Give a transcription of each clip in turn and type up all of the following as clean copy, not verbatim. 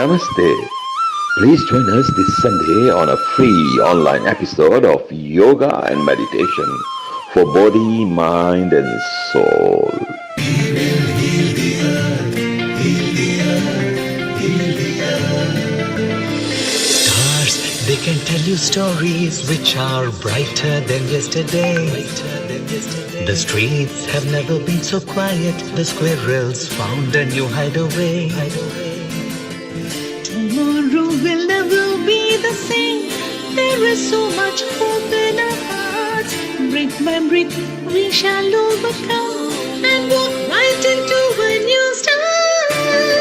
Namaste. Please join us this Sunday on a free online episode of Yoga and Meditation for body, mind and soul. Stars, they can tell you stories which are brighter than yesterday. The streets have never been so quiet. The squirrels found a new hideaway. Tomorrow will never be the same. There is so much hope in our hearts. Brick by brick we shall overcome and walk right into a new start.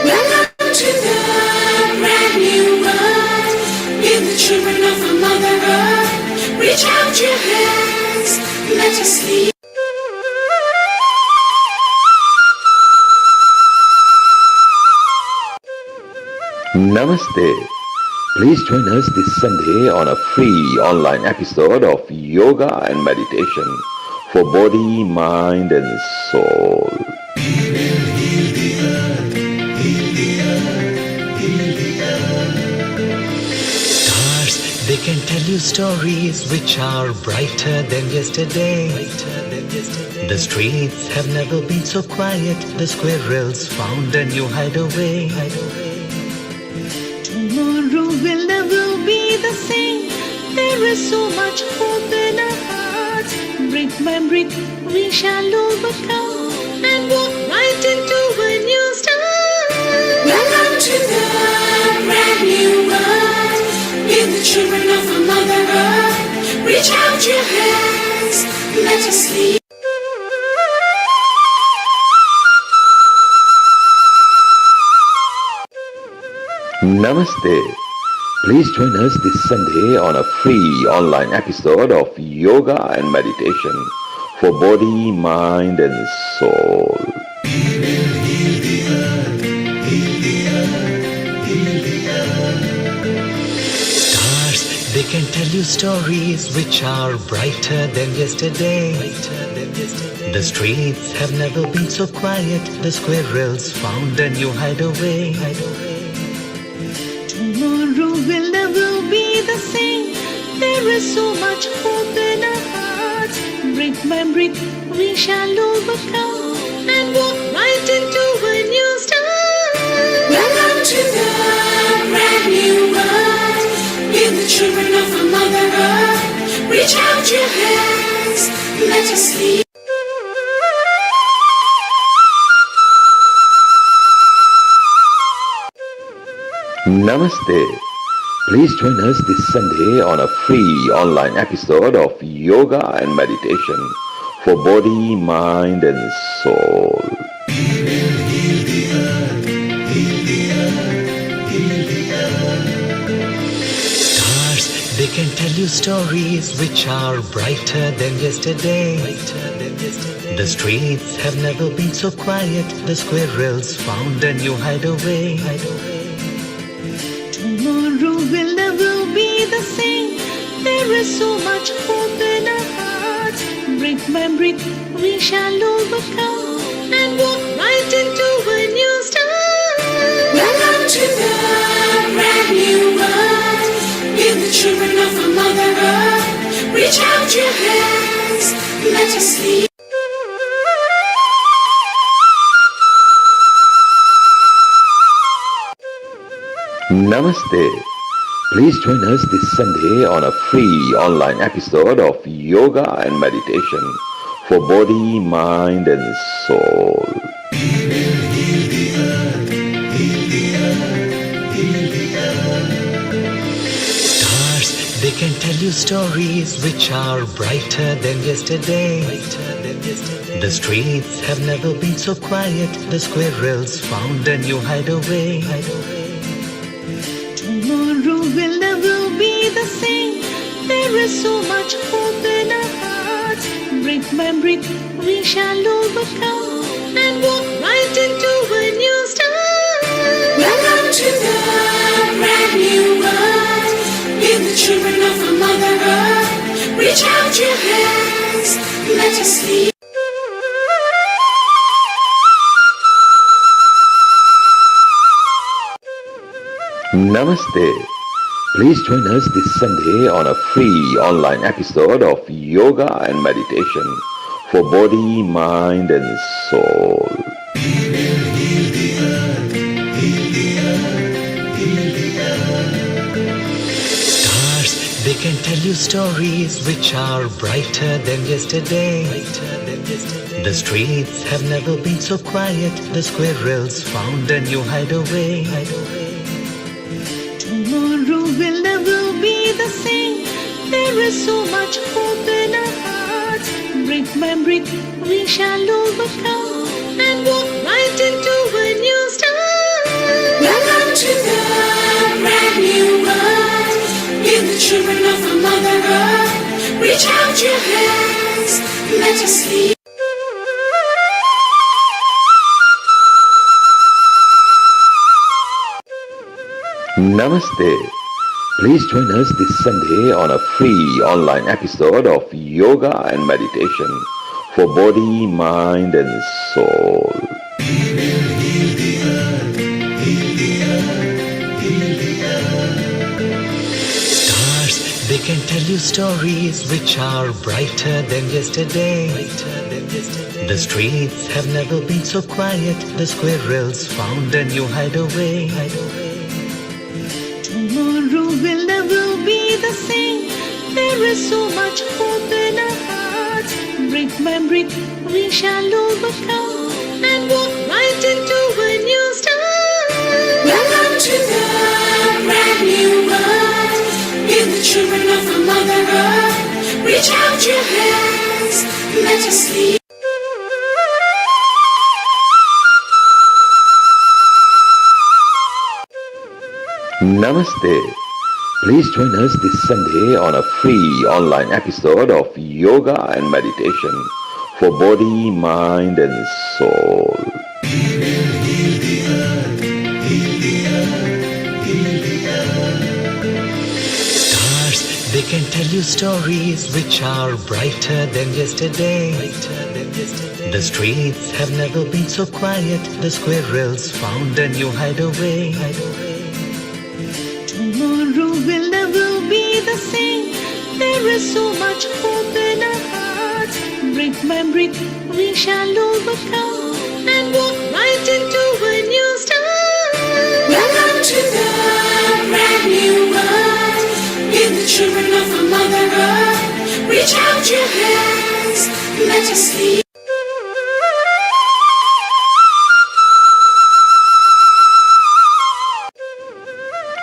Welcome to the brand new world. We're the children of a Mother Earth. Reach out your hands, let us lead. Namaste. Please join us this Sunday on a free online episode of Yoga and Meditation for body, mind and soul. Stars, they can tell you stories which are brighter than yesterday. The streets have never been so quiet. The squirrels found a new hideaway. Tomorrow will never be the same. There is so much hope in our hearts. Brick by brick we shall overcome and walk right into a new start. Welcome to the brand new world. We're the children of a Mother Earth. Reach out your hands, let us lead. Namaste. Please join us this Sunday on a free online episode of Yoga and Meditation for body, mind and soul. Stars, they can tell you stories which are brighter than yesterday. The streets have never been so quiet. The squirrels found a new hideaway. Tomorrow will never be the same. There is so much hope in our hearts. Brick by brick we shall overcome and walk right into a new start. Welcome to the brand new world. We're the children of a Mother Earth. Reach out your hands, let us lead. Namaste. Please join us this Sunday on a free online episode of Yoga and Meditation for body, mind and soul. Stars, they can tell you stories which are brighter than yesterday. The streets have never been so quiet. The squirrels found a new hideaway. Tomorrow will never be the same. There is so much hope in our hearts. Brick by brick we shall overcome and walk right into a new start. Welcome to the brand new world. We're the children of a Mother Earth. Reach out your hands, let us lead. Namaste. Please join us this Sunday on a free online episode of Yoga and Meditation for body, mind and soul. Stars, they can tell you stories which are brighter than yesterday. The streets have never been so quiet. The squirrels found a new hideaway. Tomorrow will never be the same. There is so much hope in our hearts. Brick by brick we shall overcome and walk right into a new start. Welcome to the brand new world. We're the children of a Mother Earth. Reach out your hands, let us lead. Namaste. Please join us this Sunday on a free online episode of Yoga and Meditation for body, mind, and soul. Stars, they can tell you stories which are brighter than yesterday. The streets have never been so quiet. The squirrels found a new hideaway. Tomorrow will never be the same. There is so much hope in our hearts. Brick by brick, we shall overcome and walk right into a new start. Welcome to the brand new world. Give the children of the Mother Earth. Reach out your hands. Let us lead. Namaste. Please join us this Sunday on a free online episode of Yoga and Meditation for body, mind, and soul. Stars, they can tell you stories which are brighter than yesterday. The streets have never been so quiet. The squirrels found a new hideaway. Tomorrow will never be the same. There is so much hope in our hearts. Brick by brick, we shall overcome and walk right into a new start. Welcome to the brand new world. Give the children of the Mother Earth. Reach out your hands. Let us lead. Namaste. Please join us this Sunday on a free online episode of Yoga and Meditation for body, mind, and soul. Stars, they can tell you stories which are brighter than yesterday. The streets have never been so quiet. The squirrels found a new hideaway. Tomorrow will never be the same. There is so much hope in our hearts. Brick by brick, we shall overcome and walk right into a new start. Welcome to the brand new world. Give the children of the Mother Earth. Reach out your hands. Let us lead.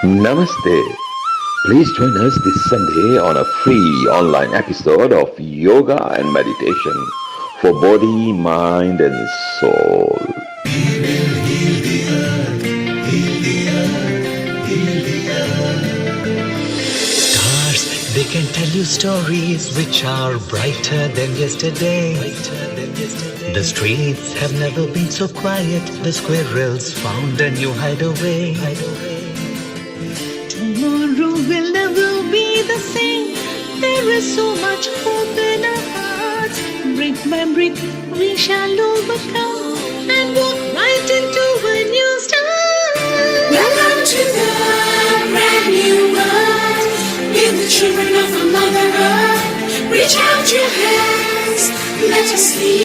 Namaste. Please join us this Sunday on a free online episode of Yoga and Meditation for body, mind, and soul. Stars, they can tell you stories which are brighter than yesterday. The streets have never been so quiet. The squirrels found a new hideaway. Tomorrow will never be the same. There is so much hope in our hearts. Brick by brick, we shall overcome and walk right into a new start. Welcome to the brand new world. Give the children of the Mother Earth. Reach out your hands. Let us lead.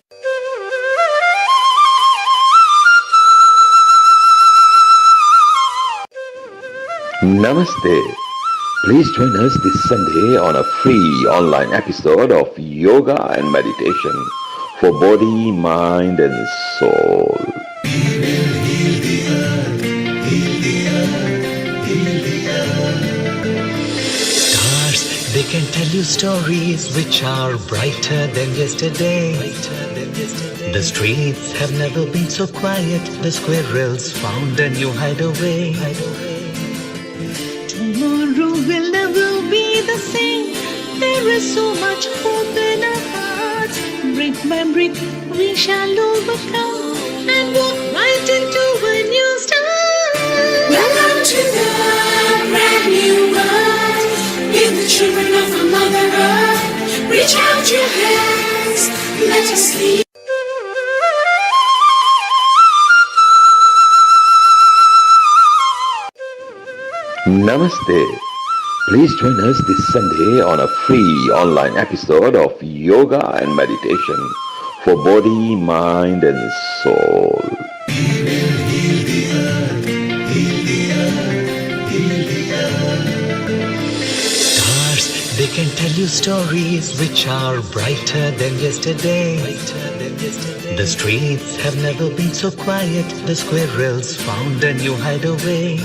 Namaste. Please join us this Sunday on a free online episode of Yoga and Meditation for body, mind, and soul. Stars, they can tell you stories which are brighter than yesterday. The streets have never been so quiet. The squirrels found a new hideaway. Tomorrow will never be the same. There is so much hope in our hearts. Brick by brick, we shall overcome and walk right into a new start. Welcome to the brand new world. Give the children of the Mother Earth. Reach out your hands. Let us lead. Namaste. Please join us this Sunday on a free online episode of Yoga and Meditation for body, mind, and soul. Stars, they can tell you stories which are brighter than yesterday. The streets have never been so quiet. The squirrels found a new hideaway.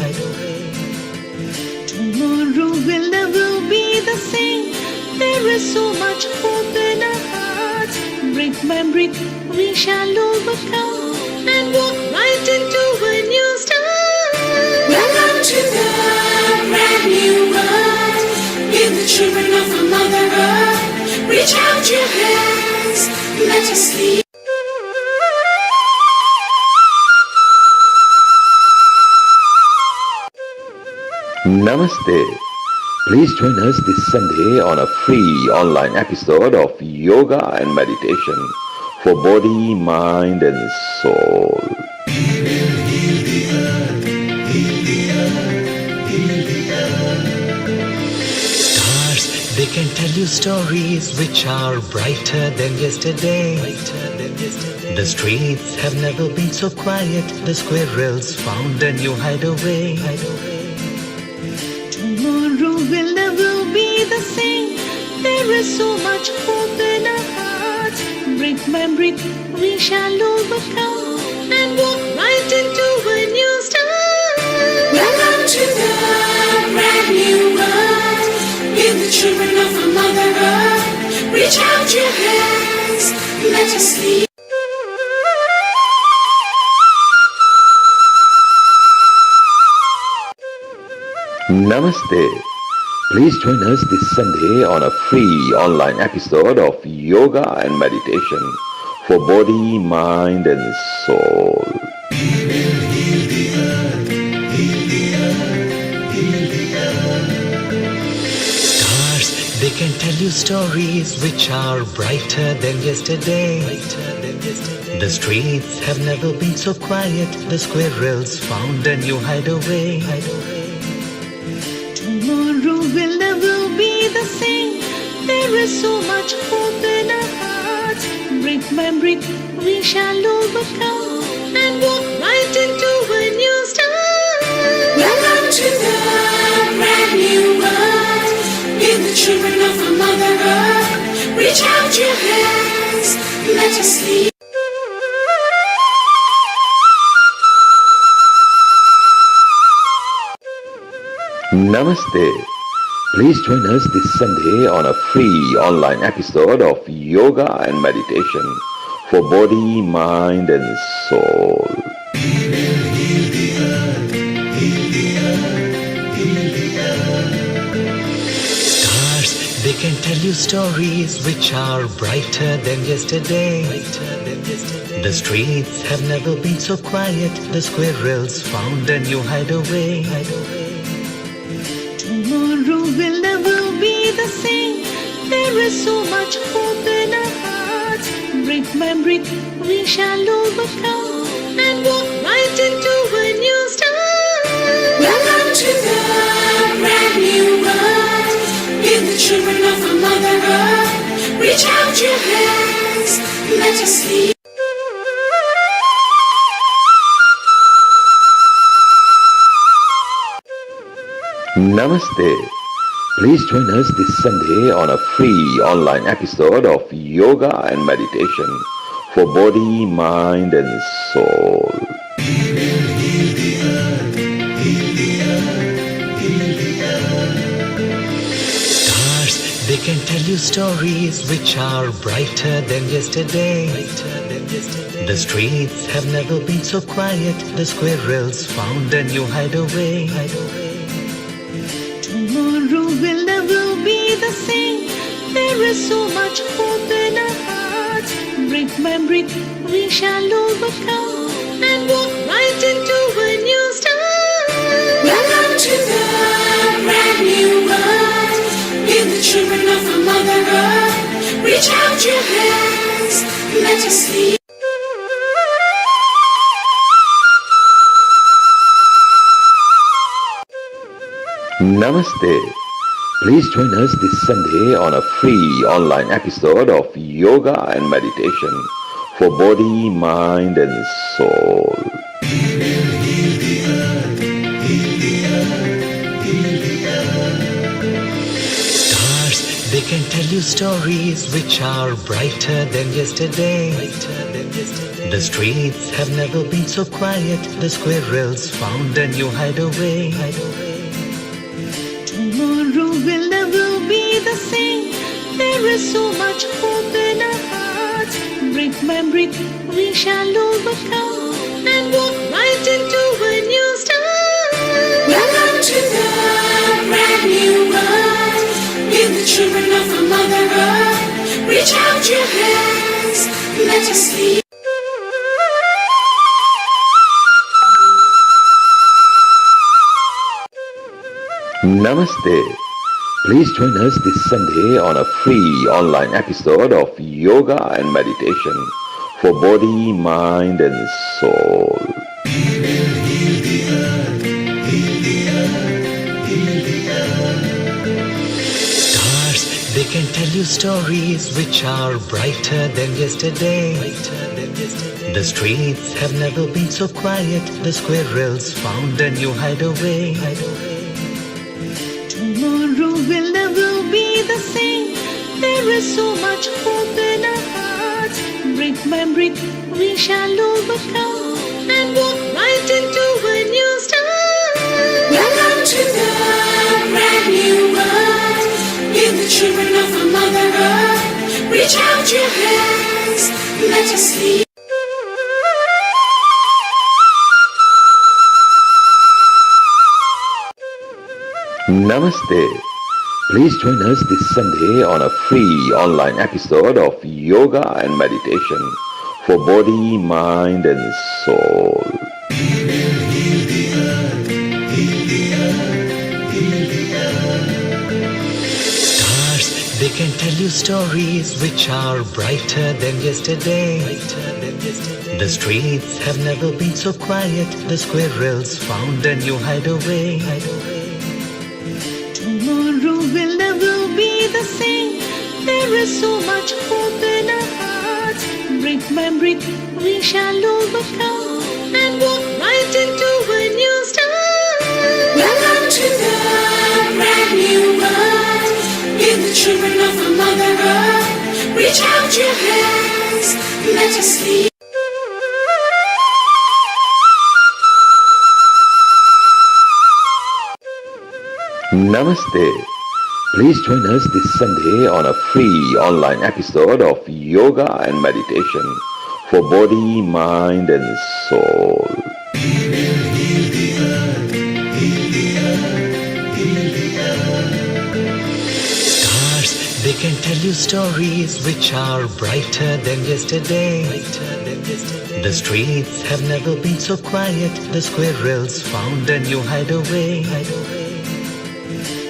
Tomorrow will never be the same. There is so much hope in our hearts. Brick by brick, we shall overcome and walk right into a new start. Welcome to the brand new world. Give the children of a Mother Earth. Reach out your hands, let us lead. Namaste. Please join us this Sunday on a free online episode of Yoga and Meditation for body, mind, and soul. Stars, they can tell you stories which are brighter than yesterday. The streets have never been so quiet. The squirrels found a new hideaway. Tomorrow will never be the same. There is so much hope in our hearts. Brick by brick, we shall overcome and walk right into a new start. Welcome to the brand new world. Give the children of a Mother Earth. Reach out your hands, let us lead. Namaste. Please join us this Sunday on a free online episode of Yoga and Meditation for body, mind, and soul. Stars, they can tell you stories which are brighter than yesterday. The streets have never been so quiet. The squirrels found a new hideaway. Tomorrow will never be the same. There is so much hope in our hearts. Brick by brick, we shall overcome and walk right into a new start. Welcome to the brand new world. Give the children of a Mother Earth. Reach out your hands, let us lead. Namaste. Please join us this Sunday on a free online episode of Yoga and Meditation for body, mind, and soul. Stars, they can tell you stories which are brighter than yesterday. The streets have never been so quiet. The squirrels found a new hideaway. Tomorrow will never be the same. There is so much hope in our hearts. Brick by brick, we shall overcome and walk right into a new start. Welcome to the brand new world. Give the children of a Mother Earth. Reach out your hands, let us lead. Namaste. Please join us this Sunday on a free online episode of Yoga and Meditation for body, mind, and soul. Stars, they can tell you stories which are brighter than yesterday. The streets have never been so quiet. The squirrels found a new hideaway. Tomorrow will never be the same. There is so much hope in our hearts. Brick by brick, we shall overcome and walk right into a new start. Welcome to the brand new world. Give the children of a Mother Earth. Reach out your hands, let us lead. Namaste. Please join us this Sunday on a free online episode of Yoga and Meditation for body, mind, and soul. Stars, they can tell you stories which are brighter than yesterday. The streets have never been so quiet. The squirrels found a new hideaway. Tomorrow will never be the same. There is so much hope in our hearts. Brick by brick, we shall overcome and walk right into a new start. Welcome to the brand new world. We're the children of a Mother Earth. Reach out your hands, let us lead. Namaste. Please join us this Sunday on a free online episode of Yoga and Meditation for body, mind, and soul. Stars, they can tell you stories which are brighter than yesterday. The streets have never been so quiet. The squirrels found a new hideaway. Tomorrow will never be the same. There is so much hope in our hearts. Brick by brick, we shall overcome and walk right into a new start. Welcome to the brand new world. We're the children of a Mother Earth. Reach out your hands, let us lead. Namaste. Please join us this Sunday on a free online episode of Yoga and Meditation for body, mind, and soul. Stars, they can tell you stories which are brighter than yesterday. The streets have never been so quiet. The squirrels found a new hideaway. Tomorrow will never be the same. There is so much hope in our hearts. Brick by brick, we shall overcome and walk right into a new start. Welcome to the brand new world. We're the children of a Mother Earth. Reach out your hands, let us lead. Namaste. Please join us this Sunday on a free online episode of Yoga and Meditation for body, mind, and soul. Stars, they can tell you stories which are brighter than yesterday. The streets have never been so quiet. The squirrels found a new hideaway.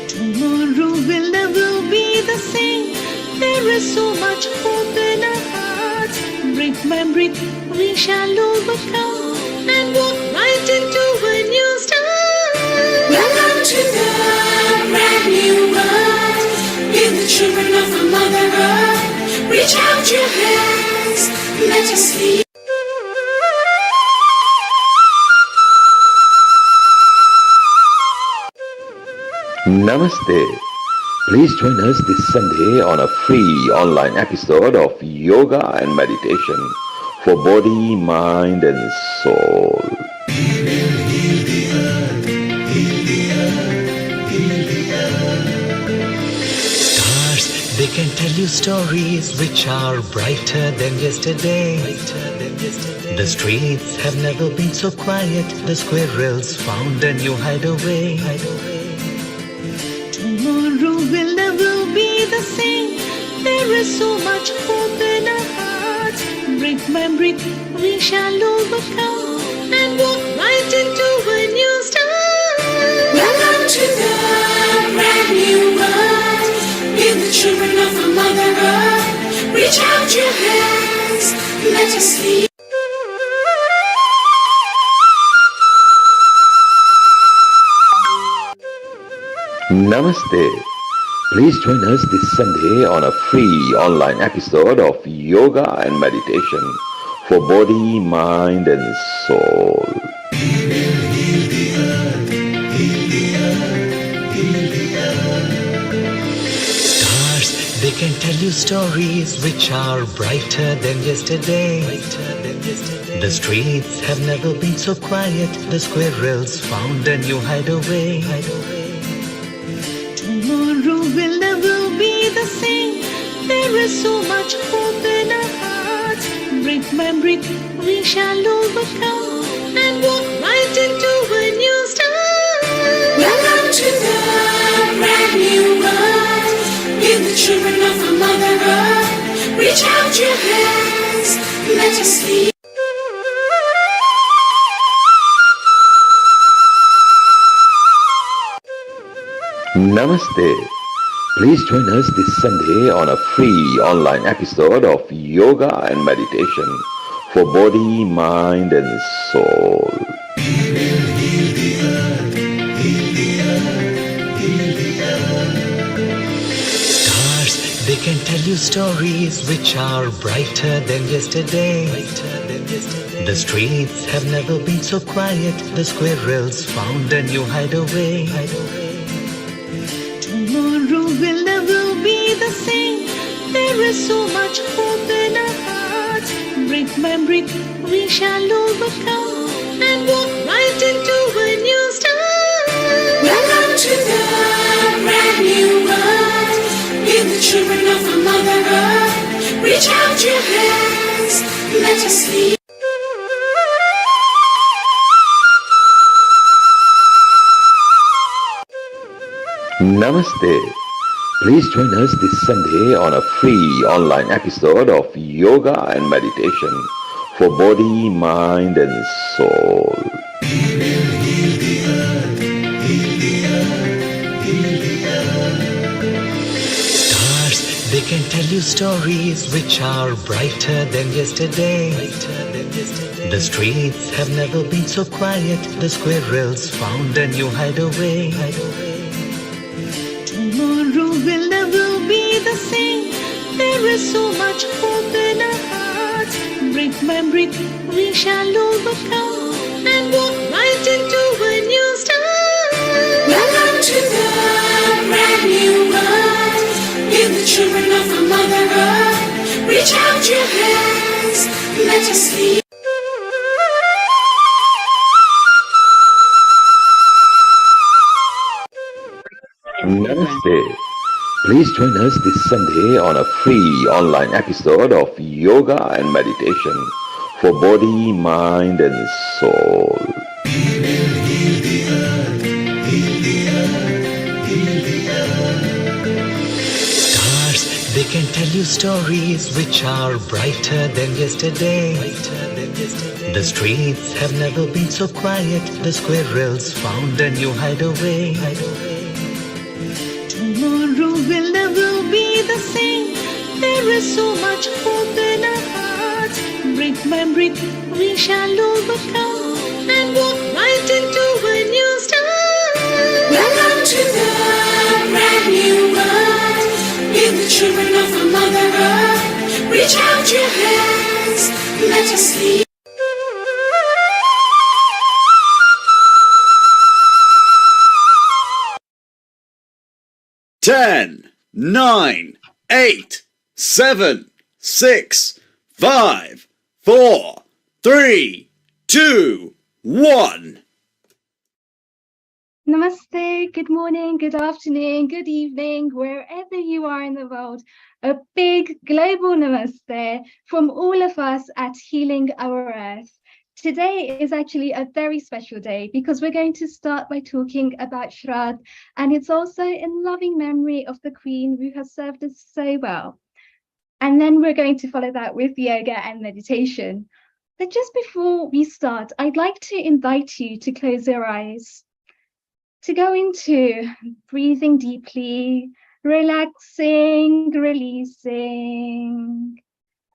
Tomorrow will never be the same. There is so much hope in our hearts. Brick by brick, we shall overcome and walk right into a new start. Welcome to the brand new world. We're the children of a Mother Earth. Reach out your hands, let us lead. Namaste. Please join us this Sunday on a free online episode of Yoga and Meditation for body, mind, and soul. Stars, they can tell you stories which are brighter than yesterday. The streets have never been so quiet. The squirrels found a new hideaway. Tomorrow will never be the same. There is so much hope in our hearts. Brick by brick, we shall overcome and walk right into a new start. Welcome to the brand new world. We're the children of a Mother Earth. Reach out your hands, let us lead. Namaste. Please join us this Sunday on a free online episode of Yoga and Meditation for body, mind, and soul. Stars, they can tell you stories which are brighter than yesterday. The streets have never been so quiet. The squirrels found a new hideaway. Tomorrow will never be the same. There is so much hope in our hearts. Brick by brick, we shall overcome and walk right into a new start. Welcome to the brand new world. Give the children of a Mother Earth. Reach out your hands. Let us lead. Namaste. Please join us this Sunday on a free online episode of Yoga and Meditation for body, mind, and soul. Stars, they can tell you stories which are brighter than yesterday. The streets have never been so quiet. The squirrels found a new hideaway. Tomorrow will never be the same. There is so much hope in our hearts. Brick by brick, we shall overcome and walk right into a new start. Welcome to the brand new world. Give the children of a Mother Earth. Reach out your hands. Let us lead. Namaste. Please join us this Sunday on a free online episode of Yoga and Meditation for body, mind, and soul. Stars, they can tell you stories which are brighter than yesterday. The streets have never been so quiet. The squirrels found a new hideaway. Tomorrow will never be the same. There is so much hope in our hearts. Brick by brick, we shall overcome and walk right into a new start. Welcome to the brand new world. Give the children of a Mother Earth. Reach out your hands. Let us lead. Namaste. Please join us this Sunday on a free online episode of Yoga and Meditation for body, mind, and soul. Stars, they can tell you stories which are brighter than yesterday. The streets have never been so quiet. The squirrels found a new hideaway. Tomorrow will never be the same. There is so much hope in our hearts. Brick by brick, we shall overcome and walk right into a new start. Welcome to the brand new world. Give the children of a Mother Earth. Reach out your hands. Let us lead. Ten, 9, 8, 7, 6, 5, 4, 3, 2, 1. Namaste, good morning, good afternoon, good evening, wherever you are in the world. A big global namaste from all of us at Healing Our Earth. Today is actually a very special day because we're going to start by talking about Shraddh, and it's also in loving memory of the Queen who has served us so well. And then we're going to follow that with yoga and meditation. But just before we start, I'd like to invite you to close your eyes, to go into breathing deeply, relaxing, releasing,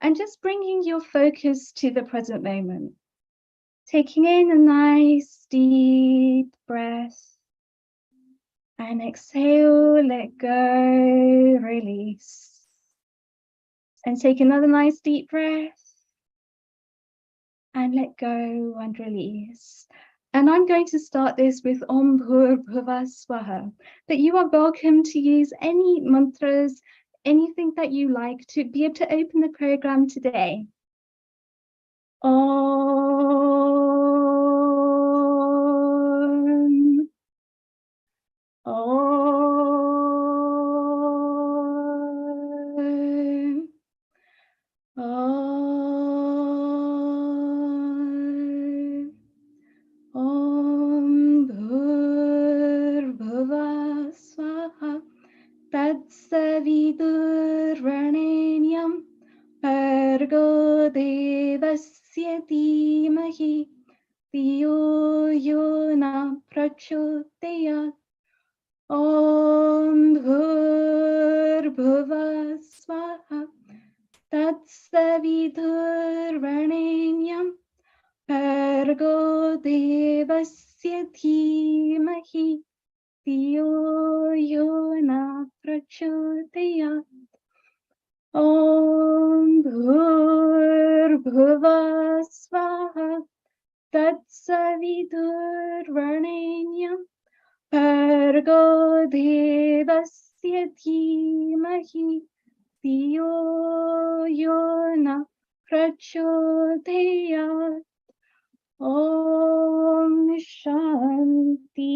and just bringing your focus to the present moment. Taking in a nice deep breath And exhale, let go, release. And take another nice deep breath. And let go and release. And I'm going to start this with Om Bhur Bhuva Swaha. But you are welcome to use any mantras, anything that you like to be able to open the program today. Om. Om. Om. Om Bhurбhuva Swaha Tatsavidurvarenyam Bhargo Devasya Dhimahi Dhiyo Yo Na Prachodayat. Om Bhurбhuva Swaha Tatsavidurvarenyam Bhargo Devasya Dhimahi Dhiyo Yo Na Prachodayat. Om Bhurбhuva Swaha Tatsavidurvarenyam Bhargo Devasya Dhimahi Dhiyo Yo Na Prachodayat. Om Shanti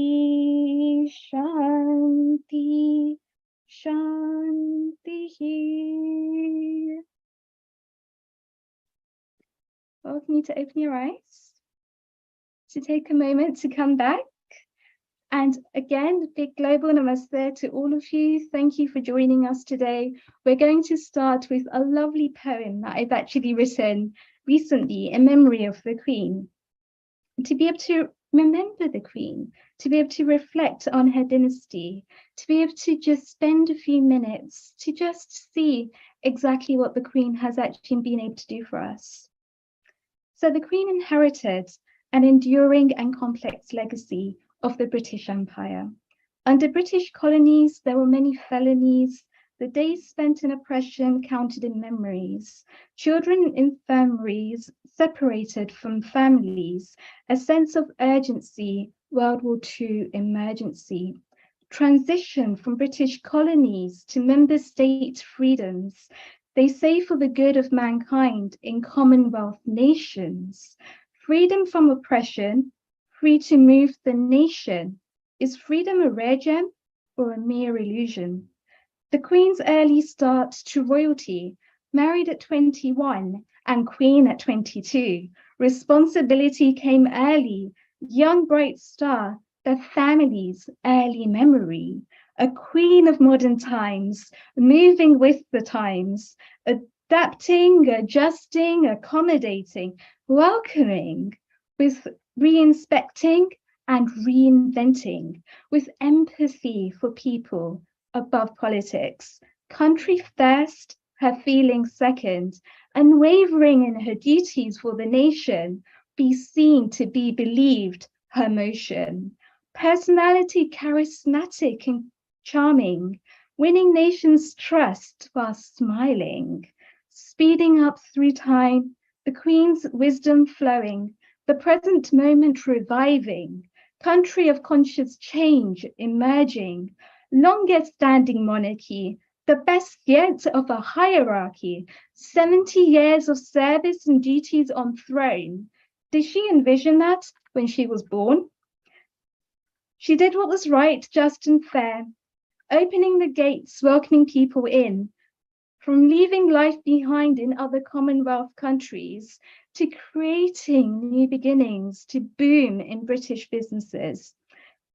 Shanti Shanti. Welcome you to open your eyes, to take a moment to come back. And again, big global namaste to all of you. Thank you for joining us today. We're going to start with a lovely poem that I've actually written recently in memory of the Queen. To be able to remember the Queen, to be able to reflect on her dynasty, to be able to just spend a few minutes to just see exactly what the Queen has actually been able to do for us. So the Queen inherited an enduring and complex legacy of the British Empire. Under British colonies, there were many felonies. The days spent in oppression counted in memories. Children in infirmaries, separated from families, a sense of urgency, World War II emergency. Transition from British colonies to member state freedoms. They say for the good of mankind in Commonwealth nations. Freedom from oppression, free to move the nation. Is freedom a rare gem or a mere illusion? The Queen's early start to royalty, married at 21 and Queen at 22. Responsibility came early, young bright star, the family's early memory. A queen of modern times, moving with the times, adapting, adjusting, accommodating, welcoming, with re-inspecting and reinventing, with empathy for people above politics, country first, her feelings second, unwavering in her duties for the nation, be seen to be believed, her motion. Personality charismatic and charming, winning nations' trust while smiling, speeding up through time, the Queen's wisdom flowing, the present moment reviving, country of conscious change emerging, longest standing monarchy, the best yet of a hierarchy, 70 years of service and duties on throne. Did she envision that when she was born? She did what was right, just and fair, opening the gates, welcoming people in, from leaving life behind in other Commonwealth countries to creating new beginnings to boom in British businesses.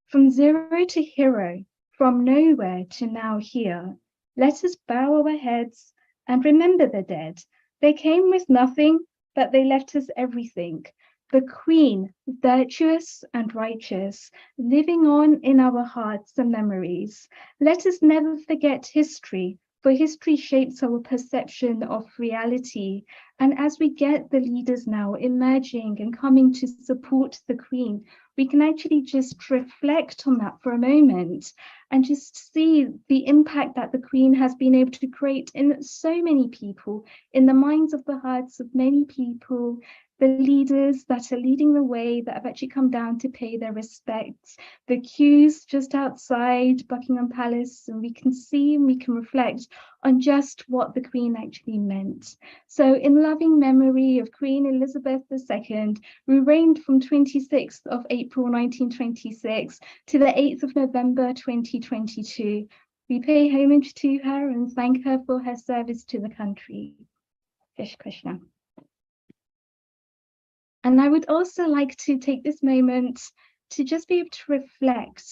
From zero to hero, from nowhere to now here, let us bow our heads and remember the dead. They came with nothing, but they left us everything. The Queen, virtuous and righteous, living on in our hearts and memories. Let us never forget history, for history shapes our perception of reality. And as we get the leaders now emerging and coming to support the Queen, we can actually just reflect on that for a moment and just see the impact that the Queen has been able to create in so many people, in the minds of the hearts of many people, the leaders that are leading the way that have actually come down to pay their respects, the queues just outside Buckingham Palace, and we can see and we can reflect on just what the Queen actually meant. So, in loving memory of Queen Elizabeth II, who reigned from 26th of April 1926 to the 8th of November 2022, we pay homage to her and thank her for her service to the country. Fish Krishna. And I would also like to take this moment to just be able to reflect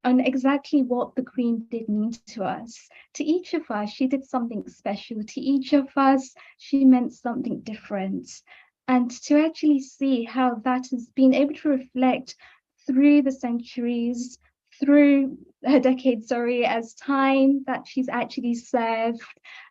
on exactly what the Queen did mean to us. To each of us, she did something special. To each of us, she meant something different. And to actually see how that has been able to reflect through the centuries, through her decades, sorry, as time that she's actually served,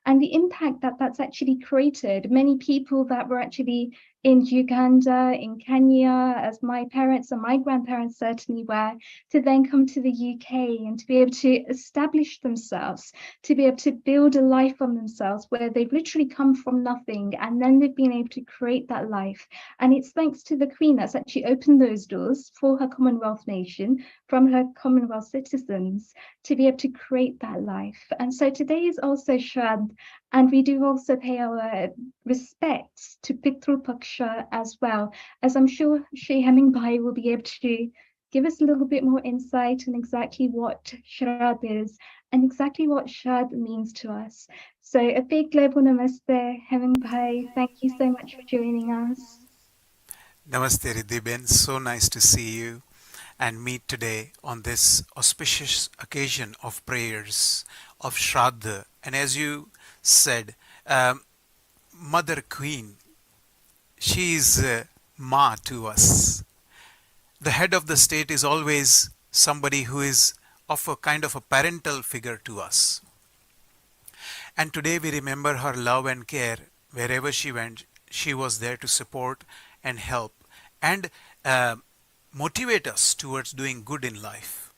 and the impact that that's actually created. Many people that were actually in Uganda, in Kenya, as my parents and my grandparents certainly were, to then come to the UK and to be able to establish themselves, to be able to build a life on themselves where they've literally come from nothing and then they've been able to create that life. And it's thanks to the Queen that's actually opened those doors for her Commonwealth nation, from her Commonwealth citizens, to be able to create that life. And so today is also Shrad, and we do also pay our respects to Pitru Paksha as well, as I'm sure Shri Hemingbai will be able to give us a little bit more insight on exactly what Shrad is and exactly what Shrad means to us. So a big global namaste, Hemingbai. Thank you so much for joining us. Namaste Riddhiben, so nice to see you and meet today on this auspicious occasion of prayers, of Shraddha. And as you said, Mother Queen, she is Ma to us. The head of the state is always somebody who is of a kind of a parental figure to us. And today we remember her love and care. Wherever she went, she was there to support and help and motivate us towards doing good in life.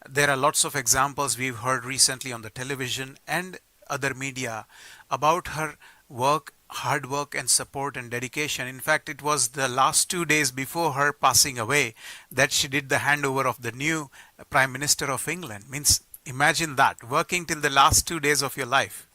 There are lots of examples we've heard recently on the television and other media about her work, hard work and support and dedication. In fact, it was the last 2 days before her passing away that she did the handover of the new Prime Minister of England. Means imagine that, working till the last 2 days of your life.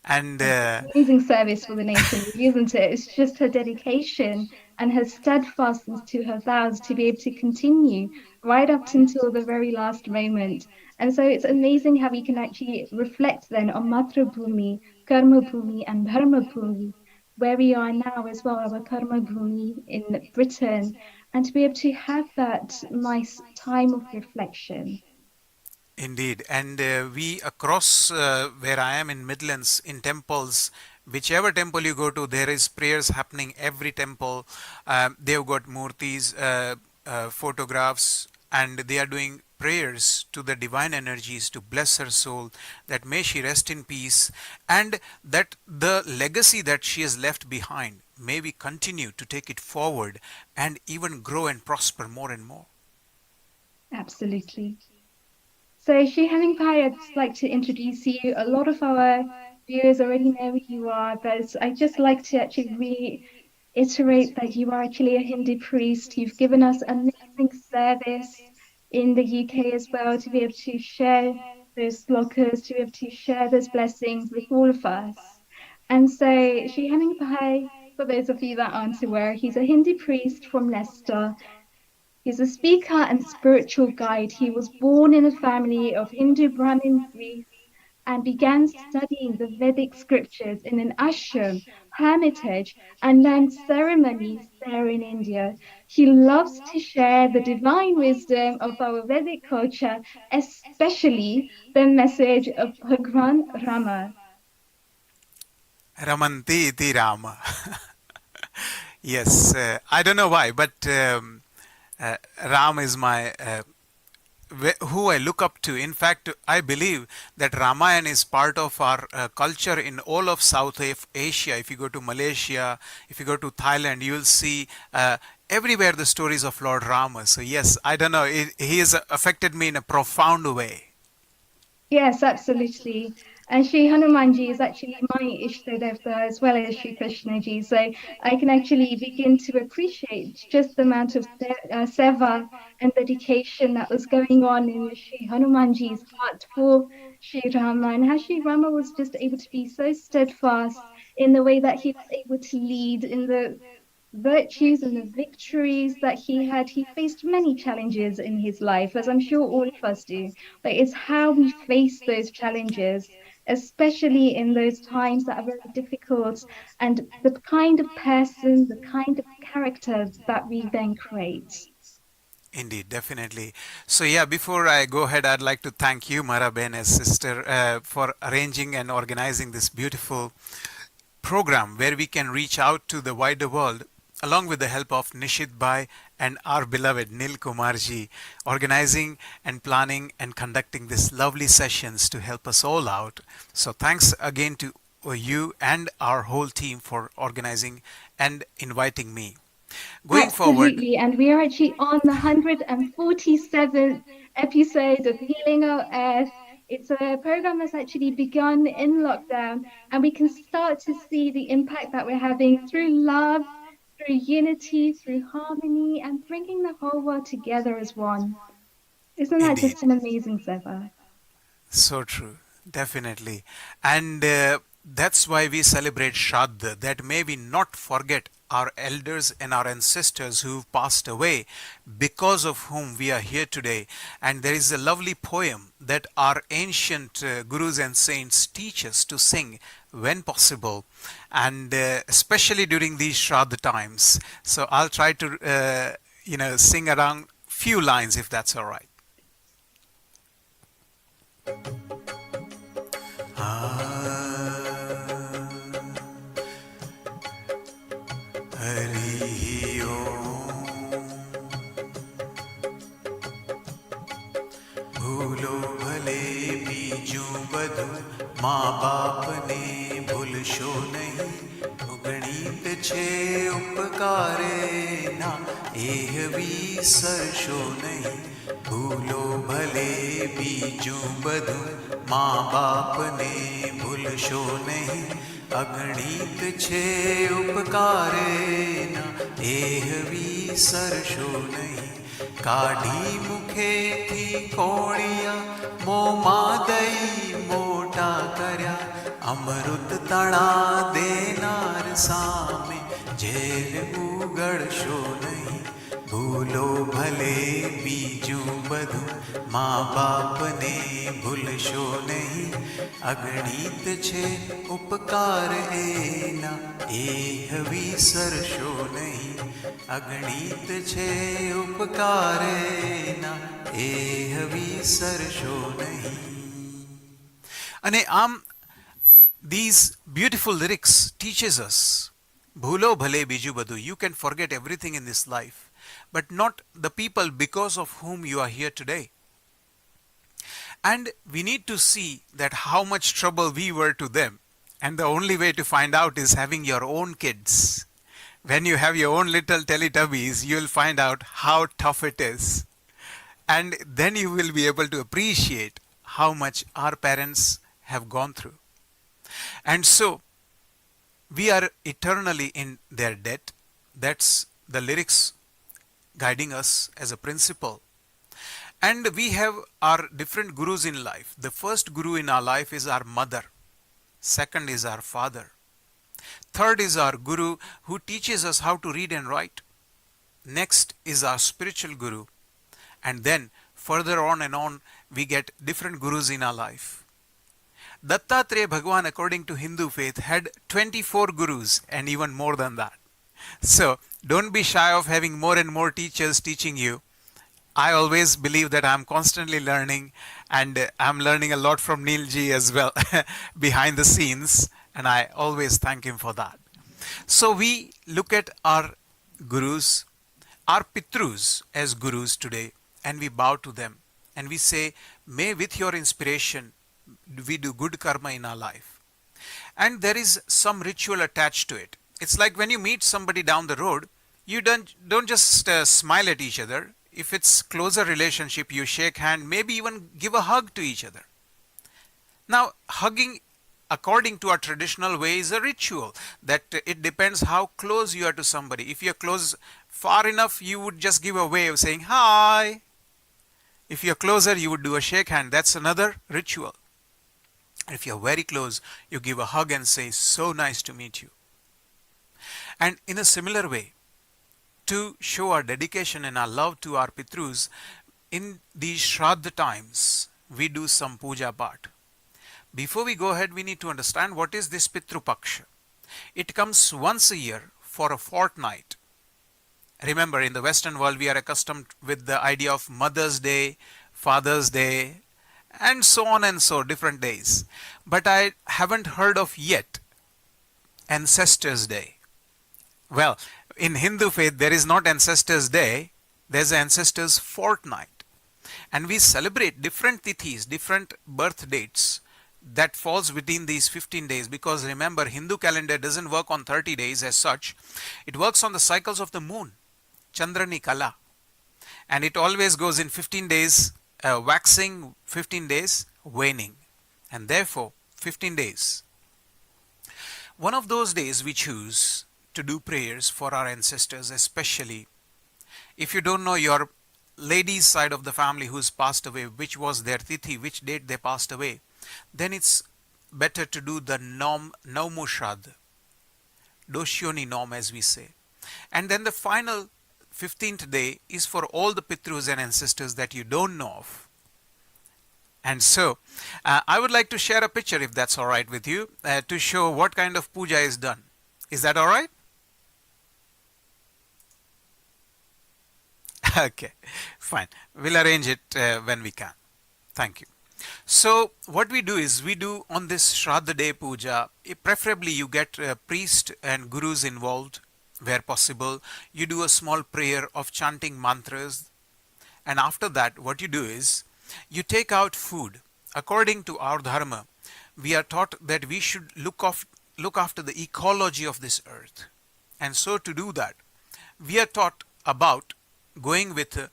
And Amazing service for the nation, isn't it? It's just her dedication and her steadfastness to her vows to be able to continue right up until the very last moment. And so it's amazing how we can actually reflect then on Matrabhumi, Karma Bhumi, and Dharma Bhumi, where we are now as well, our Karma Bhumi in Britain, and to be able to have that nice time of reflection. indeed, and we across where I am in Midlands, in temples, whichever temple you go to, there is prayers happening every temple. They've got murtis, photographs, and they are doing prayers to the divine energies to bless her soul, that may she rest in peace, and that the legacy that she has left behind, may we continue to take it forward and even grow and prosper more and more. Absolutely. So, Shri Hemingpai, I'd just like to introduce you. A lot of our viewers already know who you are, but I'd just like to actually reiterate that you are actually a Hindu priest. You've given us amazing service in the UK as well to be able to share those slokas, to be able to share those blessings with all of us. And so, Shri Hemingpai, for those of you that aren't aware, he's a Hindu priest from Leicester. He's a speaker and spiritual guide. He was born in a family of Hindu Brahmin priests and began studying the Vedic scriptures in an ashram, hermitage, and learned ceremonies there in India. He loves to share the divine wisdom of our Vedic culture, especially the message of Bhagwan Rama. Ramanti iti Rama. Yes, I don't know why, but Ram is my who I look up to. In fact, I believe that Ramayana is part of our culture in all of South Asia. If you go to Malaysia, if you go to Thailand, you will see everywhere the stories of Lord Rama. So yes, I don't know, he has affected me in a profound way. Yes, absolutely. And Sri Hanumanji is actually my Ishtadevta as well as Sri Krishnaji. So I can actually begin to appreciate just the amount of seva and dedication that was going on in Sri Hanumanji's heart for Sri Rama, and how Sri Rama was just able to be so steadfast in the way that he was able to lead in the virtues and the victories that he had. He faced many challenges in his life, as I'm sure all of us do, but it's how we face those challenges, especially in those times that are very difficult, and the kind of person, the kind of character that we then create. Indeed, definitely. So yeah, before I go ahead, I'd like to thank you, Maraben, as sister, for arranging and organizing this beautiful program where we can reach out to the wider world along with the help of Nishit Bhai and our beloved Nil Kumarji, organizing and planning and conducting these lovely sessions to help us all out. So thanks again to you and our whole team for organizing and inviting me. Going forward, Absolutely. And we are actually on the 147th episode of Healing Our Earth. It's a program that's actually begun in lockdown, and we can start to see the impact that we're having through love, through unity, through harmony, and bringing the whole world together as one. Isn't that indeed. just an amazing Seva? So true, definitely. And that's why we celebrate Shraddha, that may we not forget our elders and our ancestors who've passed away, because of whom we are here today. And there is a lovely poem that our ancient gurus and saints teach us to sing when possible, and especially during these Shraddha times. So I'll try to, sing around few lines if that's all right. Hari ओम भूलो भले बीजू बधु माँ बाप ने भूलशो नहीं गणित छे उपकारे ना एह विसरशो नहीं भूलो भले बीजू बधु माँ बाप ने भूलशो नहीं अगणित छे उपकारे ना एह विसरशो नहीं काढ़ी मुखे थी कोणिया मोमा दई मोटा कर्या अमृत तणा देनार सामे जेल उगड़शो नहीं भूलो भले बीजू बधु माँ बाप ने भूलशो नहीं अगणित छे उपकार एना एह विसरशो नहीं अगणित छे उपकार एना एह विसरशो नहीं. અને આમ these beautiful lyrics teaches us bhulo bhale biju badhu, you can forget everything in this life but not the people because of whom you are here today. And we need to see that how much trouble we were to them, and the only way to find out is having your own kids. When you have your own little Teletubbies, you will find out how tough it is, and then you will be able to appreciate how much our parents have gone through. And so we are eternally in their debt. That's the lyrics guiding us as a principle. And we have our different gurus in life. The first guru in our life is our mother. Second is our father. Third is our guru who teaches us how to read and write. Next is our spiritual guru. And then further on and on, we get different gurus in our life. Dattatreya Bhagwan, according to Hindu faith, had 24 gurus and even more than that. So don't be shy of having more and more teachers teaching you. I always believe that I'm constantly learning, and I'm learning a lot from Neilji as well behind the scenes, and I always thank him for that. So we look at our gurus, our pitrus as gurus today, and we bow to them and we say, may with your inspiration we do good karma in our life. And there is some ritual attached to it. It's like when you meet somebody down the road, you don't just smile at each other. If it's closer relationship, you shake hand, maybe even give a hug to each other. Now, hugging according to our traditional way is a ritual that it depends how close you are to somebody. If you're close far enough, you would just give a wave saying hi. If you're closer, you would do a shake hand. That's another ritual. If you're very close, you give a hug and say, so nice to meet you. And in a similar way, to show our dedication and our love to our Pitrus, in these Shraddha times, we do some puja part. Before we go ahead, we need to understand what is this Pitru Paksha. It comes once a year for a fortnight. Remember, in the Western world, we are accustomed with the idea of Mother's Day, Father's Day, and so on and so different days. But I haven't heard of yet Ancestors Day. Well, in Hindu faith, there is not Ancestors Day, there's Ancestors Fortnight. And we celebrate different tithis, different birth dates that falls within these 15 days, because remember, Hindu calendar doesn't work on 30 days as such. It works on the cycles of the moon, Chandrani Kala. And it always goes in 15 days waxing, 15 days waning. And therefore, 15 days. One of those days we choose to do prayers for our ancestors, especially if you don't know your lady's side of the family who's passed away, which was their tithi, which date they passed away, then it's better to do the Naumu Shraddha, Doshyoni Nom as we say. And then the final 15th day is for all the Pitrus and ancestors that you don't know of. And so, I would like to share a picture, if that's alright with you, to show what kind of puja is done. Is that alright? Okay, fine. We'll arrange it when we can. Thank you. So, what we do is, we do on this Shraddha Day puja, preferably you get priest and gurus involved where possible. You do a small prayer of chanting mantras, and after that what you do is you take out food. According to our dharma, we are taught that we should look after the ecology of this earth, and so to do that we are taught about going with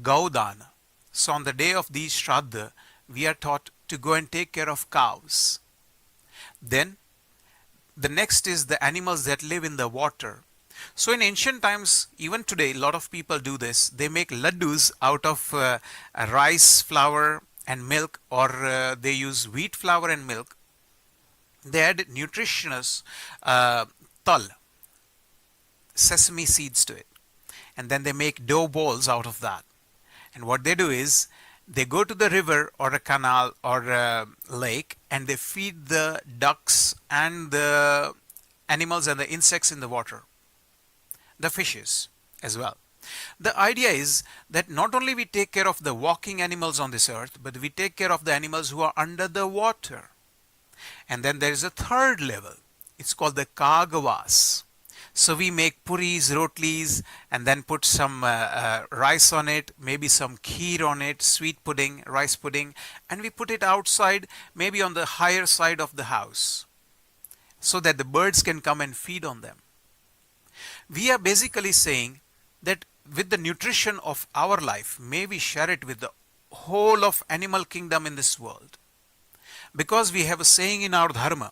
Gaudana. So on the day of these Shraddha, we are taught to go and take care of cows. Then the next is the animals that live in the water. So in ancient times, even today, a lot of people do this. They make laddus out of rice flour and milk, or they use wheat flour and milk. They add nutritious tal, sesame seeds to it. And then they make dough balls out of that. And what they do is, they go to the river or a canal or a lake, and they feed the ducks and the animals and the insects in the water, the fishes as well. The idea is that not only we take care of the walking animals on this earth, but we take care of the animals who are under the water. And then there is a third level. It's called the Kagavas. So we make puris, rotlis, and then put some rice on it, maybe some kheer on it, sweet pudding, rice pudding, and we put it outside, maybe on the higher side of the house, so that the birds can come and feed on them. We are basically saying that with the nutrition of our life, may we share it with the whole of animal kingdom in this world. Because we have a saying in our dharma,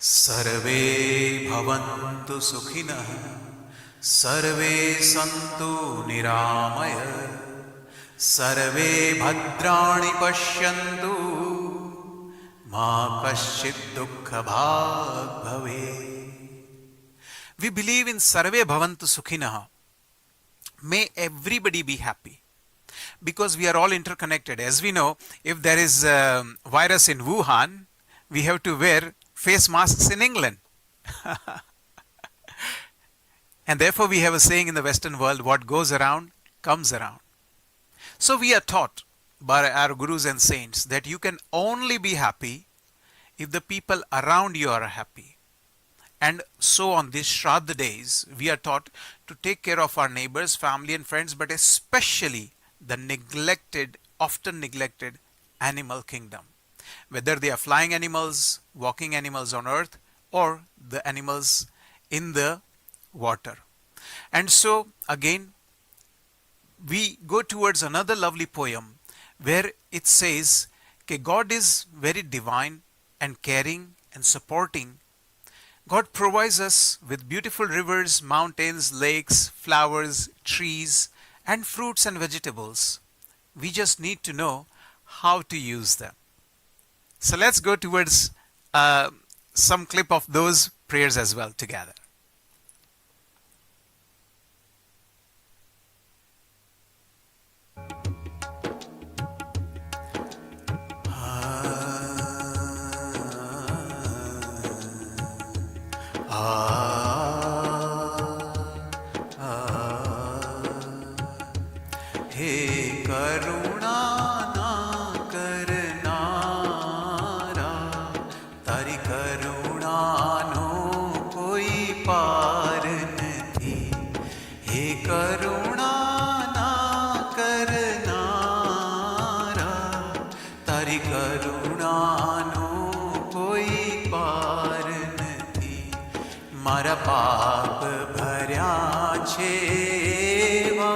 Sarve bhavantu sukhinah, sarve santu niramaya, sarve bhadrani pashyantu, ma kaschit dukkha bhag bhave. We believe in Sarve bhavantu sukhinah. May everybody be happy. Because we are all interconnected. As we know, if there is a virus in Wuhan, we have to wear face masks in England. And therefore we have a saying in the Western world, what goes around comes around. So we are taught by our gurus and saints that you can only be happy if the people around you are happy. And so on these Shraddha days, we are taught to take care of our neighbors, family and friends, but especially the often neglected animal kingdom. Whether they are flying animals, walking animals on earth, or the animals in the water. And so, again, we go towards another lovely poem where it says, okay, God is very divine and caring and supporting. God provides us with beautiful rivers, mountains, lakes, flowers, trees, and fruits and vegetables. We just need to know how to use them. So let's go towards uh, some clip of those prayers as well together. हे करुणा ना करनारा, तारी करुणानो कोई पार नहीं। हे करुणा ना करनारा, तारी करुणानो कोई पार नहीं। मारा पाप भर्या छेवा,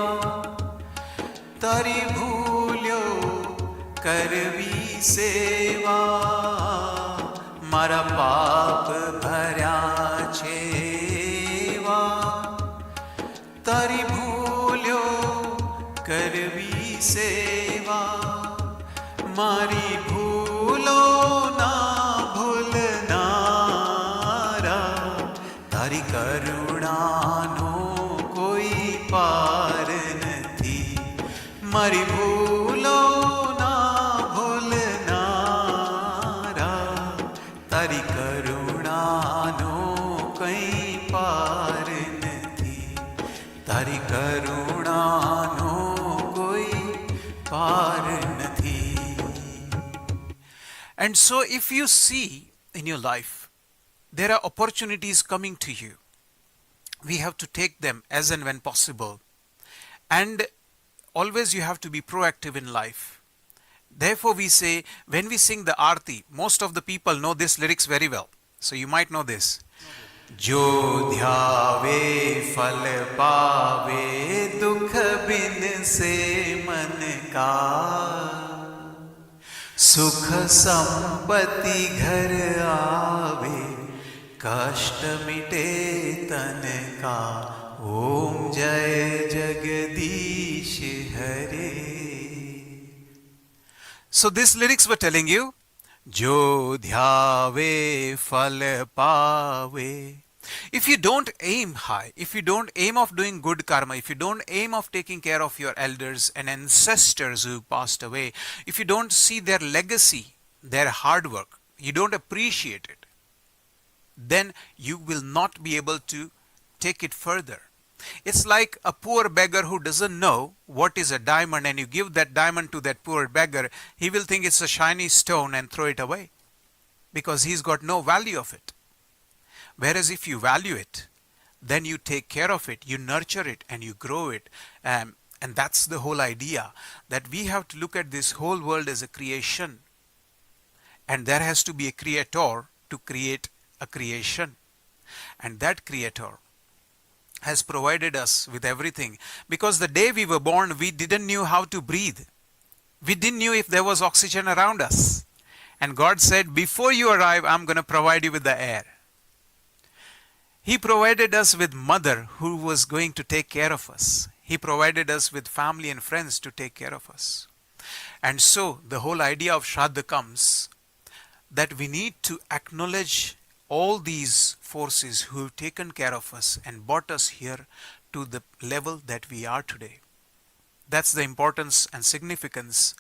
तारी भूल्यो करवी सेवा। मारा पाप भर्या छेवा, तारी भूल्यो करवी सेवा। मारी भूलो ना भूलनारा, तारी करुणानो कोई पार नहीं। मारी भूलो ना भूलनारा, तारी करुणानो कई पार नहीं। तारी करुणानो कोई पार नहीं। And so if you see in your life there are opportunities coming to you, we have to take them as and when possible. And always you have to be proactive in life. Therefore we say, when we sing the Aarti, most of the people know this lyrics very well. So you might know this. Jo dhyave phal paave, dukh bin se man ka, सुख संपत्ति घर आवे, कष्ट मिटे तन का। ओम जय जगदीश हरे। So these lyrics were telling you, जो ध्यावे फल पावे. If you don't aim high, if you don't aim of doing good karma, if you don't aim of taking care of your elders and ancestors who passed away, if you don't see their legacy, their hard work, you don't appreciate it, then you will not be able to take it further. It's like a poor beggar who doesn't know what is a diamond, and you give that diamond to that poor beggar, he will think it's a shiny stone and throw it away because he's got no value of it. Whereas if you value it, then you take care of it, you nurture it and you grow it. And that's the whole idea, that we have to look at this whole world as a creation. And there has to be a creator to create a creation. And that creator has provided us with everything. Because the day we were born, we didn't know how to breathe. We didn't know if there was oxygen around us. And God said, before you arrive, I'm going to provide you with the air. He provided us with mother who was going to take care of us. He provided us with family and friends to take care of us. And so the whole idea of Shraddha comes that we need to acknowledge all these forces who have taken care of us and brought us here to the level that we are today. That's the importance and significance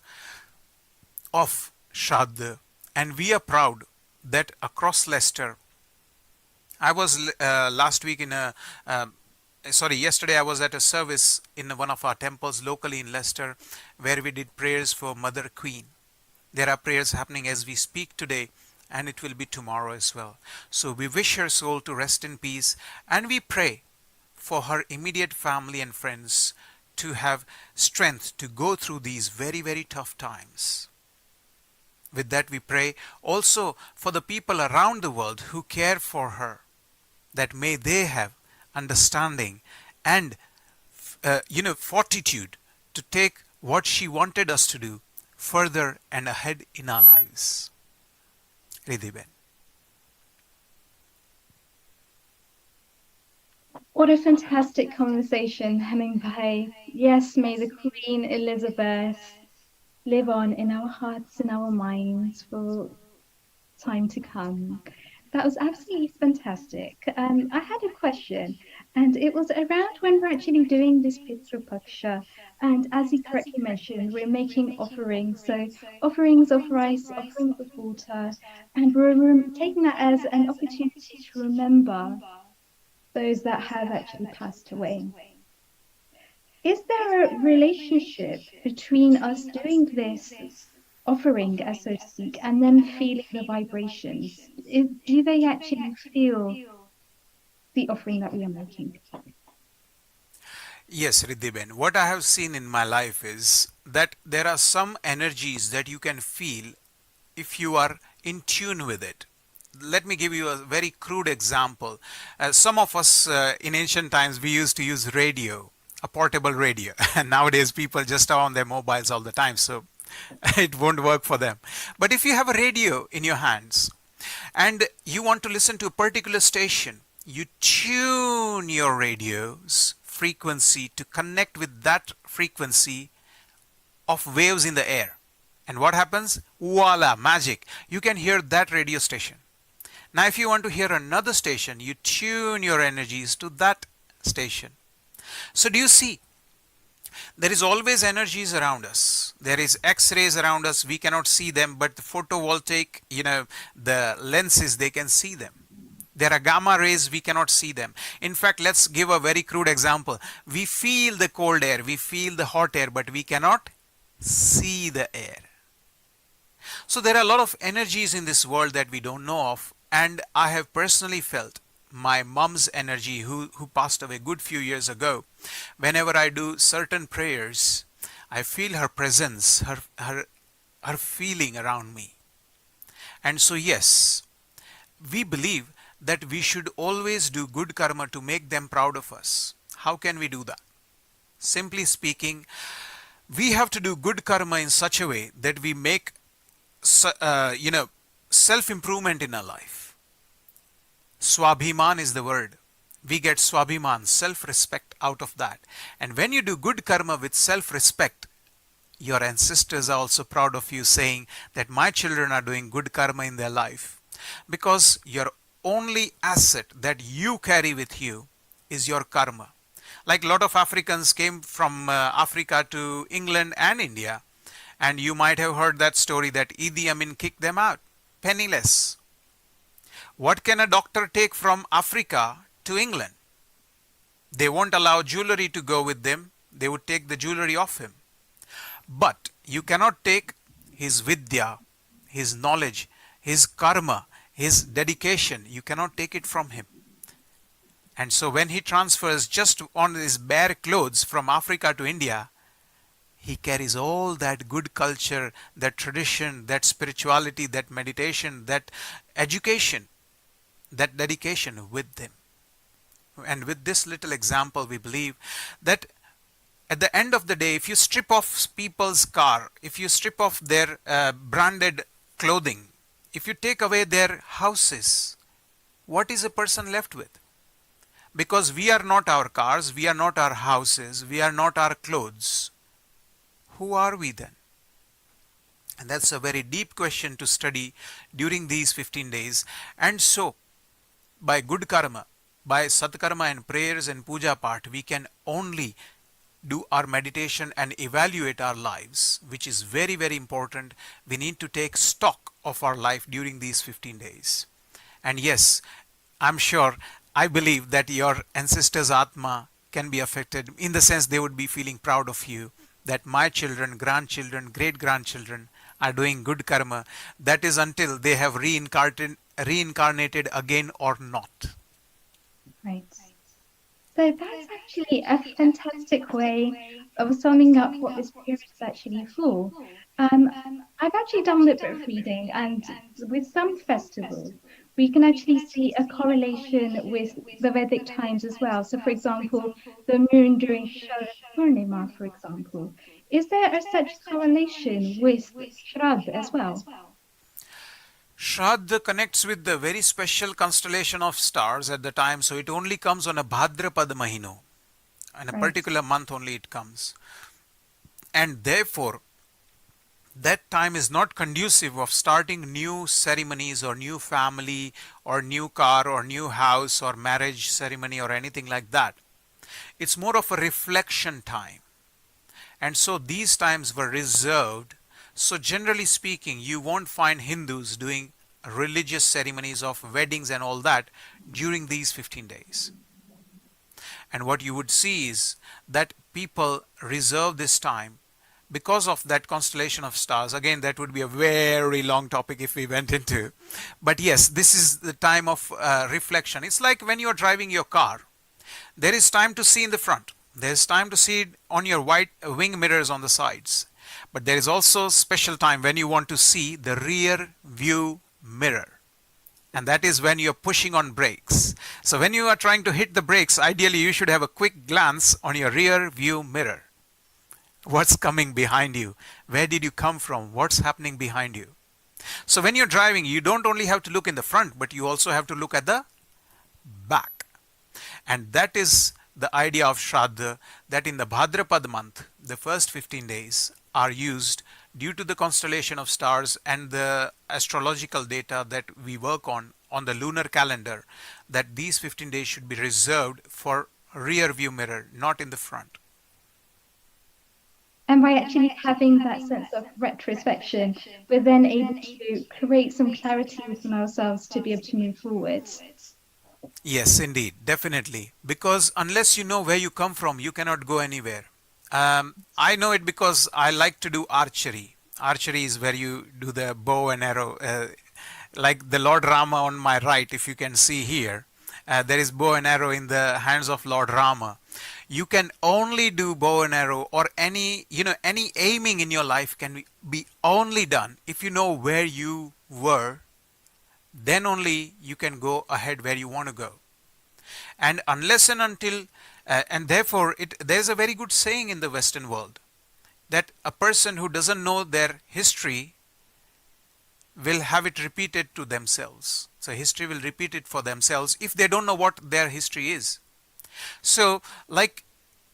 of Shraddha. And we are proud that across Leicester, I was last week yesterday I was at a service in one of our temples locally in Leicester where we did prayers for Mother Queen. There are prayers happening as we speak today, and it will be tomorrow as well. So we wish her soul to rest in peace, and we pray for her immediate family and friends to have strength to go through these very, very tough times. With that, we pray also for the people around the world who care for her, that may they have understanding and fortitude to take what she wanted us to do further and ahead in our lives. Riddhiben. What a fantastic conversation, Hemingway. Yes, may the Queen Elizabeth live on in our hearts and our minds for time to come. That was absolutely fantastic. I had a question, and it was around when we're actually doing this Pitru Paksha. And as you correctly mentioned, we're making offerings. So, offerings of rice, offerings of water, and we're taking that as an opportunity to remember those that have actually passed away. Is there a relationship between us doing this offering, as so to speak, and them feeling the vibrations? Do they actually feel the offering that we are making? Yes, Riddhiben. What I have seen in my life is that there are some energies that you can feel if you are in tune with it. Let me give you a very crude example. Some of us in ancient times, we used to use radio, a portable radio. And nowadays people just are on their mobiles all the time, so it won't work for them. But if you have a radio in your hands and you want to listen to a particular station, you tune your radio's frequency to connect with that frequency of waves in the air. And what happens? Voila, magic. You can hear that radio station. Now, if you want to hear another station, you tune your energies to that station. So do you see? There is always energies around us. There is X-rays around us. We cannot see them, but the photovoltaic, the lenses, they can see them. There are gamma rays, we cannot see them. In fact, let's give a very crude example. We feel the cold air, we feel the hot air, but we cannot see the air. So there are a lot of energies in this world that we don't know of, and I have personally felt my mom's energy who passed away a good few years ago. Whenever I do certain prayers, I feel her presence, her feeling around me. And so yes, we believe that we should always do good karma to make them proud of us. How can we do that? Simply speaking, we have to do good karma in such a way that we make self-improvement in our life. Swabhiman is the word. We get swabhiman, self-respect out of that. And when you do good karma with self-respect, your ancestors are also proud of you, saying that my children are doing good karma in their life. Because your only asset that you carry with you is your karma. Like a lot of Africans came from Africa to England and India, and you might have heard that story that Idi Amin kicked them out, penniless. What can a doctor take from Africa to England? They won't allow jewelry to go with them. They would take the jewelry off him. But you cannot take his vidya, his knowledge, his karma, his dedication. You cannot take it from him. And so when he transfers just on his bare clothes from Africa to India, he carries all that good culture, that tradition, that spirituality, that meditation, that education, that dedication with them. And with this little example, we believe that at the end of the day, if you strip off people's car, if you strip off their branded clothing, if you take away their houses, what is a person left with? Because we are not our cars, we are not our houses, we are not our clothes. Who are we then? And that's a very deep question to study during these 15 days. And so, by good karma, by satkarma and prayers and puja part, we can only do our meditation and evaluate our lives, which is very, very important. We need to take stock of our life during these 15 days. And yes, I'm sure, I believe that your ancestors' Atma can be affected in the sense they would be feeling proud of you, that my children, grandchildren, great-grandchildren are doing good karma. That is until they have reincarnated again or not. Right. So that's actually a fantastic way of summing up what this period is actually for. Um, I've actually done a little bit of reading, and with some festivals, we can actually see a correlation with the Vedic times as well. So, for example, the moon during Sharad Purnima, for example. Is there a such correlation with Shrad as well? Shraddha connects with the very special constellation of stars at the time, so it only comes on a Bhadrapad Mahino. In a Right. particular month only it comes. And therefore, that time is not conducive of starting new ceremonies or new family or new car or new house or marriage ceremony or anything like that. It's more of a reflection time. And so these times were reserved. So, generally speaking, you won't find Hindus doing religious ceremonies of weddings and all that during these 15 days. And what you would see is that people reserve this time because of that constellation of stars. Again, that would be a very long topic if we went into. But yes, this is the time of reflection. It's like when you're driving your car, there is time to see in the front, there's time to see on your white wing mirrors on the sides. But there is also special time when you want to see the rear view mirror, and that is when you're pushing on brakes. So when you are trying to hit the brakes, ideally you should have a quick glance on your rear view mirror. What's coming behind you? Where did you come from? What's happening behind you? So when you're driving, you don't only have to look in the front, but you also have to look at the back. And that is the idea of Shraddha, that in the Bhadrapad month, the first 15 days are used due to the constellation of stars and the astrological data that we work on the lunar calendar, that these 15 days should be reserved for rear view mirror, not in the front. And by actually having that sense of retrospection, we're then able to create some clarity within ourselves to be able to move forward. Yes, indeed, definitely. Because unless you know where you come from, you cannot go anywhere. I know it because I like to do archery. Archery is where you do the bow and arrow. Like the Lord Rama on my right, if you can see here, there is bow and arrow in the hands of Lord Rama. You can only do bow and arrow or any aiming in your life can be only done if you know where you were, then only you can go ahead where you want to go. And unless and until, and therefore, there's a very good saying in the Western world that a person who doesn't know their history will have it repeated to themselves. So, history will repeat it for themselves if they don't know what their history is. So, like,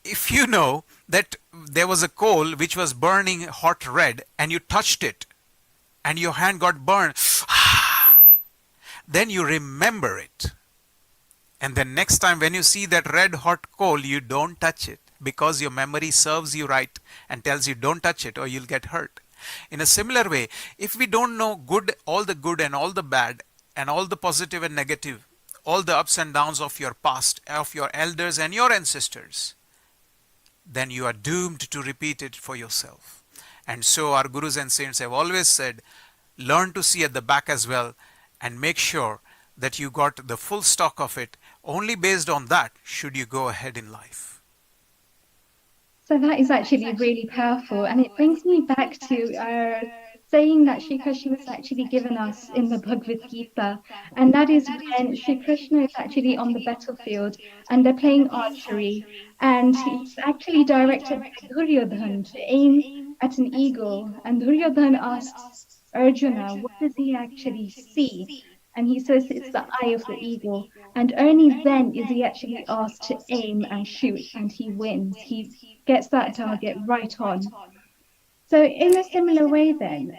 if you know that there was a coal which was burning hot red and you touched it and your hand got burned, then you remember it. And then next time when you see that red hot coal, you don't touch it because your memory serves you right and tells you don't touch it or you'll get hurt. In a similar way, if we don't know all the good and all the bad and all the positive and negative, all the ups and downs of your past, of your elders and your ancestors, then you are doomed to repeat it for yourself. And so our gurus and saints have always said, learn to see at the back as well and make sure that you got the full stock of it. Only based on that should you go ahead in life. So that is actually really powerful. And it brings me back to saying that Sri Krishna was actually given us in the Bhagavad Gita. And that is when Sri Krishna is actually on the battlefield and they're playing archery. And he's actually directed by Duryodhan to aim at an eagle. And Duryodhan asks Arjuna, what does he actually see? And he says it's the eye of the eagle. And only then is he actually asked to aim and shoot, and he wins. He gets that target right on. So, in a similar way, then,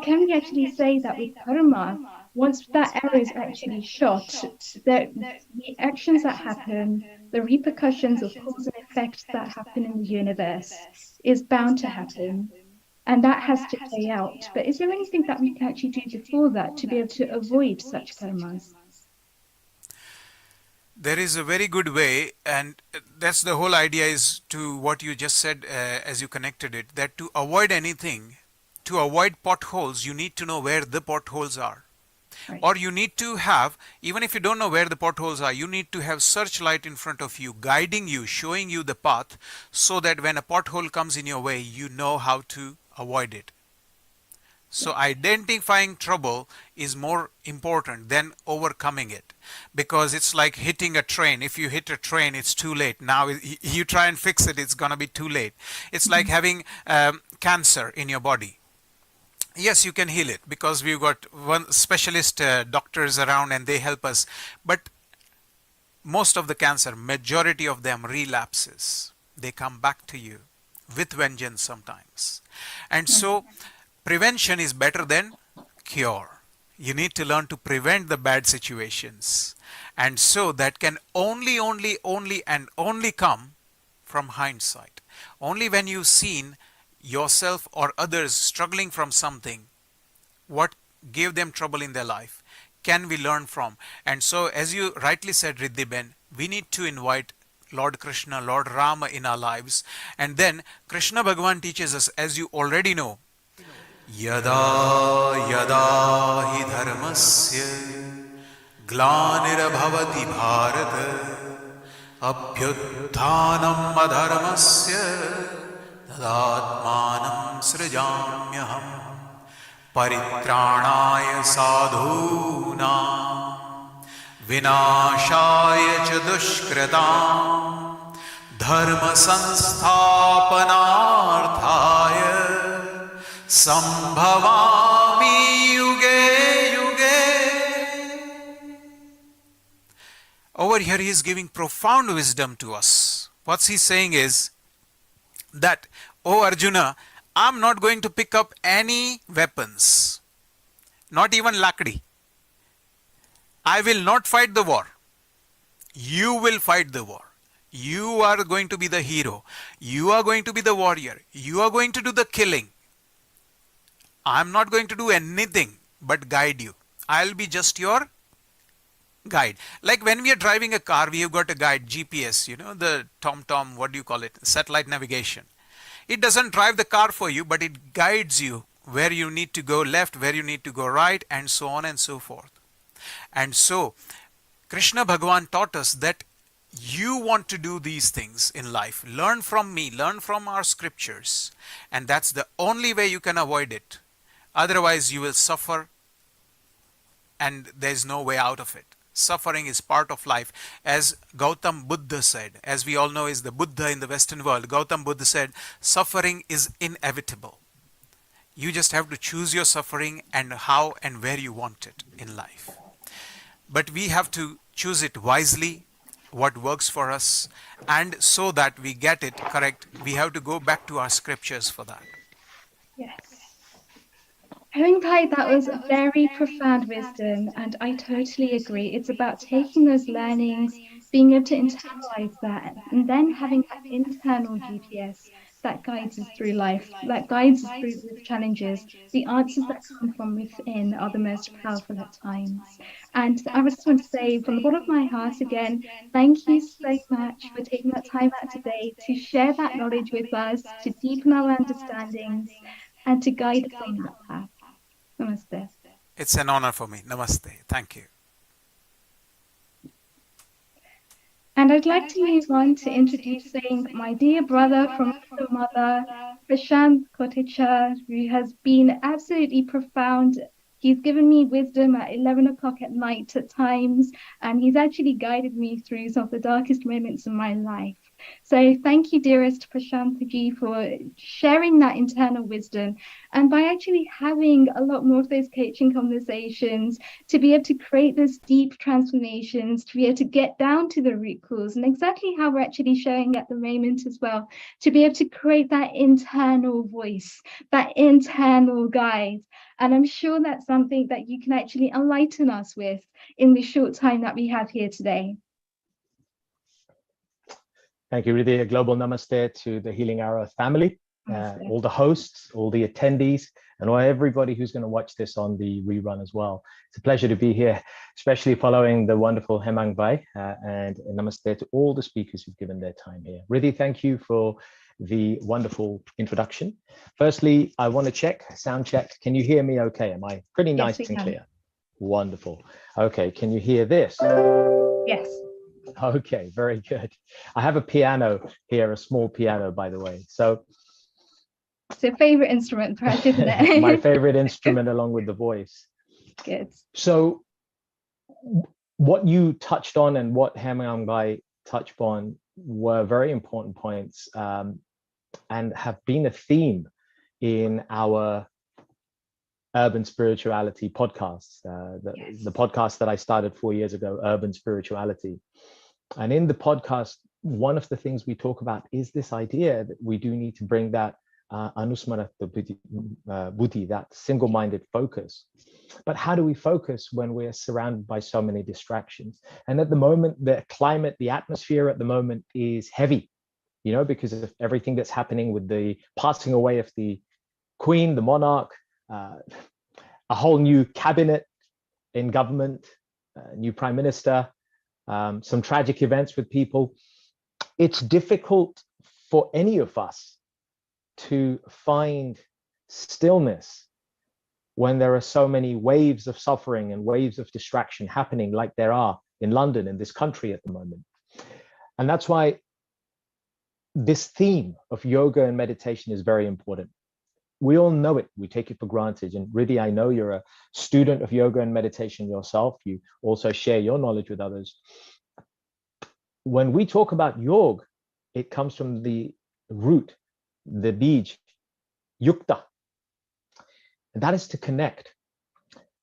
can we actually say that with karma, once that arrow is actually shot, that the actions that happen, the repercussions of cause and effect that happen in the universe is bound to happen? And that has to play out. But is there anything that we can actually do before that to be able to avoid such karmas? There is a very good way, and that's the whole idea is to what you just said as you connected it, that to avoid anything, to avoid potholes, you need to know where the potholes are. Right. Or you need to have, even if you don't know where the potholes are, you need to have searchlight in front of you, guiding you, showing you the path, so that when a pothole comes in your way, you know how to avoid it. So Yes. identifying trouble is more important than overcoming it, because it's like hitting a train. If you hit a train, it's too late. Now you try and fix it, it's going to be too late. It's like Mhm. having cancer in your body. Yes, you can heal it because we've got one specialist doctors around and they help us. But most of the cancer, majority of them relapses. They come back to you with vengeance sometimes. And Yes. so prevention is better than cure. You need to learn to prevent the bad situations. And so that can only come from hindsight. Only when you've seen yourself or others struggling from something, what gave them trouble in their life, can we learn from. And so, as you rightly said, Riddhiben, we need to invite Lord Krishna, Lord Rama in our lives. And then Krishna Bhagavan teaches us, as you already know, Yada yada hi dharmasya glanirabhavati bharata abhyutthanam adharmasya tadatmanam srijamyaham परित्राणाय साधूनां विनाशाय च दुष्कृतां धर्म संस्थापनार्थाय संभवामि युगे युगे. Over here he is giving profound wisdom to us. What he's saying is that, O Arjuna, I'm not going to pick up any weapons, not even lakdi. I will not fight the war. You will fight the war. You are going to be the hero. You are going to be the warrior. You are going to do the killing. I'm not going to do anything but guide you. I'll be just your guide. Like when we are driving a car, we have got a guide, GPS, the TomTom, what do you call it? Satellite navigation. It doesn't drive the car for you, but it guides you where you need to go left, where you need to go right, and so on and so forth. And so, Krishna Bhagavan taught us that you want to do these things in life. Learn from me, learn from our scriptures. And that's the only way you can avoid it. Otherwise, you will suffer and there's no way out of it. Suffering is part of life. As Gautam Buddha said, as we all know is the Buddha in the Western world, Gautam Buddha said, suffering is inevitable. You just have to choose your suffering and how and where you want it in life. But we have to choose it wisely, what works for us, and so that we get it correct, we have to go back to our scriptures for that. Yes. Bhai, that was a very profound wisdom, and I totally agree. It's about taking those learnings, being able to internalize that, and then having that internal GPS that guides us through life, that guides us through the challenges. The answers that come from within are the most powerful at times. And I just want to say, from the bottom of my heart again, thank you so much for taking that time out today to share that knowledge with us, to deepen our understandings, and to guide us on that path. Namaste. It's an honor for me. Namaste. Thank you. And I'd like to move on to introducing my dear brother from another mother, Prashant Kotecha, who has been absolutely profound. He's given me wisdom at 11 o'clock at night at times, and he's actually guided me through some of the darkest moments in my life. So thank you, dearest Prashantji, for sharing that internal wisdom. And by actually having a lot more of those coaching conversations, to be able to create those deep transformations, to be able to get down to the root cause and exactly how we're actually showing at the moment as well, to be able to create that internal voice, that internal guide. And I'm sure that's something that you can actually enlighten us with in the short time that we have here today. Thank you, Riddhi. A global namaste to the Healing Arrow family, all the hosts, all the attendees, and everybody who's going to watch this on the rerun as well. It's a pleasure to be here, especially following the wonderful Hemang Bhai, and a namaste to all the speakers who've given their time here. Riddhi, thank you for the wonderful introduction. Firstly, I want to check, sound check. Can you hear me okay? Am I pretty nice and clear? Wonderful. Okay, can you hear this? Yes. Okay, very good. I have a piano here, a small piano, by the way. So it's your favorite instrument, perhaps, isn't it? my favorite instrument along with the voice. Good. So what you touched on and what Hemangbai touched on were very important points, and have been a theme in our urban spirituality podcasts, the podcast that I started 4 years ago, Urban Spirituality. And in the podcast, one of the things we talk about is this idea that we do need to bring that anusmarata buddhi, that single-minded focus. But how do we focus when we're surrounded by so many distractions? And at the moment, the climate, the atmosphere at the moment is heavy, you know, because of everything that's happening with the passing away of the Queen, the monarch, a whole new cabinet in government, new prime minister, some tragic events with people. It's difficult for any of us to find stillness when there are so many waves of suffering and waves of distraction happening like there are in London, in this country at the moment. And that's why this theme of yoga and meditation is very important. We all know it, we take it for granted. And Riddhi, I know you're a student of yoga and meditation yourself. You also share your knowledge with others. When we talk about yoga, it comes from the root, the bij, yukta. And that is to connect.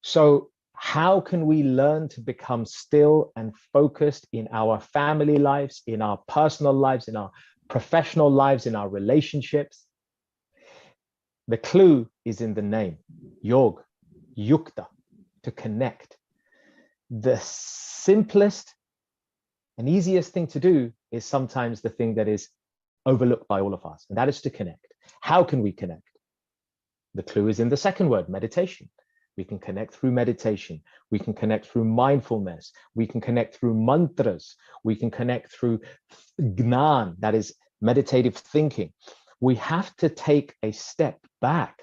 So how can we learn to become still and focused in our family lives, in our personal lives, in our professional lives, in our relationships? The clue is in the name, yog, yukta, to connect. The simplest and easiest thing to do is sometimes the thing that is overlooked by all of us, and that is to connect. How can we connect? The clue is in the second word, meditation. We can connect through meditation. We can connect through mindfulness. We can connect through mantras. We can connect through gnan, that is meditative thinking. We have to take a step back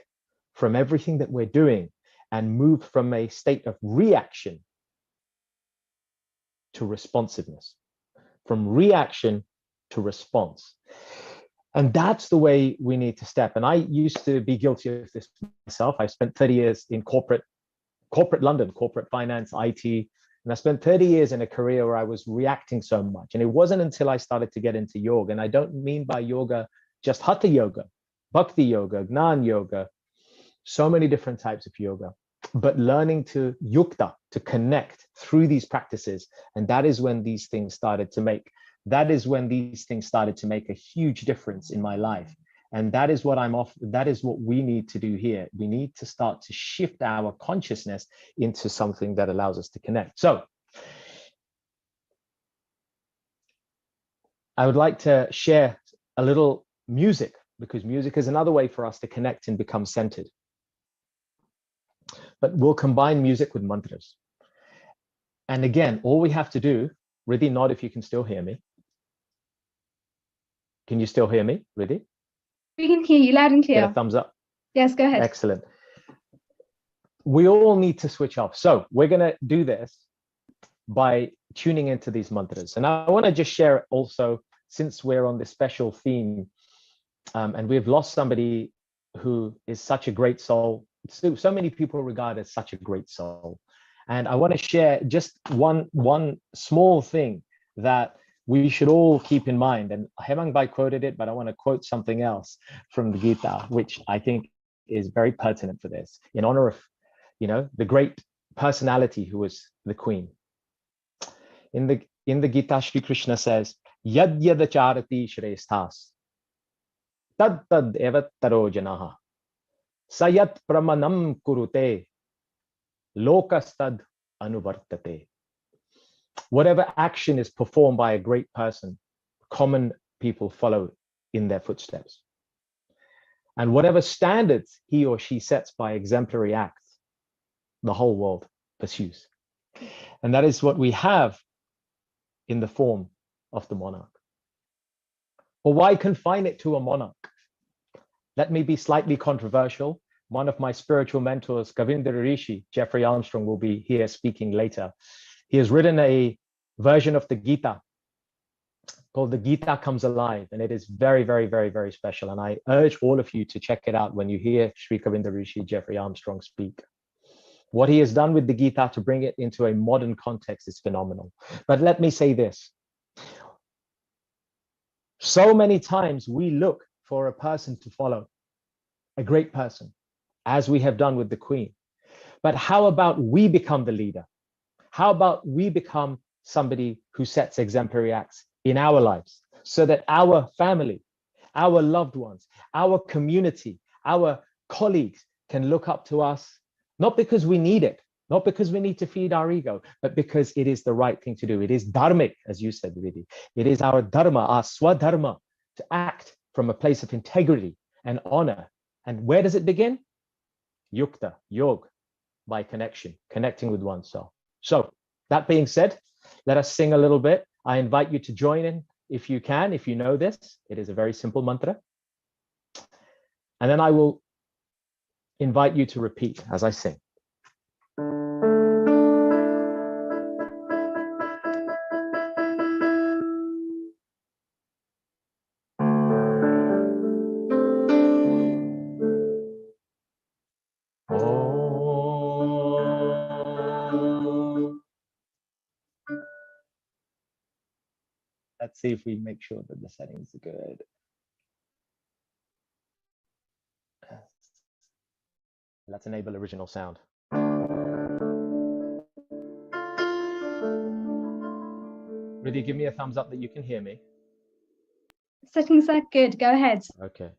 from everything that we're doing and move from a state of reaction to responsiveness, from reaction to response. And that's the way we need to step. And I used to be guilty of this myself. I spent 30 years in corporate London, corporate finance, IT, and I spent 30 years in a career where I was reacting so much. And it wasn't until I started to get into yoga, and I don't mean by yoga just hatha yoga, bhakti yoga, gnan yoga, so many different types of yoga, but learning to yukta, to connect through these practices. And that is when these things started to make a huge difference in my life. And that is what that is what we need to do here. We need to start to shift our consciousness into something that allows us to connect. So I would like to share a little music, because music is another way for us to connect and become centered. But we'll combine music with mantras. And again, all we have to do, Riddhi, nod if you can still hear me. Can you still hear me, Riddhi? We can hear you loud and clear. Get a thumbs up. Yes, go ahead. Excellent. We all need to switch off. So we're going to do this by tuning into these mantras. And I want to just share also, since we're on this special theme, and we've lost somebody who is such a great soul. So many people regard as such a great soul. And I want to share just one small thing that we should all keep in mind. And Hemangbai quoted it, but I want to quote something else from the Gita, which I think is very pertinent for this, in honor of, you know, the great personality who was the queen. In the Gita, Shri Krishna says, Yad yadacharati shresthas, tad tad evattaro janaha, sayat pramanam kurute, lokastad anuvartate. Whatever action is performed by a great person, common people follow in their footsteps. And whatever standards he or she sets by exemplary acts, the whole world pursues. And that is what we have in the form of the monarch. But why confine it to a monarch? Let me be slightly controversial. one of my spiritual mentors, Kavindra Rishi, Jeffrey Armstrong, will be here speaking later. He has written a version of the Gita called The Gita Comes Alive, and it is very, very, very, very special. And I urge all of you to check it out when you hear Sri Kavindra Rishi, Jeffrey Armstrong speak. What he has done with the Gita to bring it into a modern context is phenomenal. But let me say this. So many times we look for a person to follow, a great person, as we have done with the Queen. But how about we become the leader? How about we become somebody who sets exemplary acts in our lives so that our family, our loved ones, our community, our colleagues can look up to us, not because we need it, not because we need to feed our ego, but because it is the right thing to do. It is dharmic, as you said, Vidhi. It is our dharma, our swadharma, to act from a place of integrity and honor. And where does it begin? Yukta, yog, by connection, connecting with oneself. So that being said, let us sing a little bit. I invite you to join in if you can, if you know this. It is a very simple mantra. And then I will invite you to repeat as I sing. Let's see if we make sure that the settings are good. Let's enable original sound. Riddhi, give me a thumbs up that you can hear me. Settings are good. Go ahead. Okay.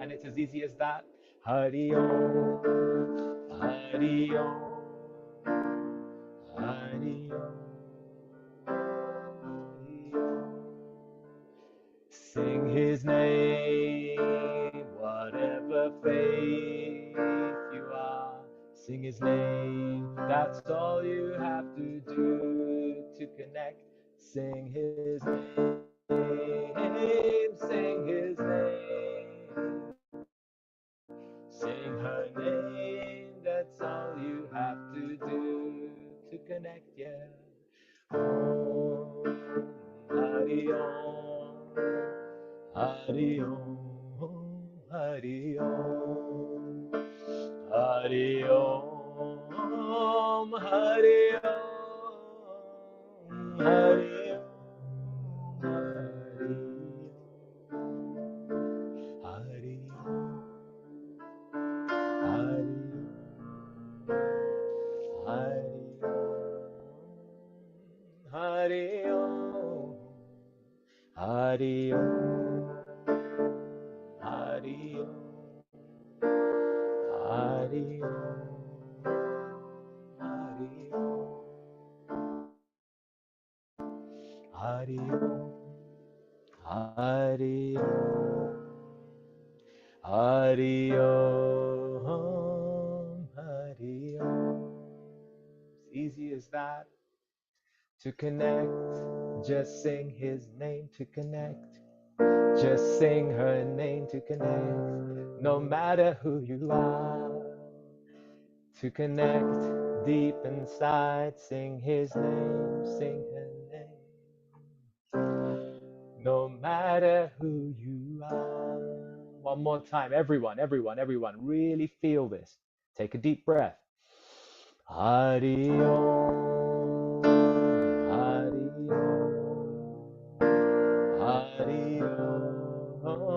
And it's as easy as that. Hari Om, Hari Om, Hari Om, Hari Om. Sing his name, whatever faith you are. Sing his name, that's all you have to do to connect. Sing his name, sing his name. Sing her name, that's all you have to do to connect, yeah. Om, Hari Om, Hari Om, Hari Om, Hari Om, Hari Om, Hari Om, Hari Om, Hari Om, Hari Om, Hari Om, Hari Om, Hari Om, Hari Om, Hari Om, Hari Om, Hari Om, Hari Om. It's easy as that to connect. Just sing his name to connect. Just sing her name to connect. No matter who you are, to connect deep inside, sing his name, sing her name. No matter who you are. One more time, everyone, really feel this. Take a deep breath. Hari Om, Hari Om,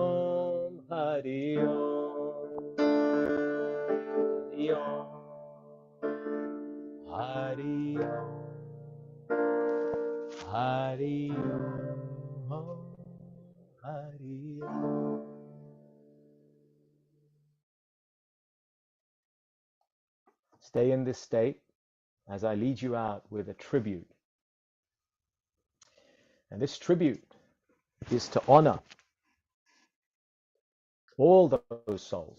Hari Om, Hari Om, Hari Om, Hari Om, Hari Om. Stay in this state as I lead you out with a tribute. And this tribute is to honor all those souls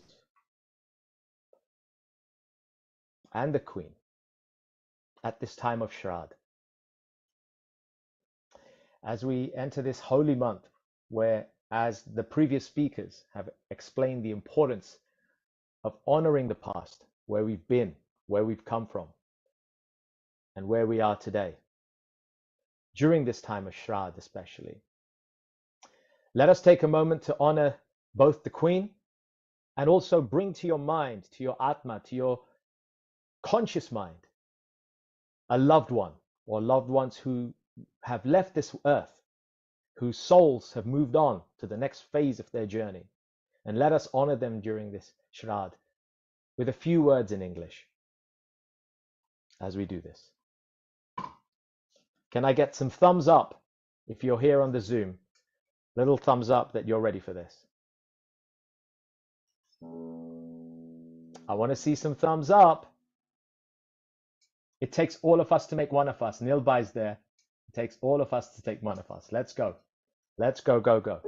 and the Queen at this time of Shraddh. As we enter this holy month, where, as the previous speakers have explained, the importance of honoring the past, where we've been, where we've come from, and where we are today, during this time of Shraddh especially. Let us take a moment to honor both the Queen and also bring to your mind, to your Atma, to your conscious mind, a loved one or loved ones who have left this earth, whose souls have moved on to the next phase of their journey. And let us honor them during this Shraddh with a few words in English as we do this. Can I get some thumbs up if you're here on the Zoom? Little thumbs up that you're ready for this. I want to see some thumbs up. It takes all of us to make one of us. Nilbai's there. It takes all of us to take one of us. Let's go. Let's go, go, go.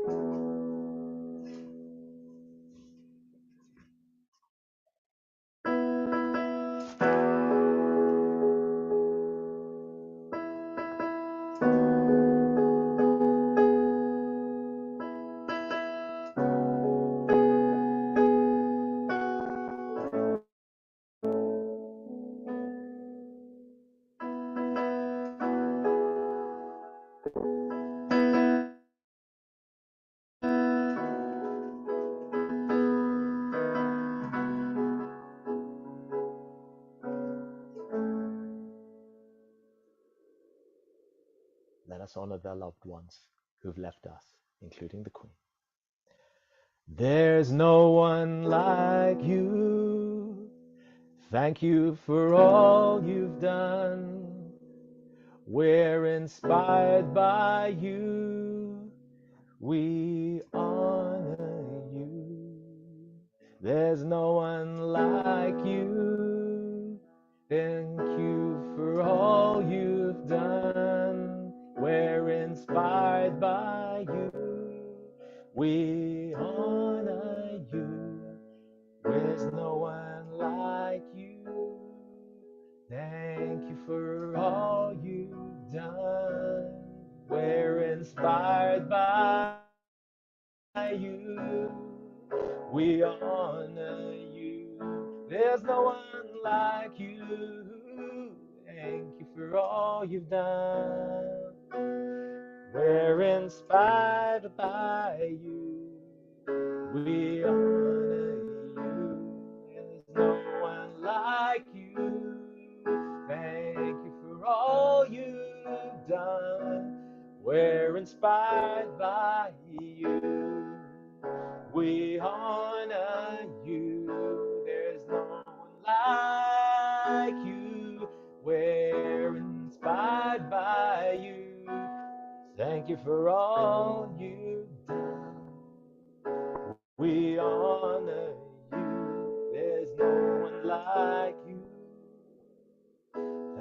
Let us honor their loved ones who've left us, including the Queen. There's no one like you. Thank you for all you've done. We're inspired by you. We honor you. There's no one like you. Thank you for all you've done. We're inspired by you. We honor you. There's no one like you. you for all you've done. We're inspired by you. We honor you. There's no one like you. Thank you for all you've done. We're inspired by you. We honor you. There's no one like you. Thank you for all you've done. We're inspired by you. We honor you. There's no one like you. We're inspired by you. Thank you for all you've done. We honor you. There's no one like you.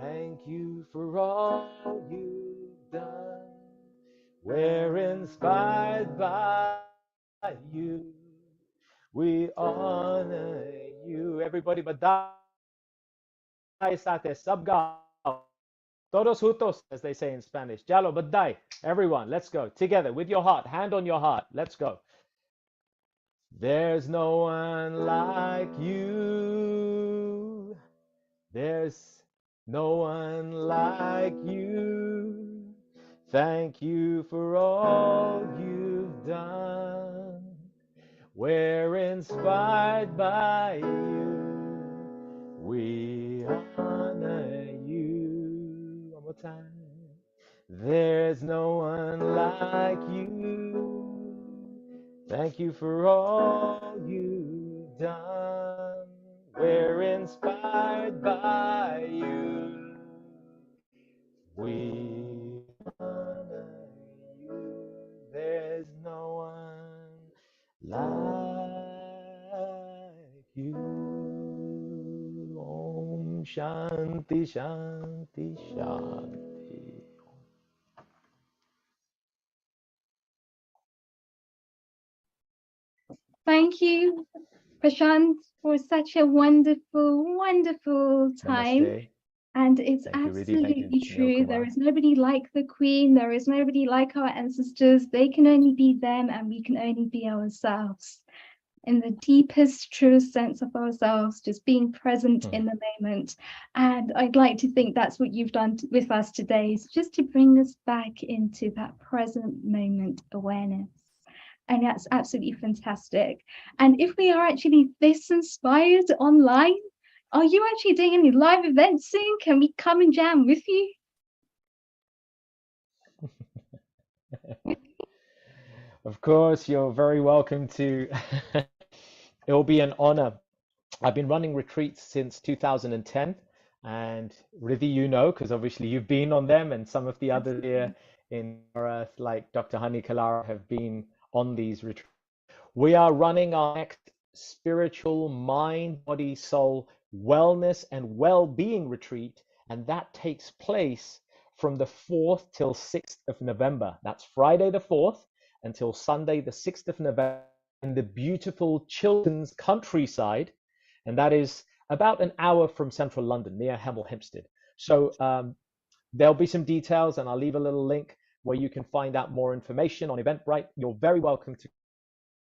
Thank you for all you've done. We're inspired by you. We honor you. Everybody, badai sate sabgao. Todos juntos, as they say in Spanish. Jalo, badai. Everyone, let's go. Together, with your heart, hand on your heart. Let's go. There's no one like you. There's no one like you. Thank you for all you've done. We're inspired by you. We honor you. One more time. There's no one like you. Thank you for all you've done. We're inspired by you. We honor you. There's no one like you. Om Shanti Shanti Shanti. Thank you, Prashant, for such a wonderful, wonderful time. Namaste. And it's Thank you, Riddhi. absolutely Thank you, true. Sunil There Kumar. is nobody like the Queen. There is nobody like our ancestors. They can only be them, and we can only be ourselves. In the deepest, truest sense of ourselves, just being present in the moment. And I'd like to think that's what you've done with us today, is just to bring us back into that present moment awareness. And that's absolutely fantastic. And if we are actually this inspired online, are you actually doing any live events soon? Can we come and jam with you? Of course, you're very welcome to. It will be an honor. I've been running retreats since 2010, and Riddhi, you know, because obviously you've been on them, and some of the others here in Earth, like Dr. Hani Kalara, have been on these retreats. We are running our next spiritual mind, body, soul, wellness, and well-being retreat, and that takes place from the 4th till 6th of November. That's Friday the 4th until Sunday the 6th of November in the beautiful Chilterns countryside, and that is about an hour from central London, near Hemel Hempstead. So there'll be some details, and I'll leave a little link where you can find out more information on Eventbrite. You're very welcome to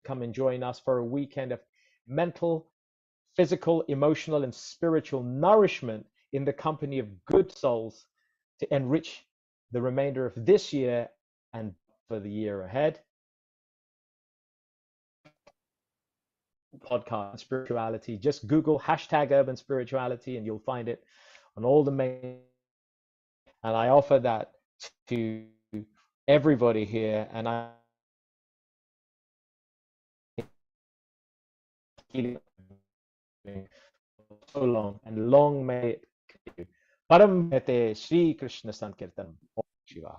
come and join us for a weekend of mental, physical, emotional, and spiritual nourishment in the company of good souls to enrich the remainder of this year and for the year ahead. Podcast spirituality, just Google #urban spirituality and you'll find it on all the main, and I offer that to everybody here, and I so long, and long may it continue. Param Mete Shri Krishna Sankirtanam. Om Shiva.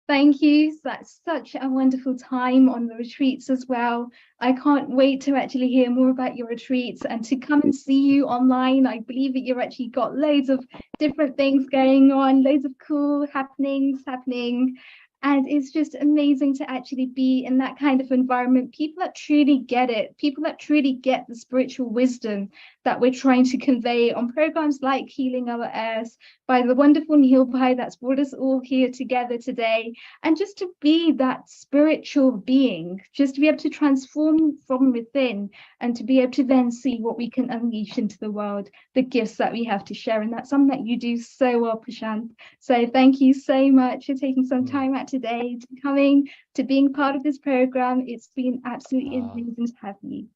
Thank you. That's such a wonderful time on the retreats as well. I can't wait to actually hear more about your retreats and to come and see you online. I believe that you've actually got loads of different things going on, loads of cool happenings happening. And it's just amazing to actually be in that kind of environment. People that truly get it, people that truly get the spiritual wisdom that we're trying to convey on programs like Healing Our Earth by the wonderful Neil Pai that's brought us all here together today. And just to be that spiritual being, just to be able to transform from within and to be able to then see what we can unleash into the world, the gifts that we have to share. And that's something that you do so well, Prashant. So thank you so much for taking some time out today to coming, to being part of this program. It's been absolutely amazing to have you.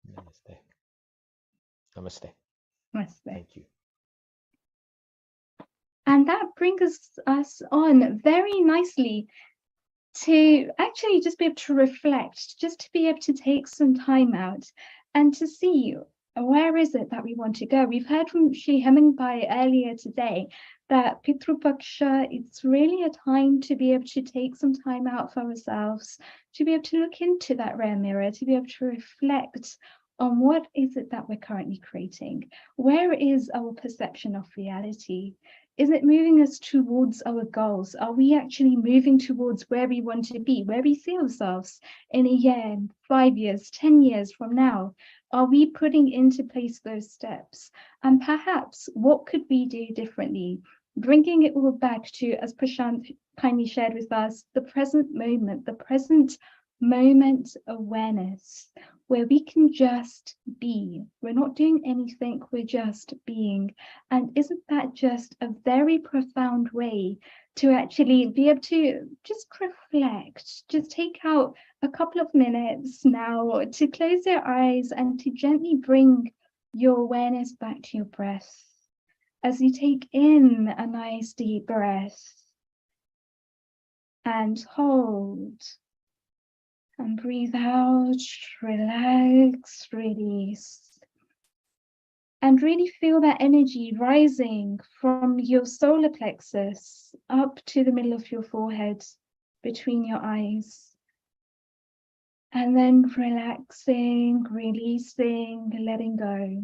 Namaste. Namaste. Namaste. Thank you. And that brings us on very nicely to actually just be able to reflect, just to be able to take some time out and to see where is it that we want to go. We've heard from Sri Hemingway earlier today that Pitru Paksha, it's really a time to be able to take some time out for ourselves, to be able to look into that rare mirror, to be able to reflect on what is it that we're currently creating? Where is our perception of reality? Is it moving us towards our goals? Are we actually moving towards where we want to be, where we see ourselves in a year, 5 years, 10 years from now? Are we putting into place those steps? And perhaps what could we do differently? Bringing it all back to, as Prashant kindly shared with us, the present moment awareness, where we can just be. We're not doing anything, we're just being. And isn't that just a very profound way to actually be able to just reflect, just take out a couple of minutes now to close your eyes and to gently bring your awareness back to your breath. As you take in a nice deep breath and hold and breathe out, relax, release. And really feel that energy rising from your solar plexus up to the middle of your forehead, between your eyes. And then relaxing, releasing, letting go.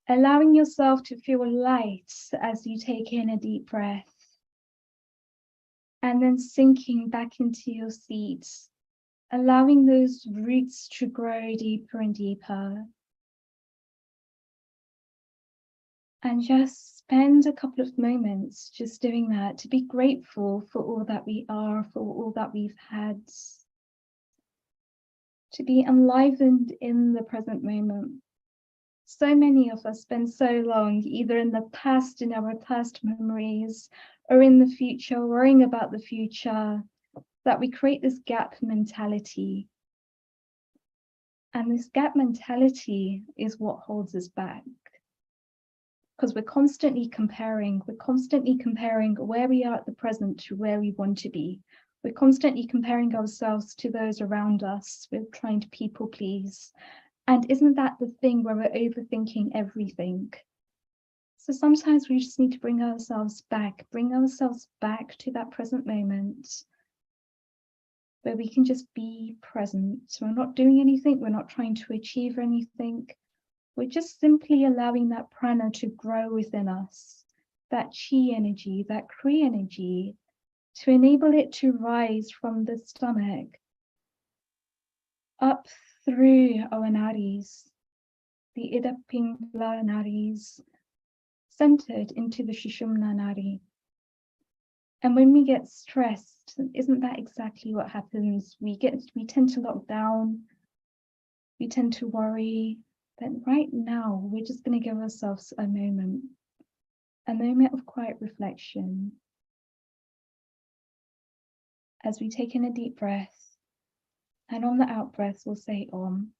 Allowing yourself to feel light as you take in a deep breath. And then sinking back into your seat, allowing those roots to grow deeper and deeper. And just spend a couple of moments just doing that, to be grateful for all that we are, for all that we've had. To be enlivened in the present moment. So many of us spend so long either in the past, in our past memories, or in the future, worrying about the future, that we create this gap mentality. And this gap mentality is what holds us back. Because we're constantly comparing where we are at the present to where we want to be. We're constantly comparing ourselves to those around us. We're trying to people please. And isn't that the thing where we're overthinking everything? So sometimes we just need to bring ourselves back to that present moment where we can just be present. So we're not doing anything, we're not trying to achieve anything. We're just simply allowing that prana to grow within us, that chi energy, that kri energy, to enable it to rise from the stomach up through our nadis, the Ida Pingala nadis, centered into the Sushumna nadi. And when we get stressed, isn't that exactly what happens? We tend to lock down, we tend to worry. But right now, we're just going to give ourselves a moment of quiet reflection. As we take in a deep breath, and on the out breath, we'll say Om.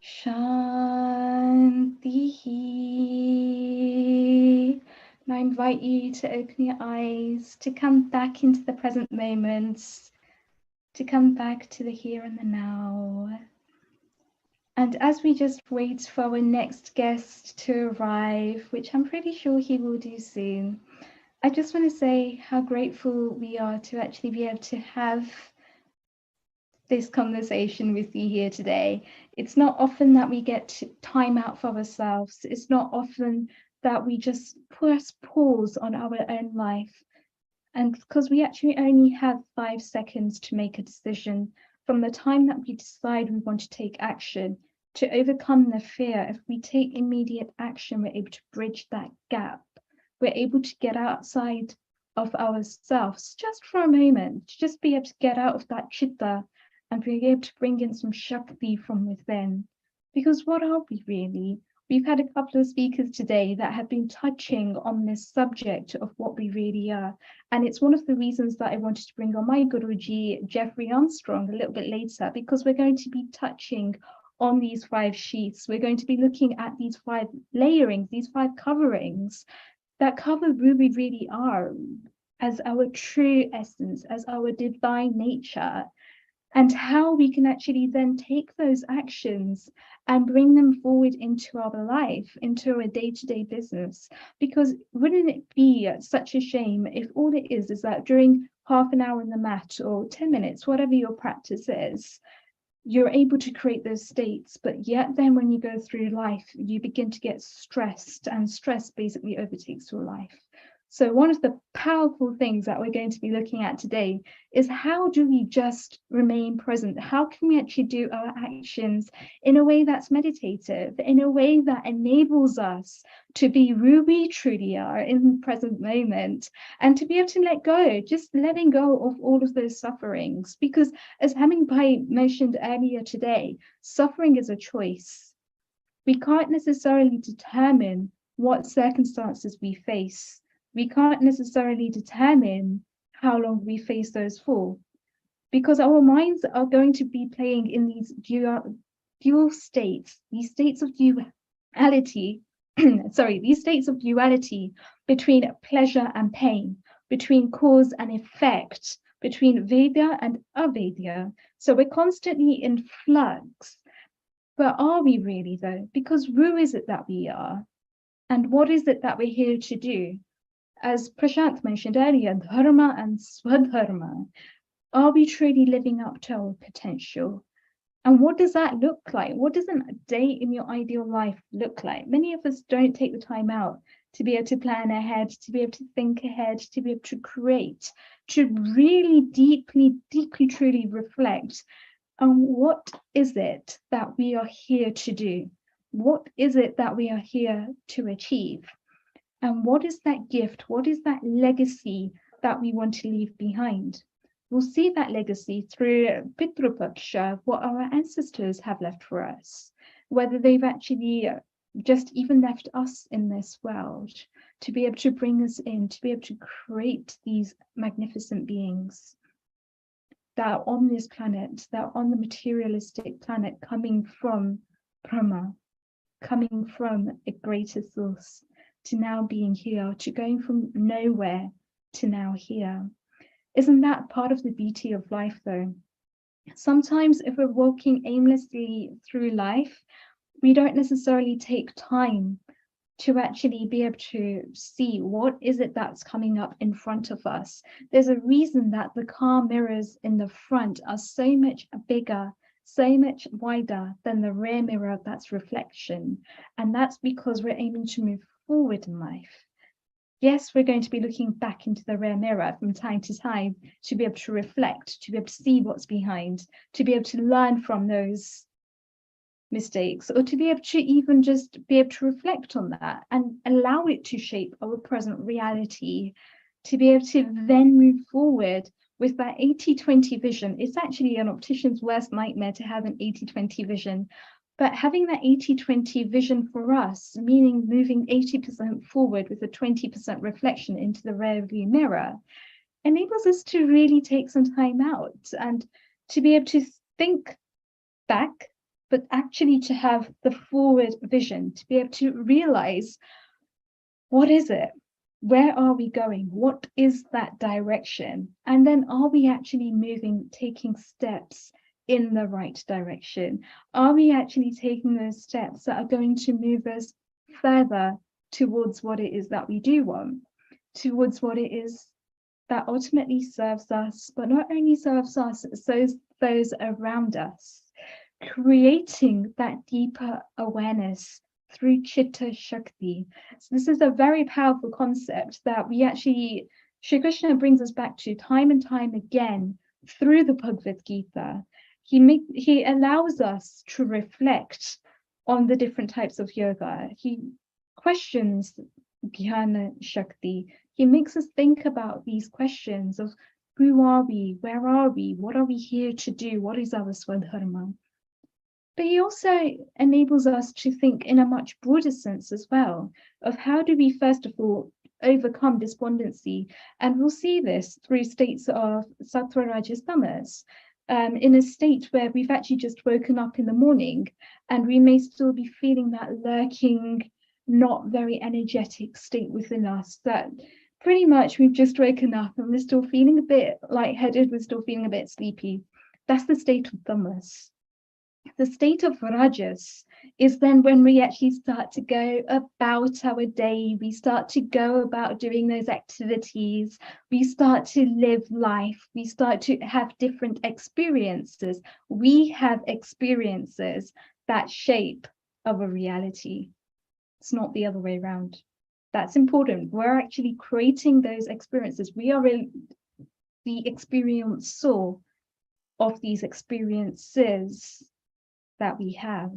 Shanti. And I invite you to open your eyes, to come back into the present moment, to come back to the here and the now. And as we just wait for our next guest to arrive, which I'm pretty sure he will do soon, I just want to say how grateful we are to actually be able to have this conversation with you here today. It's not often that we get time out for ourselves. It's not often that we just press pause on our own life. And because we actually only have 5 seconds to make a decision from the time that we decide we want to take action to overcome the fear. If we take immediate action, we're able to bridge that gap. We're able to get outside of ourselves just for a moment, just be able to get out of that chitta and be able to bring in some Shakti from within. Because what are we really? We've had a couple of speakers today that have been touching on this subject of what we really are. And it's one of the reasons that I wanted to bring on my Guruji, Jeffrey Armstrong, a little bit later, because we're going to be touching on these 5 sheaths. We're going to be looking at these 5 layerings, these 5 coverings that cover who we really are as our true essence, as our divine nature, and how we can actually then take those actions and bring them forward into our life, into our day-to-day business. Because wouldn't it be such a shame if all it is that during half an hour on the mat or 10 minutes, whatever your practice is, you're able to create those states, but yet then when you go through life, you begin to get stressed, and stress basically overtakes your life. So one of the powerful things that we're going to be looking at today is how do we just remain present? How can we actually do our actions in a way that's meditative, in a way that enables us to be who we truly are in the present moment, and to be able to let go, just letting go of all of those sufferings? Because as Hemingway mentioned earlier today, suffering is a choice. We can't necessarily determine what circumstances we face. We can't necessarily determine how long we face those for, because our minds are going to be playing in these dual states, these states of duality, these states of duality between pleasure and pain, between cause and effect, between Vedya and Avedya. So we're constantly in flux. But are we really though? Because who is it that we are? And what is it that we're here to do? As Prashant mentioned earlier, dharma and swadharma. Are we truly living up to our potential? And what does that look like? What does a day in your ideal life look like? Many of us don't take the time out to be able to plan ahead, to be able to think ahead, to be able to create, to really deeply, truly reflect on what is it that we are here to do? What is it that we are here to achieve? And what is that gift? What is that legacy that we want to leave behind? We'll see that legacy through Pitrupaksha, what our ancestors have left for us, whether they've actually just even left us in this world to be able to bring us in, to be able to create these magnificent beings that are on this planet, that are on the materialistic planet, coming from Brahma, coming from a greater source, to now being here, to going from nowhere to now here. Isn't that part of the beauty of life though? Sometimes if we're walking aimlessly through life, we don't necessarily take time to actually be able to see what is it that's coming up in front of us. There's a reason that the car mirrors in the front are so much bigger, so much wider than the rear mirror that's reflection. And that's because we're aiming to move forward in life. Yes, we're going to be looking back into the rear mirror from time to time to be able to reflect, to be able to see what's behind, to be able to learn from those mistakes, or to be able to even just be able to reflect on that and allow it to shape our present reality, to be able to then move forward with that 80-20 vision. It's actually an optician's worst nightmare to have an 80-20 vision. But having that 80-20 vision for us, meaning moving 80% forward with a 20% reflection into the rear view mirror, enables us to really take some time out and to be able to think back but actually to have the forward vision, to be able to realize, what is it? Where are we going? What is that direction? And then are we actually moving, taking steps in the right direction? Are we actually taking those steps that are going to move us further towards what it is that we do want, towards what it is that ultimately serves us, but not only serves us, those around us, creating that deeper awareness through Chitta Shakti. So this is a very powerful concept that we actually, Shri Krishna brings us back to time and time again through the Bhagavad Gita. He allows us to reflect on the different types of yoga. He questions Jnana Shakti. He makes us think about these questions of who are we, where are we, what are we here to do, what is our Swadharma? But he also enables us to think in a much broader sense as well, of how do we first of all overcome despondency. And we'll see this through states of sattva, rajas, tamas, in a state where we've actually just woken up in the morning and we may still be feeling that lurking, not very energetic state within us, that pretty much we've just woken up and we're still feeling a bit lightheaded, we're still feeling a bit sleepy. That's the state of tamas. The state of rajas is then when we actually start to go about our day, we start to go about doing those activities, we start to live life, we start to have different experiences. We have experiences that shape our reality. It's not the other way around. That's important. We're actually creating those experiences. We are the experiencer of these experiences that we have.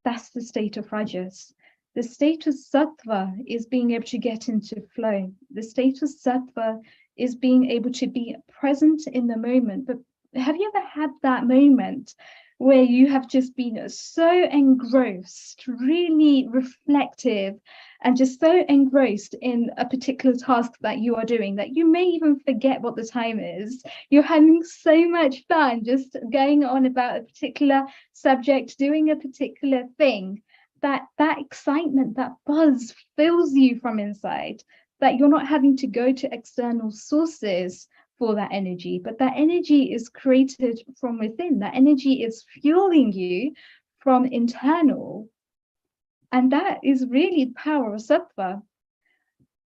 That's the state of rajas. The state of sattva is being able to get into flow. The state of sattva is being able to be present in the moment. But have you ever had that moment where you have just been so engrossed, really reflective, and just so engrossed in a particular task that you are doing that you may even forget what the time is? You're having so much fun just going on about a particular subject, doing a particular thing, that excitement, that buzz fills you from inside, that you're not having to go to external sources for that energy, but that energy is created from within. That energy is fueling you from internal. And that is really the power of sattva.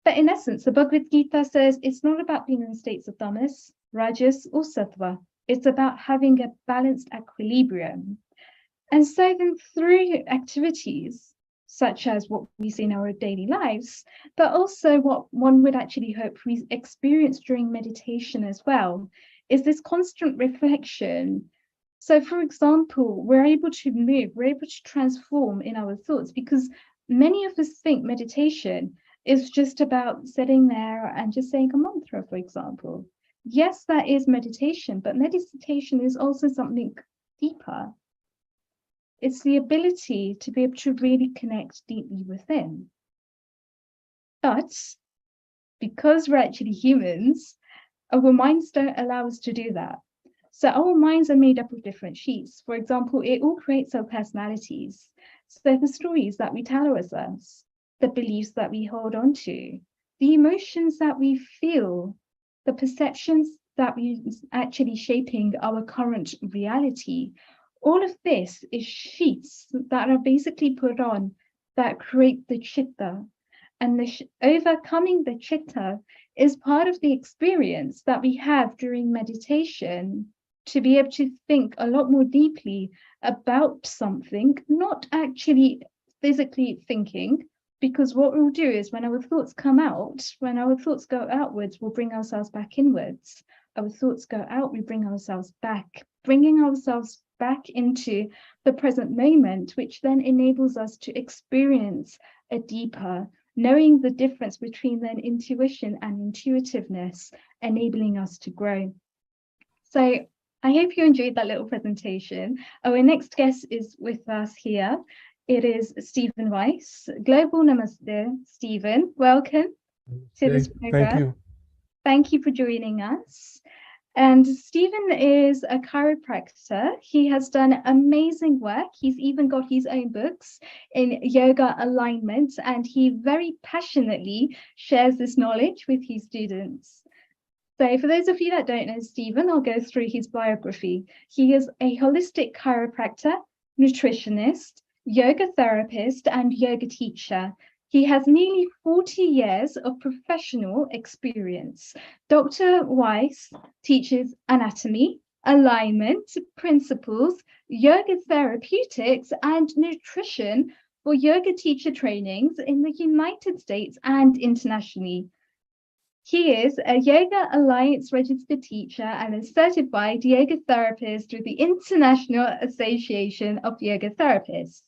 But in essence, the Bhagavad Gita says it's not about being in states of tamas, rajas, or sattva. It's about having a balanced equilibrium. And so then through activities such as what we see in our daily lives, but also what one would actually hope we experience during meditation as well, is this constant reflection. So for example, we're able to move, we're able to transform in our thoughts, because many of us think meditation is just about sitting there and just saying a mantra, for example. Yes, that is meditation, but meditation is also something deeper. It's the ability to be able to really connect deeply within. But because we're actually humans, our minds don't allow us to do that. So our minds are made up of different sheets. For example, it all creates our personalities. So the stories that we tell ourselves, the beliefs that we hold on to, the emotions that we feel, the perceptions that we actually shaping our current reality. All of this is sheets that are basically put on that create the chitta. And overcoming the chitta is part of the experience that we have during meditation, to be able to think a lot more deeply about something, not actually physically thinking, because what we'll do is when our thoughts come out, when our thoughts go outwards, we'll bring ourselves back inwards. Our thoughts go out, we bring ourselves back, bringing ourselves back into the present moment, which then enables us to experience a deeper, knowing the difference between then intuition and intuitiveness, enabling us to grow. So I hope you enjoyed that little presentation. Our next guest is with us here. It is Stephen Weiss. Global Namaste, Stephen. Welcome to this program. Thank you. Thank you for joining us. And Stephen is a chiropractor. He has done amazing work. He's even got his own books in yoga alignment, and he very passionately shares this knowledge with his students. So, for those of you that don't know Stephen, I'll go through his biography. He is a holistic chiropractor, nutritionist, yoga therapist, and yoga teacher. He has nearly 40 years of professional experience. Dr. Weiss teaches anatomy, alignment, principles, yoga therapeutics, and nutrition for yoga teacher trainings in the United States and internationally. He is a Yoga Alliance registered teacher and a certified yoga therapist with the International Association of Yoga Therapists.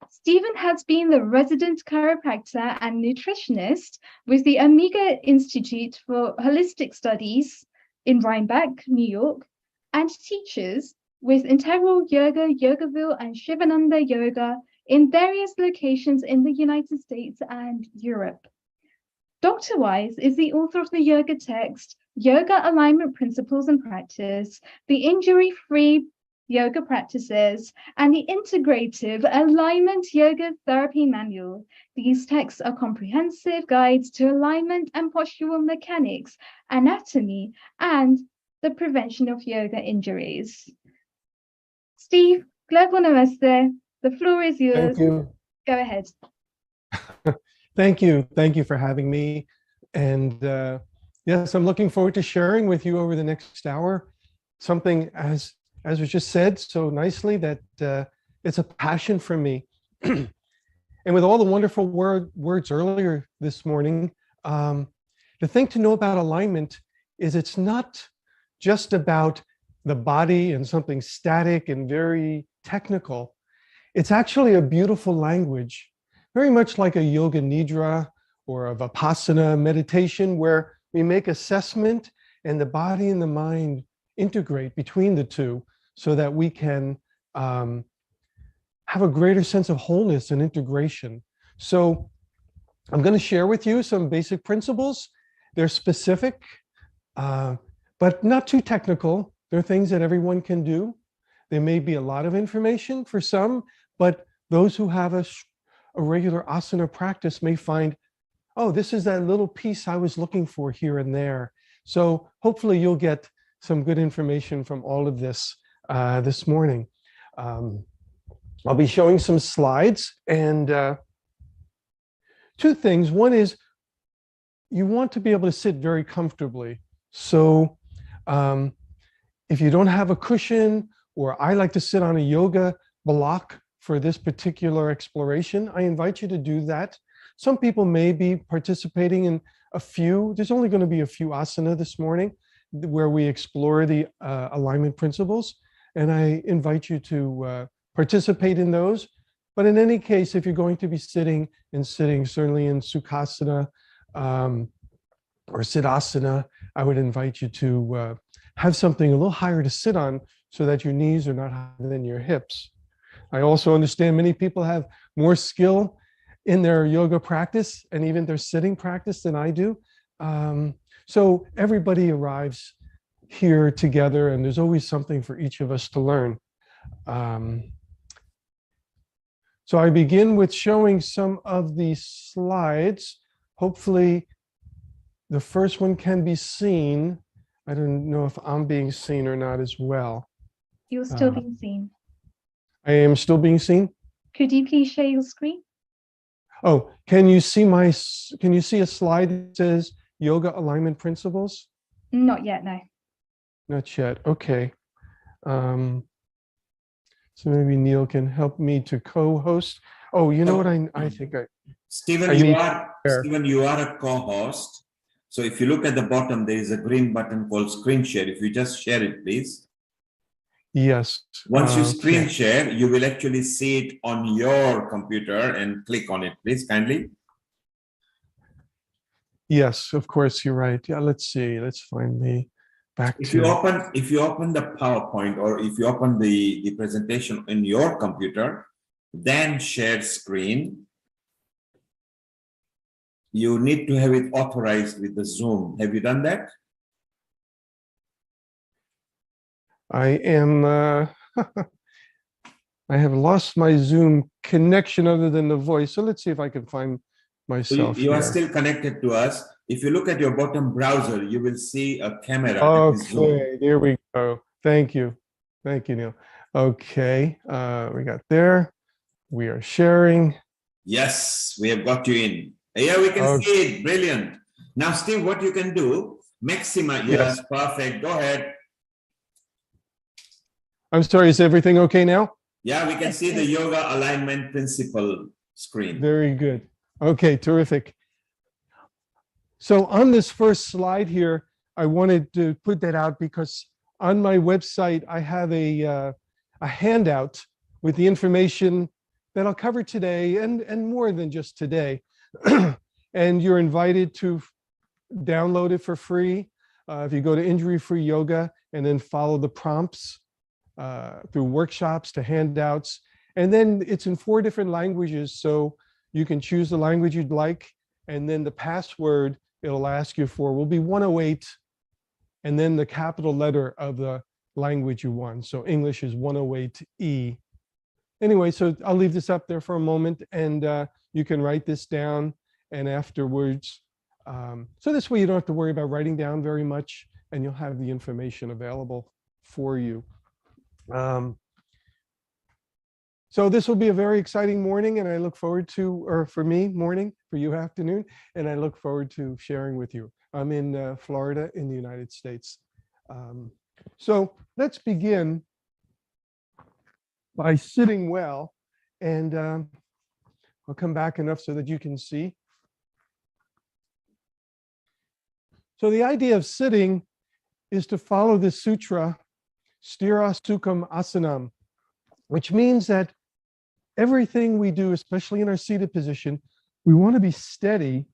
Stephen has been the resident chiropractor and nutritionist with the Amiga Institute for Holistic Studies in Rhinebeck, New York, and teaches with Integral Yoga, Yogaville, and Shivananda Yoga in various locations in the United States and Europe. Dr. Wise is the author of the yoga text, Yoga Alignment Principles and Practice, the Injury-Free Yoga Practices, and the Integrative Alignment Yoga Therapy Manual. These texts are comprehensive guides to alignment and postural mechanics, anatomy, and the prevention of yoga injuries. Steve, Global Namaste. The floor is yours. Thank you. Go ahead. Thank you. Thank you for having me. And yes, I'm looking forward to sharing with you over the next hour something as was just said so nicely that it's a passion for me. And with all the wonderful words earlier this morning, the thing to know about alignment is it's not just about the body and something static and very technical. It's actually a beautiful language, very much like a yoga nidra or a vipassana meditation, where we make assessment and the body and the mind integrate between the two so that we can have a greater sense of wholeness and integration. So I'm going to share with you some basic principles. They're specific, but not too technical. They're things that everyone can do. There may be a lot of information for some, but those who have a regular asana practice may find, oh, this is that little piece I was looking for here and there. So hopefully you'll get some good information from all of this this morning. I'll be showing some slides, and two things. One is you want to be able to sit very comfortably. So if you don't have a cushion, or I like to sit on a yoga block for this particular exploration, I invite you to do that. Some people may be participating in a few. There's only going to be a few asana this morning where we explore the alignment principles, and I invite you to participate in those. But in any case, if you're going to be sitting, certainly in Sukhasana or Siddhasana, I would invite you to have something a little higher to sit on so that your knees are not higher than your hips. I also understand many people have more skill in their yoga practice and even their sitting practice than I do. So everybody arrives here together, and there's always something for each of us to learn. So I begin with showing some of the slides. Hopefully the first one can be seen. I don't know if I'm being seen or not as well. You're still being seen. I am still being seen? Could you please share your screen? Oh, can you see a slide that says Yoga Alignment Principles? Not yet, no. Not yet, okay. So maybe Neil can help me to co-host. Oh, you know what I think Stephen, you are a co-host. So if you look at the bottom, there is a green button called screen share. If you just share it, please. Yes. Once you screen share, you will actually see it on your computer and click on it, please, kindly. Yes, of course, you're right. Yeah, let's see. Let's find the back If to... you open the PowerPoint, or if you open the presentation in your computer, then share screen, you need to have it authorized with the Zoom. Have you done that? I am, I have lost my Zoom connection other than the voice. So let's see if I can find So myself you are here. still connected to us. If you look at your bottom browser, you will see a camera. That is Zoom. Okay, there we go. Thank you. Thank you, Neil. Okay, we got there. We are sharing. Yes, we have got you in. Yeah, we can see it. Brilliant. Now, Steve, what you can do, maximize. Yes, Yes. perfect. Go ahead. I'm sorry, is everything okay now? Yeah, we can see the yoga alignment principle screen. Very good. Okay, terrific. So on this first slide here, I wanted to put that out because on my website, I have a handout with the information that I'll cover today and more than just today. And you're invited to download it for free. If you go to Injury Free Yoga and then follow the prompts through workshops to handouts. And then it's in 4 different languages. So you can choose the language you'd like. And then the password it'll ask you for will be 108 and then the capital letter of the language you want. So English is 108E. Anyway, so I'll leave this up there for a moment and you can write this down and afterwards. So this way you don't have to worry about writing down very much and you'll have the information available for you. So this will be a very exciting morning and I look forward to, or for me, morning, for you, afternoon, and I look forward to sharing with you. I'm in Florida in the United States. So let's begin by sitting well, and I'll come back enough so that you can see. So the idea of sitting is to follow the sutra, Sthira Sukham Asanam, which means that everything we do, especially in our seated position, we want to be steady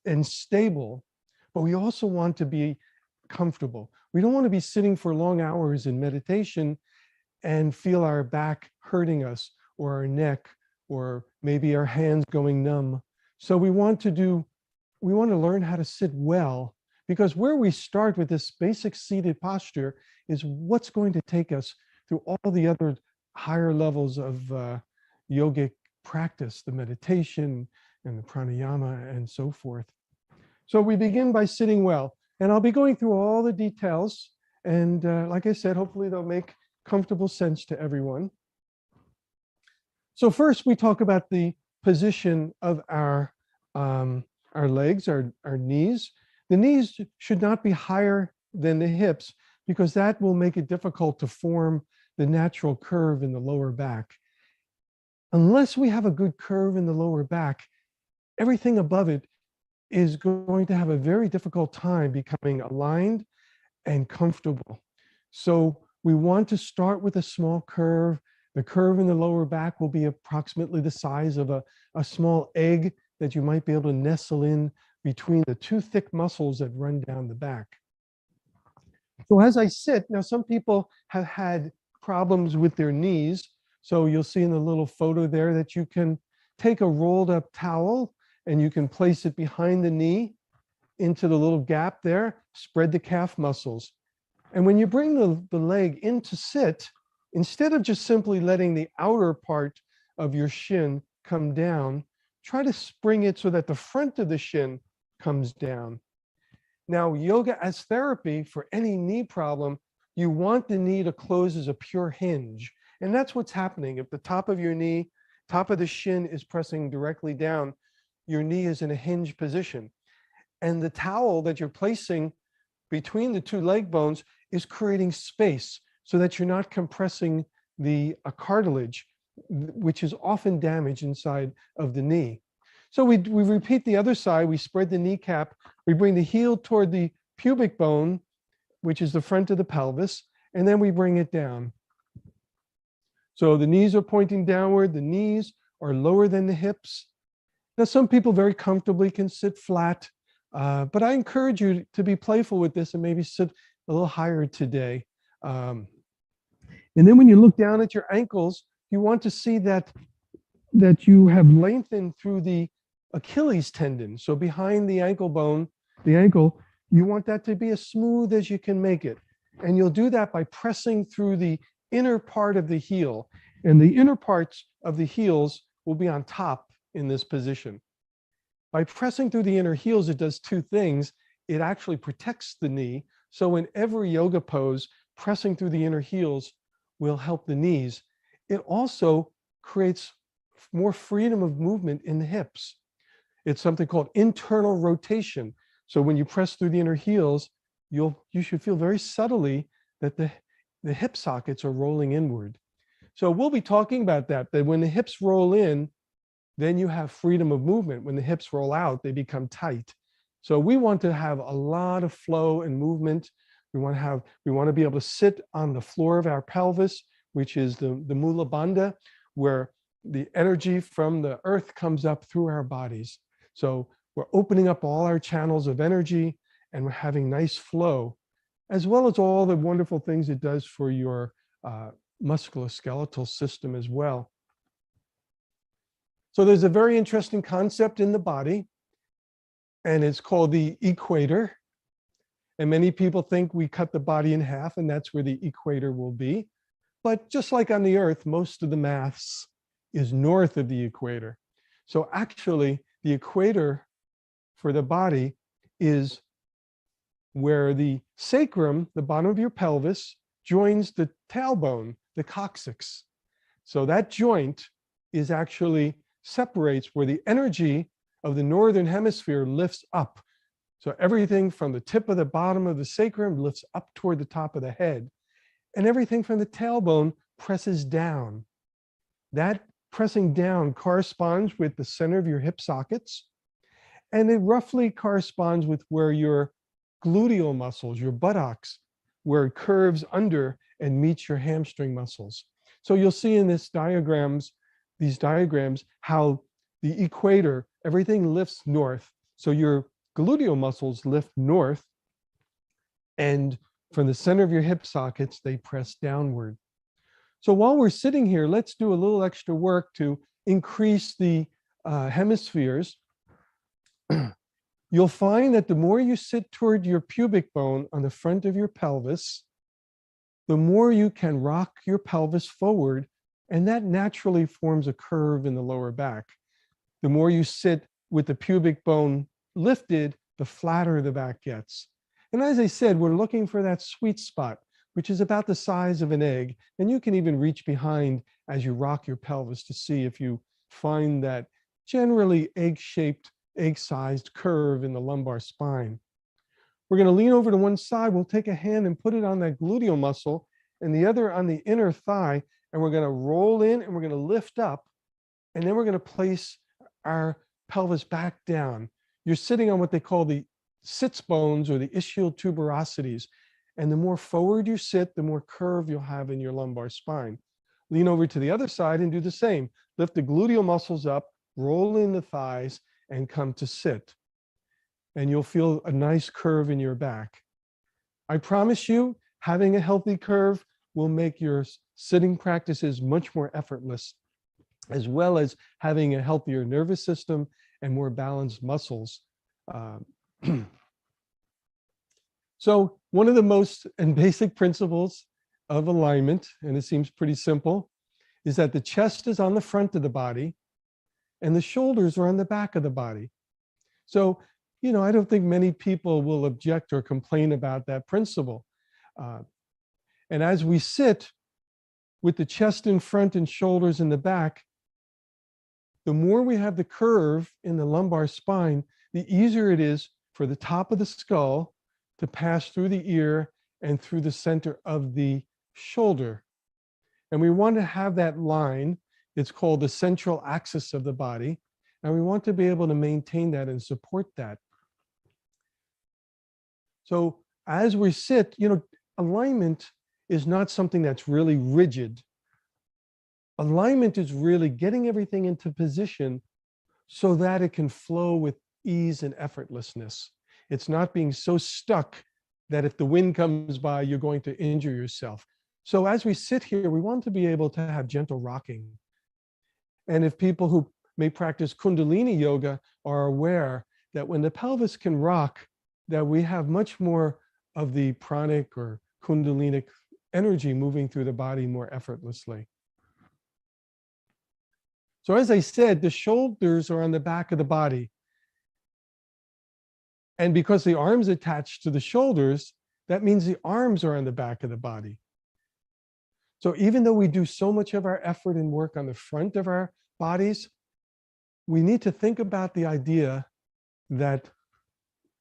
and stable, but we also want to be comfortable. We don't want to be sitting for long hours in meditation and feel our back hurting us or our neck or maybe our hands going numb. So we want to learn how to sit well, because where we start with this basic seated posture is what's going to take us through all the other higher levels of yogic practice, the meditation and the pranayama and so forth. So we begin by sitting well, and I'll be going through all the details. And like I said, hopefully they'll make comfortable sense to everyone. So first we talk about the position of our legs, our knees. The knees should not be higher than the hips because that will make it difficult to form the natural curve in the lower back. Unless we have a good curve in the lower back, everything above it is going to have a very difficult time becoming aligned and comfortable. So we want to start with a small curve. The curve in the lower back will be approximately the size of a small egg that you might be able to nestle in between the 2 thick muscles that run down the back. So as I sit, now some people have had problems with their knees. So you'll see in the little photo there that you can take a rolled up towel and you can place it behind the knee into the little gap there, spread the calf muscles. And when you bring the leg in to sit, instead of just simply letting the outer part of your shin come down, try to spring it so that the front of the shin comes down. Now, yoga as therapy for any knee problem, you want the knee to close as a pure hinge. And that's what's happening. If the top of your knee, top of the shin is pressing directly down, your knee is in a hinge position. And the towel that you're placing between the 2 leg bones is creating space so that you're not compressing the cartilage, which is often damaged inside of the knee. So we repeat the other side. We spread the kneecap. We bring the heel toward the pubic bone, which is the front of the pelvis, and then we bring it down. So the knees are pointing downward. The knees are lower than the hips. Now, some people very comfortably can sit flat, but I encourage you to be playful with this and maybe sit a little higher today. And then when you look down at your ankles, you want to see that you have lengthened through the Achilles tendon. So behind the ankle bone, the ankle, you want that to be as smooth as you can make it. And you'll do that by pressing through the inner part of the heel. And the inner parts of the heels will be on top in this position. By pressing through the inner heels, it does two things. It actually protects the knee. So in every yoga pose, pressing through the inner heels will help the knees. It also creates more freedom of movement in the hips. It's something called internal rotation. So when you press through the inner heels, you should feel very subtly that the hip sockets are rolling inward. So we'll be talking about that when the hips roll in, then you have freedom of movement. When the hips roll out, they become tight. So we want to have a lot of flow and movement. We want to be able to sit on the floor of our pelvis, which is the Mula Bandha, where the energy from the earth comes up through our bodies. So we're opening up all our channels of energy and we're having nice flow, as well as all the wonderful things it does for your musculoskeletal system as well. So there's a very interesting concept in the body, and it's called the equator. And many people think we cut the body in half and that's where the equator will be. But just like on the earth, most of the mass is north of the equator. So actually the equator for the body is where the sacrum, the bottom of your pelvis, joins the tailbone, the coccyx. So that joint is actually separates where the energy of the northern hemisphere lifts up. So everything from the tip of the bottom of the sacrum lifts up toward the top of the head, and everything from the tailbone presses down. That pressing down corresponds with the center of your hip sockets, and it roughly corresponds with where your gluteal muscles, your buttocks, where it curves under and meets your hamstring muscles. So you'll see in these diagrams, how the equator, everything lifts north. So your gluteal muscles lift north, and from the center of your hip sockets, they press downward. So while we're sitting here, let's do a little extra work to increase the hemispheres. You'll find that the more you sit toward your pubic bone on the front of your pelvis, the more you can rock your pelvis forward, and that naturally forms a curve in the lower back. The more you sit with the pubic bone lifted, the flatter the back gets. And as I said, we're looking for that sweet spot, which is about the size of an egg. And you can even reach behind as you rock your pelvis to see if you find that generally egg-shaped, egg-sized curve in the lumbar spine. We're going to lean over to one side. We'll take a hand and put it on that gluteal muscle and the other on the inner thigh. And we're going to roll in and we're going to lift up. And then we're going to place our pelvis back down. You're sitting on what they call the sits bones or the ischial tuberosities. And the more forward you sit, the more curve you'll have in your lumbar spine. Lean over to the other side and do the same. Lift the gluteal muscles up, roll in the thighs, and come to sit. And you'll feel a nice curve in your back. I promise you, having a healthy curve will make your sitting practices much more effortless, as well as having a healthier nervous system and more balanced muscles. So one of the most and basic principles of alignment, and it seems pretty simple, is that the chest is on the front of the body and the shoulders are on the back of the body. So, you know, I don't think many people will object or complain about that principle. And as we sit with the chest in front and shoulders in the back, the more we have the curve in the lumbar spine, the easier it is for the top of the skull to pass through the ear and through the center of the shoulder. And we want to have that line. It's called the central axis of the body. And we want to be able to maintain that and support that. So as we sit, you know, alignment is not something that's really rigid. Alignment is really getting everything into position so that it can flow with ease and effortlessness. It's not being so stuck that if the wind comes by, you're going to injure yourself. So as we sit here, we want to be able to have gentle rocking. And if people who may practice Kundalini yoga are aware that when the pelvis can rock, that we have much more of the pranic or Kundalinic energy moving through the body more effortlessly. So as I said, the shoulders are on the back of the body. And because the arms attach to the shoulders, that means the arms are on the back of the body. So even though we do so much of our effort and work on the front of our bodies, we need to think about the idea that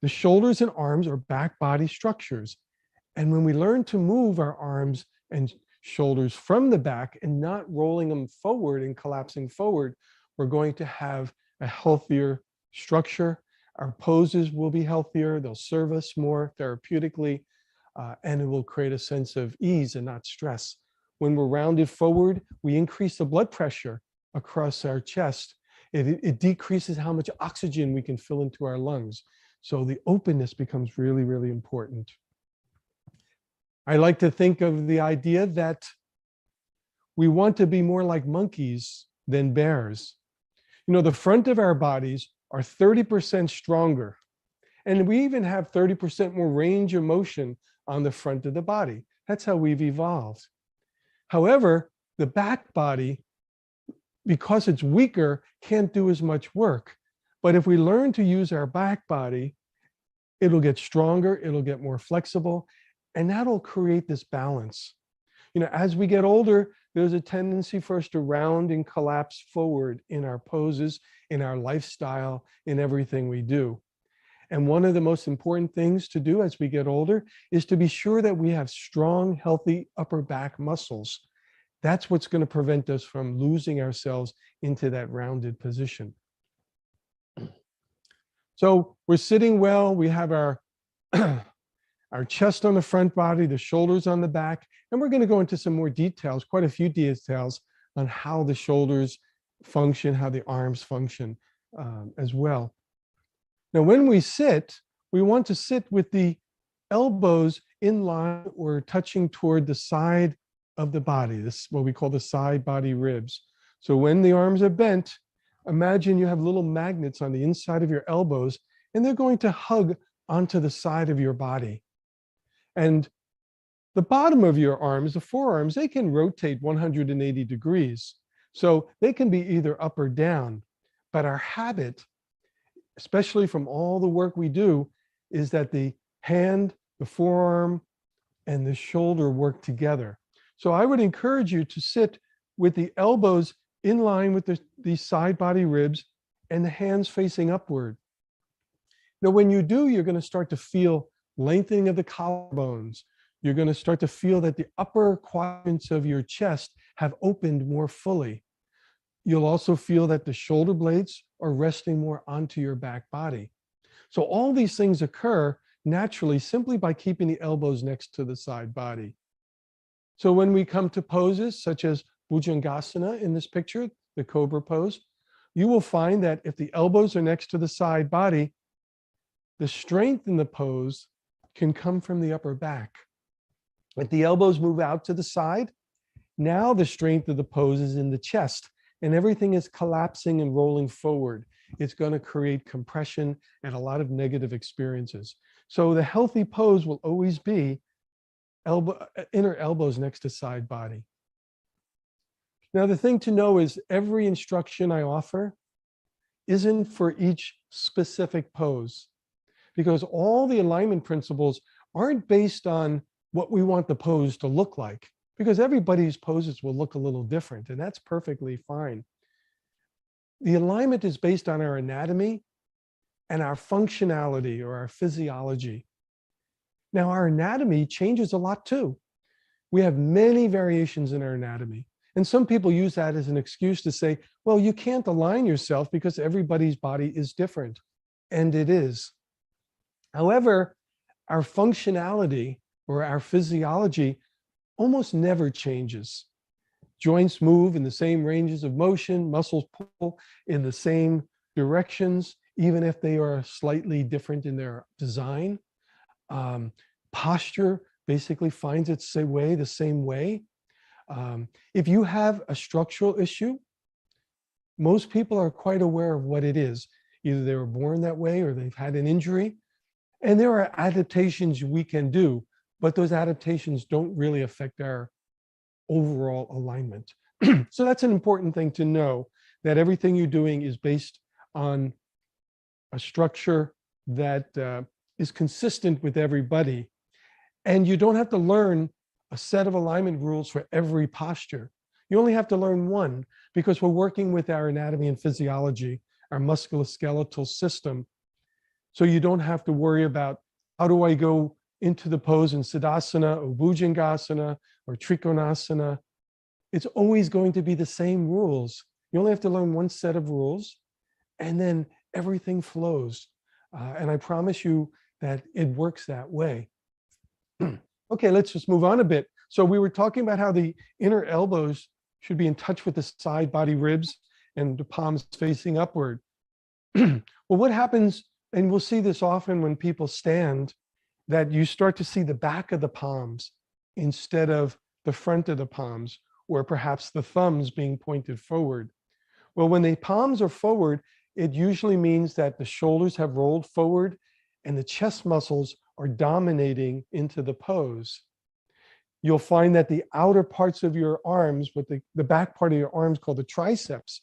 the shoulders and arms are back body structures. And when we learn to move our arms and shoulders from the back and not rolling them forward and collapsing forward, we're going to have a healthier structure. Our poses will be healthier. They'll serve us more therapeutically, and it will create a sense of ease and not stress. When we're rounded forward, we increase the blood pressure across our chest. It decreases how much oxygen we can fill into our lungs. So the openness becomes really, really important. I like to think of the idea that we want to be more like monkeys than bears. You know, the front of our bodies are 30% stronger. And we even have 30% more range of motion on the front of the body. That's how we've evolved. However, the back body, because it's weaker, can't do as much work. But if we learn to use our back body, it'll get stronger, it'll get more flexible, and that'll create this balance. You know, as we get older, there's a tendency for us to round and collapse forward in our poses, in our lifestyle, in everything we do. And one of the most important things to do as we get older is to be sure that we have strong, healthy upper back muscles. That's what's going to prevent us from losing ourselves into that rounded position. So we're sitting well, we have our our chest on the front body, the shoulders on the back, and we're going to go into some more details, quite a few details on how the shoulders function, how the arms function as well. Now, when we sit, we want to sit with the elbows in line or touching toward the side of the body. This is what we call the side body ribs. So when the arms are bent, imagine you have little magnets on the inside of your elbows, and they're going to hug onto the side of your body. And the bottom of your arms, the forearms, they can rotate 180 degrees. So they can be either up or down. But our habit, especially from all the work we do, is that the hand, the forearm, and the shoulder work together. So I would encourage you to sit with the elbows in line with the side body ribs and the hands facing upward. Now, when you do, you're going to start to feel lengthening of the collarbones. You're going to start to feel that the upper quadrants of your chest have opened more fully. You'll also feel that the shoulder blades are resting more onto your back body. So all these things occur naturally simply by keeping the elbows next to the side body. So when we come to poses such as Bhujangasana in this picture, the cobra pose, you will find that if the elbows are next to the side body, the strength in the pose can come from the upper back. If the elbows move out to the side, now the strength of the pose is in the chest, and everything is collapsing and rolling forward. It's going to create compression and a lot of negative experiences. So the healthy pose will always be inner elbows next to side body. Now, the thing to know is every instruction I offer isn't for each specific pose, because all the alignment principles aren't based on what we want the pose to look like, because everybody's poses will look a little different, and that's perfectly fine. The alignment is based on our anatomy and our functionality or our physiology. Now, our anatomy changes a lot too. We have many variations in our anatomy. And some people use that as an excuse to say, well, you can't align yourself because everybody's body is different. And it is. However, our functionality or our physiology almost never changes. Joints move in the same ranges of motion, muscles pull in the same directions, even if they are slightly different in their design. Posture basically finds its way the same way. If you have a structural issue, most people are quite aware of what it is. Either they were born that way or they've had an injury. And there are adaptations we can do but those adaptations don't really affect our overall alignment. So that's an important thing to know, that everything you're doing is based on a structure that is consistent with everybody. And you don't have to learn a set of alignment rules for every posture. You only have to learn one, because we're working with our anatomy and physiology, our musculoskeletal system. So you don't have to worry about, how do I go into the pose in Siddhasana or Bhujangasana or Trikonasana? It's always going to be the same rules. You only have to learn one set of rules, and then everything flows. And I promise you that it works that way. Okay, let's just move on a bit. So we were talking about how the inner elbows should be in touch with the side body ribs and the palms facing upward. Well, what happens, and we'll see this often when people stand, that you start to see the back of the palms instead of the front of the palms, or perhaps the thumbs being pointed forward. Well, when the palms are forward, it usually means that the shoulders have rolled forward and the chest muscles are dominating into the pose. You'll find that the outer parts of your arms, with the back part of your arms called the triceps,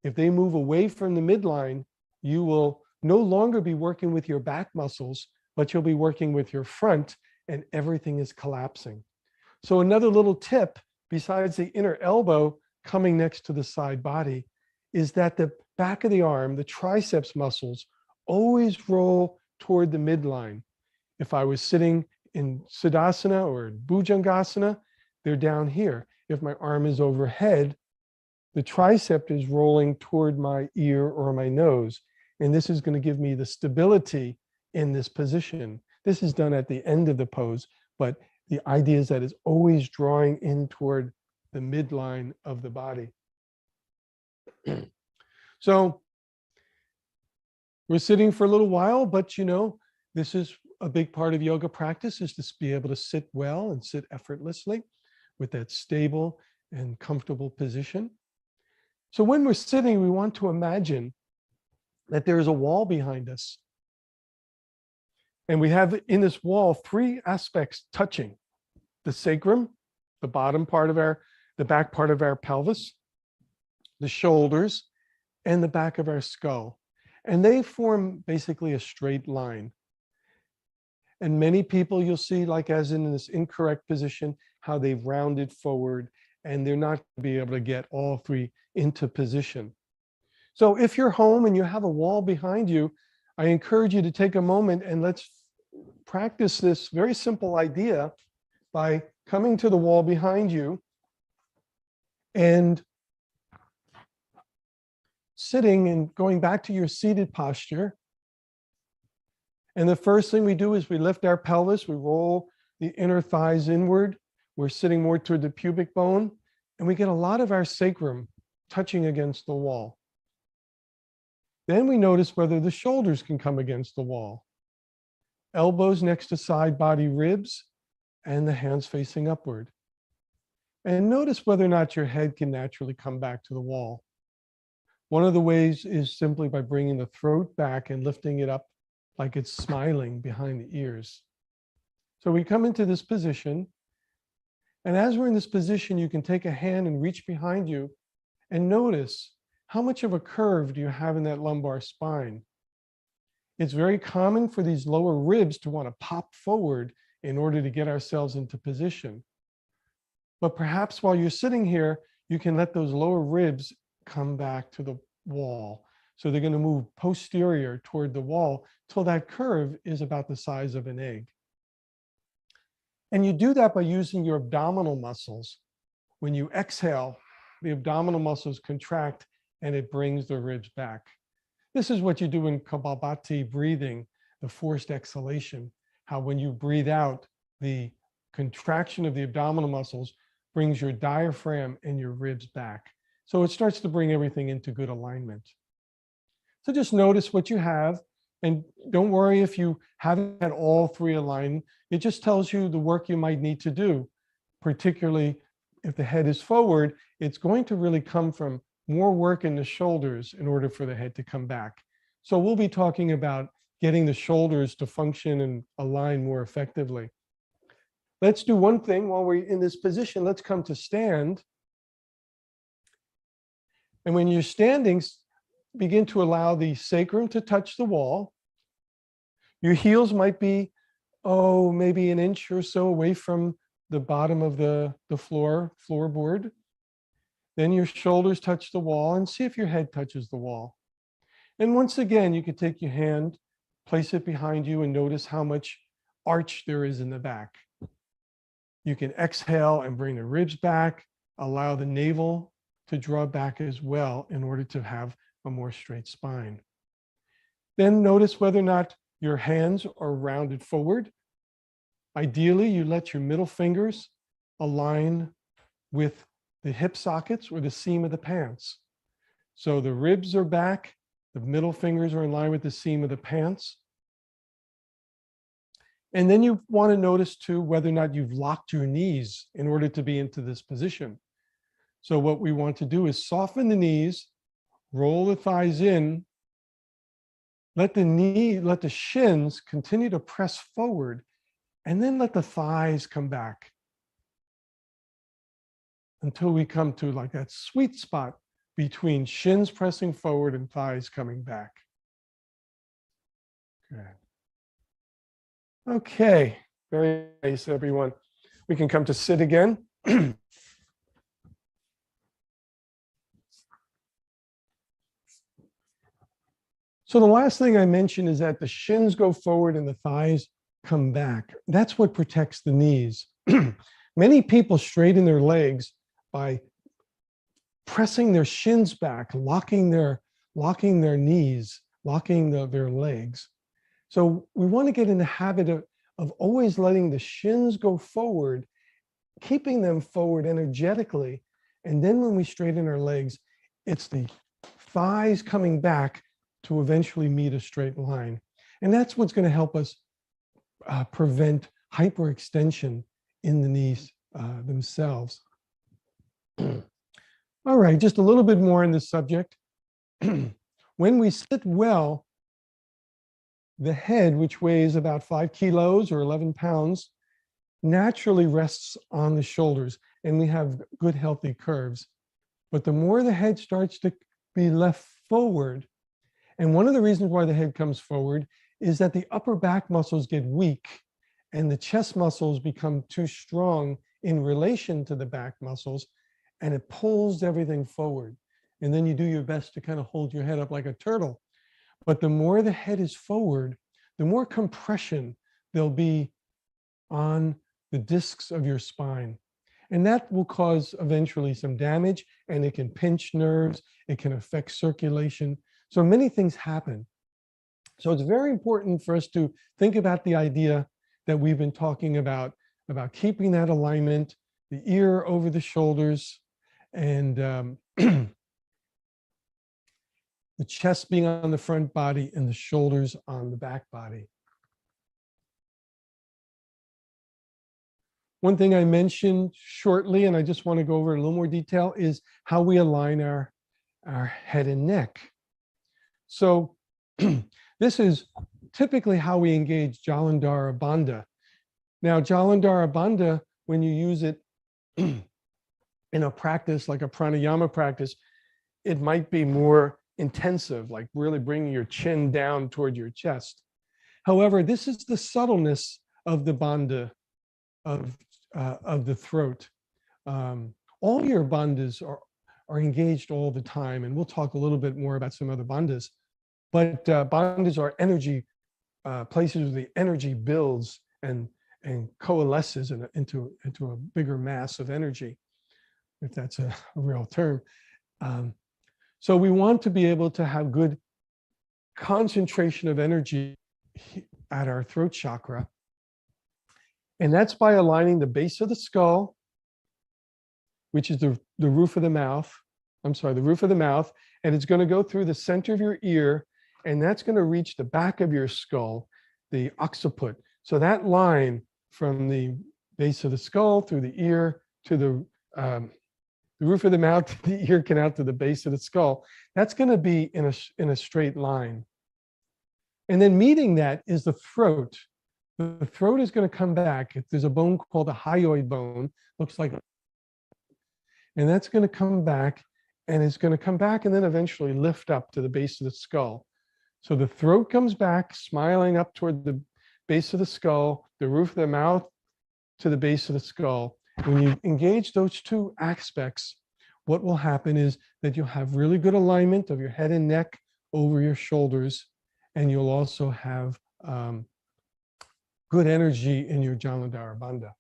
if they move away from the midline, you will no longer be working with your back muscles, but you'll be working with your front, and everything is collapsing. So another little tip, besides the inner elbow coming next to the side body, is that the back of the arm, the triceps muscles, always roll toward the midline. If I was sitting in Siddhasana or Bhujangasana, they're down here. If my arm is overhead, the tricep is rolling toward my ear or my nose. And this is going to give me the stability in this position. This is done at the end of the pose, but the idea is that it's always drawing in toward the midline of the body. So we're sitting for a little while, but this is a big part of yoga practice, is to be able to sit well and sit effortlessly with that stable and comfortable position. So when we're sitting, we want to imagine that there is a wall behind us. And we have in this wall three aspects touching: the sacrum, the bottom part of the back part of our pelvis, the shoulders, and the back of our skull. And they form basically a straight line. And many people you'll see, like as in this incorrect position, how they've rounded forward, and they're not going to be able to get all three into position. So if you're home and you have a wall behind you, I encourage you to take a moment and let's practice this very simple idea by coming to the wall behind you and sitting and going back to your seated posture. And the first thing we do is we lift our pelvis, we roll the inner thighs inward. We're sitting more toward the pubic bone, and we get a lot of our sacrum touching against the wall. Then we notice whether the shoulders can come against the wall. Elbows next to side body ribs, and the hands facing upward. And notice whether or not your head can naturally come back to the wall. One of the ways is simply by bringing the throat back and lifting it up like it's smiling behind the ears. So we come into this position, and as we're in this position, you can take a hand and reach behind you and notice how much of a curve do you have in that lumbar spine. It's very common for these lower ribs to want to pop forward in order to get ourselves into position. But perhaps while you're sitting here, you can let those lower ribs come back to the wall. So they're going to move posterior toward the wall till that curve is about the size of an egg. And you do that by using your abdominal muscles. When you exhale, the abdominal muscles contract and it brings the ribs back. This is what you do in Kapalabhati breathing, the forced exhalation, how when you breathe out, the contraction of the abdominal muscles brings your diaphragm and your ribs back. So it starts to bring everything into good alignment. So just notice what you have, and don't worry if you haven't had all three aligned. It just tells you the work you might need to do, particularly if the head is forward. It's going to really come from more work in the shoulders in order for the head to come back. So we'll be talking about getting the shoulders to function and align more effectively. let's do one thing while we're in this position. Let's come to stand. And when you're standing, begin to allow the sacrum to touch the wall. Your heels might be, maybe an inch or so away from the bottom of the floorboard. Then your shoulders touch the wall, and see if your head touches the wall. And once again, you could take your hand, place it behind you, and notice how much arch there is in the back. You can exhale and bring the ribs back, allow the navel to draw back as well in order to have a more straight spine. Then notice whether or not your hands are rounded forward. Ideally, you let your middle fingers align with the hip sockets or the seam of the pants. So the ribs are back, the middle fingers are in line with the seam of the pants. And then you want to notice too whether or not you've locked your knees in order to be into this position. So what we want to do is soften the knees, roll the thighs in, let the shins continue to press forward, and then let the thighs come back until we come to like that sweet spot between shins pressing forward and thighs coming back. Good. Okay, very nice, everyone. We can come to sit again. So the last thing I mentioned is that the shins go forward and the thighs come back. That's what protects the knees. Many people straighten their legs by pressing their shins back, locking their knees, locking their legs. So we want to get in the habit of always letting the shins go forward, keeping them forward energetically. And then when we straighten our legs, it's the thighs coming back to eventually meet a straight line. And that's what's going to help us prevent hyperextension in the knees themselves. All right, just a little bit more on this subject. When we sit well, the head, which weighs about 5 kilos or 11 pounds, naturally rests on the shoulders, and we have good, healthy curves. But the more the head starts to be left forward, and one of the reasons why the head comes forward is that the upper back muscles get weak and the chest muscles become too strong in relation to the back muscles, and it pulls everything forward. And then you do your best to kind of hold your head up like a turtle. But the more the head is forward, the more compression there'll be on the discs of your spine. And that will cause eventually some damage, and it can pinch nerves, it can affect circulation. So many things happen. So it's very important for us to think about the idea that we've been talking about keeping that alignment, the ear over the shoulders, and the chest being on the front body and the shoulders on the back body. One thing I mentioned shortly, and I just want to go over in a little more detail, is how we align our head and neck. So this is typically how we engage Jalandhara Bandha. Now, Jalandhara Bandha, when you use it in a practice like a pranayama practice, it might be more intensive, like really bringing your chin down toward your chest. However, this is the subtleness of the bandha of the throat. All your bandhas are engaged all the time, and we'll talk a little bit more about some other bandhas. But bandhas are energy places where the energy builds and coalesces into a bigger mass of energy, if that's a real term. So we want to be able to have good concentration of energy at our throat chakra. And that's by aligning the base of the skull, which is the roof of the mouth. I'm sorry, the roof of the mouth. And it's going to go through the center of your ear, and that's going to reach the back of your skull, the occiput. So that line from the base of the skull through the ear to the roof of the mouth, to the ear canal to the base of the skull, that's going to be in a straight line. And then meeting that is the throat. The throat is going to come back. There's a bone called the hyoid bone, looks like, and that's going to come back, and it's going to come back and then eventually lift up to the base of the skull. So the throat comes back, smiling up toward the base of the skull, the roof of the mouth to the base of the skull. When you engage those two aspects, what will happen is that you'll have really good alignment of your head and neck over your shoulders, and you'll also have good energy in your Jalandhara Bandha.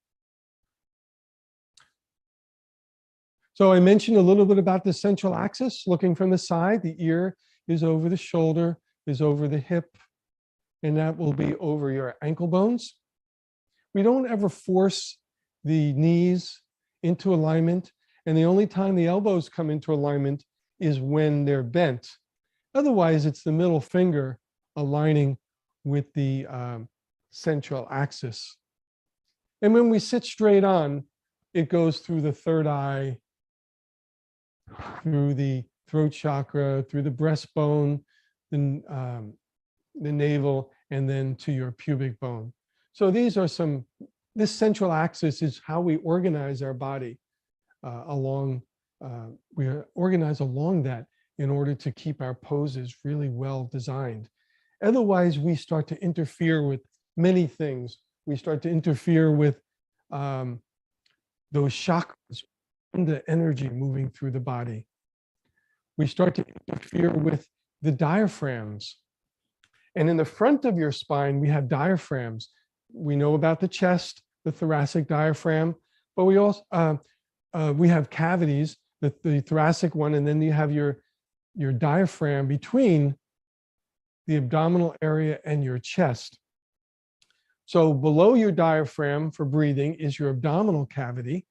So I mentioned a little bit about the central axis, looking from the side. The ear is over the shoulder, is over the hip, and that will be over your ankle bones. We don't ever force the knees into alignment, and the only time the elbows come into alignment is when they're bent. Otherwise, it's the middle finger aligning with the central axis. And when we sit straight on, it goes through the third eye, through the throat chakra, through the breastbone, the navel, and then to your pubic bone. So these are some, this central axis is how we organize our body we organize along that in order to keep our poses really well designed. Otherwise, we start to interfere with many things. We start to interfere with those chakras, the energy moving through the body. We start to interfere with the diaphragms. And in the front of your spine, we have diaphragms. We know about the chest, the thoracic diaphragm, but we also we have cavities, the thoracic one, and then you have your diaphragm between the abdominal area and your chest. So below your diaphragm for breathing is your abdominal cavity,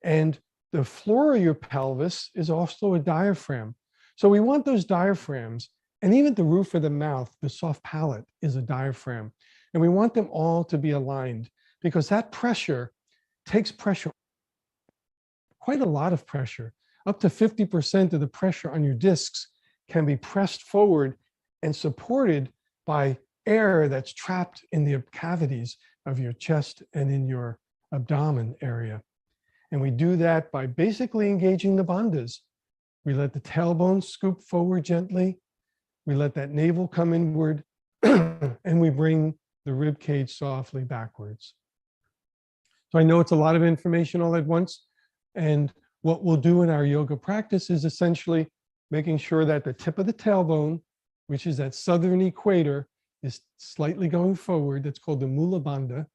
and the floor of your pelvis is also a diaphragm. So we want those diaphragms, and even the roof of the mouth, the soft palate, is a diaphragm. And we want them all to be aligned, because that pressure takes pressure, quite a lot of pressure. Up to 50% of the pressure on your discs can be pressed forward and supported by air that's trapped in the cavities of your chest and in your abdomen area. And we do that by basically engaging the bandhas. We let the tailbone scoop forward gently. We let that navel come inward, and we bring the rib cage softly backwards. So I know it's a lot of information all at once. And what we'll do in our yoga practice is essentially making sure that the tip of the tailbone, which is that southern equator, is slightly going forward. That's called the Mula Bandha.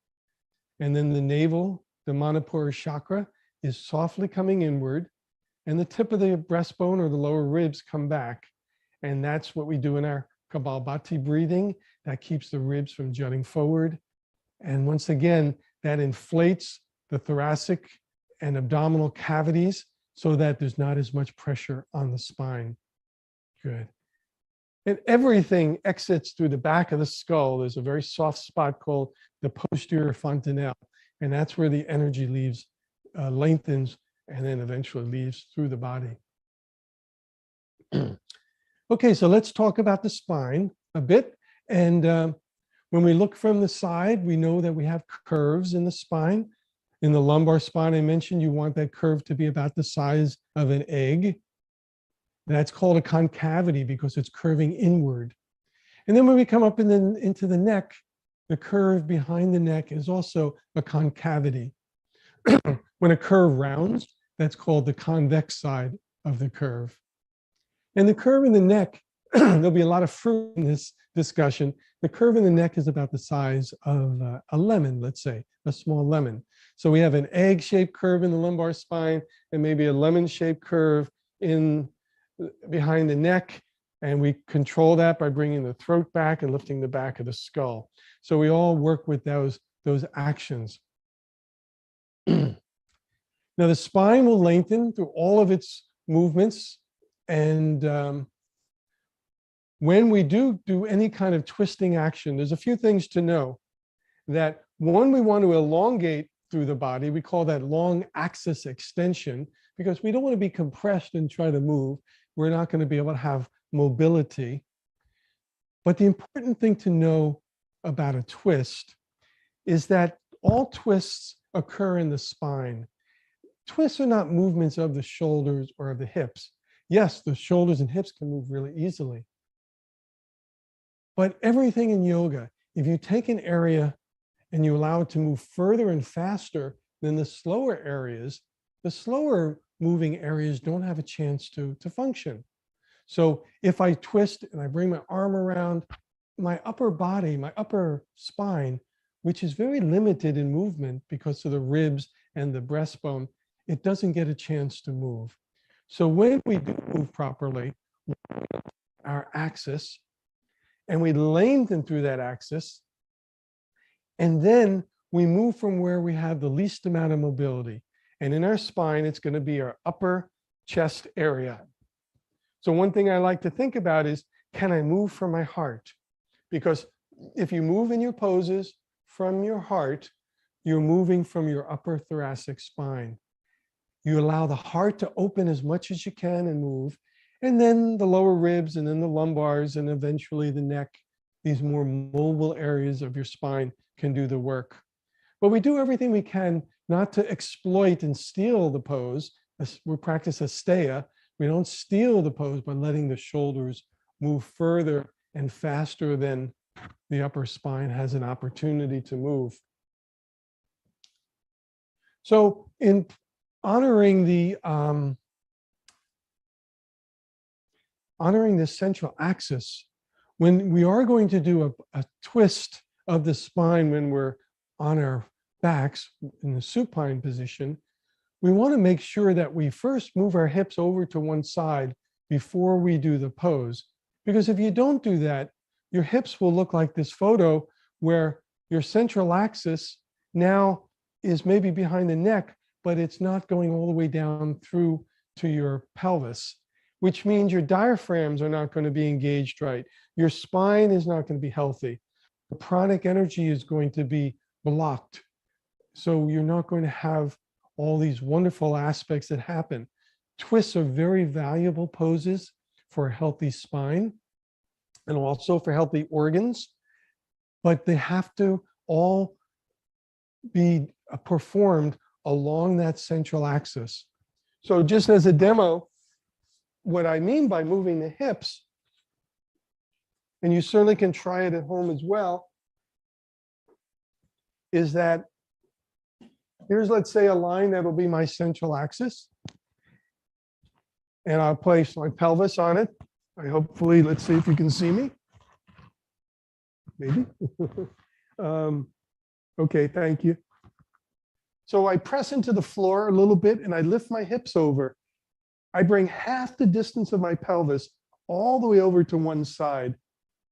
And then the navel, the Manipura chakra, is softly coming inward. And the tip of the breastbone or the lower ribs come back. And that's what we do in our Kapalabhati breathing. That keeps the ribs from jutting forward. And once again, that inflates the thoracic and abdominal cavities so that there's not as much pressure on the spine. Good. And everything exits through the back of the skull. There's a very soft spot called the posterior fontanelle. And that's where the energy leaves, lengthens, and then eventually leaves through the body. Okay, so let's talk about the spine a bit. And when we look from the side, we know that we have curves in the spine. In the lumbar spine, I mentioned you want that curve to be about the size of an egg. That's called a concavity because it's curving inward. And then when we come up into the neck, the curve behind the neck is also a concavity. When a curve rounds, that's called the convex side of the curve. And the curve in the neck, there'll be a lot of fruit in this discussion. The curve in the neck is about the size of a lemon, let's say, a small lemon. So we have an egg-shaped curve in the lumbar spine and maybe a lemon-shaped curve behind the neck. And we control that by bringing the throat back and lifting the back of the skull. So we all work with those actions. Now the spine will lengthen through all of its movements. And when we do any kind of twisting action, there's a few things to know. That one, we want to elongate through the body. We call that long axis extension because we don't want to be compressed and try to move. We're not going to be able to have mobility. But the important thing to know about a twist is that all twists occur in the spine. Twists are not movements of the shoulders or of the hips. Yes, the shoulders and hips can move really easily. But everything in yoga, if you take an area and you allow it to move further and faster than the slower areas, the slower moving areas don't have a chance to function. So if I twist and I bring my arm around, my upper body, my upper spine, which is very limited in movement because of the ribs and the breastbone, it doesn't get a chance to move. So when we do move properly, our axis, and we lengthen through that axis, and then we move from where we have the least amount of mobility. And in our spine, it's going to be our upper chest area. So one thing I like to think about is, can I move from my heart? Because if you move in your poses from your heart, you're moving from your upper thoracic spine. You allow the heart to open as much as you can and move, and then the lower ribs, and then the lumbars, and eventually the neck. These more mobile areas of your spine can do the work. But we do everything we can not to exploit and steal the pose. We practice asteya. We don't steal the pose by letting the shoulders move further and faster than the upper spine has an opportunity to move. So in honoring the central axis, when we are going to do a twist of the spine when we're on our backs in the supine position, we want to make sure that we first move our hips over to one side before we do the pose. Because if you don't do that, your hips will look like this photo where your central axis now is maybe behind the neck, but it's not going all the way down through to your pelvis, which means your diaphragms are not going to be engaged right. Your spine is not going to be healthy. The pranic energy is going to be blocked. So you're not going to have all these wonderful aspects that happen. Twists are very valuable poses for a healthy spine and also for healthy organs, but they have to all be performed along that central axis. So just as a demo, what I mean by moving the hips, and you certainly can try it at home as well, is that here's, let's say, a line that will be my central axis. And I'll place my pelvis on it. Hopefully, let's see if you can see me. Maybe. Okay, thank you. So I press into the floor a little bit and I lift my hips over. I bring half the distance of my pelvis all the way over to one side.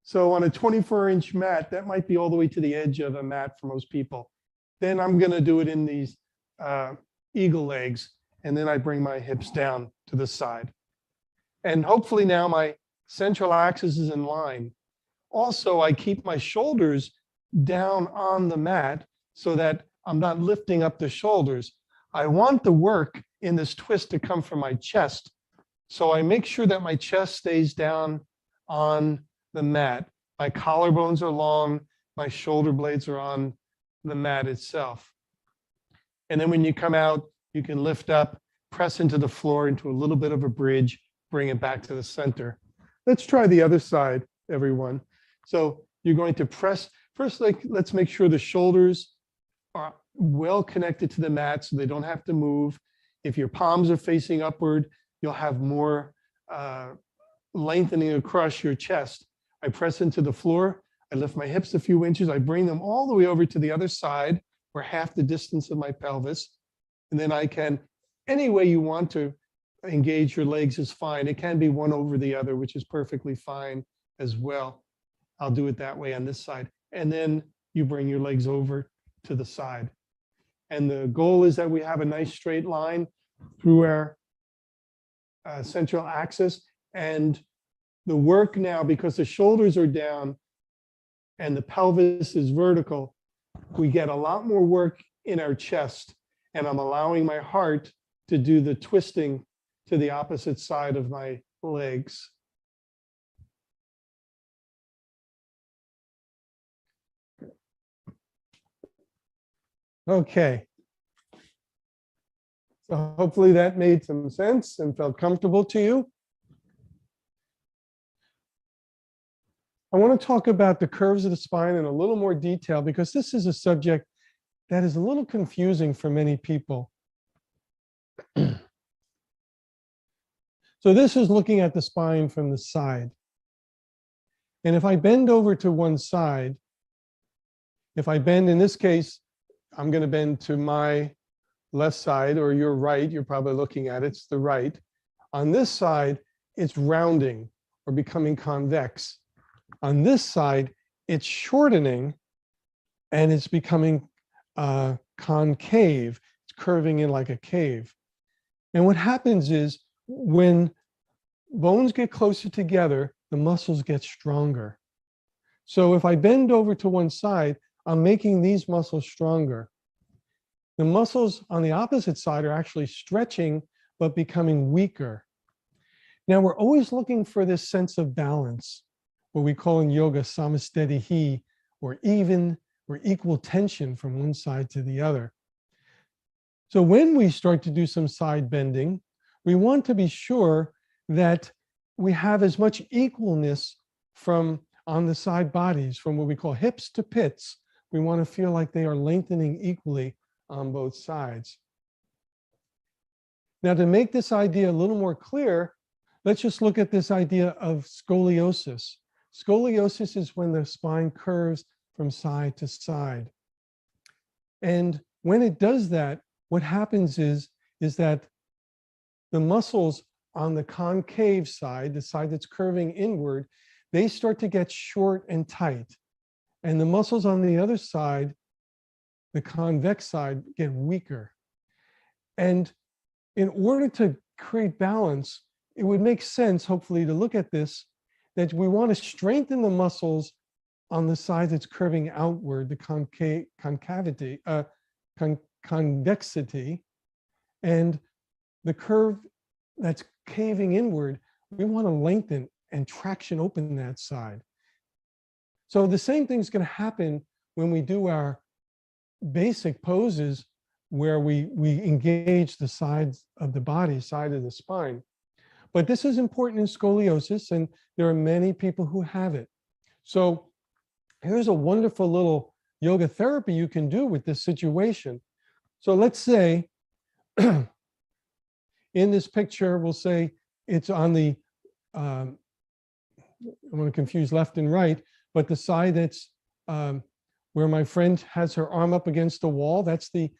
So on a 24-inch mat, that might be all the way to the edge of a mat for most people. Then I'm going to do it in these eagle legs, and then I bring my hips down to the side. And hopefully now my central axis is in line. Also, I keep my shoulders down on the mat so that I'm not lifting up the shoulders. I want the work in this twist to come from my chest. So I make sure that my chest stays down on the mat. My collarbones are long, my shoulder blades are on the mat itself. And then when you come out, you can lift up, press into the floor into a little bit of a bridge, bring it back to the center. Let's try the other side, everyone. So you're going to press, first, let's make sure the shoulders are well connected to the mat so they don't have to move. If your palms are facing upward, you'll have more lengthening across your chest. I press into the floor, I lift my hips a few inches, I bring them all the way over to the other side, or half the distance of my pelvis. And then I can, any way you want to engage your legs is fine. It can be one over the other, which is perfectly fine as well. I'll do it that way on this side. And then you bring your legs over to the side. And the goal is that we have a nice straight line through our central axis. And the work now, because the shoulders are down and the pelvis is vertical, we get a lot more work in our chest. And I'm allowing my heart to do the twisting to the opposite side of my legs. Okay. So hopefully that made some sense and felt comfortable to you. I want to talk about the curves of the spine in a little more detail because this is a subject that is a little confusing for many people. So this is looking at the spine from the side. And if I bend over to one side, if I bend, in this case, I'm going to bend to my left side or your right, you're probably looking at it, it's the right. On this side, it's rounding or becoming convex. On this side, it's shortening and it's becoming concave. It's curving in like a cave. And what happens is when bones get closer together, the muscles get stronger. So if I bend over to one side, I'm making these muscles stronger. The muscles on the opposite side are actually stretching, but becoming weaker. Now we're always looking for this sense of balance, what we call in yoga samastitihi, or even or equal tension from one side to the other. So when we start to do some side bending, we want to be sure that we have as much equalness from on the side bodies, from what we call hips to pits. We want to feel like they are lengthening equally on both sides. Now, to make this idea a little more clear, let's just look at this idea of scoliosis. Scoliosis is when the spine curves from side to side. And when it does that, what happens is that the muscles on the concave side, the side that's curving inward, they start to get short and tight. And the muscles on the other side, the convex side, get weaker. And in order to create balance, it would make sense, hopefully, to look at this, that we want to strengthen the muscles on the side that's curving outward, the convexity, and the curve that's caving inward, we want to lengthen and traction open that side. So the same thing's going to happen when we do our basic poses where we engage the sides of the body, side of the spine. But this is important in scoliosis, and there are many people who have it. So here's a wonderful little yoga therapy you can do with this situation. So let's say in this picture, we'll say it's on the, I want to confuse left and right, but the side that's where my friend has her arm up against the wall, that's the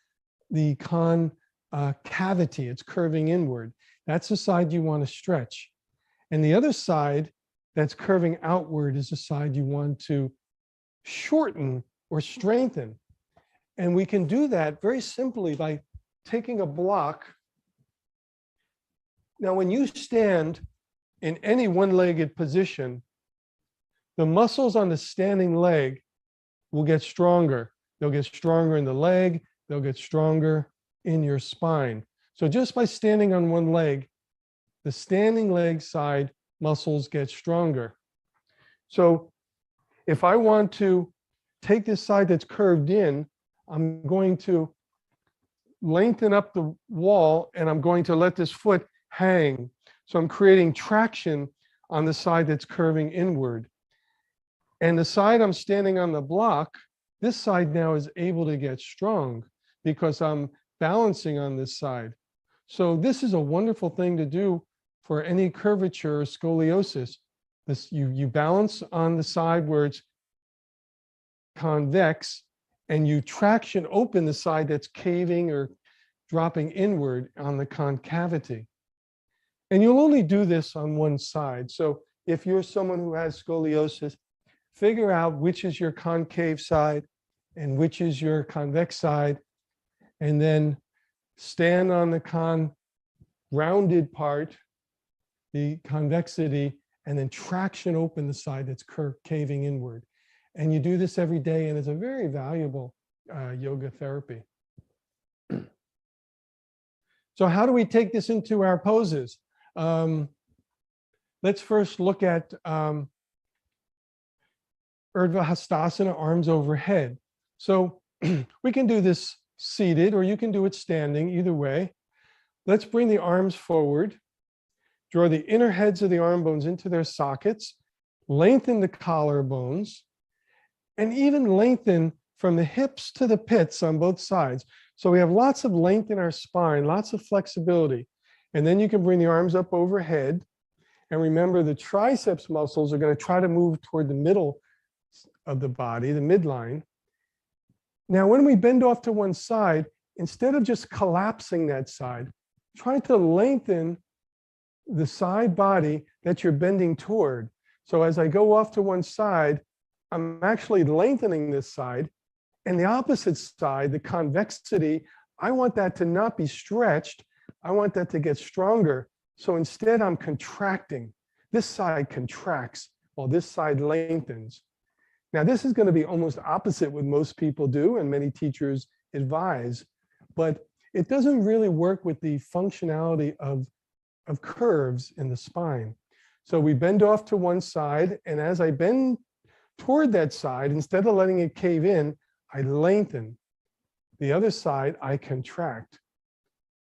concavity, it's curving inward. That's the side you want to stretch. And the other side that's curving outward is the side you want to shorten or strengthen. And we can do that very simply by taking a block. Now, when you stand in any one-legged position, the muscles on the standing leg will get stronger. They'll get stronger in the leg, they'll get stronger in your spine. So just by standing on one leg, the standing leg side muscles get stronger. So if I want to take this side that's curved in, I'm going to lengthen up the wall and I'm going to let this foot hang. So I'm creating traction on the side that's curving inward. And the side I'm standing on the block, this side now is able to get strong because I'm balancing on this side. So this is a wonderful thing to do for any curvature or scoliosis. This, you balance on the side where it's convex and you traction open the side that's caving or dropping inward on the concavity. And you'll only do this on one side. So if you're someone who has scoliosis, figure out which is your concave side and which is your convex side, and then stand on the rounded part, the convexity, and then traction open the side that's caving inward. And you do this every day, and it's a very valuable yoga therapy. So how do we take this into our poses? Let's first look at Urdhva Hastasana, arms overhead. So we can do this seated, or you can do it standing, either way. Let's bring the arms forward. Draw the inner heads of the arm bones into their sockets. Lengthen the collarbones. And even lengthen from the hips to the pits on both sides. So we have lots of length in our spine, lots of flexibility. And then you can bring the arms up overhead. And remember, the triceps muscles are going to try to move toward the middle of the body, the midline. Now, when we bend off to one side, instead of just collapsing that side, try to lengthen the side body that you're bending toward. So as I go off to one side, I'm actually lengthening this side. And the opposite side, the convexity, I want that to not be stretched. I want that to get stronger. So instead, I'm contracting. This side contracts while this side lengthens. Now, this is going to be almost opposite what most people do and many teachers advise, but it doesn't really work with the functionality of curves in the spine. So we bend off to one side, and as I bend toward that side, instead of letting it cave in, I lengthen. The other side, I contract.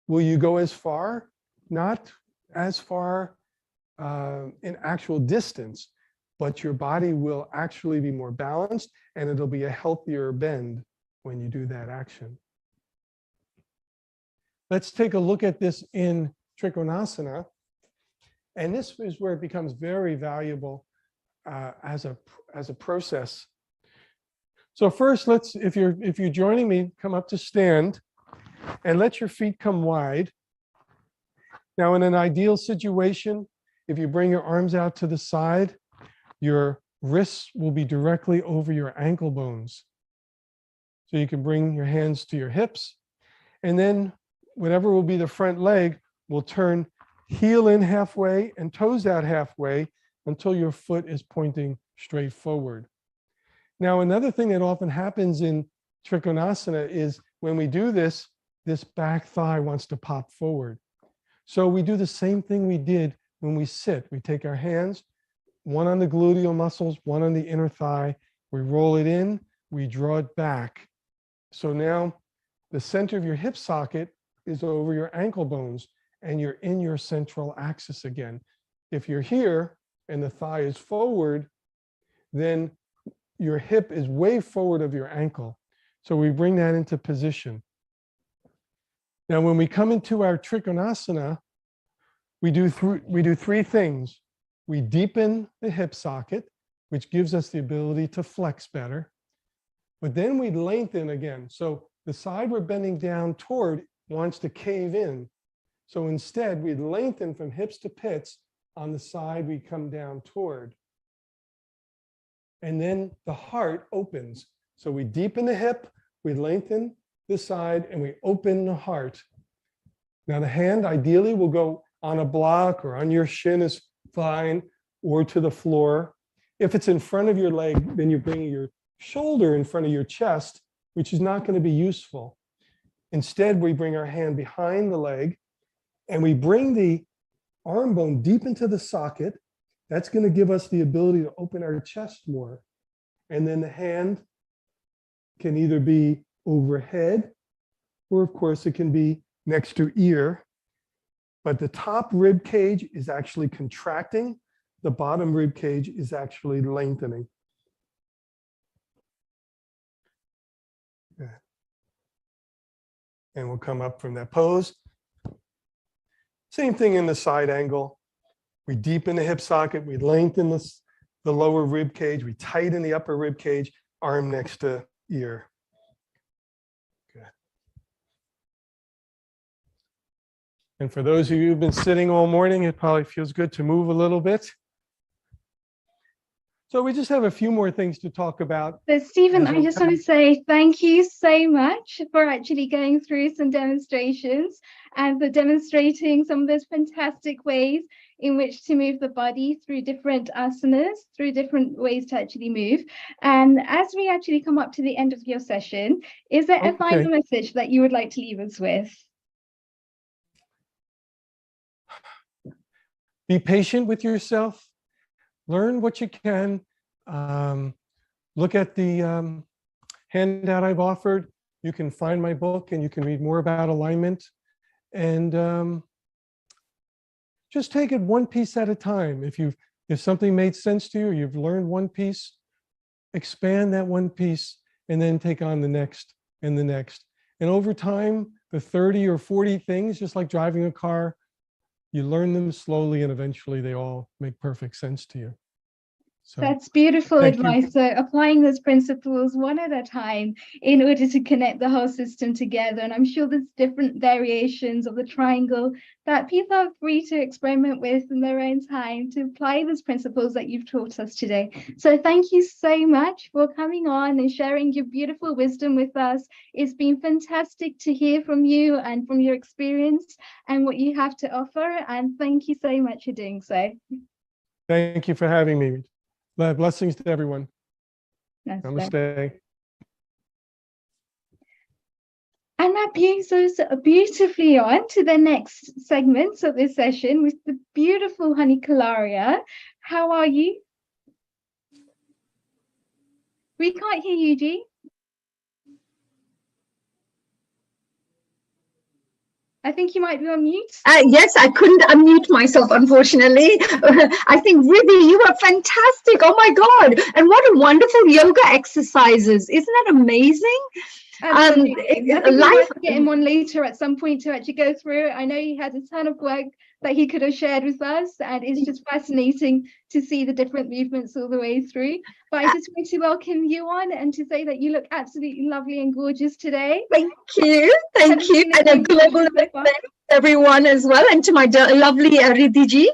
Will you go as far? Not as far in actual distance, but your body will actually be more balanced, and it'll be a healthier bend when you do that action. Let's take a look at this in Trikonasana. And this is where it becomes very valuable as a process. So first, if you're joining me, come up to stand and let your feet come wide. Now, in an ideal situation, if you bring your arms out to the side, your wrists will be directly over your ankle bones. So you can bring your hands to your hips, and then whatever will be the front leg will turn heel in halfway and toes out halfway until your foot is pointing straight forward. Now, another thing that often happens in Trikonasana is when we do this, this back thigh wants to pop forward. So we do the same thing we did when we sit. We take our hands, one on the gluteal muscles, one on the inner thigh. We roll it in, we draw it back. So now the center of your hip socket is over your ankle bones, and you're in your central axis again. If you're here and the thigh is forward, then your hip is way forward of your ankle. So we bring that into position. Now, when we come into our Trikonasana, we do three things. We deepen the hip socket, which gives us the ability to flex better. But then we lengthen again. So the side we're bending down toward wants to cave in. So instead, we lengthen from hips to pits on the side we come down toward. And then the heart opens. So we deepen the hip, we lengthen the side, and we open the heart. Now the hand ideally will go on a block or on your shin is fine, or to the floor. If it's in front of your leg, then you're bringing your shoulder in front of your chest, which is not going to be useful. Instead, we bring our hand behind the leg and we bring the arm bone deep into the socket. That's going to give us the ability to open our chest more. And then the hand can either be overhead, or of course it can be next to ear. But the top rib cage is actually contracting. The bottom rib cage is actually lengthening. Good. And we'll come up from that pose. Same thing in the side angle. We deepen the hip socket, we lengthen the lower rib cage, we tighten the upper rib cage, arm next to ear. Good. And for those of you who've been sitting all morning, it probably feels good to move a little bit. So we just have a few more things to talk about. But Stephen, I just want to say thank you so much for actually going through some demonstrations and for demonstrating some of those fantastic ways in which to move the body through different asanas, through different ways to actually move. And as we actually come up to the end of your session, is there a final message that you would like to leave us with? Be patient with yourself. Learn what you can. Look at the handout I've offered. You can find my book and you can read more about alignment. And just take it one piece at a time. If something made sense to you, you've learned one piece, expand that one piece and then take on the next and the next. And over time, the 30 or 40 things, just like driving a car, you learn them slowly and eventually they all make perfect sense to you. So that's beautiful thank you. advice. So applying those principles one at a time in order to connect the whole system together. And I'm sure there's different variations of the triangle that people are free to experiment with in their own time to apply those principles that you've taught us today. So thank you so much for coming on and sharing your beautiful wisdom with us. It's been fantastic to hear from you and from your experience and what you have to offer. And thank you so much for doing so. Thank you for having me. Blessings to everyone. Namaste. And that brings us beautifully on to the next segments of this session with the beautiful Honey Kalaria. How are you? We can't hear you, G. I think you might be on mute. Yes, I couldn't unmute myself, unfortunately. I think, Riddhi, you were fantastic. Oh, my God. And what a wonderful yoga exercises. Isn't that amazing? I think we might get him on later at some point to actually go through it. I know he had a ton of work that he could have shared with us, and it's just fascinating to see the different movements all the way through. But I just want to welcome you on and to say that you look absolutely lovely and gorgeous today. Thank you. Thank you. And a global namaste to everyone as well, and to my lovely Riddhi ji.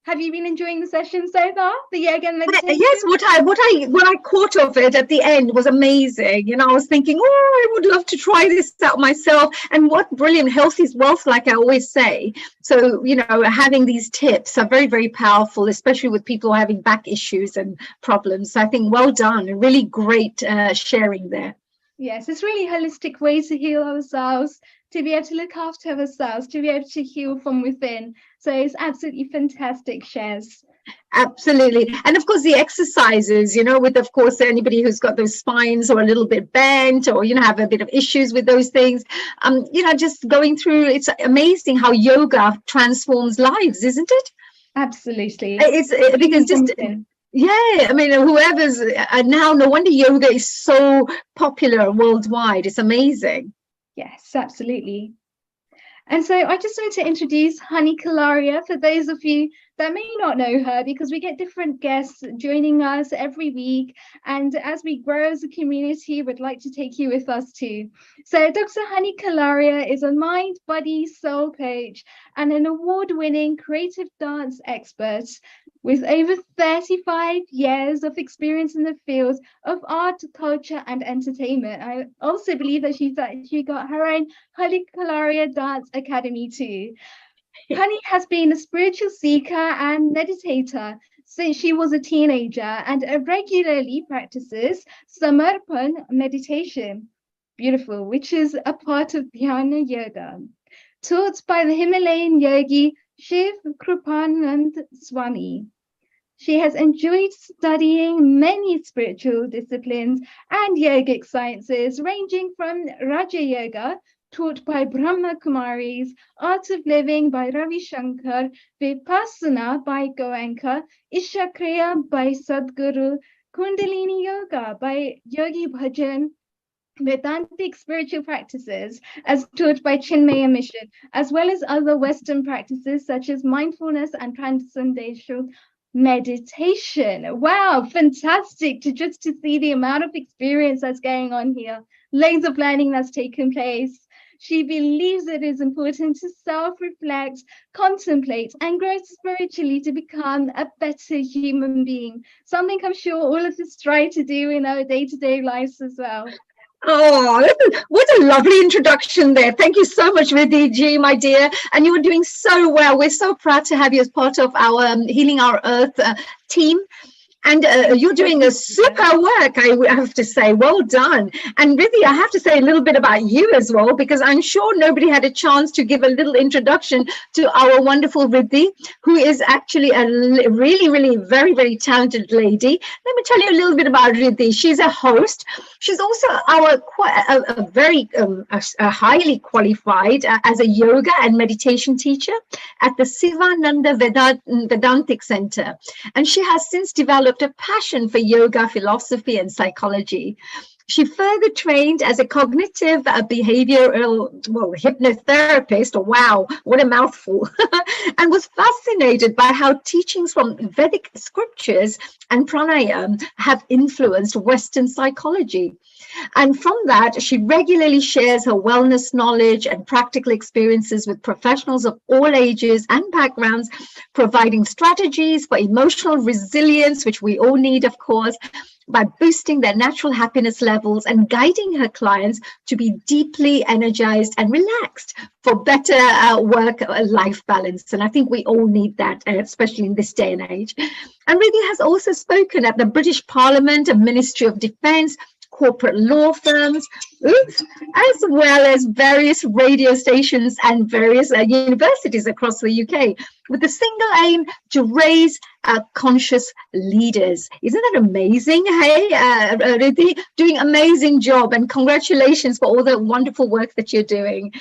Have you been enjoying the session so far? The yoga and meditation? Yes, what I caught of it at the end was amazing. You know, I was thinking, oh, I would love to try this out myself. And what brilliant, health is wealth, like I always say. So, you know, having these tips are very, very powerful, especially with people who are having back issues and problems. So I think well done, and really great sharing there. Yes, it's really a holistic way to heal ourselves, to be able to look after ourselves, to be able to heal from within. So it's absolutely fantastic shares. Absolutely. And of course, the exercises, you know, with, of course, anybody who's got those spines or a little bit bent or, you know, have a bit of issues with those things, you know, just going through, it's amazing how yoga transforms lives, isn't it? Absolutely. Because just... Yeah, I mean, whoever's now, no wonder yoga is so popular worldwide. It's amazing. Yes, absolutely. And so I just wanted to introduce Honey Kalaria for those of you that may not know her, because we get different guests joining us every week. And as we grow as a community, we'd like to take you with us too. So Dr. Honey Kalaria is a mind, body, soul coach and an award-winning creative dance expert with over 35 years of experience in the field of art, culture, and entertainment. I also believe that she's actually got her own Honey Kalaria Dance Academy too. Honey has been a spiritual seeker and meditator since she was a teenager and regularly practices Samarpan meditation, beautiful, which is a part of Dhyana Yoga, taught by the Himalayan yogi Shiv Krupanand Swami. She has enjoyed studying many spiritual disciplines and yogic sciences, ranging from Raja Yoga, taught by Brahma Kumaris, Art of Living by Ravi Shankar, Vipassana by Goenka, Ishakriya by Sadhguru, Kundalini Yoga by Yogi Bhajan, Vedantic spiritual practices as taught by Chinmaya Mission, as well as other Western practices such as mindfulness and transcendental meditation. Wow, fantastic to see the amount of experience that's going on here. Loads of learning that's taken place. She believes it is important to self-reflect, contemplate, and grow spiritually to become a better human being. Something I'm sure all of us try to do in our day-to-day lives as well. Oh, what a lovely introduction there. Thank you so much, Riddhi ji, my dear. And you were doing so well. We're so proud to have you as part of our Healing Our Earth team. And you're doing a super work, I have to say. Well done. And Riddhi, I have to say a little bit about you as well, because I'm sure nobody had a chance to give a little introduction to our wonderful Riddhi, who is actually a really, really very, very talented lady. Let me tell you a little bit about Riddhi. She's a host. She's also a very highly qualified as a yoga and meditation teacher at the Sivananda Vedantic Center. And she has since developed a passion for yoga, philosophy, and psychology. She further trained as a cognitive behavioral hypnotherapist. Wow, what a mouthful. And was fascinated by how teachings from Vedic scriptures and pranayama have influenced Western psychology. And from that, she regularly shares her wellness knowledge and practical experiences with professionals of all ages and backgrounds, providing strategies for emotional resilience, which we all need, of course, by boosting their natural happiness levels and guiding her clients to be deeply energized and relaxed for better work-life balance. And I think we all need that, especially in this day and age. And Riddhi has also spoken at the British Parliament and Ministry of Defence, corporate law firms, as well as various radio stations and various universities across the UK, with the single aim to raise conscious leaders. Isn't that amazing? Hey, Riddhi, doing amazing job, and congratulations for all the wonderful work that you're doing.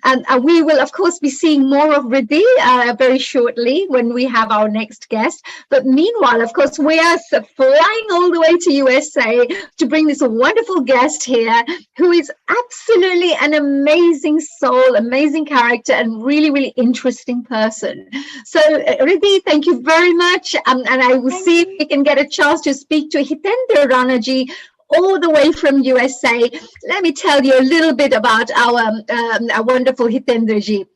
And we will, of course, be seeing more of Riddhi very shortly when we have our next guest. But meanwhile, of course, we are flying all the way to USA to bring this wonderful guest here, who is absolutely an amazing soul, amazing character, and really, really interesting person. So, Riddhi, thank you very much. And I will see if we can get a chance to speak to Hitendra Ranaji all the way from USA. Let me tell you a little bit about our wonderful Hitendraji.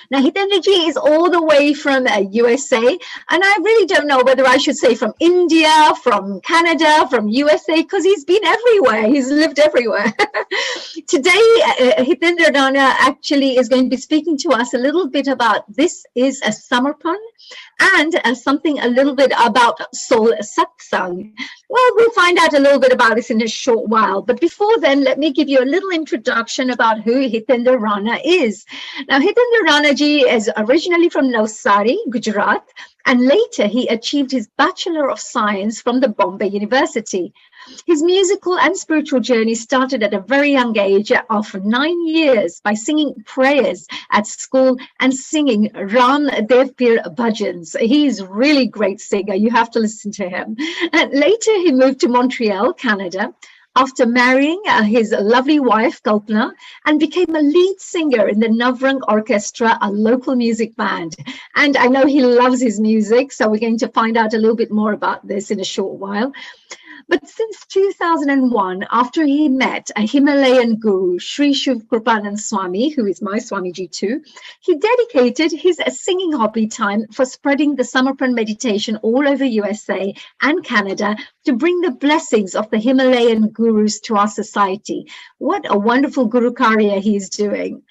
Now, Hitendraji is all the way from USA, and I really don't know whether I should say from India, from Canada, from USA, because he's been everywhere. He's lived everywhere. Today, Hitendra Rana actually is going to be speaking to us a little bit about this is a Samarpan, and something a little bit about soul satsang. Well, we'll find out a little bit about this in a short while. But before then, let me give you a little introduction about who Hitendra Rana is. Now, Hitendra Ranaji is originally from Navsari, Gujarat, and later he achieved his Bachelor of Science from the Bombay University. His musical and spiritual journey started at a very young age of 9 years by singing prayers at school and singing Ram Devpir bhajans. He's a really great singer. You have to listen to him. And later he moved to Montreal, Canada, after marrying his lovely wife, Kalpana, and became a lead singer in the Navrang Orchestra, a local music band. And I know he loves his music, so we're going to find out a little bit more about this in a short while. But since 2001, after he met a Himalayan guru, Sri Shiv Kripanand Swami, who is my Swamiji too, he dedicated his singing hobby time for spreading the Samarpan meditation all over USA and Canada to bring the blessings of the Himalayan gurus to our society. What a wonderful Guru Karya he is doing.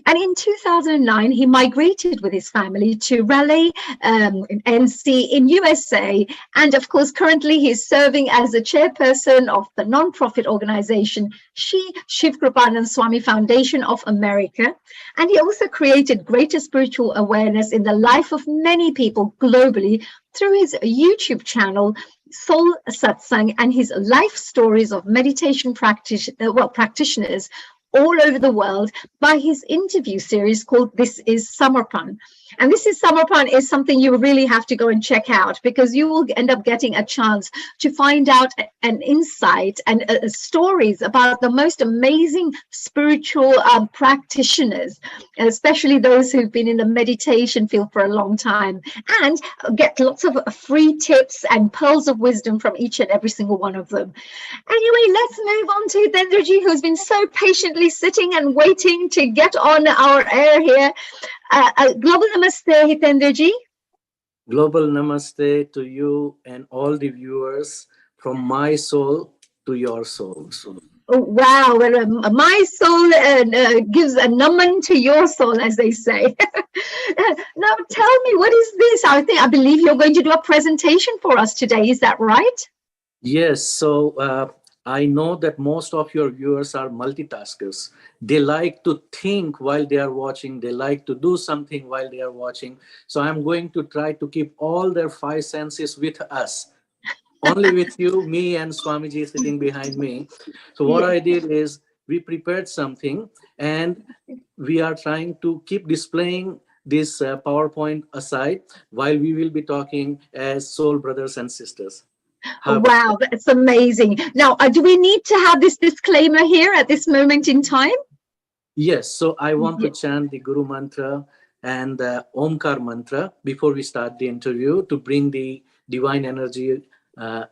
And in 2009, he migrated with his family to Raleigh, NC in USA. And of course, currently he's serving as the chairperson of the non-profit organization, Sri Shiv Kripanand Swami Foundation of America. And he also created greater spiritual awareness in the life of many people globally through his YouTube channel, Soul Satsang, and his life stories of meditation practitioners all over the world by his interview series called This is Samarpan. And This is Samarpan is something you really have to go and check out, because you will end up getting a chance to find out an insight and stories about the most amazing spiritual practitioners, especially those who've been in the meditation field for a long time, and get lots of free tips and pearls of wisdom from each and every single one of them. Anyway, let's move on to Hitendraji, who's been so patiently sitting and waiting to get on our air here. Global Namaste, Hitendraji. Global Namaste to you and all the viewers, from my soul to your soul. Oh, wow. Well, my soul gives a naman to your soul, as they say. Now, tell me, what is this? I believe you're going to do a presentation for us today. Is that right? Yes, so I know that most of your viewers are multitaskers. They like to think while they are watching, they like to do something while they are watching. So I'm going to try to keep all their five senses with us. Only with you, me, and Swamiji sitting behind me. So what Yes. I did is we prepared something, and we are trying to keep displaying this PowerPoint aside while we will be talking as soul brothers and sisters. How about that? Wow, that's amazing. Now, do we need to have this disclaimer here at this moment in time? Yes, so I want to Ye- chant the Guru mantra and the Omkar mantra before we start the interview to bring the divine energy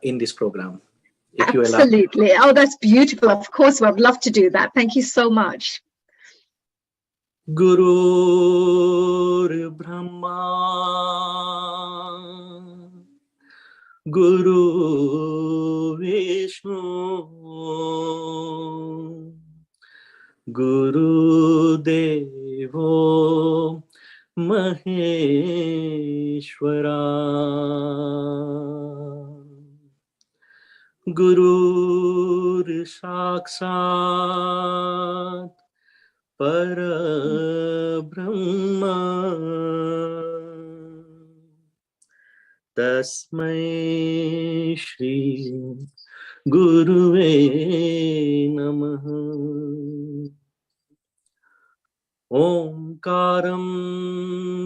in this program, if you allow. Absolutely. Oh, that's beautiful. Of course, I'd love to do that. Thank you so much. Guru Brahma, Guru Vishnu, Guru Devo Maheshwara, Guru Sakshat Parabrahma, Tasmai Shri Guruve Namaha. Omkaram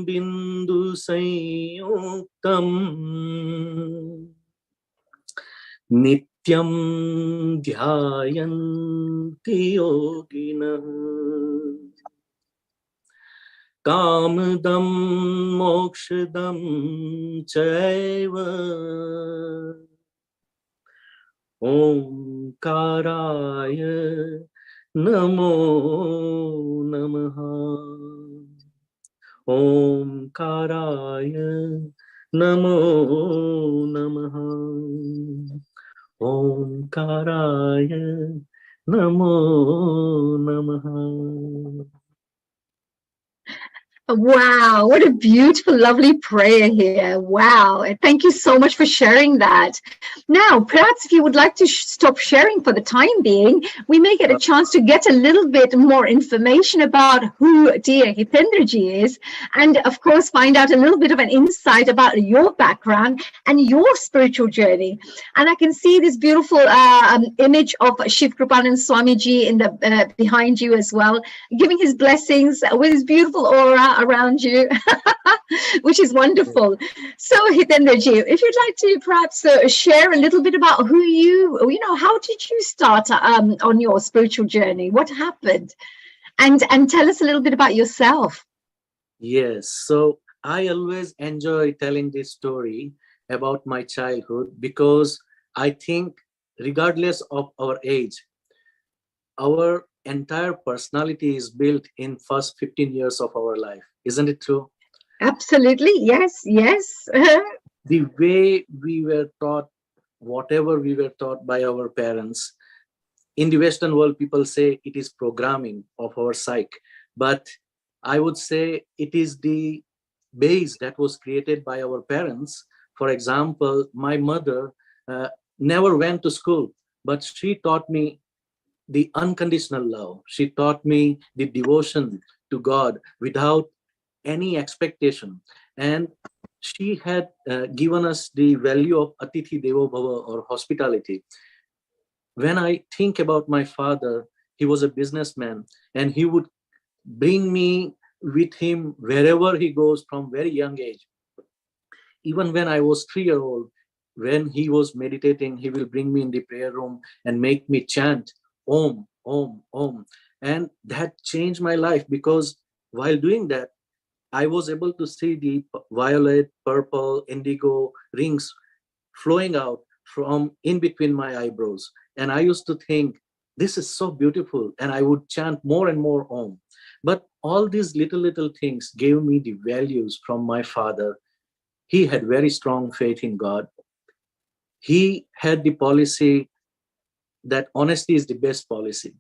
Bindu Sanyuktam Nityam Dhyayanti Yoginah Kamadam Mokshadam Chaiva Omkaraya Namo Namaha. Omkaraya Namo Namaha. Omkaraya Namo Namaha. Wow, what a beautiful, lovely prayer here. Wow. And thank you so much for sharing that. Now, perhaps if you would like to stop sharing for the time being, we may get a chance to get a little bit more information about who dear Hitendraji is, and of course, find out a little bit of an insight about your background and your spiritual journey. And I can see this beautiful image of Shiv Kripanand Swamiji in the behind you as well, giving his blessings with his beautiful aura around you, which is wonderful. So, Hitendraji, if you'd like to perhaps share a little bit about who how did you start on your spiritual journey? What happened? And tell us a little bit about yourself. Yes, so I always enjoy telling this story about my childhood because I think, regardless of our age, our entire personality is built in first 15 years of our life. Isn't it true? Absolutely. Yes, yes. The way we were taught, whatever we were taught by our parents, in the Western world, people say it is programming of our psyche. But I would say it is the base that was created by our parents. For example, my mother never went to school, but she taught me the unconditional love. She taught me the devotion to God without any expectation. And she had given us the value of Atithi Devo Bhava, or hospitality. When I think about my father, he was a businessman, and he would bring me with him wherever he goes from very young age. Even when I was 3 years old, when he was meditating, he will bring me in the prayer room and make me chant Om, Om, Om. And that changed my life, because while doing that, I was able to see the violet, purple, indigo rings flowing out from in between my eyebrows. And I used to think, this is so beautiful. And I would chant more and more Om. But all these little things gave me the values from my father. He had very strong faith in God. He had the policy that honesty is the best policy.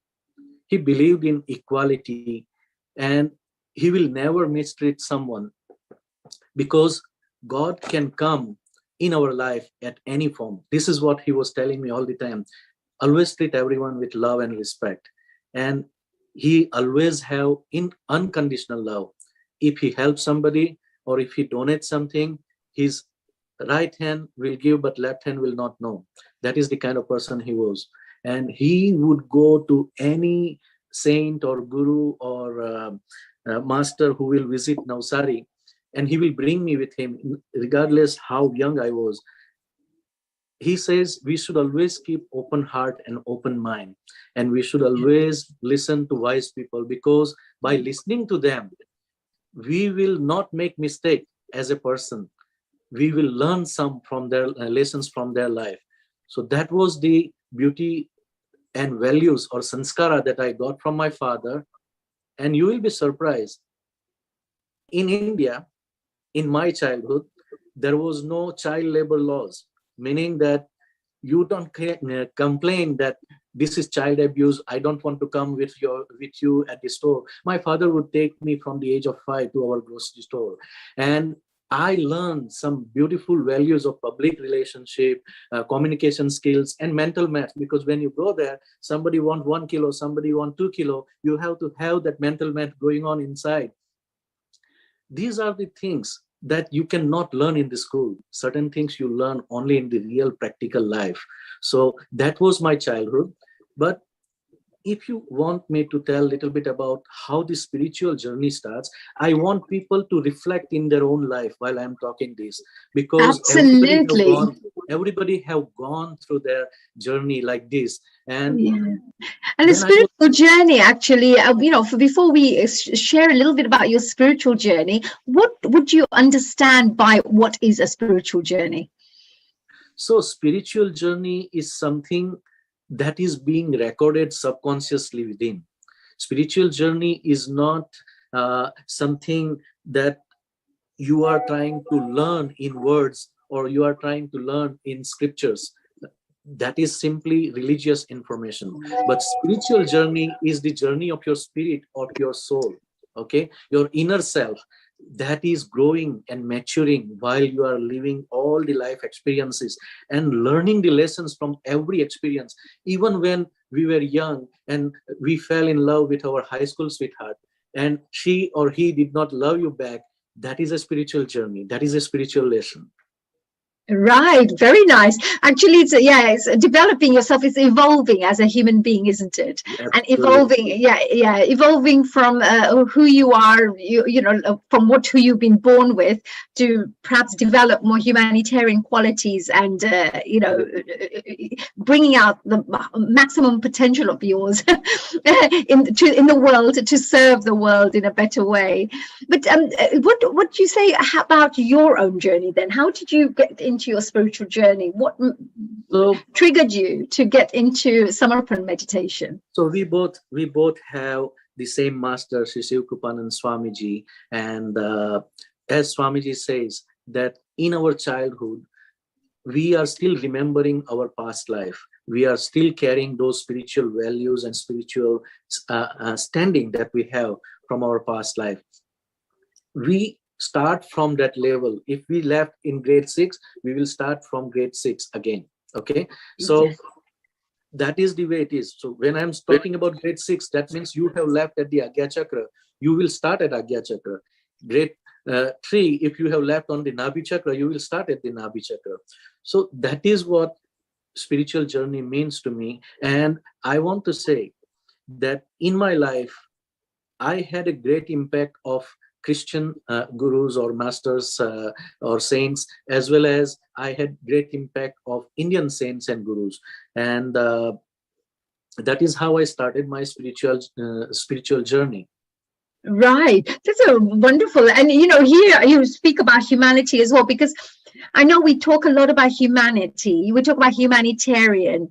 He believed in equality, and he will never mistreat someone, because God can come in our life at any form. This is what he was telling me all the time. Always treat everyone with love and respect. And he always have in unconditional love. If he helps somebody or if he donates something, his right hand will give but left hand will not know. That is the kind of person he was. And he would go to any saint or guru or master who will visit Navsari, and he will bring me with him regardless how young I was. He says we should always keep open heart and open mind, and we should always listen to wise people, because by listening to them, we will not make mistake as a person. We will learn some from their lessons from their life. So that was the beauty and values or sanskara that I got from my father. And you will be surprised. In India, in my childhood, there was no child labor laws, meaning that you don't complain that this is child abuse. I don't want to come with you at the store. My father would take me from the age of 5 to our grocery store, and I learned some beautiful values of public relationship, communication skills, and mental math. Because when you go there, somebody want 1 kilo, somebody want 2 kilo. You have to have that mental math going on inside. These are the things that you cannot learn in the school. Certain things you learn only in the real practical life. So that was my childhood. But if you want me to tell a little bit about how the spiritual journey starts, I want people to reflect in their own life while I'm talking this, because everybody have gone through their journey like this. And and the spiritual journey, actually, before we share a little bit about your spiritual journey, what would you understand by what is a spiritual journey? So spiritual journey is something that is being recorded subconsciously within. Spiritual journey is not something that you are trying to learn in words or you are trying to learn in scriptures. That is simply religious information. But spiritual journey is the journey of your spirit, of your soul, okay? Your inner self that is growing and maturing while you are living all the life experiences and learning the lessons from every experience. Even when we were young and we fell in love with our high school sweetheart and she or he did not love you back, that is a spiritual journey. That is a spiritual lesson. Right, very nice. Actually, it's developing yourself. It's evolving as a human being, isn't it? And evolving from who you are, from who you've been born with, to perhaps develop more humanitarian qualities and bringing out the maximum potential of yours in the world, to serve the world in a better way. But what do you say about your own journey then? How did you get into your spiritual journey? What triggered you to get into Samarpan meditation? So we both have the same master, Sri Sivkupanand Swamiji, and as Swamiji says, that in our childhood we are still remembering our past life. We are still carrying those spiritual values and spiritual standing that we have from our past life. We start from that level. If we left in grade 6, we will start from grade 6 again. Okay, so that is the way it is. So when I'm talking about grade 6, that means you have left at the Agya Chakra. You will start at Agya Chakra. Grade 3, if you have left on the Nabhi Chakra, you will start at the Nabhi Chakra. So that is what spiritual journey means to me. And I want to say that in my life, I had a great impact of Christian gurus or masters or saints, as well as I had great impact of Indian saints and gurus. And that is how I started my spiritual journey. Right, that's a wonderful. And here you speak about humanity as well, because I know we talk a lot about humanity. We talk about humanitarian.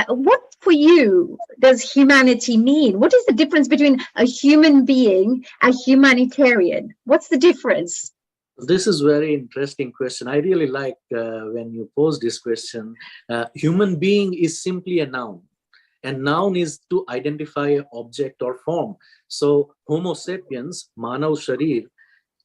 What for you does humanity mean? What is the difference between a human being and humanitarian? What's the difference? This is a very interesting question. I really like when you pose this question. Human being is simply a noun. and noun is to identify an object or form. So Homo sapiens, Manav Sharir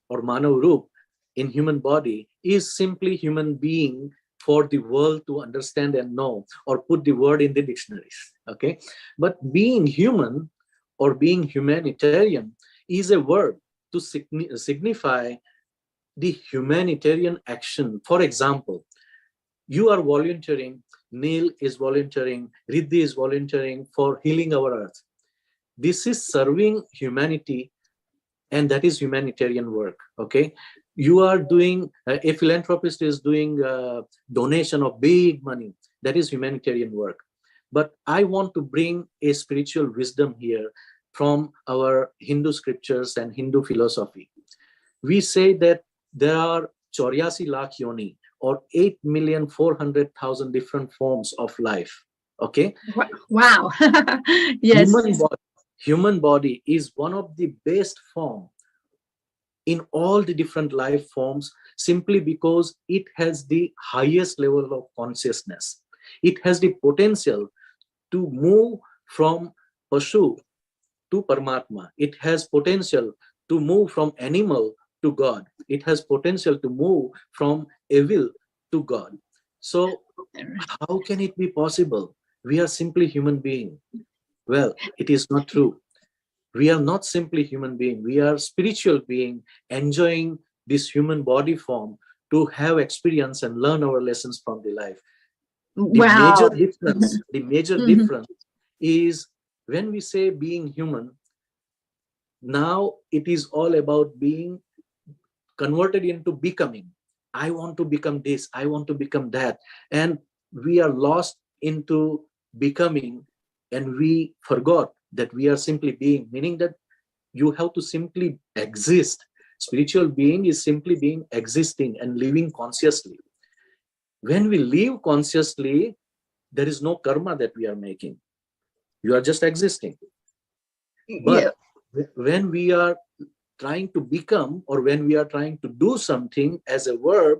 or Manav Roop in human body is simply human being for the world to understand and know, or put the word in the dictionaries. Okay, but being human or being humanitarian is a word to signify the humanitarian action. For example, you are volunteering, Neil is volunteering, Riddhi is volunteering for healing our earth. This is serving humanity, and that is humanitarian work. Okay, you are doing, a philanthropist is doing donation of big money. That is humanitarian work. But I want to bring a spiritual wisdom here from our Hindu scriptures and Hindu philosophy. We say that there are 84 lakh yoni, or 8,400,000 different forms of life. Okay. Wow. Yes. Human body is one of the best form in all the different life forms, simply because it has the highest level of consciousness. It has the potential to move from Pashu to Paramatma. It has potential to move from animal to God. It has potential to move from evil to God. So how can it be possible? We are simply human beings. Well, it is not true. We are not simply human being. We are spiritual being enjoying this human body form to have experience and learn our lessons from the life. The Wow. major difference is when we say being human, now it is all about being converted into becoming. I want to become this, I want to become that. And we are lost into becoming, and we forgot that we are simply being, meaning that you have to simply exist. Spiritual being is simply being existing and living consciously. When we live consciously, there is no karma that we are making. You are just existing. But when we are trying to become, or when we are trying to do something as a verb,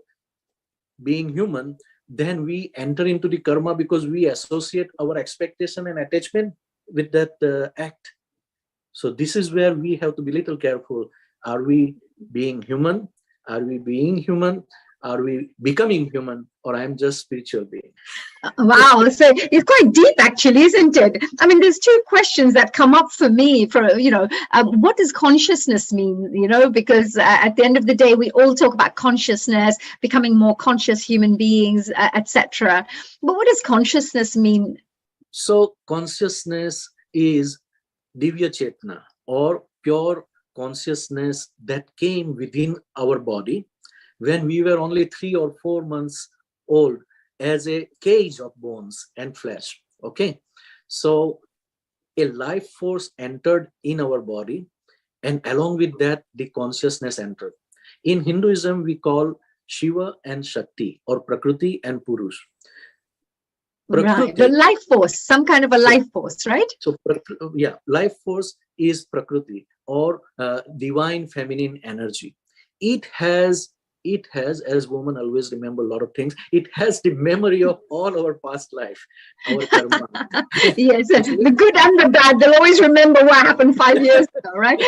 being human, then we enter into the karma, because we associate our expectation and attachment with that act. So this is where we have to be little careful. Are we being human? Are we being human? Are we becoming human? Or I'm just spiritual being? Wow, so it's quite deep, actually, isn't it? I mean, there's two questions that come up for me. What does consciousness mean? Because at the end of the day, we all talk about consciousness, becoming more conscious human beings, etc. But what does consciousness mean? So consciousness is Divya Chetna, or pure consciousness that came within our body when we were only 3 or 4 months old, as a cage of bones and flesh. Okay, so a life force entered in our body, and along with that the consciousness entered. In Hinduism we call Shiva and Shakti, or Prakriti and Purush. Right, the life force, some kind of a life force, right? So life force is Prakriti, or divine feminine energy. It has, as women always remember a lot of things, it has the memory of all our past life, our karma. Yes, the good and the bad, they'll always remember what happened 5 years ago, right?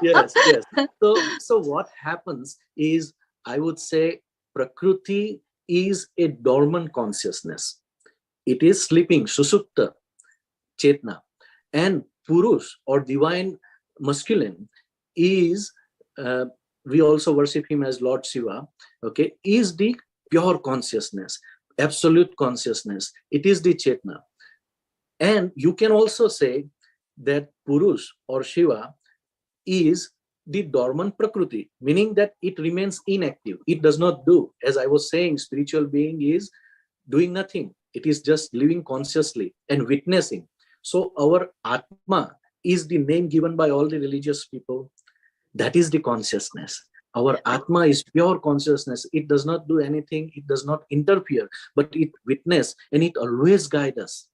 Yes. So what happens is, I would say, Prakriti is a dormant consciousness. It is sleeping, Susupta, Chetna. And Purush, or divine masculine, is, we also worship him as Lord Shiva, okay, is the pure consciousness, absolute consciousness. It is the Chetna. And you can also say that Purush or Shiva is the dormant Prakriti, meaning that it remains inactive. It does not do. As I was saying, spiritual being is doing nothing. It is just living consciously and witnessing. So our Atma is the name given by all the religious people. That is the consciousness. Our Atma is pure consciousness. It does not do anything. It does not interfere, but it witness, and it always guides us.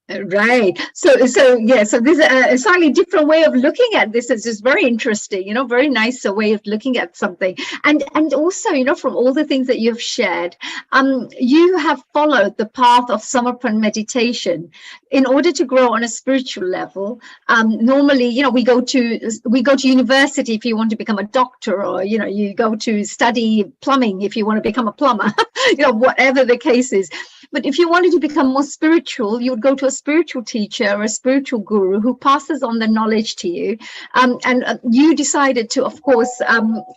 Right. So yeah. So this a slightly different way of looking at this is just very interesting. Very nice way of looking at something. And also, from all the things that you've shared, you have followed the path of Samarpan meditation in order to grow on a spiritual level. Normally, we go to university if you want to become a doctor, or you go to study plumbing if you want to become a plumber. Whatever the case is. But if you wanted to become more spiritual, you would go to a spiritual teacher or a spiritual guru who passes on the knowledge to you. And you decided to, of course,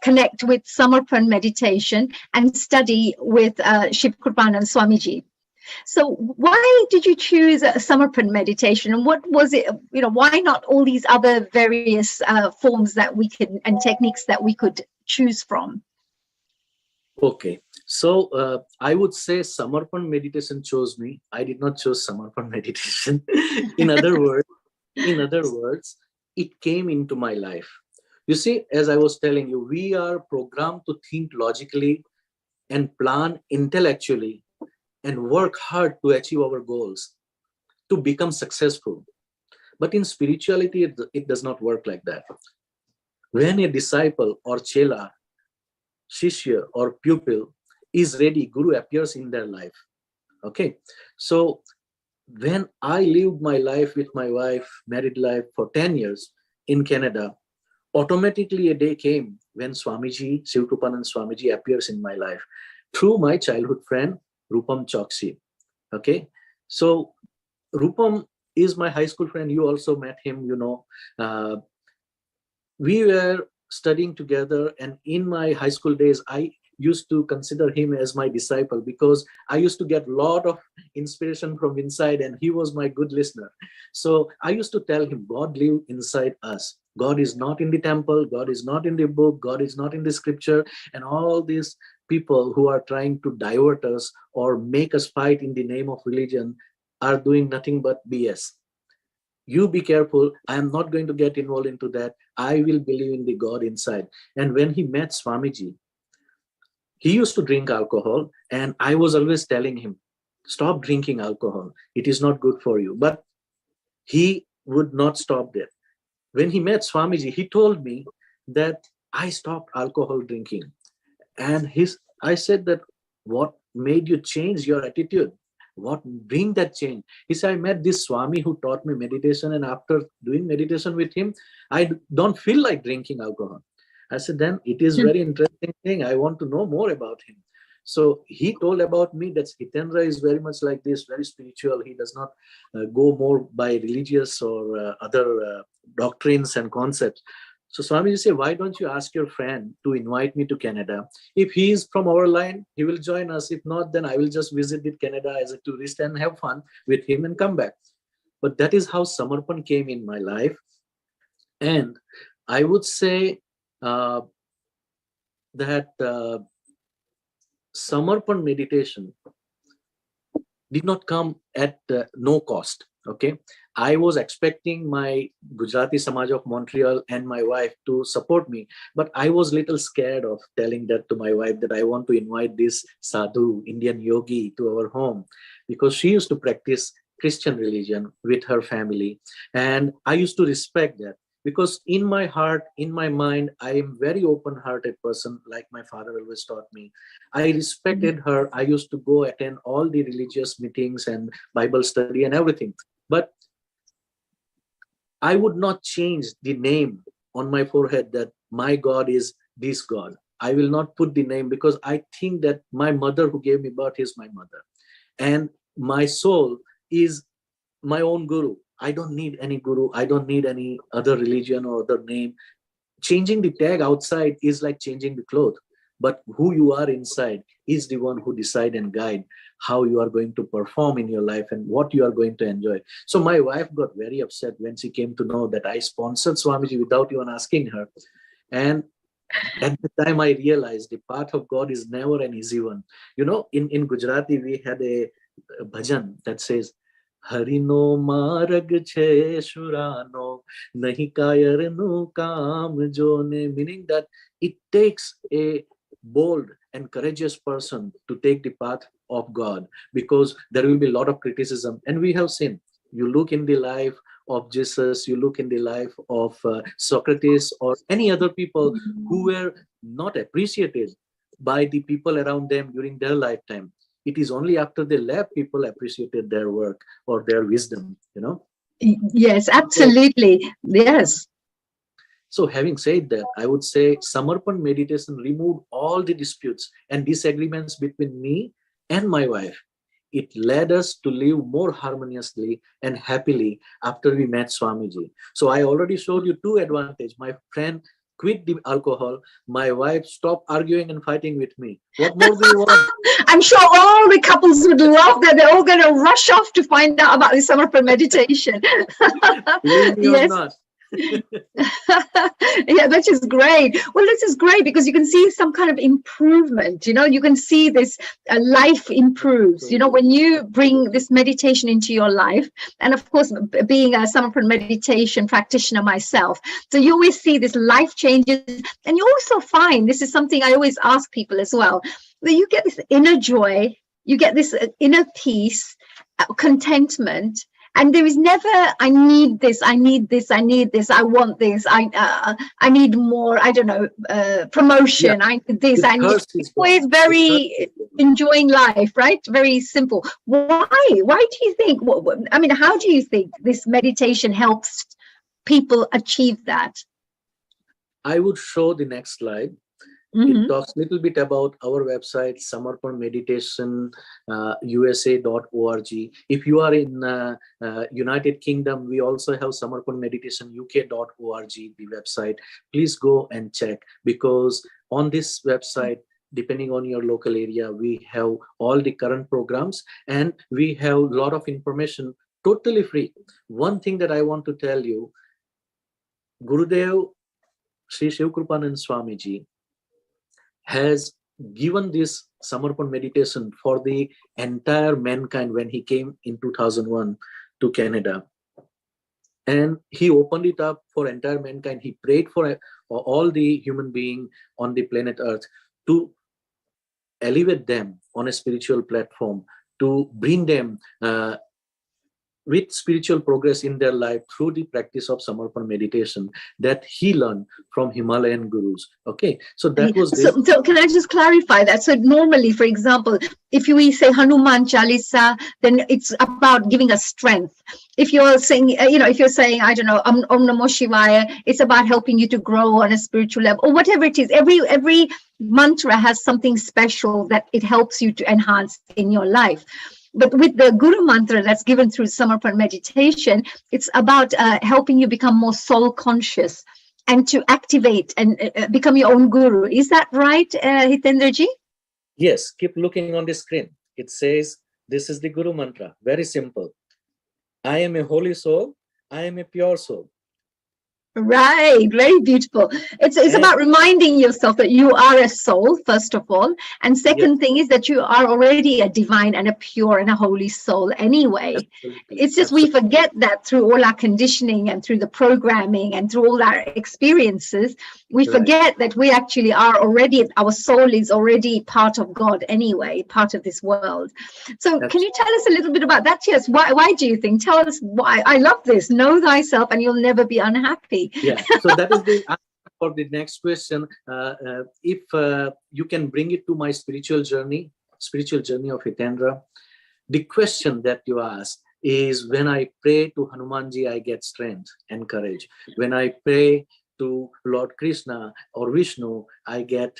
connect with Samarpan meditation and study with Shiv Kripanand Swamiji. So why did you choose Samarpan meditation, and what was it, why not all these other various forms that we can, and techniques that we could choose from? Okay, so I would say Samarpan meditation chose me. I did not choose Samarpan meditation. in other words, it came into my life. You see, as I was telling you, we are programmed to think logically and plan intellectually and work hard to achieve our goals, to become successful. But in spirituality, it does not work like that. When a disciple or chela, shishya or pupil is ready, Guru appears in their life. Okay, so when I lived my life with my wife, married life for 10 years in Canada, automatically a day came when Swamiji, Shiv Kripanand Swamiji appears in my life through my childhood friend, Rupam Choksi. Okay, so Rupam is my high school friend. You also met him, we were studying together, and in my high school days, I used to consider him as my disciple because I used to get a lot of inspiration from inside, and he was my good listener. So I used to tell him, God lives inside us. God is not in the temple, God is not in the book, God is not in the scripture, and all these people who are trying to divert us or make us fight in the name of religion are doing nothing but BS. You be careful. I am not going to get involved into that. I will believe in the God inside. And when he met Swamiji, he used to drink alcohol, and I was always telling him, stop drinking alcohol. It is not good for you. But he would not stop there. When he met Swamiji, he told me that I stopped alcohol drinking. And I said that, what made you change your attitude? What bring that change? He said, I met this Swami who taught me meditation, and after doing meditation with him, I don't feel like drinking alcohol. I said, then it is very interesting thing. I want to know more about him. So he told about me that Hitendra is very much like this, very spiritual. He does not go more by religious or other doctrines and concepts. So Swamiji said, why don't you ask your friend to invite me to Canada? If he is from our line, he will join us. If not, then I will just visit Canada as a tourist and have fun with him and come back. But that is how Samarpan came in my life. And I would say that Samarpan meditation did not come at no cost. Okay, I was expecting my Gujarati Samaj of Montreal and my wife to support me, but I was little scared of telling that to my wife, that I want to invite this sadhu, Indian yogi, to our home, because she used to practice Christian religion with her family, and I used to respect that. Because in my heart, in my mind, I am very open-hearted person, like my father always taught me. I respected her. I used to go attend all the religious meetings and Bible study and everything. But I would not change the name on my forehead that my God is this God. I will not put the name, because I think that my mother who gave me birth is my mother. And my soul is my own guru. I don't need any guru. I don't need any other religion or other name. Changing the tag outside is like changing the cloth. But who you are inside is the one who decide and guide how you are going to perform in your life and what you are going to enjoy. So my wife got very upset when she came to know that I sponsored Swamiji without even asking her. And at the time I realized the path of God is never an easy one. In Gujarati, we had a bhajan that says, Harino marag che shurano, nahi kayar no kaam jone, meaning that it takes a bold and courageous person to take the path of God, because there will be a lot of criticism, and we have seen You look in the life of Jesus, you look in the life of Socrates or any other people who were not appreciated by the people around them during their lifetime. It is only after they left people appreciated their work or their wisdom, you know. Yes, absolutely. Yes. So having said that, I would say Samarpan meditation removed all the disputes and disagreements between me and my wife. It led us to live more harmoniously and happily after we met Swamiji. So I already showed you two advantages. My friend quit the alcohol. My wife stopped arguing and fighting with me. What more do you want? I'm sure all the couples would love that. They're all going to rush off to find out about the Samarpan meditation. Believe me or not. Yeah, that is great. Well, this is great because you can see some kind of improvement. You know, you can see this life improves. You know, when you bring this meditation into your life, and of course, being a Samarpan meditation practitioner myself, so you always see this life changes, and you also find, this is something I always ask people as well, that you get this inner joy, you get this inner peace, contentment. And there is never, I need this, I need this, I need this, I want this, I need more, I don't know, promotion, I need this, I need. It's always very enjoying life, right? Very simple. Why? Why do you think, I mean, how do you think this meditation helps people achieve that? I would show the next slide. It talks a little bit about our website, Samarpan Meditation, USA.org. If you are in United Kingdom, we also have Samarpan Meditation, UK.org, the website. Please go and check, because on this website, depending on your local area, we have all the current programs and we have a lot of information totally free. One thing that I want to tell you, Gurudev Sri Shivkrupanand Swamiji has given this Samarpan meditation for the entire mankind when he came in 2001 to Canada. And he opened it up for entire mankind. He prayed for all the human beings on the planet Earth to elevate them on a spiritual platform, to bring them with spiritual progress in their life through the practice of Samarpan meditation that he learned from Himalayan gurus. Okay, so that was so can I just clarify that? So normally, for example, if we say Hanuman Chalisa, then it's about giving us strength. If you're saying, if you're saying, I don't know, Om Namo Shivaya, it's about helping you to grow on a spiritual level, or whatever it is. Every mantra has something special that it helps you to enhance in your life. But with the Guru mantra that's given through Samarpan meditation, it's about helping you become more soul conscious and to activate and become your own guru. Is that right, Hitendraji? Yes, keep looking on the screen. It says, this is the Guru mantra. Very simple. I am a holy soul. I am a pure soul. Right, very beautiful. It's about reminding yourself that you are a soul, first of all, and second thing is that you are already a divine and a pure and a holy soul anyway. Absolutely. It's just we forget that through all our conditioning and through the programming and through all our experiences. We forget that we actually are already, our soul is already part of God anyway, part of this world. So can you tell us a little bit about that? Yes, why do you think? Tell us why. I love this. Know thyself and you'll never be unhappy. Yeah, so that is the answer for the next question. If you can bring it to my spiritual journey of Hitendra, the question that you ask is, when I pray to Hanumanji, I get strength and courage. When I pray to Lord Krishna or Vishnu, I get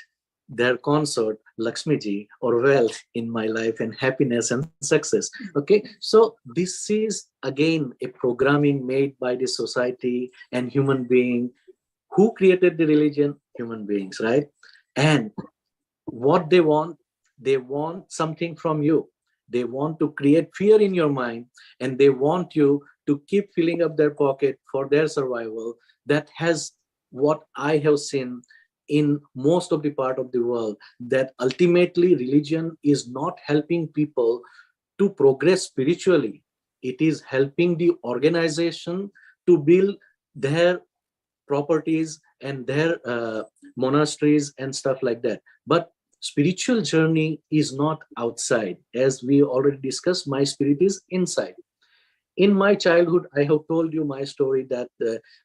their consort, Lakshmiji, or wealth in my life and happiness and success. Okay, so this is again a programming made by the society and human being. Who created the religion? Human beings, right? And what they want something from you. They want to create fear in your mind, and they want you to keep filling up their pocket for their survival. That has what I have seen in most of the part of the world, that ultimately religion is not helping people to progress spiritually. It is helping the organization to build their properties and their monasteries and stuff like that. But spiritual journey is not outside. As we already discussed, my spirit is inside. In my childhood, I have told you my story that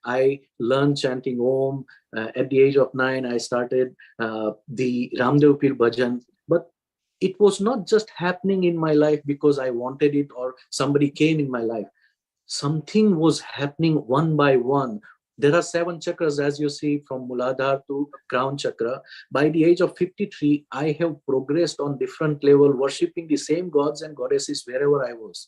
I learned chanting Om. At the age of 9, I started the Ramdev Pir Bhajan. But it was not just happening in my life because I wanted it or somebody came in my life. Something was happening one by one. There are 7 chakras, as you see, from Muladhara to Crown Chakra. By the age of 53, I have progressed on different level, worshipping the same gods and goddesses wherever I was.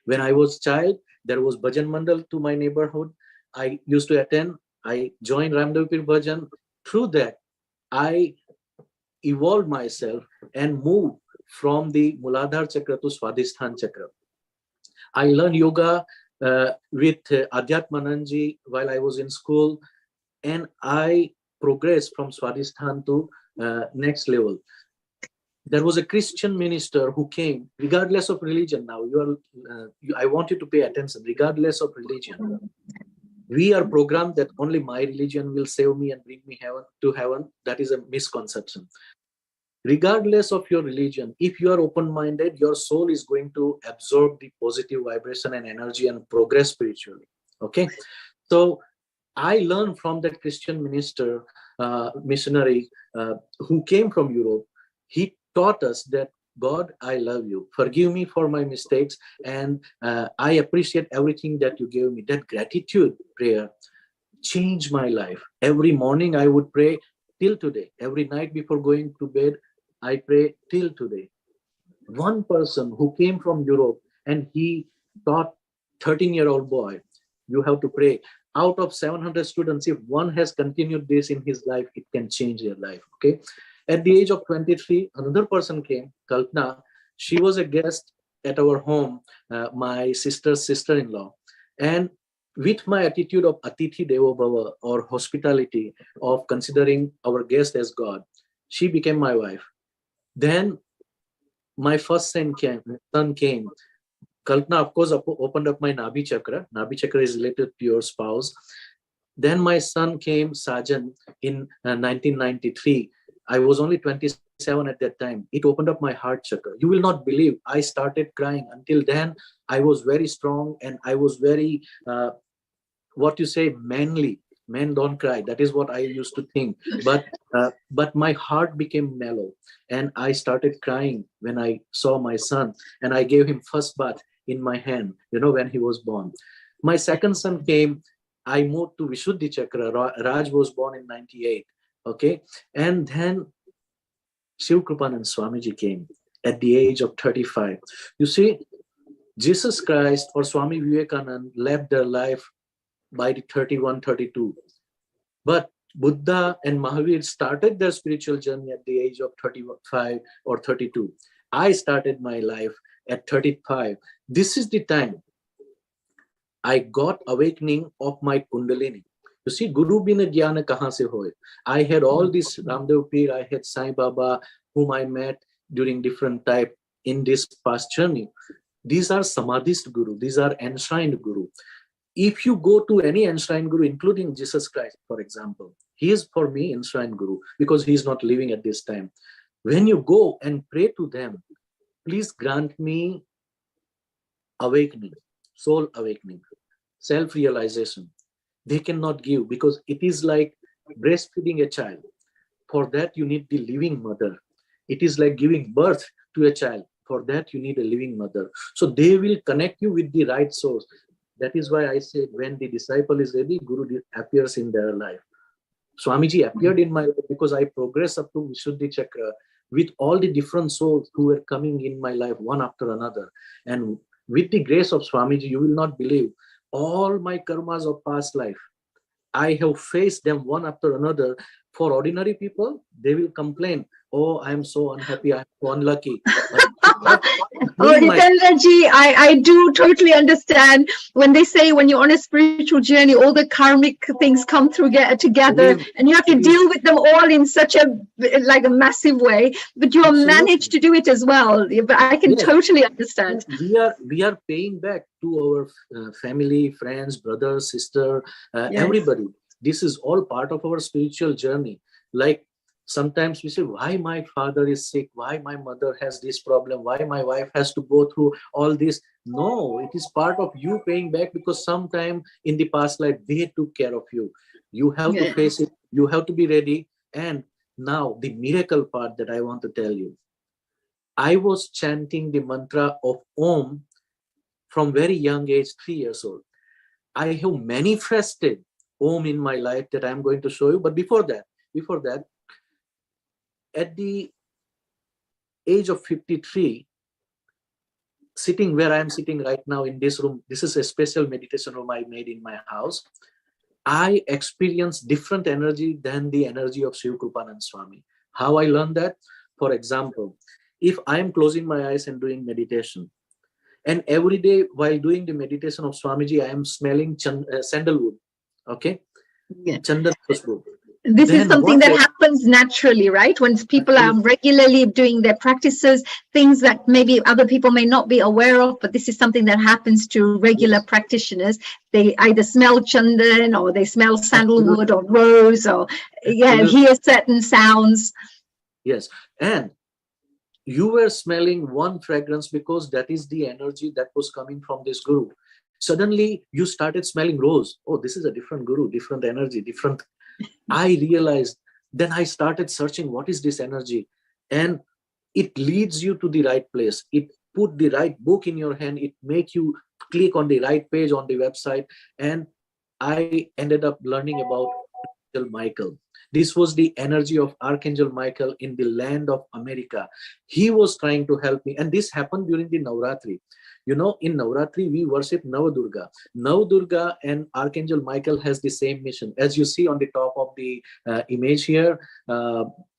When I was child, there was Bhajan Mandal to my neighborhood. I used to attend. I joined Ramdev Pir Bhajan. Through that, I evolved myself and moved from the Muladhara Chakra to Swadhisthana Chakra. I learned yoga with Adhyatmananji while I was in school, and I progressed from Swadhisthana to next level. There was a Christian minister who came, regardless of religion. Now, I want you to pay attention, regardless of religion. We are programmed that only my religion will save me and bring me to heaven. That is a misconception. Regardless of your religion, if you are open-minded, your soul is going to absorb the positive vibration and energy and progress spiritually. Okay, so I learned from that Christian minister, missionary who came from Europe. He taught us that, God, I love you. Forgive me for my mistakes, and I appreciate everything that you gave me. That gratitude prayer changed my life. Every morning I would pray till today. Every night before going to bed, I pray till today. One person who came from Europe and he taught 13-year-old boy, you have to pray. Out of 700 students, if one has continued this in his life, it can change their life. Okay. At the age of 23, another person came, Kalpana. She was a guest at our home, my sister's sister-in-law. And with my attitude of Atithi Devo Bhava, or hospitality, of considering our guest as God, she became my wife. Then my first son came. Kalpana, of course, opened up my Nabhi Chakra. Nabhi Chakra is related to your spouse. Then my son came, Sajan, in 1993. I was only 27 at that time. It opened up my heart chakra. You will not believe, I started crying. Until then, I was very strong and I was very, manly. Men don't cry. That is what I used to think. But my heart became mellow, and I started crying when I saw my son, and I gave him first bath in my hand, when he was born. My second son came. I moved to Vishuddhi Chakra. Raj was born in 98. Okay. And then Shiv Kripanand Swamiji came at the age of 35. You see, Jesus Christ or Swami Vivekananda left their life by the 31, 32. But Buddha and Mahavir started their spiritual journey at the age of 35 or 32. I started my life at 35. This is the time I got awakening of my Kundalini. You see, Guru bina jnana kahan se hoye? I had all this Ramdev Pir, I had Sai Baba, whom I met during different type in this past journey. These are Samadhist Guru. These are enshrined Guru. If you go to any enshrined Guru, including Jesus Christ, for example, he is for me enshrined Guru because he is not living at this time. When you go and pray to them, please grant me awakening, soul awakening, self-realization. They cannot give because it is like breastfeeding a child. For that, you need the living mother. It is like giving birth to a child. For that, you need a living mother. So they will connect you with the right source. That is why I said when the disciple is ready, Guru appears in their life. Swamiji appeared in my life because I progressed up to Vishuddhi Chakra with all the different souls who were coming in my life one after another. And with the grace of Swamiji, you will not believe, all my karmas of past life, I have faced them one after another. For ordinary people, they will complain, oh, I am so unhappy, I am so unlucky. Oh, Hitendraji, I do totally understand when they say when you're on a spiritual journey, all the karmic things come through together, and you have to deal with them all in such a massive way. But you have managed to do it as well. But I can totally understand. We are paying back to our family, friends, brothers, sister, everybody. This is all part of our spiritual journey. Like Sometimes we say, why my father is sick? Why my mother has this problem? Why my wife has to go through all this? No, it is part of you paying back, because sometime in the past life, they took care of you. You have to face it. You have to be ready. And now the miracle part that I want to tell you. I was chanting the mantra of Om from very young age, 3 years old. I have manifested Om in my life that I'm going to show you. But before that, at the age of 53, sitting where I'm sitting right now in this room, this is a special meditation room I made in my house. I experienced different energy than the energy of Shiv Krupanand Swami. How I learned that? For example, if I'm closing my eyes and doing meditation, and every day while doing the meditation of Swamiji, I am smelling sandalwood, okay? Yeah. Chandan Khushbu. This is something that happens naturally, right? When people are regularly doing their practices, things that maybe other people may not be aware of, but this is something that happens to regular practitioners. They either smell chandan, or they smell sandalwood or rose, or hear certain sounds. Yes, and you were smelling one fragrance because that is the energy that was coming from this guru. Suddenly you started smelling rose. Oh, this is a different guru, different energy, different. I realized, then I started searching, what is this energy? And it leads you to the right place. It put the right book in your hand. It make you click on the right page on the website. And I ended up learning about Archangel Michael. This was the energy of Archangel Michael in the land of America. He was trying to help me. And this happened during the Navratri. You know, in Navratri, we worship Navadurga. Navadurga and Archangel Michael has the same mission. As you see on the top of the image here,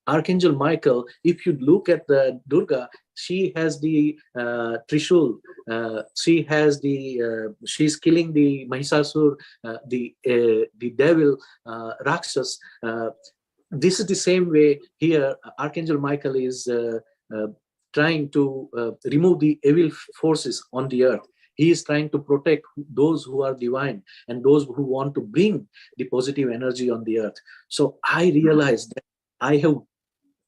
Archangel Michael, if you look at the Durga, she has the Trishul. She has the, she's killing the Mahisasur, the devil, Rakshas. This is the same way here. Archangel Michael is trying to remove the evil forces on the earth. He is trying to protect those who are divine and those who want to bring the positive energy on the earth. So I realized that I have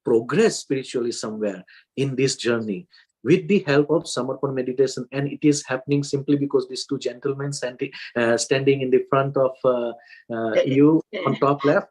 progressed spiritually somewhere in this journey with the help of Samarpan meditation. And it is happening simply because these two gentlemen standing in the front of you on top left.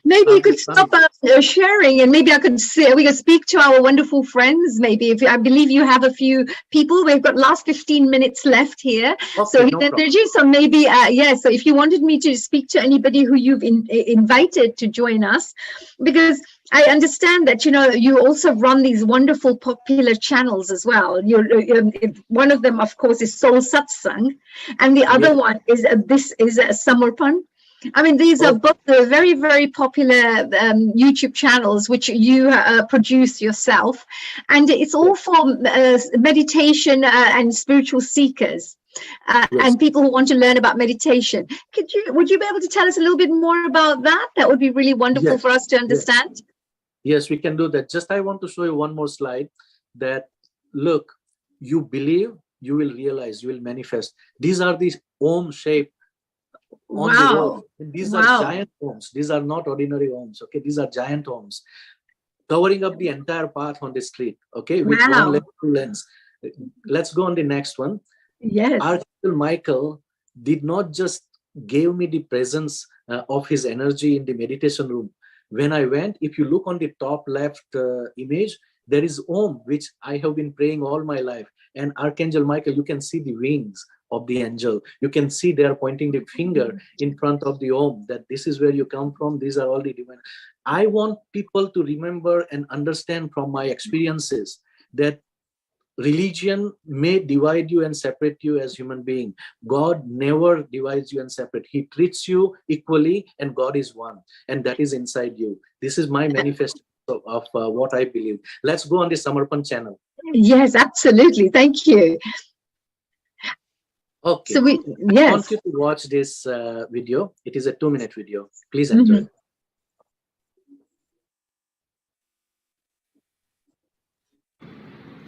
Maybe you could stop sharing, and maybe I could we could speak to our wonderful friends. Maybe if I believe you have a few people, we've got last 15 minutes left here. Okay, so no introduce. So maybe so if you wanted me to speak to anybody who you've invited to join us, because I understand that you also run these wonderful popular channels as well. One of them, of course, is Soul Satsang, and the other one is this is Samarpan. I mean, these are both very, very popular YouTube channels, which you produce yourself. And it's all for meditation and spiritual seekers and people who want to learn about meditation. Would you be able to tell us a little bit more about that? That would be really wonderful for us to understand. Yes, we can do that. Just I want to show you one more slide that, look, you believe, you will realize, you will manifest. These are these Om shape on the road. And these are giant homes. These are not ordinary homes. Okay, these are giant homes covering up the entire path on the street. Okay, with one lane, two lanes. Let's go on the next one. Yes, Archangel Michael did not just give me the presence of his energy in the meditation room. When I went, if you look on the top left image, there is Om, which I have been praying all my life. And Archangel Michael, you can see the wings of the angel. You can see they are pointing the finger in front of the Om, that this is where you come from. These are all the divine. I want people to remember and understand from my experiences that religion may divide you and separate you as human being. God never divides you and separate. He treats you equally, and God is one, and that is inside you. This is my manifestation of what I believe. Let's go on the Samarpan channel. Yes, absolutely. Thank you. Okay. So I want you to watch this video. It is a 2-minute video. Please enjoy.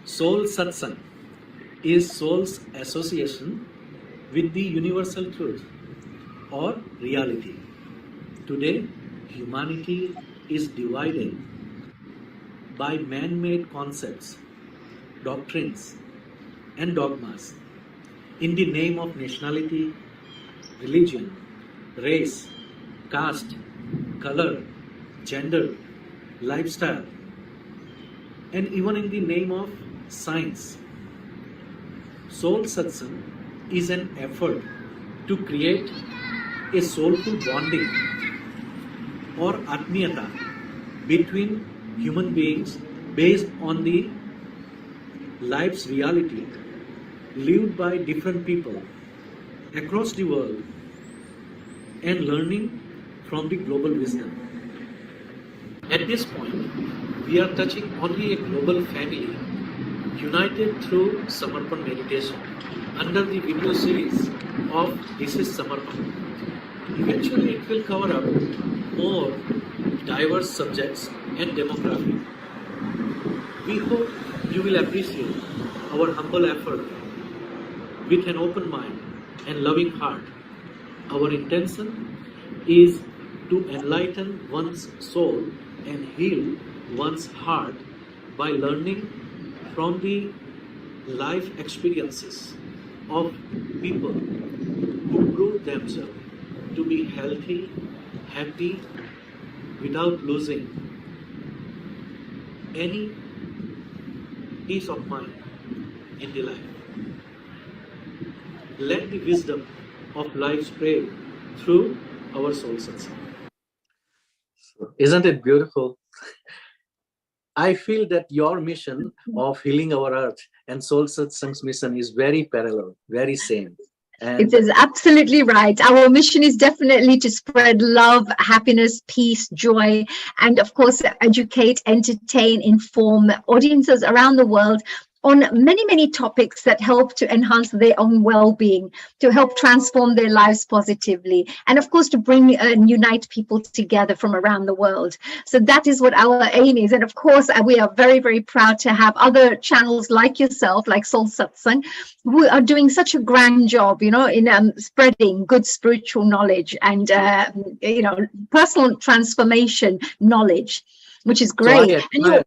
Soul Satsang is soul's association with the universal truth or reality. Today, humanity is divided by man-made concepts, doctrines, and dogmas in the name of nationality, religion, race, caste, color, gender, lifestyle, and even in the name of science. Soul Satsang is an effort to create a soulful bonding or atmiyata between human beings based on the life's reality lived by different people across the world and learning from the global wisdom. At this point, we are touching only a global family united through Samarpan meditation under the video series of This is Samarpan. Eventually, it will cover up more diverse subjects and demography. We hope you will appreciate our humble effort with an open mind and loving heart. Our intention is to enlighten one's soul and heal one's heart by learning from the life experiences of people who prove themselves to be healthy, happy, without losing any peace of mind in the life. Let the wisdom of life spread through our soul satsang. Isn't it beautiful? I feel that your mission of healing our earth and Soul Satsang's mission is very parallel, very same. And it is absolutely right. Our mission is definitely to spread love, happiness, peace, joy, and of course, educate, entertain, inform audiences around the world on many, many topics that help to enhance their own well-being, to help transform their lives positively, and of course, to bring and unite people together from around the world. So that is what our aim is. And of course, we are very, very proud to have other channels like yourself, like Soul Satsang, who are doing such a grand job, you know, in spreading good spiritual knowledge and, you know, personal transformation knowledge, which is great. So and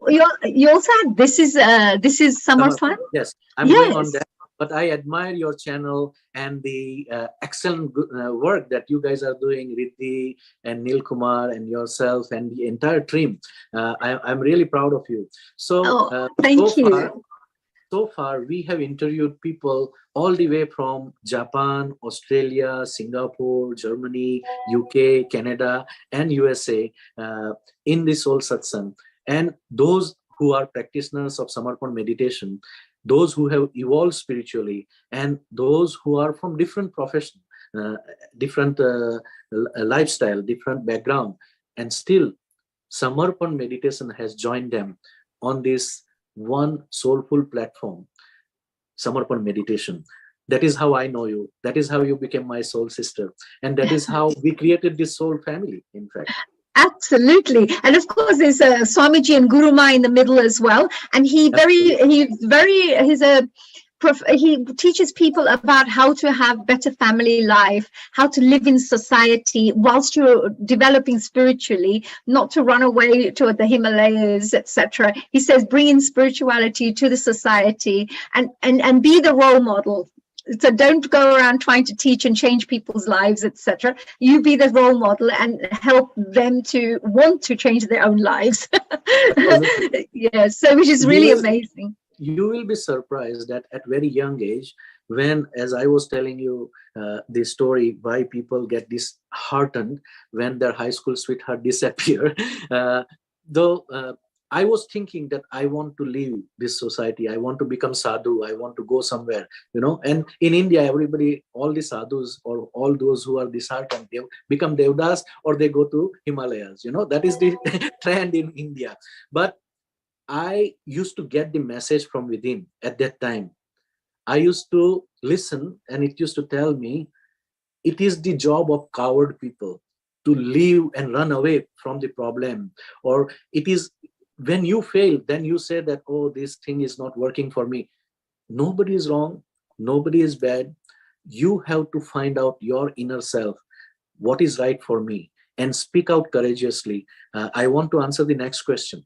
you also had this is Samarpan. Yes, I'm going on that. But I admire your channel and the excellent work that you guys are doing, Riddhi and Neil Kumar and yourself and the entire team. I'm really proud of you. So thank you. So far, we have interviewed people all the way from Japan, Australia, Singapore, Germany, UK, Canada, and USA in the Soul Satsang. And those who are practitioners of Samarpan meditation, those who have evolved spiritually, and those who are from different professions, different lifestyle, different background, and still Samarpan meditation has joined them on this one soulful platform, Samarpan meditation. That is how I know you. That is how you became my soul sister. And that is how we created this soul family, in fact. Absolutely. And of course, there's Swamiji and Guruma in the middle as well. And he teaches people about how to have better family life, how to live in society whilst you're developing spiritually, not to run away to the Himalayas, etc. He says, bring in spirituality to the society and be the role model. So don't go around trying to teach and change people's lives, etc. You be the role model and help them to want to change their own lives. Yeah, so which is really amazing. You will be surprised that at very young age, when, as I was telling you the story, why people get disheartened when their high school sweetheart disappear, I was thinking that I want to leave this society. I want to become sadhu. I want to go somewhere, you know. And in India, everybody, all the sadhus or all those who are disheartened, they become devdas or they go to Himalayas. You know, that is the trend in India. But I used to get the message from within at that time. I used to listen and it used to tell me, it is the job of coward people to leave and run away from the problem. Or it is when you fail, then you say that, oh, this thing is not working for me. Nobody is wrong. Nobody is bad. You have to find out your inner self, what is right for me. and speak out courageously. I want to answer the next question.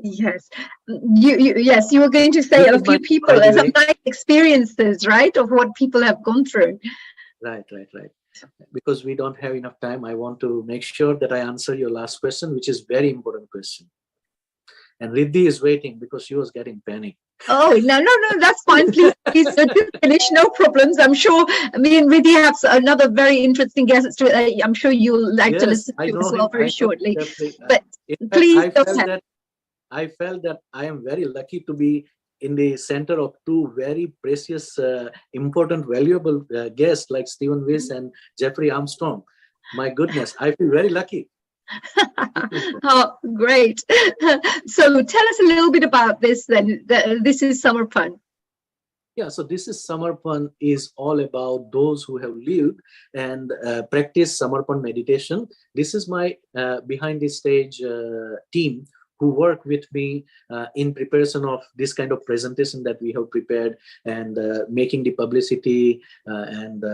Yes, yes, you were going to say a few people, some life experiences, right, of what people have gone through. Right. Because we don't have enough time, I want to make sure that I answer your last question, which is very important question. And Riddhi is waiting because she was getting panic. Oh, no, that's fine. Please finish. No problems. I'm sure me and Riddhi have another very interesting guest. I'm sure you'll like to listen to as well very shortly. But please I felt that I am very lucky to be in the center of two very precious, important, valuable guests like Stephen Weiss and Jeffrey Armstrong. My goodness, I feel very lucky. Oh, great. So tell us a little bit about this then. This is Samarpan. Yeah, so this is Samarpan is all about those who have lived and practiced Samarpan meditation. This is my behind the stage team who work with me in preparation of this kind of presentation that we have prepared, and making the publicity and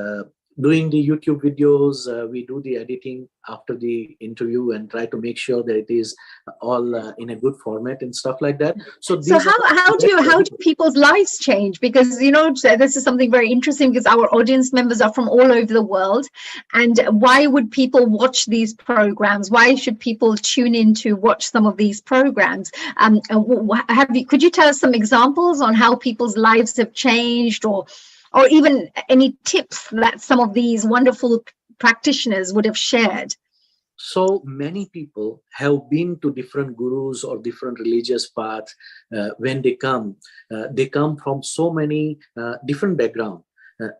doing the YouTube videos. We do the editing after the interview and try to make sure that it is all in a good format and stuff like that. So how do people's lives change? Because this is something very interesting, because our audience members are from all over the world. And why would people watch these programs? Why should people tune in to watch some of these programs? Could you tell us some examples on how people's lives have changed, or even any tips that some of these wonderful practitioners would have shared? So many people have been to different gurus or different religious paths. When they come from so many different backgrounds,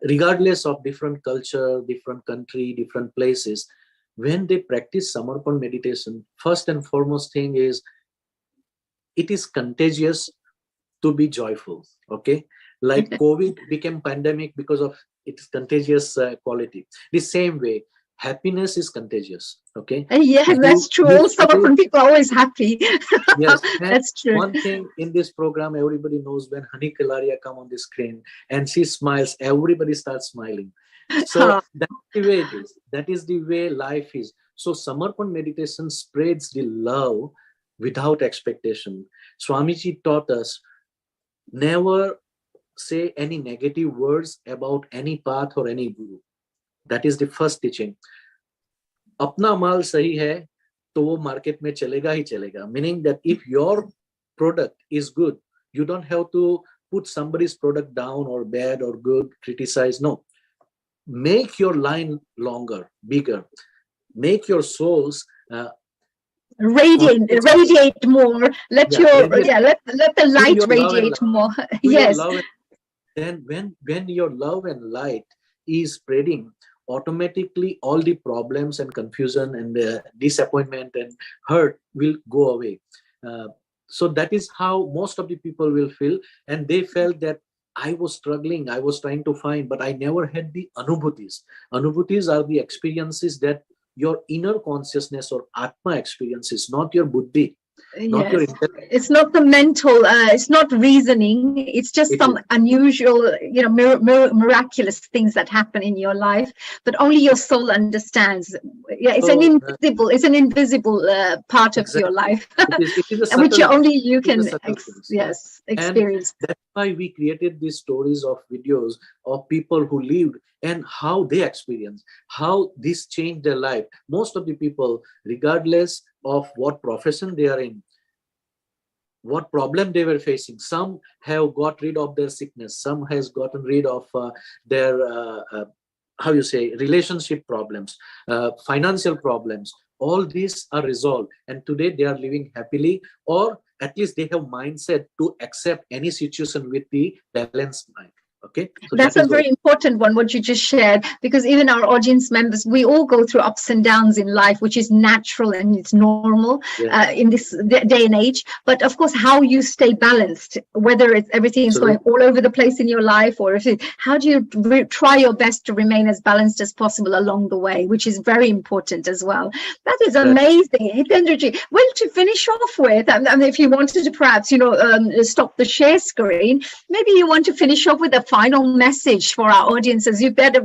regardless of different culture, different country, different places. When they practice Samarpan meditation, first and foremost thing is, it is contagious to be joyful. Okay. Like COVID became pandemic because of its contagious quality. The same way, happiness is contagious. Okay. Yeah, that's true. All Samarpan people are always happy. Yes, that's true. One thing in this program, everybody knows, when Honey Kalaria come on the screen and she smiles, everybody starts smiling. So that's the way it is. That is the way life is. So Samarpan meditation spreads the love without expectation. Swamiji taught us, never say any negative words about any path or any guru. That is the first teaching. Apna mal sahi hai, to wo market mein chalega hi chalega. Meaning that if your product is good, you don't have to put somebody's product down or bad or good, criticize. No. Make your line longer, bigger. Make your souls radiate more. Let the light radiate more. Yes. Then when your love and light is spreading, automatically all the problems and confusion and disappointment and hurt will go away. So that is how most of the people will feel. And they felt that I was struggling, I was trying to find, but I never had the anubhutis. Anubhutis are the experiences that your inner consciousness or Atma experiences, not your buddhi. Yes. It's not the mental, it's not reasoning, it's just some unusual, miraculous things that happen in your life, but only your soul understands. Yeah, it's an invisible part of your life, which only you can experience. And that's why we created these stories of videos of people who lived and how they experienced, how this changed their life. Most of the people, regardless of what profession they are in, what problem they were facing, some have got rid of their sickness, some has gotten rid of their relationship problems, financial problems. All these are resolved, and today they are living happily, or at least they have mindset to accept any situation with the balanced mind. Okay, so that's a very important one, what you just shared, because even our audience members, we all go through ups and downs in life, which is natural and it's normal in this day and age. But of course, how you stay balanced, whether it's everything is going all over the place in your life, or how do you try your best to remain as balanced as possible along the way, which is very important as well. That is amazing. Hitendraji, well, to finish off with, if you wanted to perhaps, stop the share screen, maybe you want to finish off with a final message for our audiences. We've had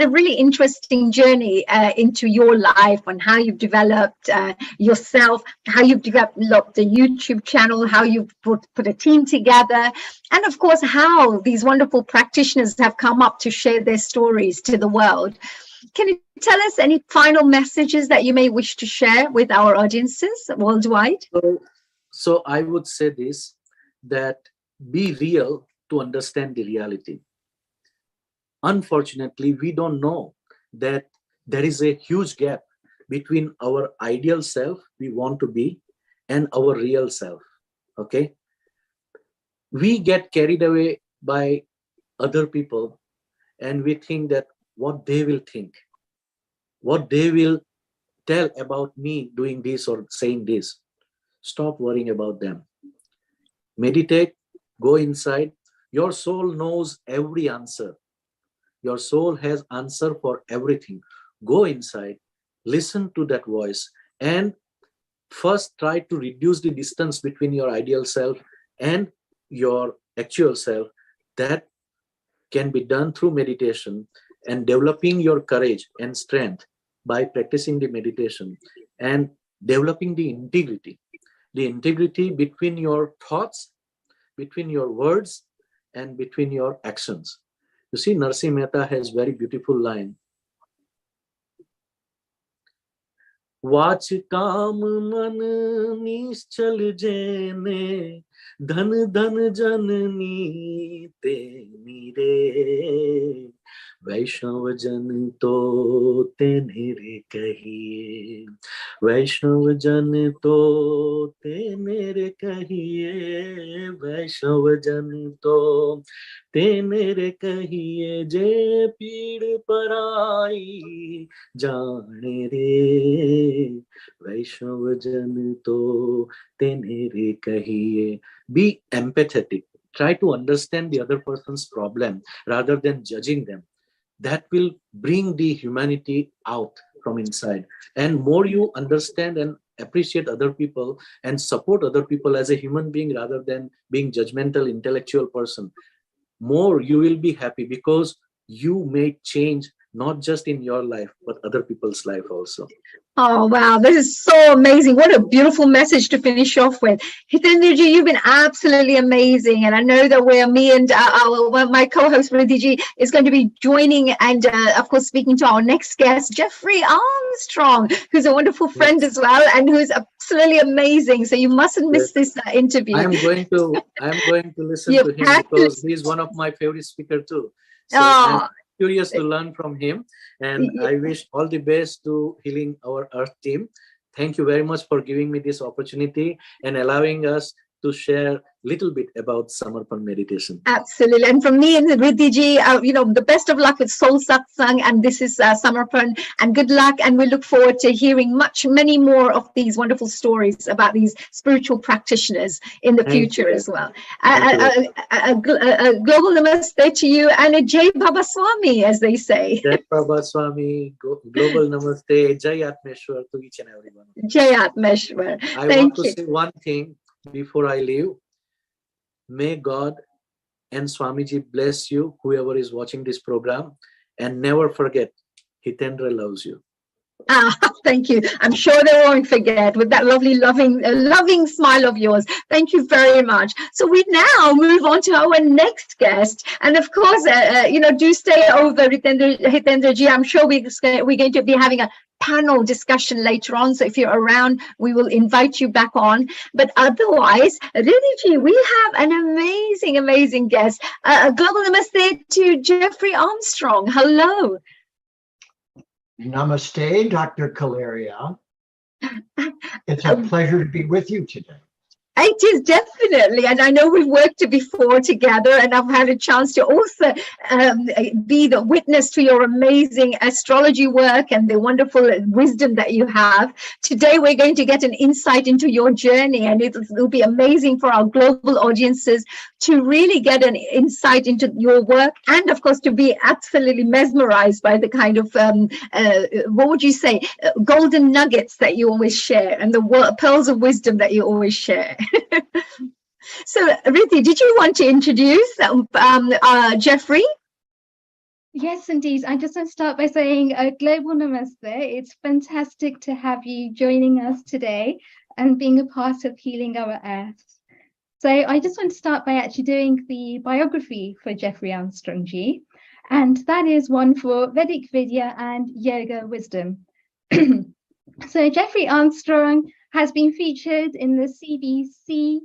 a really interesting journey into your life on how you've developed yourself, how you've developed the YouTube channel, how you've put a team together, and of course, how these wonderful practitioners have come up to share their stories to the world. Can you tell us any final messages that you may wish to share with our audiences worldwide? So I would say this, that be real to understand the reality. Unfortunately, we don't know that there is a huge gap between our ideal self we want to be and our real self. Okay, we get carried away by other people and we think that what they will think, what they will tell about me doing this or saying this. Stop worrying about them. Meditate, go inside. Your soul knows every answer. Your soul has answer for everything. Go inside, listen to that voice, and first try to reduce the distance between your ideal self and your actual self. That can be done through meditation and developing your courage and strength by practicing the meditation and developing the integrity between your thoughts, between your words, and between your actions. You see, Narsi Mehta has very beautiful line. Watch काम मन निश्चल जेने धन धन जननी ते मीरे वैष्णव जन तो तेनेरे कहिए वैष्णव जन तो तेनेरे कहिए वैष्णव जन तो तेनेरे कहिए जे पीड़ पराई जाने रे वैष्णव जन तो तेनेरे कहिए. Be empathetic. Try to understand the other person's problem rather than judging them. That will bring the humanity out from inside. And more you understand and appreciate other people and support other people as a human being rather than being judgmental intellectual person, more you will be happy because you make change not just in your life but other people's life also. Oh, wow. This is so amazing. What a beautiful message to finish off with. Hitendraji, you've been absolutely amazing. And I know that me and my co-host Riddhiji is going to be joining and, of course, speaking to our next guest, Jeffrey Armstrong, who's a wonderful friend as well and who's absolutely amazing. So you mustn't miss this interview. I'm going to listen to him because he's one of my favorite speakers too. So I'm curious to learn from him, and I wish all the best to Healing Our Earth team. Thank you very much for giving me this opportunity and allowing us to share a little bit about Samarpan meditation. Absolutely. And from me and Riddhiji, the best of luck with Soul Satsang, and this is Samarpan, and good luck. And we look forward to hearing many more of these wonderful stories about these spiritual practitioners in the future as well. A global namaste to you and a Jai Baba Swami, as they say. Jai Baba Swami, global namaste, Jai Atmeshwar to each and everyone. Jai Atmeshwar. I want to say one thing before I leave. May God and Swamiji bless you, whoever is watching this program, and never forget, Hitendra loves you. Thank you. I'm sure they won't forget with that lovely, loving smile of yours. Thank you very much. So we now move on to our next guest. And of course, do stay over, Hitendraji. I'm sure we're going to be having a panel discussion later on. So if you're around, we will invite you back on. But otherwise, Riddhiji, we have an amazing guest. Global namaste to Jeffrey Armstrong. Hello. Namaste, Dr. Kalaria. It's a pleasure to be with you today. It is definitely, and I know we've worked before together, and I've had a chance to also be the witness to your amazing astrology work and the wonderful wisdom that you have. Today, we're going to get an insight into your journey, and it will be amazing for our global audiences to really get an insight into your work, and of course, to be absolutely mesmerized by the kind of, what would you say, golden nuggets that you always share, and the pearls of wisdom that you always share. So, Rithi, did you want to introduce Jeffrey? Yes, indeed. I just want to start by saying a global namaste. It's fantastic to have you joining us today and being a part of Healing Our Earth. So I just want to start by actually doing the biography for Jeffrey Armstrong Ji, and that is one for Vedic Vidya and Yoga Wisdom. So Jeffrey Armstrong has been featured in the CBC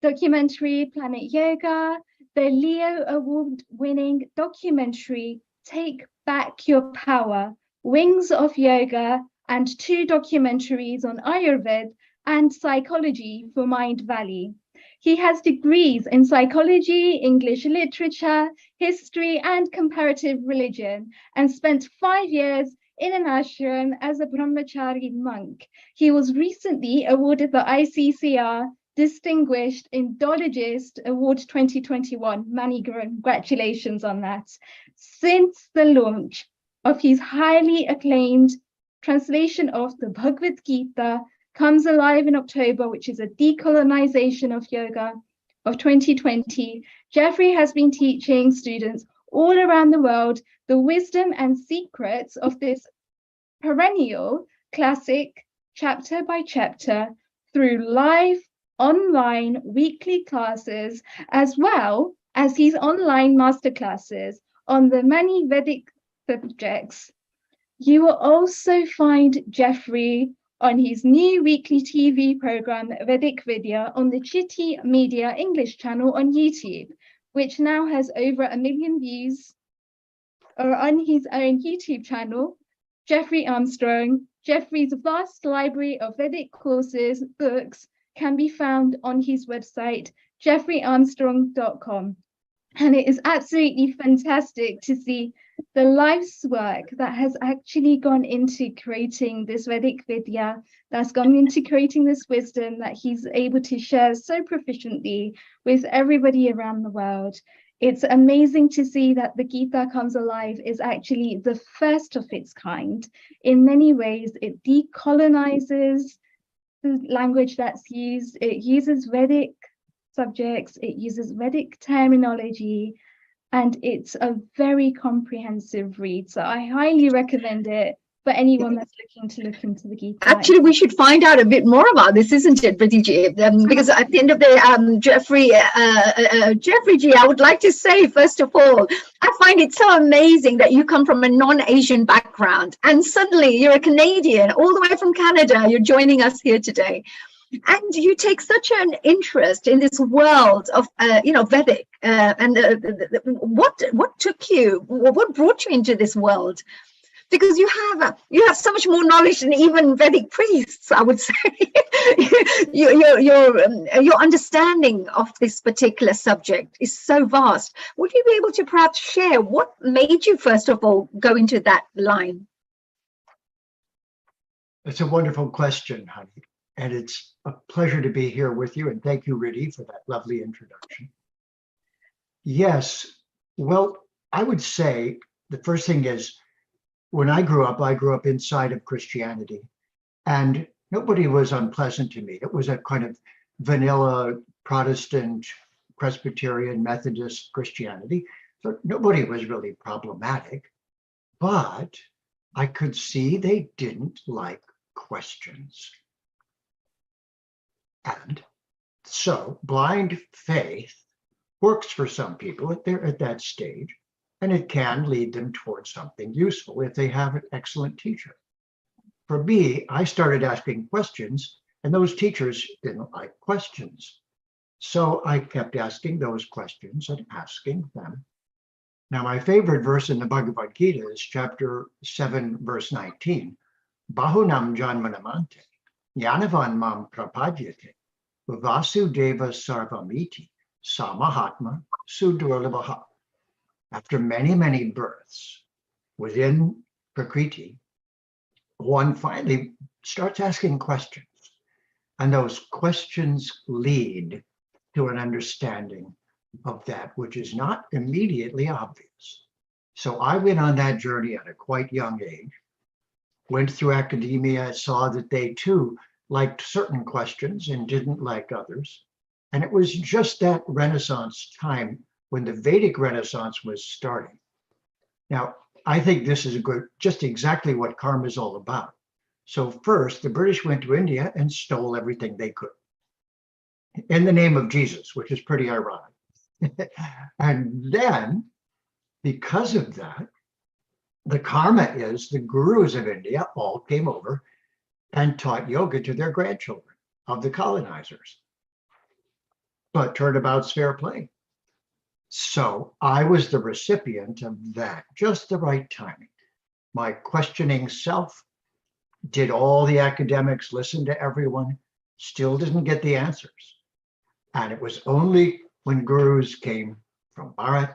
documentary Planet Yoga, the Leo Award-winning documentary Take Back Your Power, Wings of Yoga, and 2 documentaries on Ayurveda and psychology for Mind Valley. He has degrees in psychology, English literature, history, and comparative religion, and spent 5 years in an ashram as a brahmachari monk. He was recently awarded the ICCR Distinguished Indologist Award 2021. Many congratulations on that. Since the launch of his highly acclaimed translation of the Bhagavad Gita Comes Alive in October, which is a decolonization of yoga of 2020, Jeffrey has been teaching students all around the world the wisdom and secrets of this perennial classic, chapter by chapter, through live online weekly classes, as well as his online masterclasses on the many Vedic subjects. You will also find Jeffrey on his new weekly TV program, Vedic Vidya, on the Chitti Media English channel on YouTube, which now has over 1 million views, or on his own YouTube channel, Jeffrey Armstrong. Jeffrey's vast library of Vedic courses, books, can be found on his website, jeffreyarmstrong.com. And it is absolutely fantastic to see the life's work that has actually gone into creating this Vedic Vidya, that's gone into creating this wisdom that he's able to share so proficiently with everybody around the world. It's amazing to see that the Gita Comes Alive is actually the first of its kind. In many ways, it decolonizes the language that's used. It uses Vedic subjects, it uses Vedic terminology, and it's a very comprehensive read. So I highly recommend it for anyone that's looking to look into the Gita. Actually, we should find out a bit more about this, isn't it, Pratiji? Because at the end of the Jeffrey Ji, I would like to say, first of all, I find it so amazing that you come from a non-Asian background and suddenly you're a Canadian, all the way from Canada. You're joining us here today. And you take such an interest in this world of, Vedic. What took you? What brought you into this world? Because you have so much more knowledge than even Vedic priests, I would say. Your understanding of this particular subject is so vast. Would you be able to perhaps share what made you, first of all, go into that line? It's a wonderful question, honey. And it's a pleasure to be here with you. And thank you, Riddhi, for that lovely introduction. Yes, well, I would say the first thing is, when I grew up inside of Christianity, and nobody was unpleasant to me. It was a kind of vanilla Protestant, Presbyterian, Methodist Christianity. So nobody was really problematic, but I could see they didn't like questions. And so blind faith works for some people if they're at that stage, and it can lead them towards something useful if they have an excellent teacher. For me, I started asking questions, and those teachers didn't like questions. So I kept asking those questions and asking them. Now, my favorite verse in the Bhagavad Gita is chapter 7, verse 19. Bahunam janmanamante, yanavan mam prapadyate, vasudeva sarvamiti, samahatma sudurlabha. After many, many births within Prakriti, one finally starts asking questions. And those questions lead to an understanding of that which is not immediately obvious. So I went on that journey at a quite young age, went through academia, saw that they too liked certain questions and didn't like others. And it was just that Renaissance time when the Vedic Renaissance was starting. Now, I think this is just exactly what karma is all about. So first, the British went to India and stole everything they could in the name of Jesus, which is pretty ironic. And then, because of that, the karma is the gurus of India all came over and taught yoga to their grandchildren of the colonizers. But turnabout's fair play. So I was the recipient of that, just the right timing. My questioning self did all the academics, listened to everyone, still didn't get the answers. And it was only when gurus came from Bharat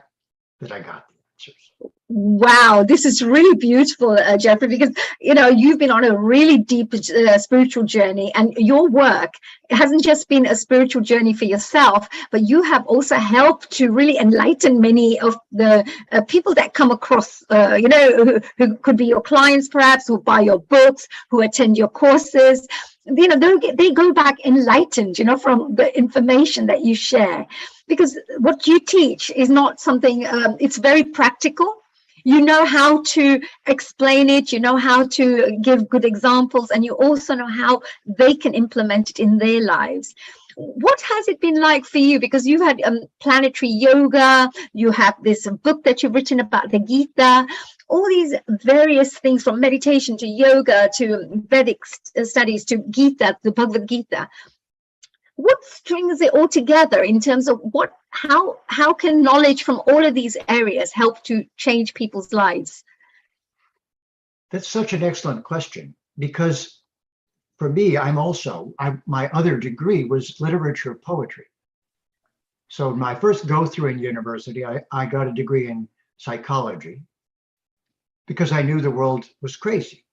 that I got the answers. Wow, this is really beautiful, Jeffrey, because you've been on a really deep spiritual journey, and your work hasn't just been a spiritual journey for yourself, but you have also helped to really enlighten many of the people that come across, who could be your clients, perhaps, who buy your books, who attend your courses. They go back enlightened, from the information that you share, because what you teach is not something, it's very practical. You know how to explain it, you know how to give good examples, and you also know how they can implement it in their lives. What has it been like for you? Because you've had planetary yoga, you have this book that you've written about the Gita, all these various things from meditation to yoga to Vedic studies to Gita, the Bhagavad Gita. What strings it all together in terms of how can knowledge from all of these areas help to change people's lives? That's such an excellent question, because for me, my other degree was literature poetry. So my first go through in university, I got a degree in psychology because I knew the world was crazy.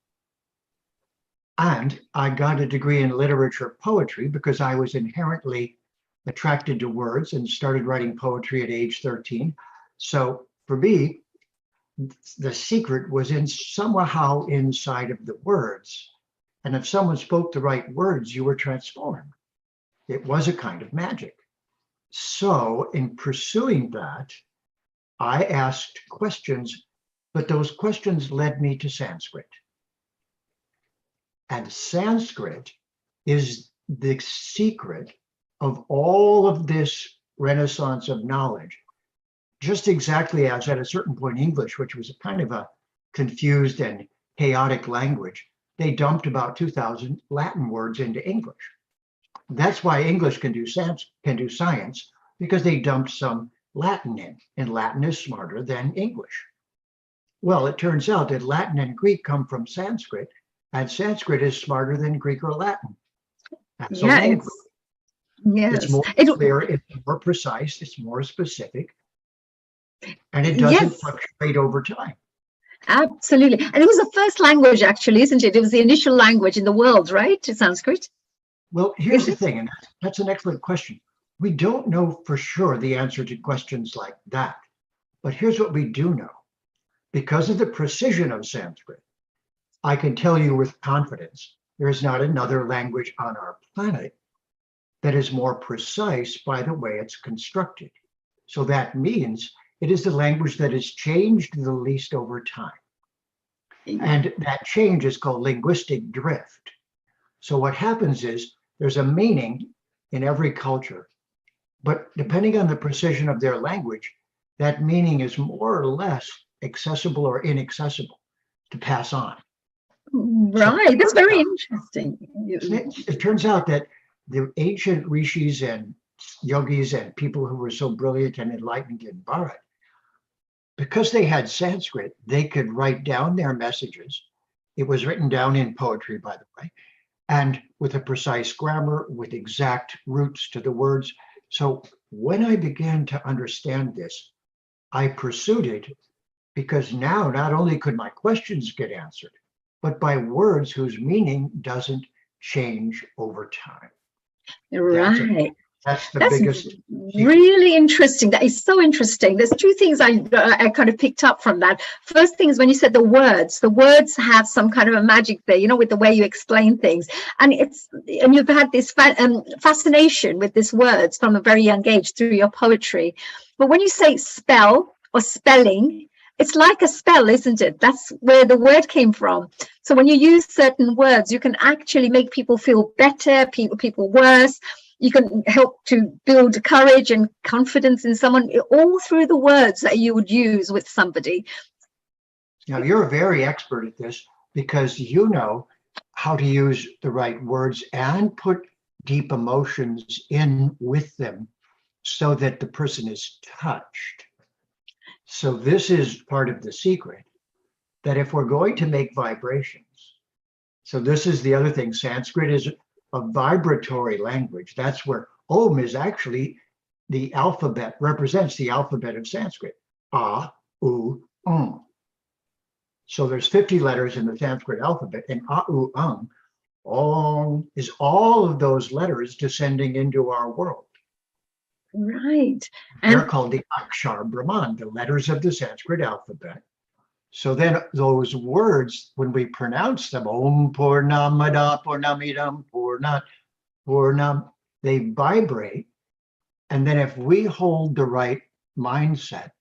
And I got a degree in literature poetry because I was inherently attracted to words and started writing poetry at age 13. So for me, the secret was somehow inside of the words. And if someone spoke the right words, you were transformed. It was a kind of magic. So in pursuing that, I asked questions, but those questions led me to Sanskrit. And Sanskrit is the secret of all of this renaissance of knowledge, just exactly as at a certain point English, which was a kind of a confused and chaotic language, they dumped about 2,000 Latin words into English. That's why English can do science, because they dumped some Latin in, and Latin is smarter than English. Well, it turns out that Latin and Greek come from Sanskrit, and Sanskrit is smarter than Greek or Latin. That's a language. It's more clear, it's more precise, it's more specific, and it doesn't fluctuate over time. Absolutely. And it was the first language, actually, isn't it? It was the initial language in the world, right? Sanskrit. Well, here's the thing, and that's an excellent question. We don't know for sure the answer to questions like that, but here's what we do know. Because of the precision of Sanskrit, I can tell you with confidence, there is not another language on our planet that is more precise by the way it's constructed. So that means it is the language that has changed the least over time. And that change is called linguistic drift. So what happens is there's a meaning in every culture, but depending on the precision of their language, that meaning is more or less accessible or inaccessible to pass on. Right, so that's very interesting. It turns out that the ancient rishis and yogis and people who were so brilliant and enlightened in Bharat, because they had Sanskrit, they could write down their messages. It was written down in poetry, by the way, and with a precise grammar, with exact roots to the words. So when I began to understand this, I pursued it, because now not only could my questions get answered, but by words whose meaning doesn't change over time. Right. That's the That's biggest secret. really interesting. That is so interesting. There's two things I kind of picked up from that. First thing is when you said the words have some kind of a magic there, you know, with the way you explain things. And you've had this fascination with these words from a very young age through your poetry. But when you say spell or spelling, it's like a spell, isn't it? That's where the word came from. So when you use certain words, you can actually make people feel better, people worse. You can help to build courage and confidence in someone, all through the words that you would use with somebody. Now, you're very expert at this because you know how to use the right words and put deep emotions in with them so that the person is touched. So this is part of the secret, that if we're going to make vibrations, so this is the other thing, Sanskrit is a vibratory language. That's where Om is actually the alphabet, represents the alphabet of Sanskrit. A, U, So there's 50 letters in the Sanskrit alphabet, and A, U, Om is all of those letters descending into our world. Right. They're called the Akshar Brahman, the letters of the Sanskrit alphabet. So then those words, when we pronounce them, Om Purnamada Purnamidam Purnam, they vibrate. And then if we hold the right mindset,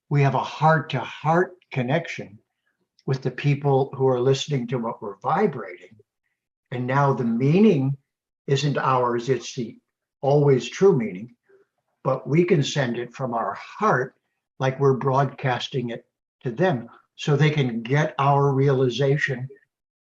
we have a heart-to-heart connection with the people who are listening to what we're vibrating. And now the meaning isn't ours, it's the always true meaning, but we can send it from our heart like we're broadcasting it to them so they can get our realization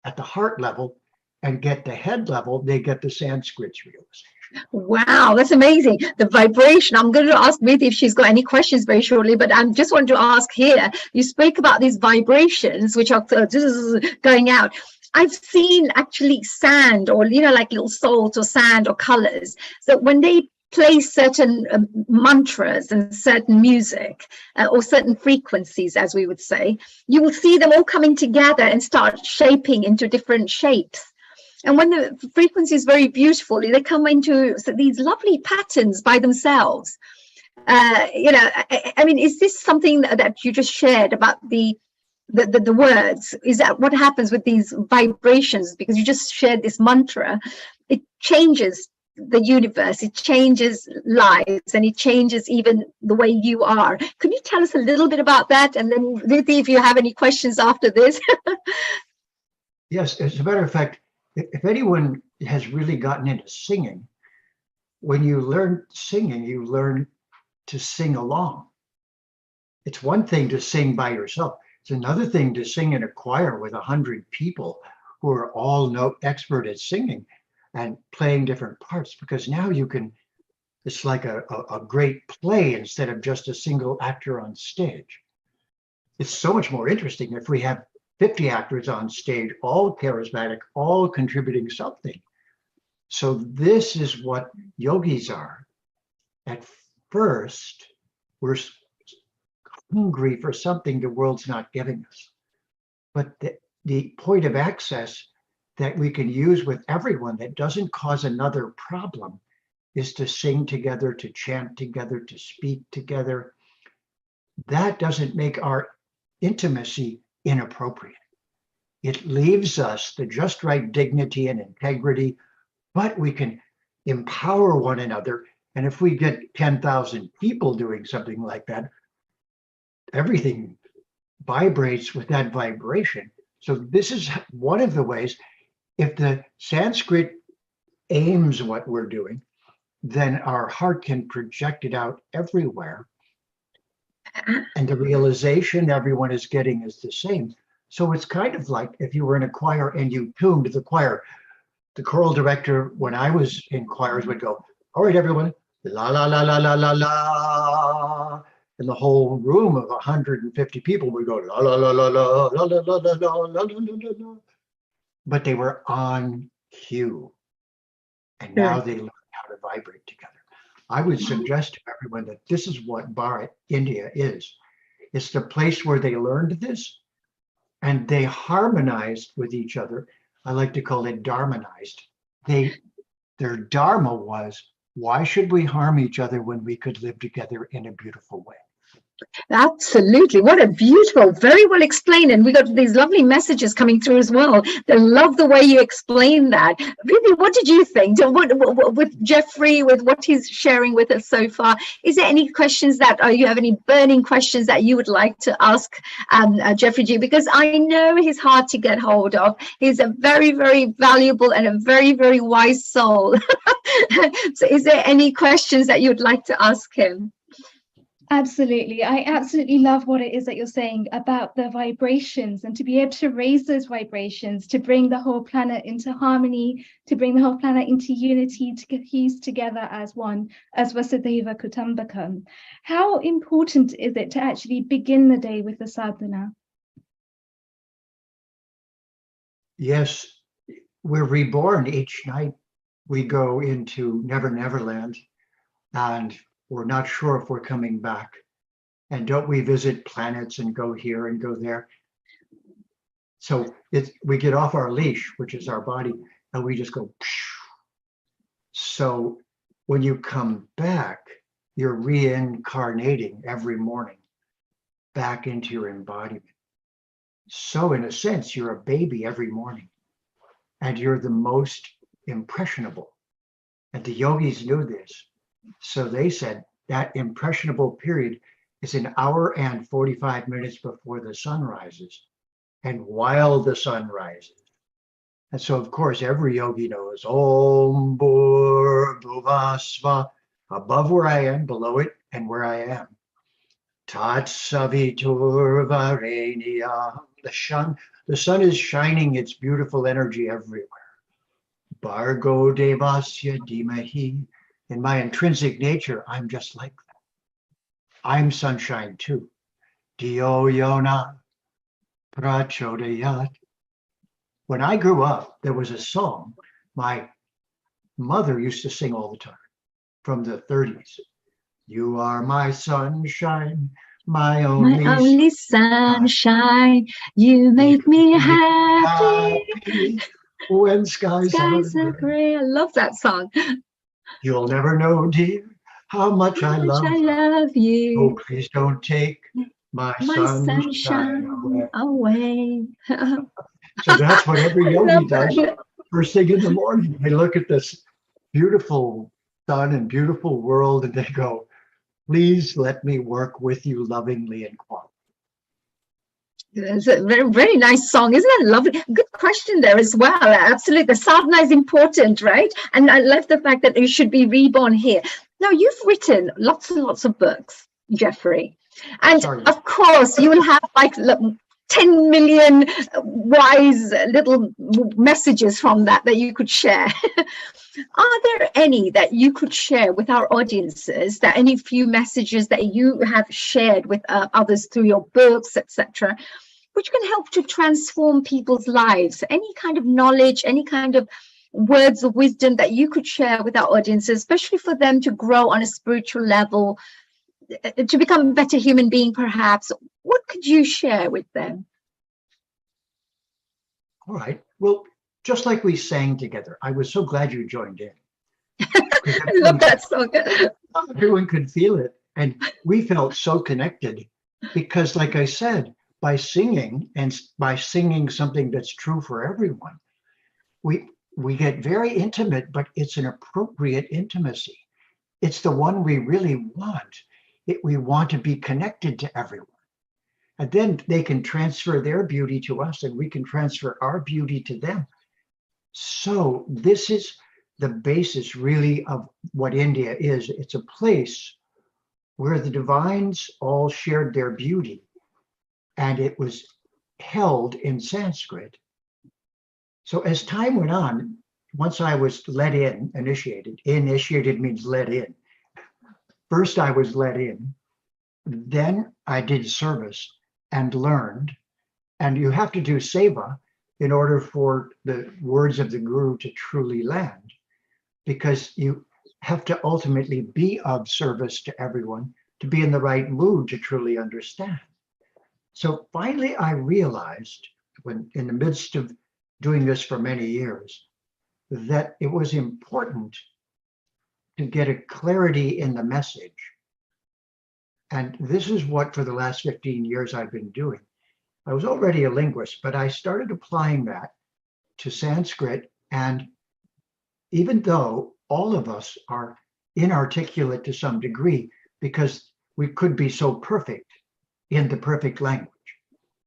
at the heart level and get the head level, they get the Sanskrit's realization. Wow, that's amazing. The vibration. I'm going to ask Miti if she's got any questions very shortly, but I just want to ask here, you speak about these vibrations, which are just going out. I've seen actually sand or, you know, like little salt or sand or colors. So when they play certain mantras and certain music or certain frequencies, as we would say, you will see them all coming together and start shaping into different shapes. And when the frequency is very beautiful, they come into these lovely patterns by themselves. You know, I mean, is this something that you just shared about the words? Is that what happens with these vibrations? Because you just shared this mantra, it changes the universe, it changes lives, and it changes even the way you are. Could you tell us a little bit about that? And then Ruthie, if you have any questions after this. Yes, as a matter of fact, if anyone has really gotten into singing, when you learn singing, you learn to sing along. It's one thing to sing by yourself. It's another thing to sing in a choir with 100 people who are all expert at singing and playing different parts, because now you can, it's like a great play instead of just a single actor on stage. It's so much more interesting if we have 50 actors on stage, all charismatic, all contributing something. So this is what yogis are. At first, we're hungry for something the world's not giving us. But the point of access that we can use with everyone that doesn't cause another problem is to sing together, to chant together, to speak together. That doesn't make our intimacy inappropriate. It leaves us the just right dignity and integrity, but we can empower one another. And if we get 10,000 people doing something like that, everything vibrates with that vibration. So this is one of the ways, if the Sanskrit aims what we're doing, then our heart can project it out everywhere. And the realization everyone is getting is the same. So it's kind of like if you were in a choir and you tuned the choir, the choral director, when I was in choirs, would go, all right, everyone, la, la, la, la, la, la, la. And the whole room of 150 people would go, la, la, la, la, la, la, la, la, la, la, la, la, la. But they were on cue. And now they learn how to vibrate together. I would suggest to everyone that this is what Bharat, India is. It's the place where they learned this and they harmonized with each other. I like to call it dharmanized. Their dharma was Why should we harm each other when we could live together in a beautiful way? Absolutely. What a beautiful, very well explained. And we got these lovely messages coming through as well. I love the way you explain that. Really, what did you think? With Jeffrey, with what he's sharing with us so far, is there any questions that, you have any burning questions that you would like to ask Jeffrey G? Because I know he's hard to get hold of. He's a very, very valuable and a very, very wise soul. So is there any questions that you'd like to ask him? Absolutely. I absolutely love what it is that you're saying about the vibrations, and to be able to raise those vibrations, to bring the whole planet into harmony, to bring the whole planet into unity, to cohese together as one, as Vasudeva Kutumbakam. How important is it to actually begin the day with the sadhana? Yes, we're reborn each night. We go into Never Never Land, and we're not sure if we're coming back. And don't we visit planets and go here and go there? So we get off our leash, which is our body, and we just go. So when you come back, you're reincarnating every morning back into your embodiment. So in a sense, you're a baby every morning, and you're the most impressionable. And the yogis knew this. So they said that impressionable period is an hour and 45 minutes before the sun rises and while the sun rises. And so, of course, every yogi knows Om Bhur Bhuvasva, above where I am, below it, and where I am. Tat Savitur Varenyam. The sun is shining its beautiful energy everywhere. Bhargo Devasya Dhimahi. In my intrinsic nature, I'm just like that. I'm sunshine too. Dio Yona Prachodayat. When I grew up, there was a song my mother used to sing all the time from the 30s. You are my sunshine, my only sunshine. You make me happy. When skies are gray. I love that song. You'll never know, dear, how much I love you. Oh, please don't take my sunshine away. So that's what every yogi does first thing in the morning. They look at this beautiful sun and beautiful world and they go, please let me work with you lovingly and quietly. It's a very, very nice song. Isn't that lovely? Good question there as well. Absolutely. The sadhana is important, right? And I love the fact that you should be reborn here. Now, you've written lots and lots of books, Jeffrey. And of course, you will have like 10 million wise little messages from that you could share. Are there any that you could share with our audiences, that any few messages that you have shared with others through your books, etc., which can help to transform people's lives? Any kind of knowledge, any kind of words of wisdom that you could share with our audiences, especially for them to grow on a spiritual level, to become a better human being, perhaps? What could you share with them? All right. Well, just like we sang together, I was so glad you joined in. I love that song. Everyone could feel it. And we felt so connected because, like I said, by singing and by singing something that's true for everyone, we get very intimate, but it's an appropriate intimacy. It's the one we really want. We want to be connected to everyone. And then they can transfer their beauty to us and we can transfer our beauty to them. So this is the basis really of what India is. It's a place where the divines all shared their beauty and it was held in Sanskrit. So as time went on, once I was let in, initiated means let in. First I was let in, then I did service and learned. And you have to do seva in order for the words of the guru to truly land, because you have to ultimately be of service to everyone to be in the right mood to truly understand. So finally, I realized, when in the midst of doing this for many years, that it was important to get a clarity in the message. And this is what for the last 15 years I've been doing. I was already a linguist, but I started applying that to Sanskrit. And even though all of us are inarticulate to some degree, because we could be so perfect in the perfect language.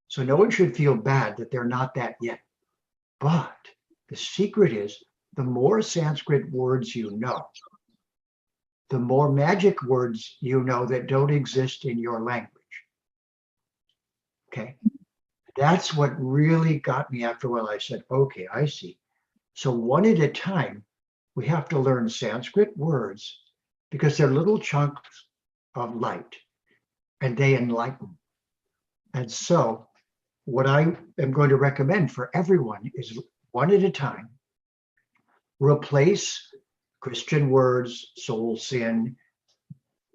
So no one should feel bad that they're not that yet. But the secret is the more Sanskrit words you know, the more magic words you know that don't exist in your language. Okay. That's what really got me after a while. I said, okay, I see. So one at a time, we have to learn Sanskrit words because they're little chunks of light and they enlighten. And so what I am going to recommend for everyone is one at a time, replace Christian words, soul, sin,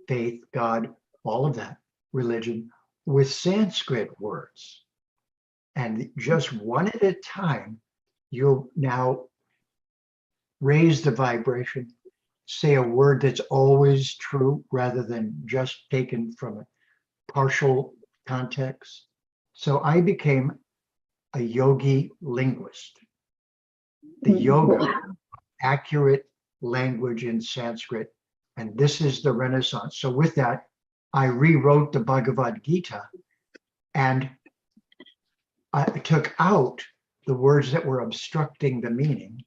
faith, God, all of that, religion, with Sanskrit words. And just one at a time, you'll now raise the vibration, say a word that's always true rather than just taken from a partial context. So I became a yogi linguist. The yoga, accurate language in Sanskrit. And this is the Renaissance. So with that, I rewrote the Bhagavad Gita and I took out the words that were obstructing the meaning.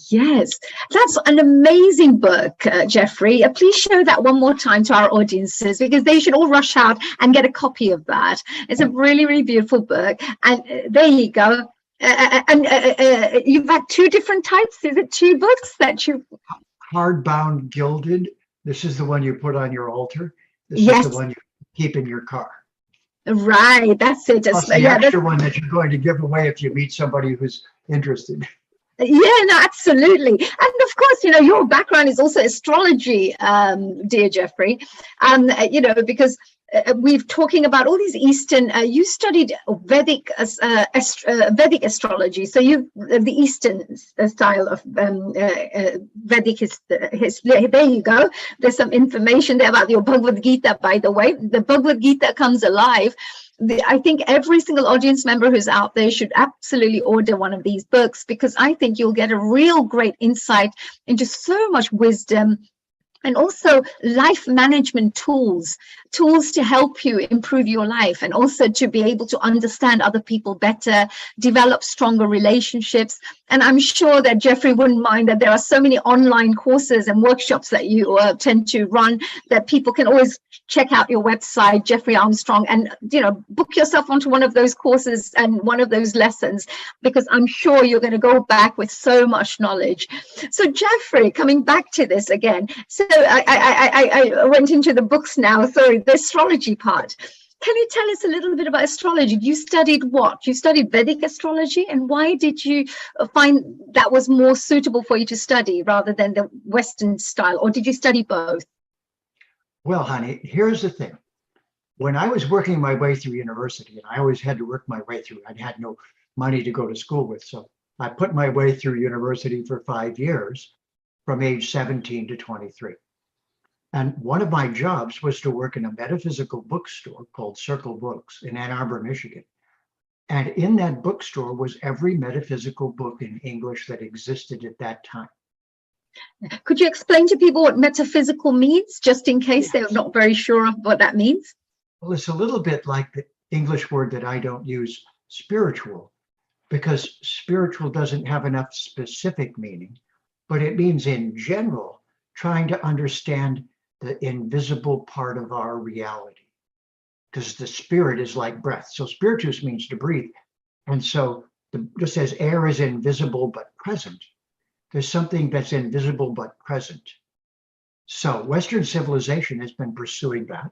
Yes, that's an amazing book, Jeffrey. Please show that one more time to our audiences because they should all rush out and get a copy of that. It's a really, really beautiful book. And there you go. You've had two different types. Is it two books that you... Hardbound gilded. This is the one you put on your altar. This Yes. is the one you keep in your car. Right, that's it. Plus the extra one that you're going to give away if you meet somebody who's interested. Yeah, no, absolutely. And of course, you know, your background is also astrology, dear Jeffrey, because we've talking about all these Eastern, you studied Vedic astrology. So the Eastern style of Vedic history. There you go. There's some information there about your Bhagavad Gita, by the way. The Bhagavad Gita comes alive. I think every single audience member who's out there should absolutely order one of these books because I think you'll get a real great insight into so much wisdom and also life management tools to help you improve your life and also to be able to understand other people better, develop stronger relationships. And I'm sure that Jeffrey wouldn't mind that there are so many online courses and workshops that you tend to run that people can always check out your website, Jeffrey Armstrong, and, you know, book yourself onto one of those courses and one of those lessons, because I'm sure you're going to go back with so much knowledge. So Jeffrey, coming back to this again, so I went into the books now, sorry, the astrology part. Can you tell us a little bit about astrology? You studied what? You studied Vedic astrology, and why did you find that was more suitable for you to study rather than the Western style, or did you study both? Well, honey, here's the thing. When I was working my way through university, and I always had to work my way through, I had no money to go to school with. So I put my way through university for 5 years from age 17 to 23. And one of my jobs was to work in a metaphysical bookstore called Circle Books in Ann Arbor, Michigan. And in that bookstore was every metaphysical book in English that existed at that time. Could you explain to people what metaphysical means, just in case they're not very sure of what that means? Well, it's a little bit like the English word that I don't use, spiritual, because spiritual doesn't have enough specific meaning, but it means in general, trying to understand the invisible part of our reality, because the spirit is like breath. So spiritus means to breathe. And so just as air is invisible but present, there's something that's invisible but present. So Western civilization has been pursuing that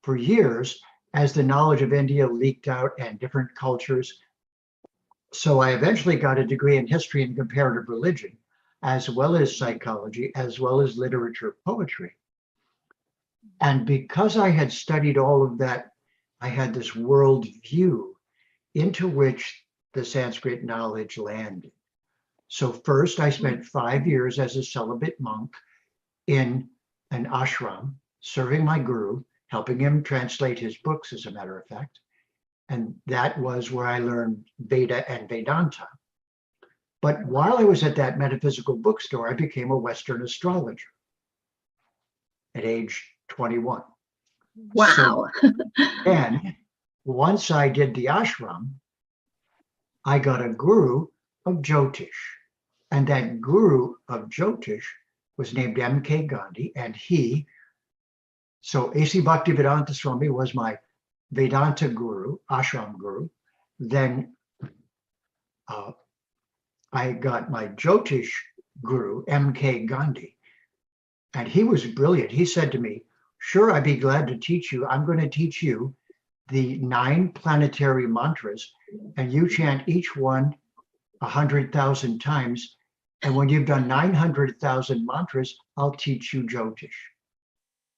for years as the knowledge of India leaked out and different cultures. So I eventually got a degree in history and comparative religion, as well as psychology, as well as literature, poetry. And because I had studied all of that, I had this world view into which the Sanskrit knowledge landed. So first I spent 5 years as a celibate monk in an ashram, serving my guru, helping him translate his books, as a matter of fact. And that was where I learned Veda and Vedanta. But while I was at that metaphysical bookstore, I became a Western astrologer at age 21. Wow. And once I did the ashram, I got a guru of Jyotish. And that guru of Jyotish was named M.K. Gandhi. And so A.C. Bhaktivedanta Swami was my Vedanta guru, ashram guru. Then I got my Jyotish guru, M.K. Gandhi. And he was brilliant. He said to me, sure, I'd be glad to teach you. I'm going to teach you the 9 planetary mantras, and you chant each one 100,000 times. And when you've done 900,000 mantras, I'll teach you Jyotish.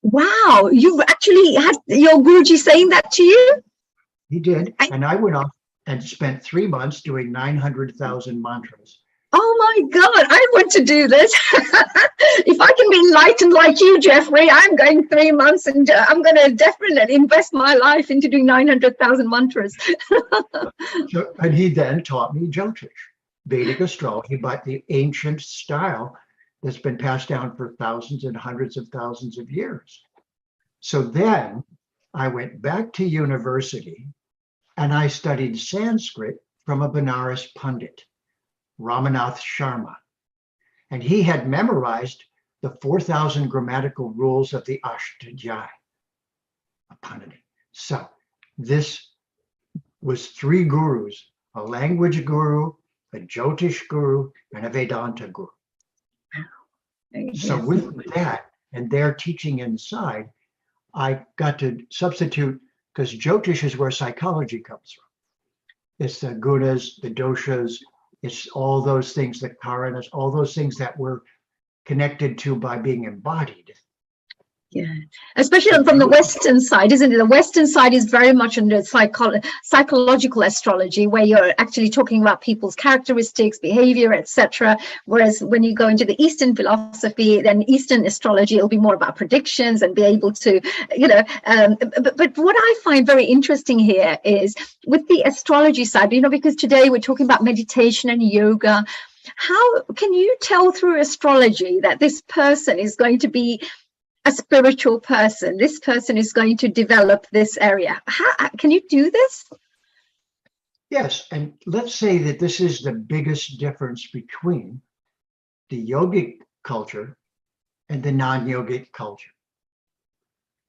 Wow, you've actually had your Guruji saying that to you? He did. And I went off and spent 3 months doing 900,000 mantras. Oh my God, I want to do this. If I can be enlightened like you, Jeffrey, I'm going 3 months and I'm going to definitely invest my life into doing 900,000 mantras. And he then taught me Jyotish, Vedic astrology, but the ancient style that's been passed down for thousands and hundreds of thousands of years. So then I went back to university and I studied Sanskrit from a Benares Pandit, Ramanath Sharma. And he had memorized the 4,000 grammatical rules of the Ashtadhyayi of Panini. So this was 3 gurus, a language guru, a Jyotish guru, and a Vedanta guru. So with that and their teaching inside, I got to substitute, because Jyotish is where psychology comes from. It's the gunas, the doshas, it's all those things, the karanas, all those things that we're connected to by being embodied. Yeah, especially from the Western side, isn't it? The Western side is very much under psychological astrology, where you're actually talking about people's characteristics, behavior, etc. Whereas when you go into the Eastern philosophy, then Eastern astrology, it'll be more about predictions and be able to, but what I find very interesting here is with the astrology side, because today we're talking about meditation and yoga. How can you tell through astrology that this person is going to be a spiritual person? This person is going to develop this area. How can you do this? Yes, and let's say that this is the biggest difference between the yogic culture and the non-yogic culture.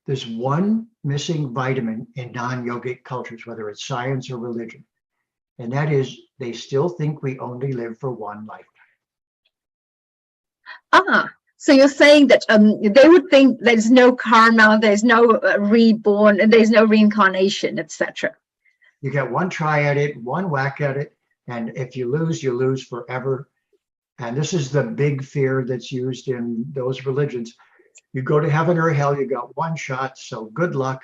There's one missing vitamin in non-yogic cultures, whether it's science or religion, and that is they still think we only live for one lifetime. So you're saying that they would think there's no karma, there's no reborn, and there's no reincarnation, etc. You get one try at it, one whack at it, and if you lose forever. And this is the big fear that's used in those religions. You go to heaven or hell, you got one shot, so good luck.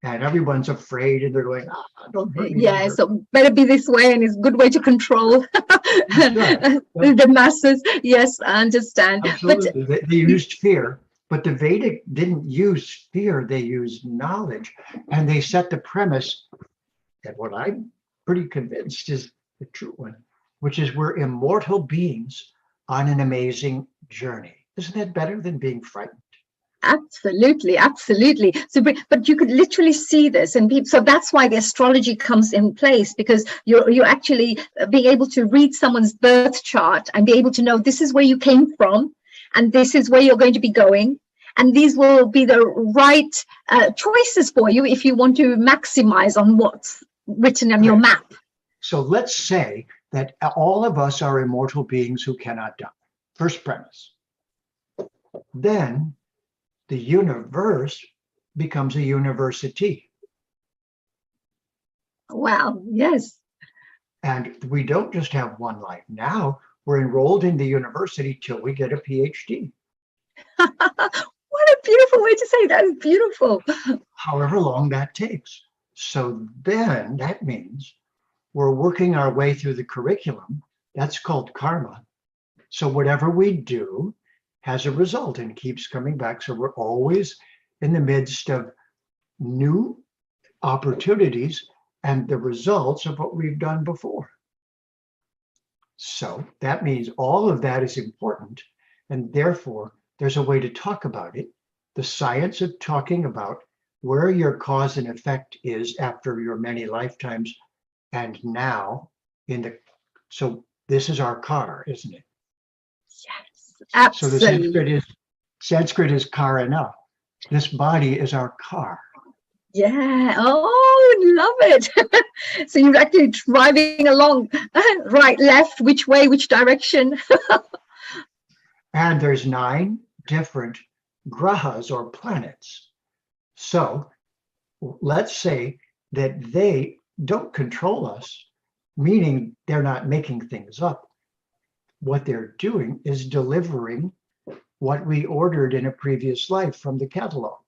And everyone's afraid, and they're going, don't hurt me. Yeah, so better be this way, and it's a good way to control the masses. Yes, I understand. Absolutely. But they used fear, but the Vedic didn't use fear. They used knowledge, and they set the premise that what I'm pretty convinced is the true one, which is we're immortal beings on an amazing journey. Isn't that better than being frightened? Absolutely, absolutely. So, but you could literally see this, and so that's why the astrology comes in place, because you're actually being able to read someone's birth chart and be able to know this is where you came from, and this is where you're going to be going, and these will be the right choices for you if you want to maximize on what's written on your map. So let's say that all of us are immortal beings who cannot die. First premise. Then the universe becomes a university. Wow, yes. And we don't just have one life. Now we're enrolled in the university till we get a PhD. What a beautiful way to say that. Is beautiful. However long that takes. So then that means we're working our way through the curriculum. That's called karma. So whatever we do has a result and keeps coming back. So we're always in the midst of new opportunities and the results of what we've done before. So that means all of that is important, and therefore there's a way to talk about it. The science of talking about where your cause and effect is after your many lifetimes and now so this is our car, isn't it? Yes, So the absolutely. Sanskrit is karana. This body is our car. Yeah. Oh, love it. So you're actually driving along, right, left, which way, which direction? And there's 9 different grahas or planets. So let's say that they don't control us, meaning they're not making things up. What they're doing is delivering what we ordered in a previous life from the catalog.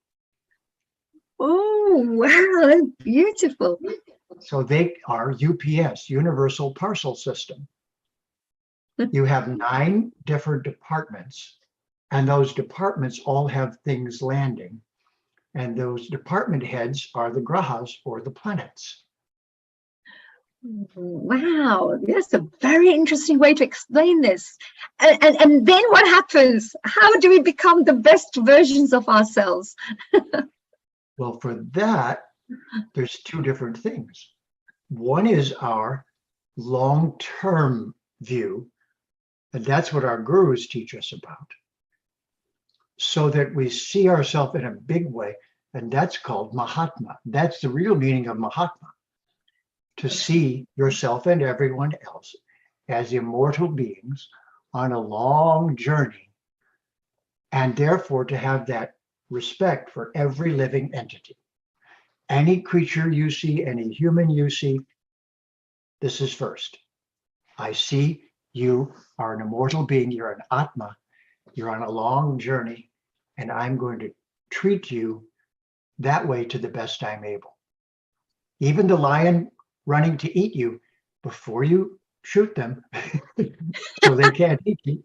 Oh, wow, that's beautiful. So they are UPS, Universal Parcel System. You have 9 different departments, and those departments all have things landing. And those department heads are the grahas or the planets. Wow, that's a very interesting way to explain this. And then what happens? How do we become the best versions of ourselves? Well, for that, there's 2 different things. One is our long-term view, and that's what our gurus teach us about, so that we see ourselves in a big way, and that's called Mahatma. That's the real meaning of Mahatma, to see yourself and everyone else as immortal beings on a long journey, and therefore to have that respect for every living entity. Any creature you see, any human you see, this is first. I see you are an immortal being, you're an Atma, you're on a long journey, and I'm going to treat you that way to the best I'm able. Even the lion running to eat you, before you shoot them, so they can't eat you.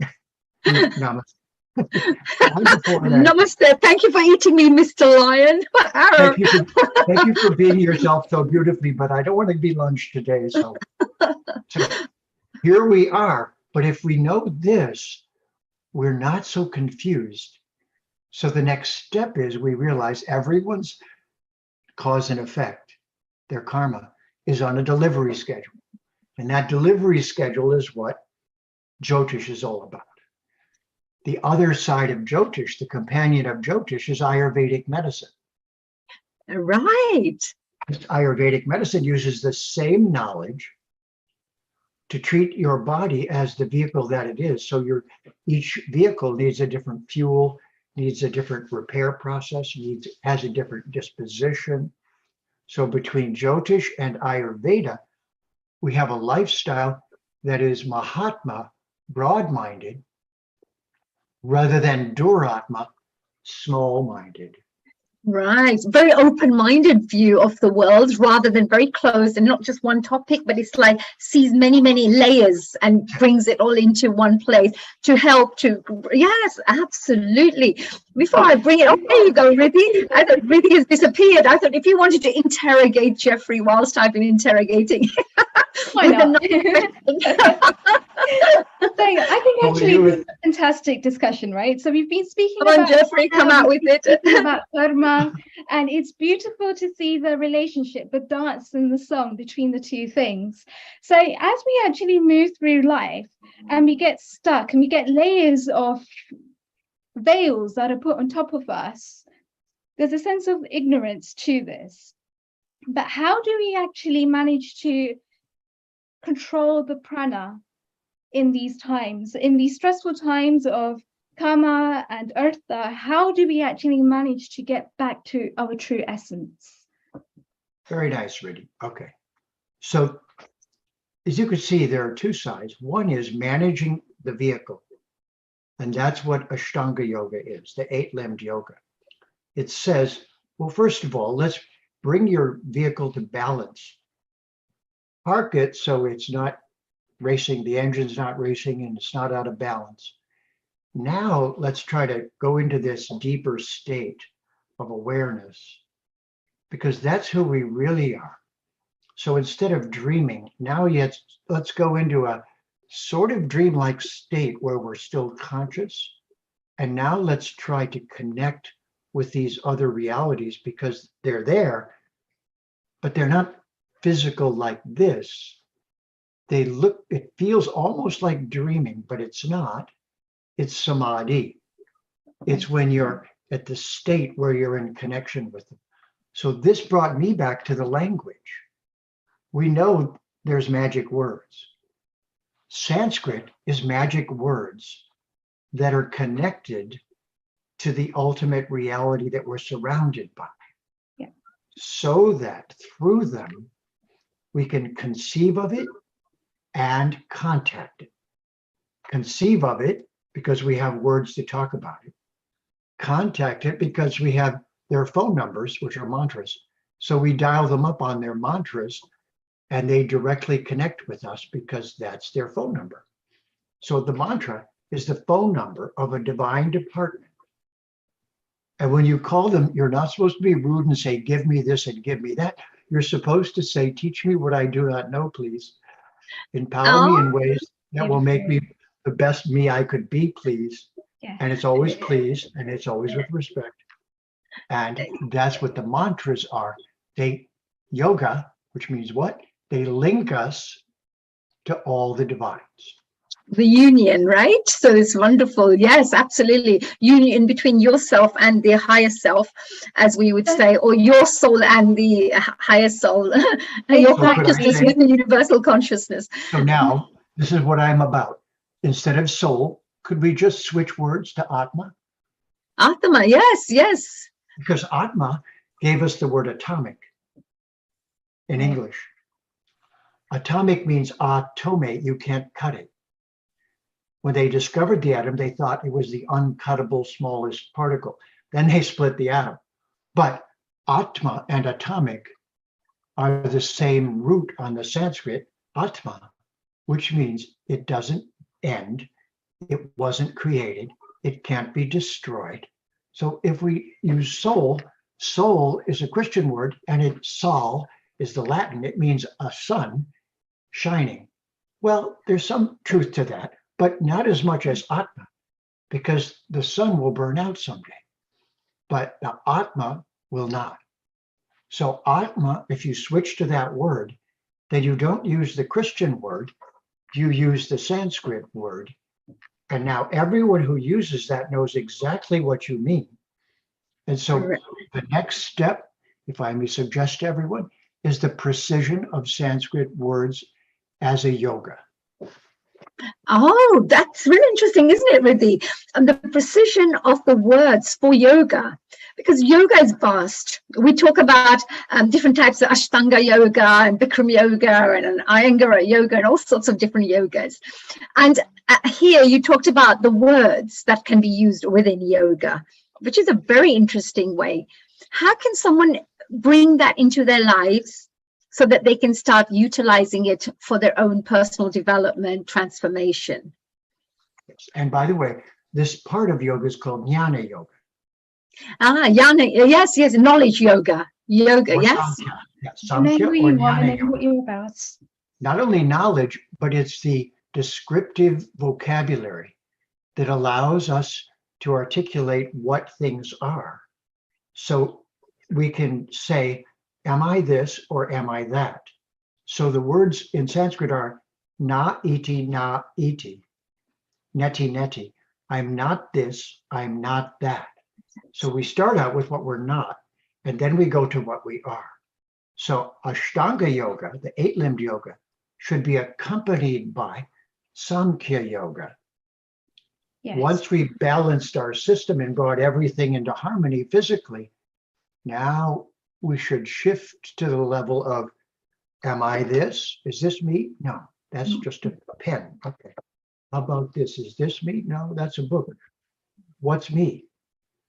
Namaste. Namaste. Thank you for eating me, Mr. Lion. Thank you for being yourself so beautifully, but I don't want to be lunch today. So here we are. But if we know this, we're not so confused. So the next step is we realize everyone's cause and effect, their karma, is on a delivery schedule. And that delivery schedule is what Jyotish is all about. The other side of Jyotish, the companion of Jyotish, is Ayurvedic medicine. Right. Ayurvedic medicine uses the same knowledge to treat your body as the vehicle that it is. So each vehicle needs a different fuel, needs a different repair process, has a different disposition. So between Jyotish and Ayurveda, we have a lifestyle that is Mahatma, broad-minded, rather than Duratma, small-minded. Right. Very open-minded view of the world rather than very closed and not just one topic, but it's like sees many, many layers and brings it all into one place to help to, yes, absolutely. Before I bring it, oh, there you go, Riddhi. I thought Riddhi has disappeared. I thought if you wanted to interrogate Jeffrey whilst I've been interrogating. Why not? So I think actually this is a fantastic discussion, right? So we've been speaking about Jeffrey, come out with it. About karma, and it's beautiful to see the relationship, the dance and the song between the two things. So as we actually move through life and we get stuck and we get layers of veils that are put on top of us, there's a sense of ignorance to this. But how do we actually manage to control the prana in these times, in these stressful times of karma and eartha? How do we actually manage to get back to our true essence? Very nice, Riddhi. Okay. So as you can see, there are 2 sides. One is managing the vehicle. And that's what Ashtanga Yoga is, the 8-limbed yoga. It says, well, first of all, let's bring your vehicle to balance. Park it so it's not racing, the engine's not racing, and it's not out of balance. Now let's try to go into this deeper state of awareness, because that's who we really are. So instead of dreaming, now let's go into a sort of dreamlike state where we're still conscious. And now let's try to connect with these other realities, because they're there, but they're not physical like this. It feels almost like dreaming, but it's not. It's samadhi. It's when you're at the state where you're in connection with them. So this brought me back to the language. We know there's magic words. Sanskrit is magic words that are connected to the ultimate reality that we're surrounded by. Yeah. So that through them, we can conceive of it and contact it. Conceive of it because we have words to talk about it. Contact it because we have their phone numbers, which are mantras. So we dial them up on their mantras and they directly connect with us because that's their phone number. So the mantra is the phone number of a divine department. And when you call them, you're not supposed to be rude and say, give me this and give me that. You're supposed to say, teach me what I do not know, please. Empower me in ways that will make me the best me I could be, please. Yeah. And it's always please, and it's always with respect. And that's what the mantras are. Yoga, which means what? They link us to all the divines. The union, right? So it's wonderful. Yes, absolutely. Union between yourself and the higher self, as we would say, or your soul and the higher soul, your consciousness with the universal consciousness. So now, this is what I'm about. Instead of soul, could we just switch words to Atma? Atma, yes, yes. Because Atma gave us the word atomic in English. Atomic means atome, you can't cut it. When they discovered the atom, they thought it was the uncuttable smallest particle. Then they split the atom. But Atma and atomic are the same root on the Sanskrit, Atma, which means it doesn't end, it wasn't created, it can't be destroyed. So if we use soul, soul is a Christian word, and sol is the Latin. It means a sun shining. Well, there's some truth to that, but not as much as Atma, because the sun will burn out someday, but the Atma will not. So Atma, if you switch to that word, then you don't use the Christian word, you use the Sanskrit word. And now everyone who uses that knows exactly what you mean. And so the next step, if I may suggest to everyone, is the precision of Sanskrit words as a yoga. Oh, that's really interesting, isn't it, Riddhi? And the precision of the words for yoga, because yoga is vast. We talk about different types of Ashtanga yoga and Bikram yoga and Iyengar yoga and all sorts of different yogas. And here you talked about the words that can be used within yoga, which is a very interesting way. How can someone bring that into their lives so that they can start utilizing it for their own personal development, transformation? And by the way, this part of yoga is called jnana yoga. Jnana, yes, knowledge yoga. Yoga, or yes. Samkhya. Yeah, Samkhya or jnana yoga. What you're about. Not only knowledge, but it's the descriptive vocabulary that allows us to articulate what things are. So we can say, am I this or am I that? So the words in Sanskrit are na iti, neti neti. I'm not this, I'm not that. So we start out with what we're not, and then we go to what we are. So Ashtanga yoga, the 8-limbed yoga, should be accompanied by Samkhya yoga. Yes. Once we've balanced our system and brought everything into harmony physically, now we should shift to the level of, am I this? Is this me? No, that's just a pen. Okay. How about this? Is this me? No, that's a book. What's me?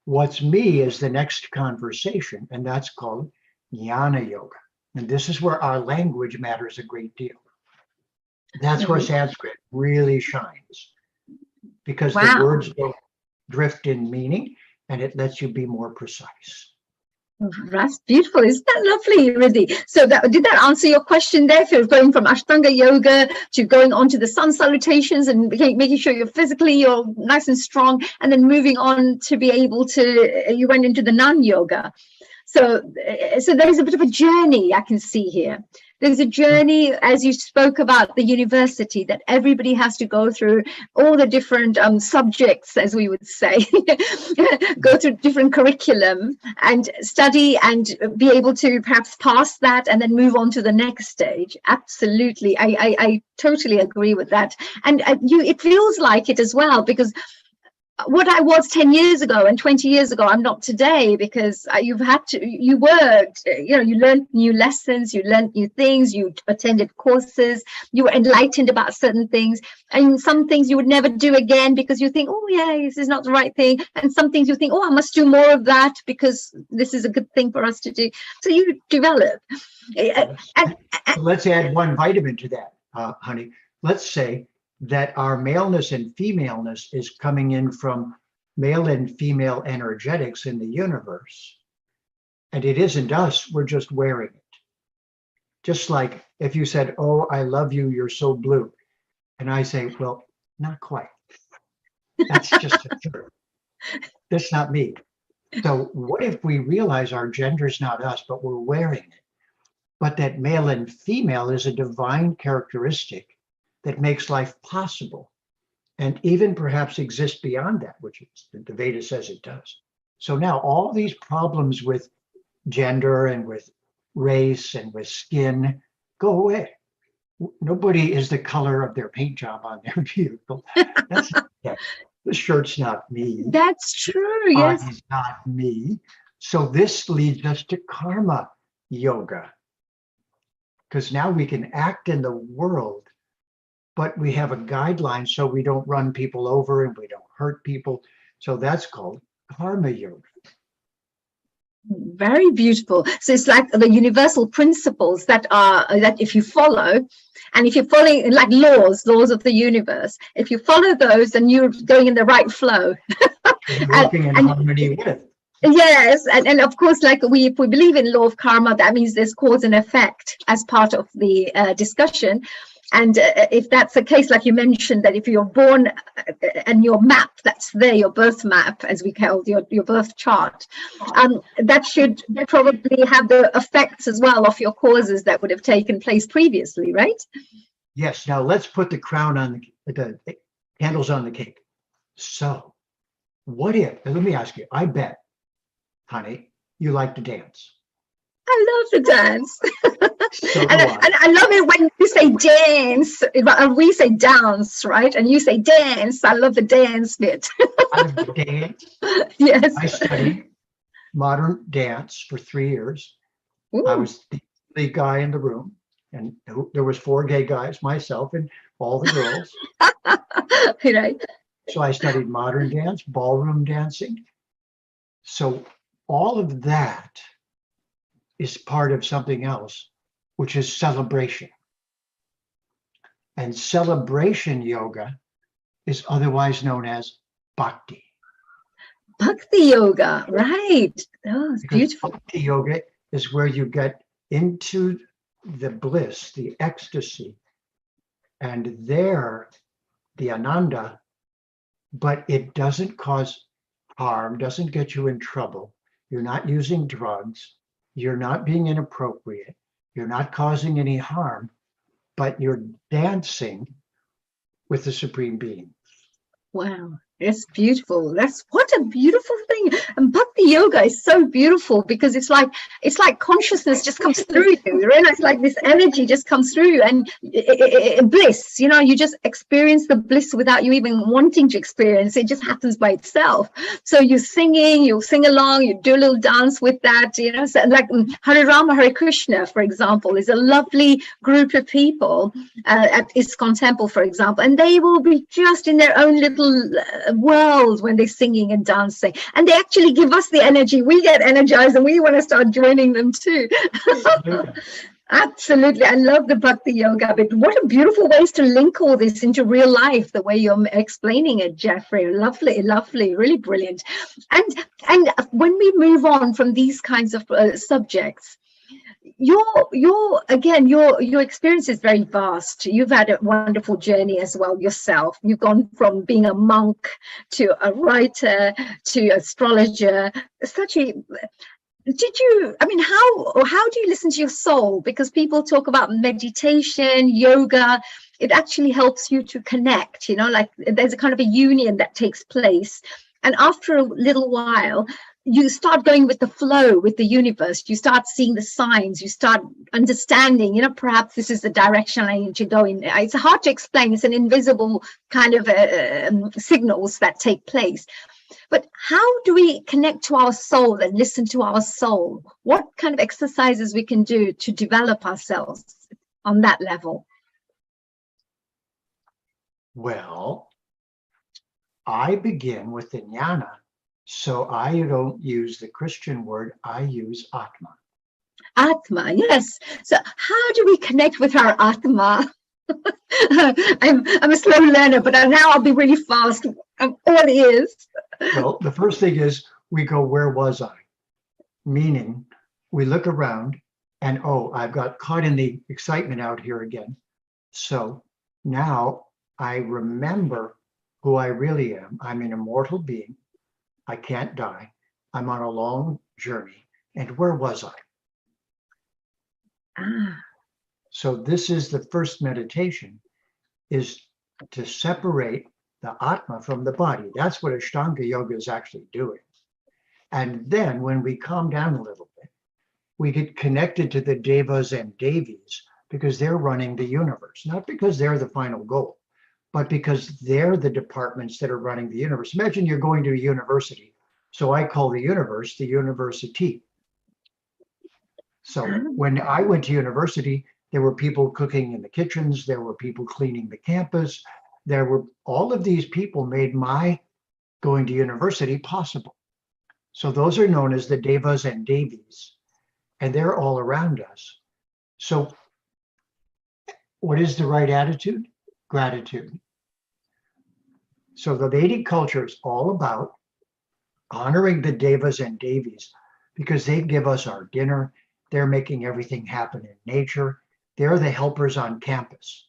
What's me is the next conversation, and that's called jnana yoga. And this is where our language matters a great deal. That's where Sanskrit really shines. because the words don't drift in meaning, and it lets you be more precise. That's beautiful. Isn't that lovely, Riddhi? So did that answer your question there? If you're going from Ashtanga yoga to going on to the sun salutations and making sure you're nice and strong, and then moving on to be able to, you went into the Nan yoga. So there's a bit of a journey I can see here. There's a journey, as you spoke about the university, that everybody has to go through all the different subjects, as we would say, go through different curriculum and study and be able to perhaps pass that and then move on to the next stage. Absolutely. I totally agree with that. And it feels like it as well, because what I was 10 years ago and 20 years ago, I'm not today, because you worked, you learned new lessons, you learned new things, you attended courses, you were enlightened about certain things, and some things you would never do again because you think, oh yeah, this is not the right thing. And some things you think, oh, I must do more of that because this is a good thing for us to do. So you develop. Let's add one vitamin to that, honey. Let's say that our maleness and femaleness is coming in from male and female energetics in the universe. And it isn't us, we're just wearing it. Just like if you said, oh, I love you, you're so blue. And I say, well, not quite. That's just a shirt. That's not me. So what if we realize our gender's not us, but we're wearing it? But that male and female is a divine characteristic that makes life possible, and even perhaps exists beyond that, which is, the Veda says it does. So now all these problems with gender and with race and with skin go away. Nobody is the color of their paint job on their vehicle. The shirt's not me. That's true, yes. It's not me. So this leads us to karma yoga, because now we can act in the world, but we have a guideline so we don't run people over and we don't hurt people. So that's called karma yoga. Very beautiful. So it's like the universal principles that if you follow, and if you're following like laws of the universe, if you follow those, then you're going in the right flow. Working in harmony with. Yes, and of course, like if we believe in law of karma, that means there's cause and effect as part of the discussion. And if that's the case, like you mentioned, that if you're born and your map, that's there, your birth map, as we call your birth chart, that should probably have the effects as well of your causes that would have taken place previously, right? Yes. Now let's put the crown on the candles on the cake. So what if, let me ask you, I bet, honey, you like to dance. I love to dance. So and I love it when you say dance, we say dance, right? And you say dance. I love the dance bit. I love dance. Yes. I studied modern dance for 3 years. Ooh. I was the lead guy in the room, and there was 4 gay guys, myself, and all the girls. Right. So I studied modern dance, ballroom dancing. So all of that is part of something else, which is celebration. And celebration yoga is otherwise known as bhakti. Bhakti yoga, right. Oh, it's beautiful. Bhakti yoga is where you get into the bliss, the ecstasy, and there, the ananda, but it doesn't cause harm, doesn't get you in trouble. You're not using drugs. You're not being inappropriate. You're not causing any harm, but you're dancing with the Supreme Being. Wow, it's beautiful. What a beautiful thing. And Bhakti yoga is so beautiful because it's like consciousness just comes through you. You realize like this energy just comes through you, and bliss, you just experience the bliss without you even wanting to experience it. It just happens by itself. So you're singing, you'll sing along, you do a little dance with that, so like Hare Rama, Hare Krishna, for example, is a lovely group of people at ISKCON Temple, for example, and they will be just in their own little world when they're singing and dancing, and they actually give us the energy. We get energized and we want to start joining them too. Absolutely. I love the bhakti yoga bit. What a beautiful ways to link all this into real life, the way you're explaining it, Jeffrey. Lovely, lovely, really brilliant. And when we move on from these kinds of subjects, your experience is very vast. You've had a wonderful journey as well yourself. You've gone from being a monk to a writer to astrologer. How do you listen to your soul? Because people talk about meditation, yoga. It actually helps you to connect, like there's a kind of a union that takes place. And after a little while, you start going with the flow with the universe. You start seeing the signs. You start understanding, perhaps this is the direction I need to go in. It's hard to explain. It's an invisible kind of signals that take place. But how do we connect to our soul and listen to our soul? What kind of exercises we can do to develop ourselves on that level? Well, I begin with the jnana. So I don't use the Christian word, I use Atma. Atma, yes. So how do we connect with our Atma? I'm a slow learner, but now I'll be really fast. I'm all ears. Well, the first thing is we go, where was I? Meaning we look around and, I've got caught in the excitement out here again. So now I remember who I really am. I'm an immortal being. I can't die. I'm on a long journey. And where was I? So this is the first meditation, is to separate the Atma from the body. That's what Ashtanga Yoga is actually doing. And then when we calm down a little bit, we get connected to the Devas and Devis because they're running the universe, not because they're the final goal, but because they're the departments that are running the universe. Imagine you're going to a university. So I call the universe the university. So when I went to university, there were people cooking in the kitchens. There were people cleaning the campus. There were all of these people made my going to university possible. So those are known as the Devas and Devis, and they're all around us. So what is the right attitude? Gratitude. So the Vedic culture is all about honoring the Devas and Devis because they give us our dinner. They're making everything happen in nature. They're the helpers on campus.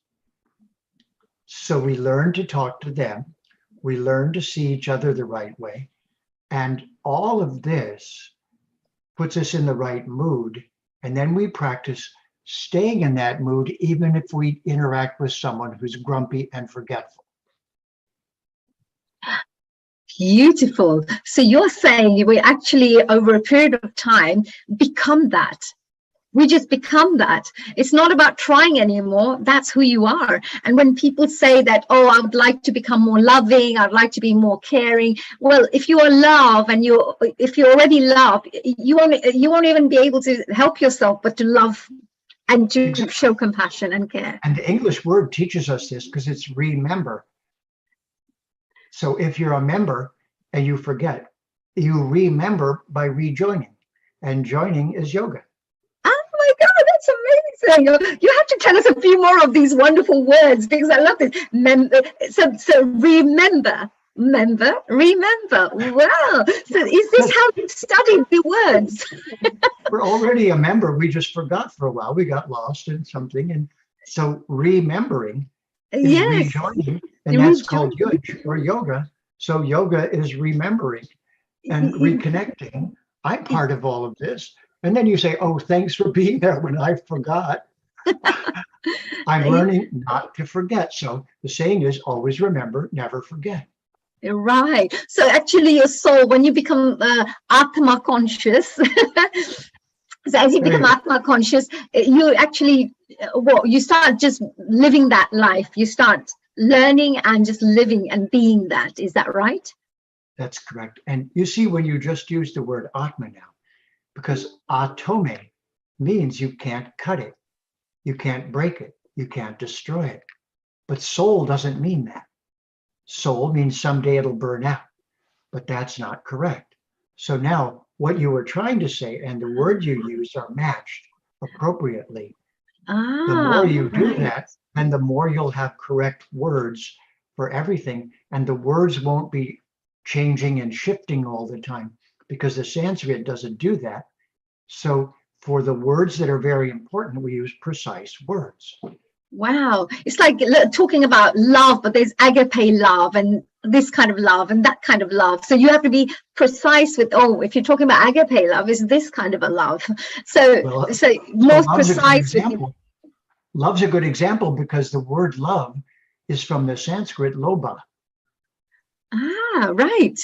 So we learn to talk to them. We learn to see each other the right way. And all of this puts us in the right mood. And then we practice staying in that mood, even if we interact with someone who's grumpy and forgetful. Beautiful. So you're saying we actually, over a period of time, become that. We just become that. It's not about trying anymore. That's who you are. And when people say that, I would like to become more loving, I'd like to be more caring. Well, if you are love and if you already love, you won't even be able to help yourself but to love and to show compassion and care. And the English word teaches us this because it's remember. So if you're a member and you forget, you remember by rejoining. And joining is yoga. Amazing. You have to tell us a few more of these wonderful words because I love this. So remember. Wow. So is this how you studied the words? We're already a member. We just forgot for a while. We got lost in something. And so remembering is rejoining. And that's called yuj or yoga. So yoga is remembering and reconnecting. I'm part of all of this. And then you say, thanks for being there when I forgot. I'm learning not to forget. So the saying is always remember, never forget. Right. So actually your soul, when you become Atma conscious, so as you become Atma conscious, you actually, you start just living that life. You start learning and just living and being that. Is that right? That's correct. And you see, when you just use the word Atma now, because atome means you can't cut it, you can't break it, you can't destroy it. But soul doesn't mean that. Soul means someday it'll burn out, but that's not correct. So now what you were trying to say and the word you used are matched appropriately. The more you do Right. that, and the more you'll have correct words for everything. And the words won't be changing and shifting all the time because the Sanskrit doesn't do that. So for the words that are very important, we use precise words. Wow. It's like talking about love, but there's agape love and this kind of love and that kind of love. So you have to be precise with, oh, if you're talking about agape love, is this kind of a love? So, Well, most love's a good precise with example. Love's a good example because the word love is from the Sanskrit lobha. Ah, right.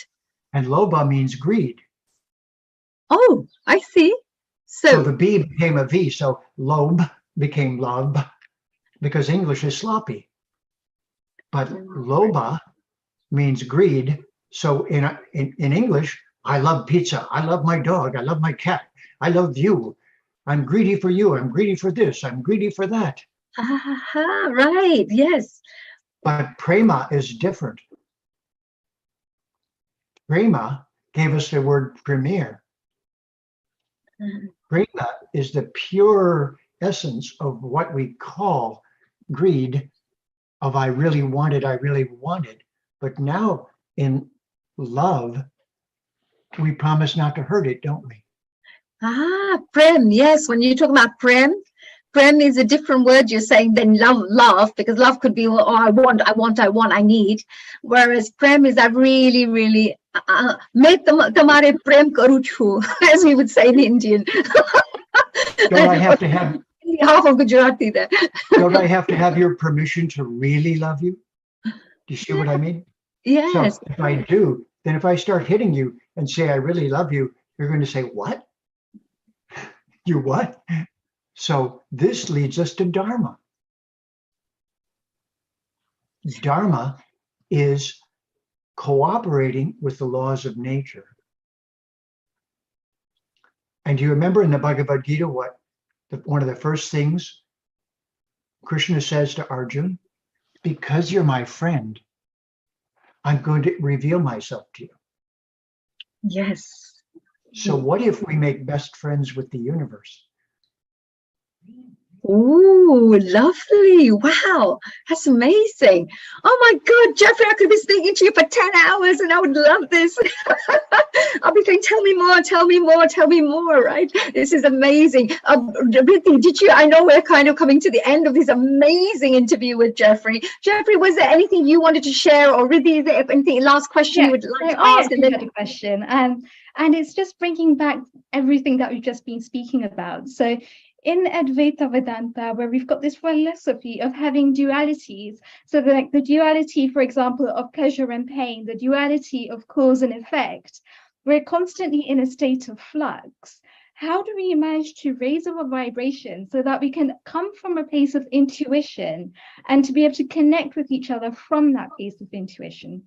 And lobha means greed. Oh, I see. So the B became a V. So lobe became love because English is sloppy. But lobha means greed. So in English, I love pizza. I love my dog. I love my cat. I love you. I'm greedy for you. I'm greedy for this. I'm greedy for that. Right. Yes. But prema is different. Prema gave us the word premier. Prema is the pure essence of what we call greed of I really wanted, I really wanted. But now in love, we promise not to hurt it, don't we? Prem. Yes. When you talk about prem is a different word you're saying than love, because love could be, oh, I want, I need. Whereas prem is I really, really, main tamare prem karu chu, as we would say in Indian. Don't I have to have half of Gujarati there? Don't I have to have your permission to really love you? Do you see what I mean? Yes. So if I do, then if I start hitting you and say I really love you, you're going to say, what? You what? So this leads us to Dharma. Dharma is cooperating with the laws of nature. And do you remember in the Bhagavad Gita what one of the first things Krishna says to Arjuna? Because you're my friend, I'm going to reveal myself to you. Yes. So what if we make best friends with the universe? Ooh, lovely. Wow, that's amazing. Oh my God, Jeffrey, I could be speaking to you for 10 hours and I would love this. I'll be saying, tell me more, tell me more, tell me more, right? This is amazing. Riddhi, I know we're kind of coming to the end of this amazing interview with Jeffrey. Jeffrey, was there anything you wanted to share, or Riddhi, is there anything, last question you would like to ask? I had a question, and it's just bringing back everything that we've just been speaking about. So in Advaita Vedanta, where we've got this philosophy of having dualities, so like the duality, for example, of pleasure and pain, the duality of cause and effect, we're constantly in a state of flux. How do we manage to raise our vibration so that we can come from a place of intuition and to be able to connect with each other from that place of intuition?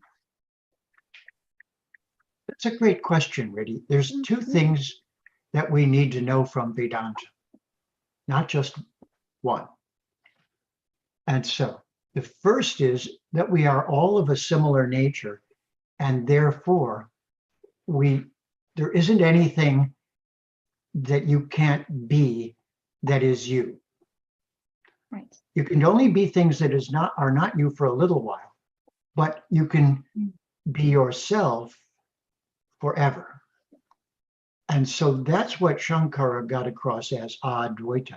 That's a great question, Riddhi. There's two things that we need to know from Vedanta. Not just one. And so the first is that we are all of a similar nature, and therefore there isn't anything that you can't be that is you. Right. You can only be things that are not you for a little while, but you can be yourself forever. And so that's what Shankara got across as Advaita,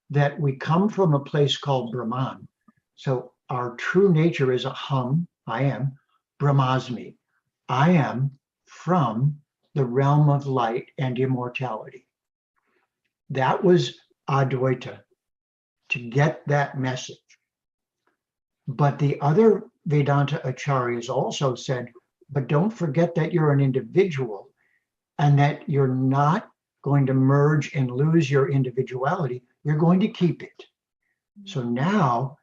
that we come from a place called Brahman. So our true nature is Aham, I am, Brahmasmi. I am from the realm of light and immortality. That was Advaita, to get that message. But the other Vedanta acharyas also said, but don't forget that you're an individual and that you're not going to merge and lose your individuality. You're going to keep it. So now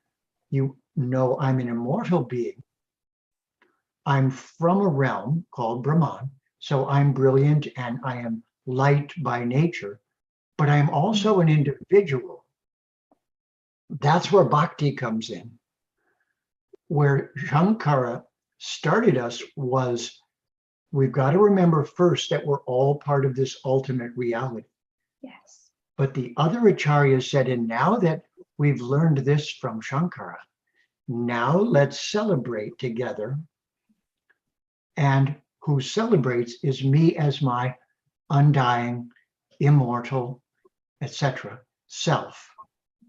you know I'm an immortal being. I'm from a realm called Brahman. So I'm brilliant and I am light by nature, but I'm also an individual. That's where bhakti comes in. Where Shankara started us was, we've got to remember first that we're all part of this ultimate reality. Yes. But the other acharyas said, and now that we've learned this from Shankara. Now let's celebrate together. And who celebrates is me as my undying, immortal, etc. self.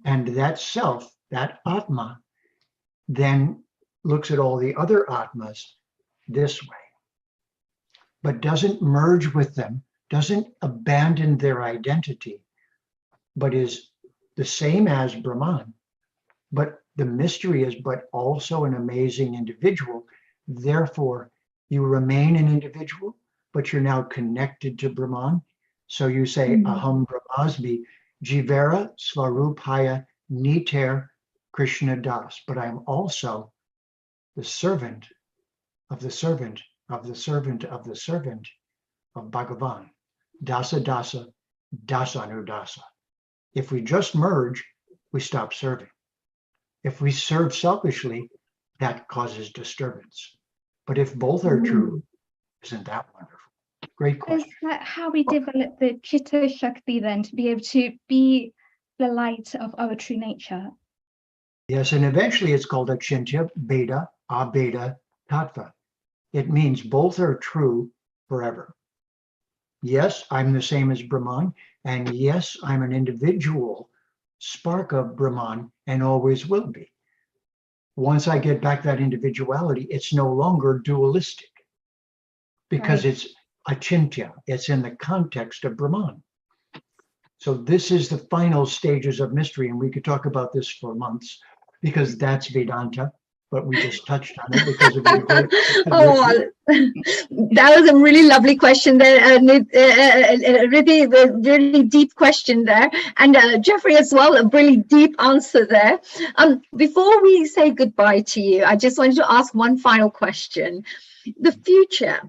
And that self, that Atma, then looks at all the other Atmas this way, but doesn't merge with them, doesn't abandon their identity, but is the same as Brahman. But the mystery is, but also an amazing individual. Therefore, you remain an individual, but you're now connected to Brahman. So you say, Aham Brahmasmi, Jivera Svarupaya Niter Krishna Das. But I'm also the servant of the servant of the servant of the servant of Bhagavan. Dasa Dasa, Dasanudasa. If we just merge, we stop serving. If we serve selfishly, that causes disturbance. But if both are true, isn't that wonderful? Great question. Is that how we develop the Chitta Shakti then, to be able to be the light of our true nature? Yes, and eventually it's called Achintya Beda Abeda Tattva. It means both are true forever. Yes, I'm the same as Brahman, and yes, I'm an individual spark of Brahman and always will be. Once I get back that individuality, it's no longer dualistic because it's achintya. It's in the context of Brahman. So this is the final stages of mystery, and we could talk about this for months because that's Vedanta, but we just touched on it because of your great. That was a really lovely question there, really, really deep question there, and Jeffrey as well, a really deep answer there. Before we say goodbye to you, I just wanted to ask one final question. The future.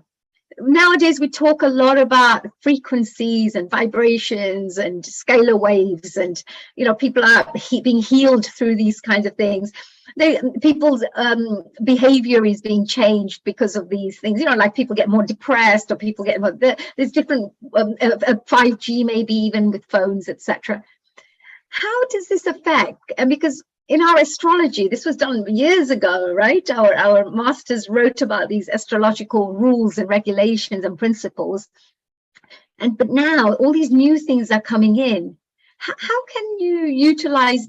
Nowadays, we talk a lot about frequencies and vibrations and scalar waves, and people are being healed through these kinds of things. People's behavior is being changed because of these things. Like people get more depressed, or people get more. There's different 5G, maybe even with phones, etc. How does this affect? And because in our astrology, this was done years ago, right? Our masters wrote about these astrological rules and regulations and principles. But now all these new things are coming in. How can you utilize,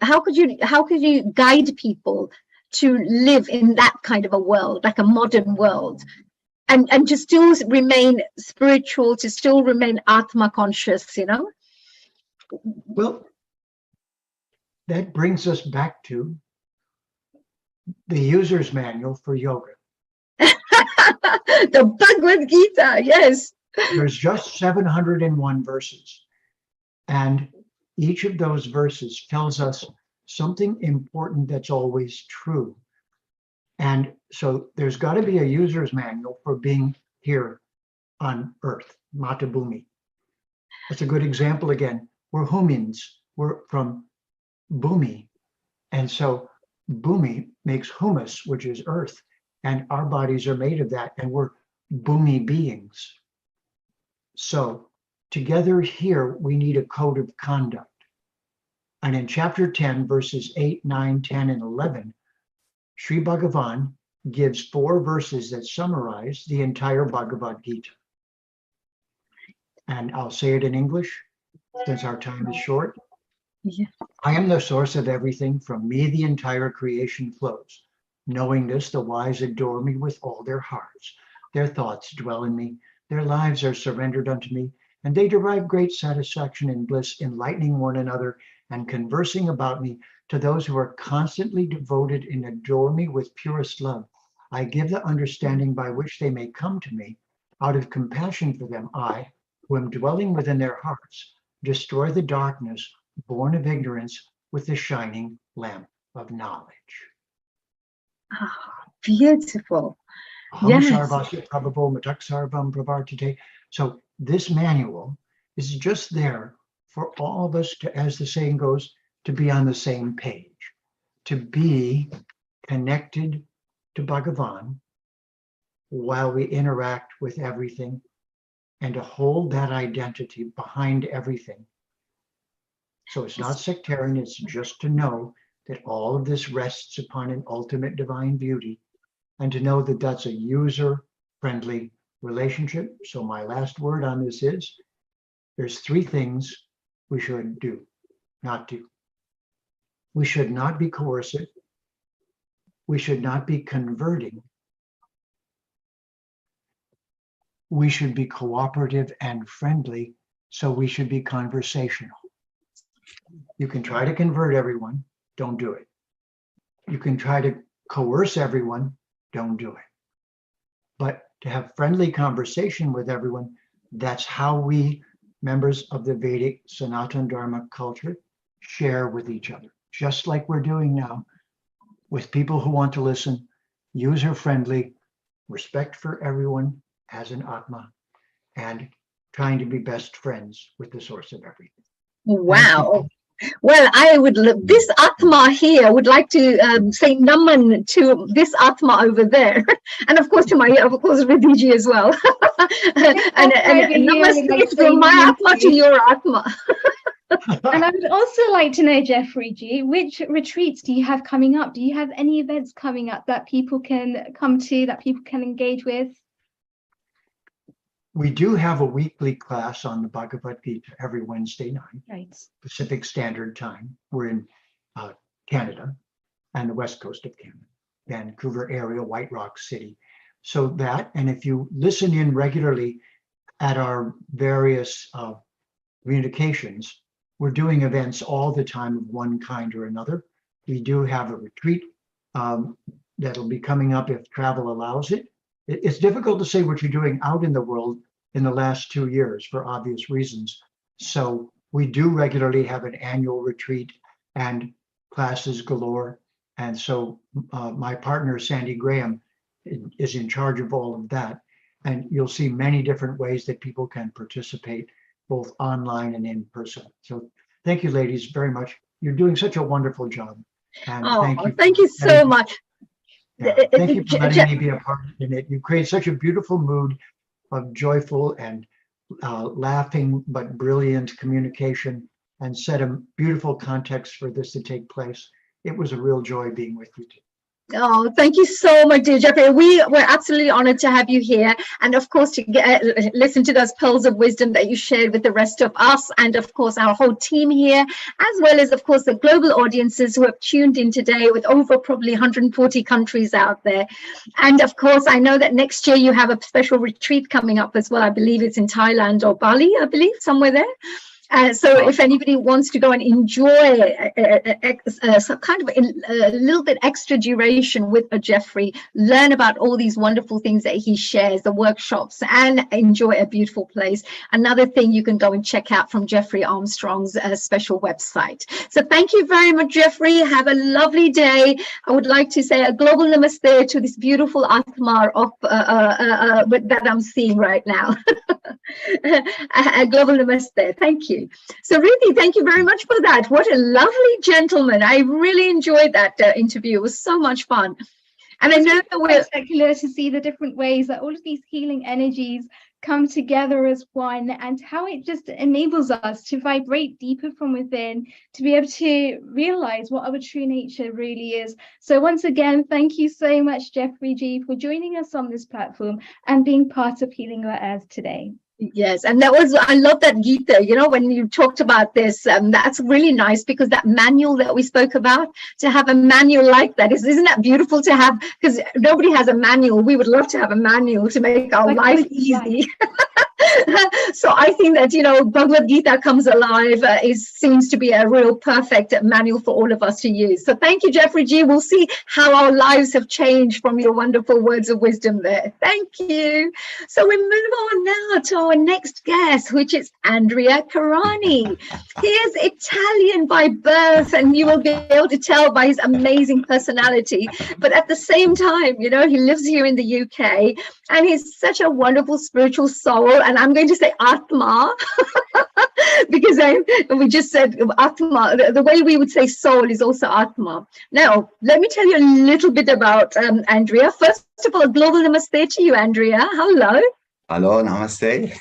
how could you guide people to live in that kind of a world, like a modern world, and to still remain spiritual, to still remain Atma conscious, Well, that brings us back to the user's manual for yoga. The Bhagavad Gita, yes. There's just 701 verses. And each of those verses tells us something important that's always true. And so there's got to be a user's manual for being here on Earth, Mata Bhumi. That's a good example again. We're humans. We're from Bhumi. And so Bhumi makes humus, which is earth. And our bodies are made of that. And we're Bhumi beings. So together here, we need a code of conduct. And in chapter 10, verses 8, 9, 10, and 11, Sri Bhagavan gives 4 verses that summarize the entire Bhagavad Gita. And I'll say it in English, since our time is short. Yeah. I am the source of everything. From me, the entire creation flows. Knowing this, the wise adore me with all their hearts. Their thoughts dwell in me. Their lives are surrendered unto me, and they derive great satisfaction and bliss, enlightening one another and conversing about me. To those who are constantly devoted and adore me with purest love, I give the understanding by which they may come to me. Out of compassion for them, I, who am dwelling within their hearts, destroy the darkness born of ignorance with the shining lamp of knowledge. Beautiful. Yes. So this manual is just there for all of us to, as the saying goes, to be on the same page, to be connected to Bhagavan while we interact with everything, and to hold that identity behind everything. So it's not sectarian, it's just to know that all of this rests upon an ultimate divine beauty, and to know that that's a user-friendly relationship. So my last word on this is, there's three things we should not do. We should not be coercive. We should not be converting. We should be cooperative and friendly. So we should be conversational. You can try to convert everyone, don't do it. You can try to coerce everyone, don't do it. But to have friendly conversation with everyone, that's how we, members of the Vedic Sanatana Dharma culture, share with each other, just like we're doing now with people who want to listen, user-friendly, respect for everyone as an Atma, and trying to be best friends with the source of everything. Wow. Well, I would, this Atma here would like to say Naman to this Atma over there. And of course, to my, of course, Ridhiji as well. and namaste from my Atma to your Atma. And I would also like to know, Jeffrey G, which retreats do you have coming up? Do you have any events coming up that people can come to, that people can engage with? We do have a weekly class on the Bhagavad Gita every Wednesday night, right, Pacific Standard Time. We're in Canada and the west coast of Canada, Vancouver area, White Rock City. So that, and if you listen in regularly at our various communications, we're doing events all the time of one kind or another. We do have a retreat that'll be coming up if travel allows it. It's difficult to say what you're doing out in the world in the last 2 years for obvious reasons. So we do regularly have an annual retreat and classes galore. And so my partner, Sandy Graham, is in charge of all of that. And you'll see many different ways that people can participate, both online and in person. So thank you, ladies, very much. You're doing such a wonderful job. And thank you so much. Yeah, thank you for letting me be a part in it. You create such a beautiful mood of joyful and laughing but brilliant communication, and set a beautiful context for this to take place. It was a real joy being with you today. Oh, thank you so much, dear Jeffrey. We were absolutely honored to have you here, and of course to listen to those pearls of wisdom that you shared with the rest of us, and of course our whole team here, as well as of course the global audiences who have tuned in today with over probably 140 countries out there. And of course, I know that next year you have a special retreat coming up as well. I believe it's in Thailand or Bali, I believe, somewhere there. So if anybody wants to go and enjoy some kind of a little bit extra duration with a Jeffrey, learn about all these wonderful things that he shares, the workshops, and enjoy a beautiful place. Another thing you can go and check out from Jeffrey Armstrong's special website. So thank you very much, Jeffrey. Have a lovely day. I would like to say a global namaste to this beautiful Atma of that I'm seeing right now. A global namaste. Thank you. So Riddhi, thank you very much for that. What a lovely gentleman. I really enjoyed that interview. It was so much fun. And I know that we're spectacular to see the different ways that all of these healing energies come together as one, and how it just enables us to vibrate deeper from within, to be able to realize what our true nature really is. So once again, thank you so much, Jeffrey G, for joining us on this platform and being part of Healing Our Earth today. Yes, and that was, I love that Gita, you know, when you talked about this, that's really nice, because that manual that we spoke about, to have a manual like that, isn't that beautiful to have? Because nobody has a manual. We would love to have a manual to make our life easy. So I think that, you know, Bhagavad Gita comes alive, seems to be a real perfect manual for all of us to use. So thank you, Jeffrey G. We'll see how our lives have changed from your wonderful words of wisdom there. Thank you. So we move on now to our next guest, which is Andrea Carani. He is Italian by birth, and you will be able to tell by his amazing personality. But at the same time, you know, he lives here in the UK, and he's such a wonderful spiritual soul. And I'm going to say Atma, because we just said Atma. The way we would say soul is also Atma. Now, let me tell you a little bit about Andrea. First of all, a global namaste to you, Andrea. Hello. Hello, namaste.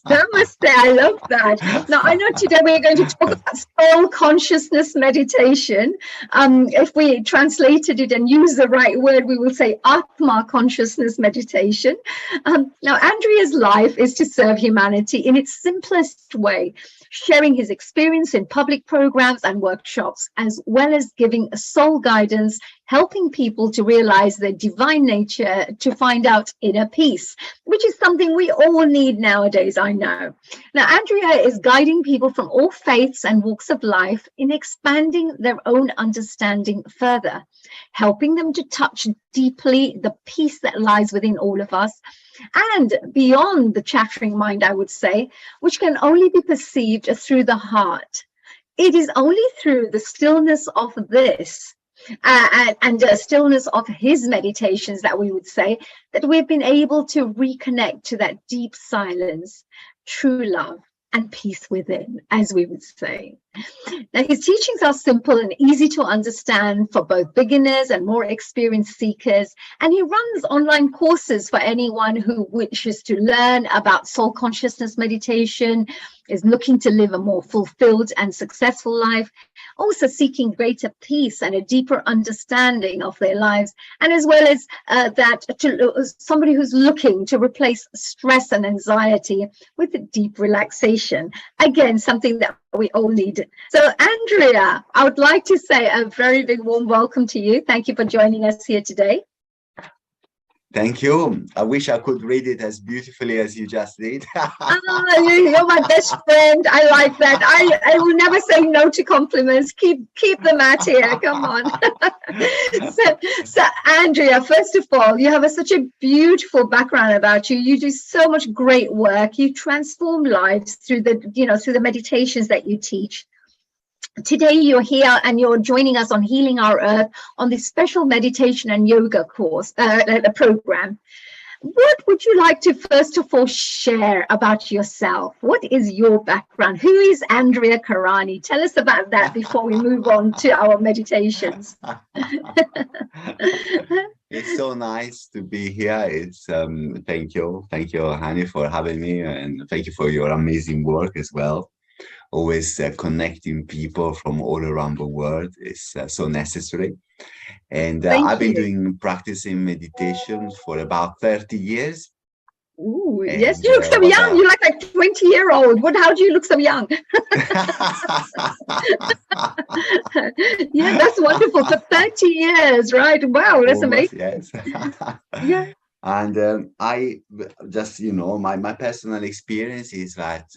Namaste, I love that. Now, I know today we're going to talk about soul consciousness meditation. If we translated it and use the right word, we will say Atma consciousness meditation. Now, Andrea's life is to serve humanity in its simplest way, sharing his experience in public programs and workshops, as well as giving soul guidance, helping people to realize their divine nature, to find out inner peace, which is something we all need nowadays, I know. Now, Andrea is guiding people from all faiths and walks of life in expanding their own understanding further, helping them to touch deeply the peace that lies within all of us and beyond the chattering mind, I would say, which can only be perceived through the heart. It is only through the stillness of this and the stillness of his meditations, that we would say, that we've been able to reconnect to that deep silence, true love, and peace within, as we would say. Now, his teachings are simple and easy to understand for both beginners and more experienced seekers, and he runs online courses for anyone who wishes to learn about soul consciousness meditation, is looking to live a more fulfilled and successful life, also seeking greater peace and a deeper understanding of their lives, and as well as somebody who's looking to replace stress and anxiety with deep relaxation. Again, something that we all need. So, Andrea, I would like to say a very big warm welcome to you. Thank you for joining us here today. Thank you. I wish I could read it as beautifully as you just did. You're my best friend. I like that. I will never say no to compliments. Keep them at here. Come on. so, Andrea, first of all, you have such a beautiful background about you. You do so much great work. You transform lives through the meditations that you teach. Today you're here and you're joining us on Healing Our Earth on this special meditation and yoga course program. What would you like to first of all share about yourself? What is your background? Who is Andrea Karani? Tell us about that before we move on to our meditations. It's so nice to be here. It's thank you, Hani, for having me, and thank you for your amazing work as well. Always connecting people from all around the world is so necessary. And I've been practicing meditation for about 30 years. Ooh, and, yes, you look so young. You look like 20-year-old. How do you look so young? Yeah, that's wonderful. For 30 years, right? Wow, that's amazing. Yes. Yeah. And I just, my personal experience is that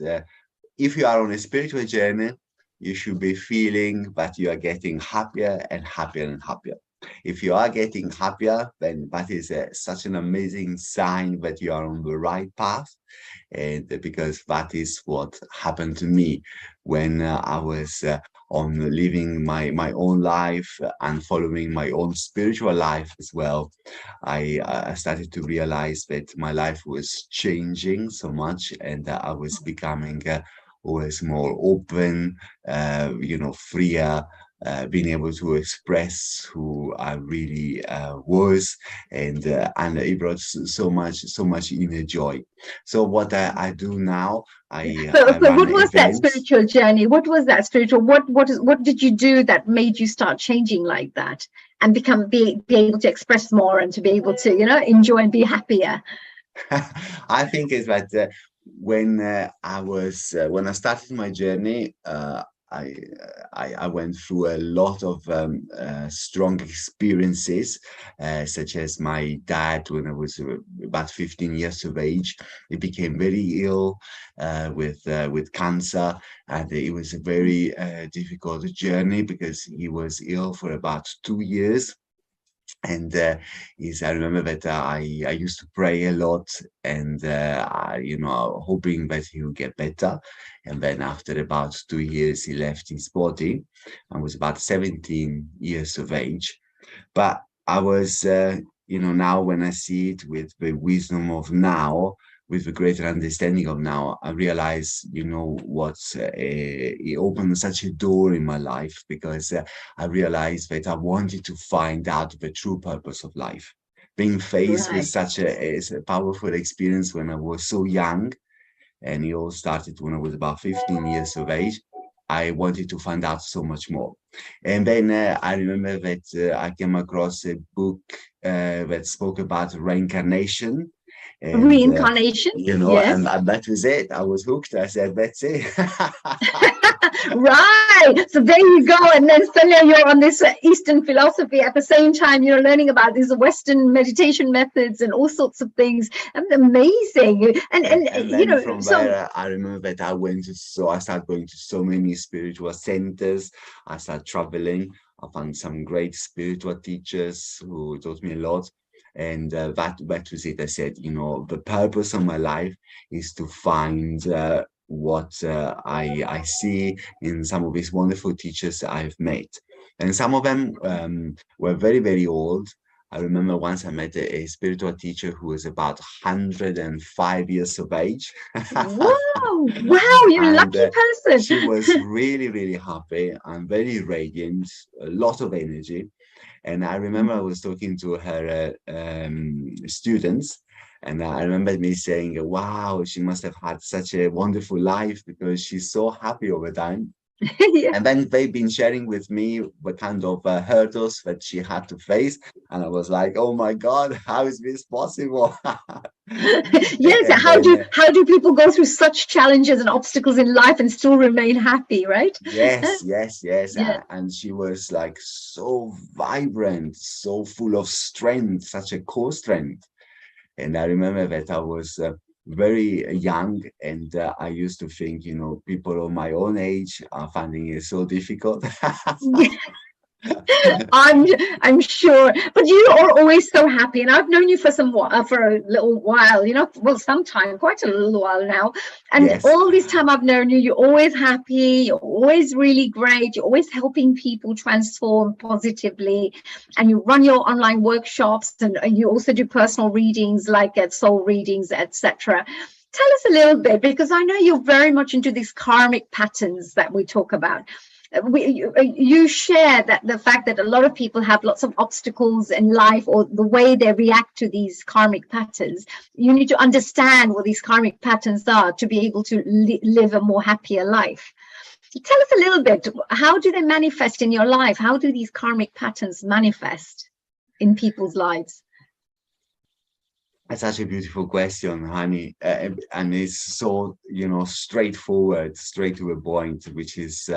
if you are on a spiritual journey, you should be feeling that you are getting happier and happier and happier. If you are getting happier, then that is such an amazing sign that you are on the right path. And because that is what happened to me when I was on living my own life and following my own spiritual life as well. I started to realize that my life was changing so much, and I was becoming always more open, freer, being able to express who I really was, and it brought so much inner joy. So what I do now, But what was that spiritual journey? What was that spiritual? What did you do that made you start changing like that and be able to express more and to be able to enjoy and be happier? I think is that when I started my journey, I went through a lot of strong experiences, such as my dad, when I was about 15 years of age, he became very ill with cancer, and it was a very difficult journey because he was ill for about 2 years. And I remember that I used to pray a lot, and hoping that he would get better. And then after about 2 years, he left his body. I was about 17 years of age. But I was, now when I see it with the wisdom of now, with the greater understanding of now, I realize, it opened such a door in my life, because I realized that I wanted to find out the true purpose of life. being faced with Right. such a powerful experience when I was so young, and it all started when I was about 15 years of age. I wanted to find out so much more. And then I remember that I came across a book that spoke about reincarnation. And, Reincarnation. and Yes. that was it. I was hooked. I said, that's it. Right. So there you go. And then suddenly you're on this Eastern philosophy. At the same time, you're learning about these Western meditation methods and all sorts of things. And amazing. And then from there, I remember that I started going to so many spiritual centers. I started traveling. I found some great spiritual teachers who taught me a lot. And that was it. I said, the purpose of my life is to find what I see in some of these wonderful teachers I've met. And some of them were very, very old. I remember once I met a spiritual teacher who was about 105 years of age. Wow, you're a lucky person. She was really, really happy and very radiant, a lot of energy. And I remember I was talking to her students, and I remember me saying, wow, she must have had such a wonderful life because she's so happy all the time. Yeah. And then they've been sharing with me the kind of hurdles that she had to face. And I was like, oh my God, how is this possible? Yes, how do people go through such challenges and obstacles in life and still remain happy, right? Yes. Yeah. And she was like so vibrant, so full of strength, such a core strength. And I remember that I was very young, and I used to think, people of my own age are finding it so difficult. I'm sure, but you are always so happy, and I've known you for a little while, sometime, quite a little while now, and Yes. all this time I've known you, you're always happy, you're always really great, you're always helping people transform positively, and you run your online workshops, and you also do personal readings like soul readings, etc. Tell us a little bit, because I know you're very much into these karmic patterns that we talk about. You share that the fact that a lot of people have lots of obstacles in life, or the way they react to these karmic patterns. You need to understand what these karmic patterns are to be able to live a more happier life. Tell us a little bit, how do they manifest in your life? How do these karmic patterns manifest in people's lives? That's such a beautiful question, honey. And it's so, straightforward, straight to the point, which is,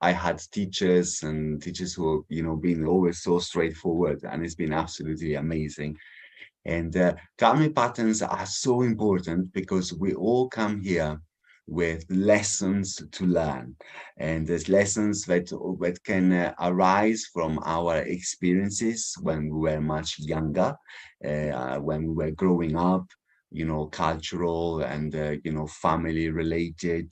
I had teachers who, been always so straightforward, and it's been absolutely amazing. And karmic patterns are so important because we all come here with lessons to learn, and there's lessons that can arise from our experiences when we were much younger, when we were growing up, cultural and family related,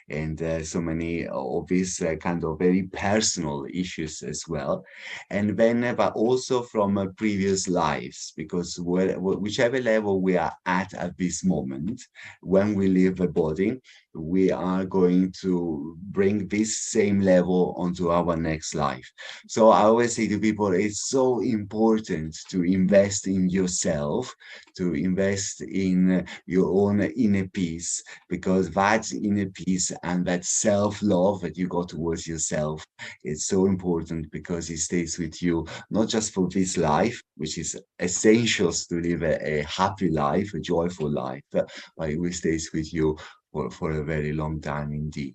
and so many of these kind of very personal issues as well. And then but also from previous lives, because whichever level we are at this moment, when we leave the body, we are going to bring this same level onto our next life. So I always say to people, it's so important to invest in yourself, to invest in your own inner peace, because that inner peace and that self-love that you got towards yourself is so important, because it stays with you, not just for this life, which is essential to live a happy life, a joyful life, but it stays with you for a very long time indeed.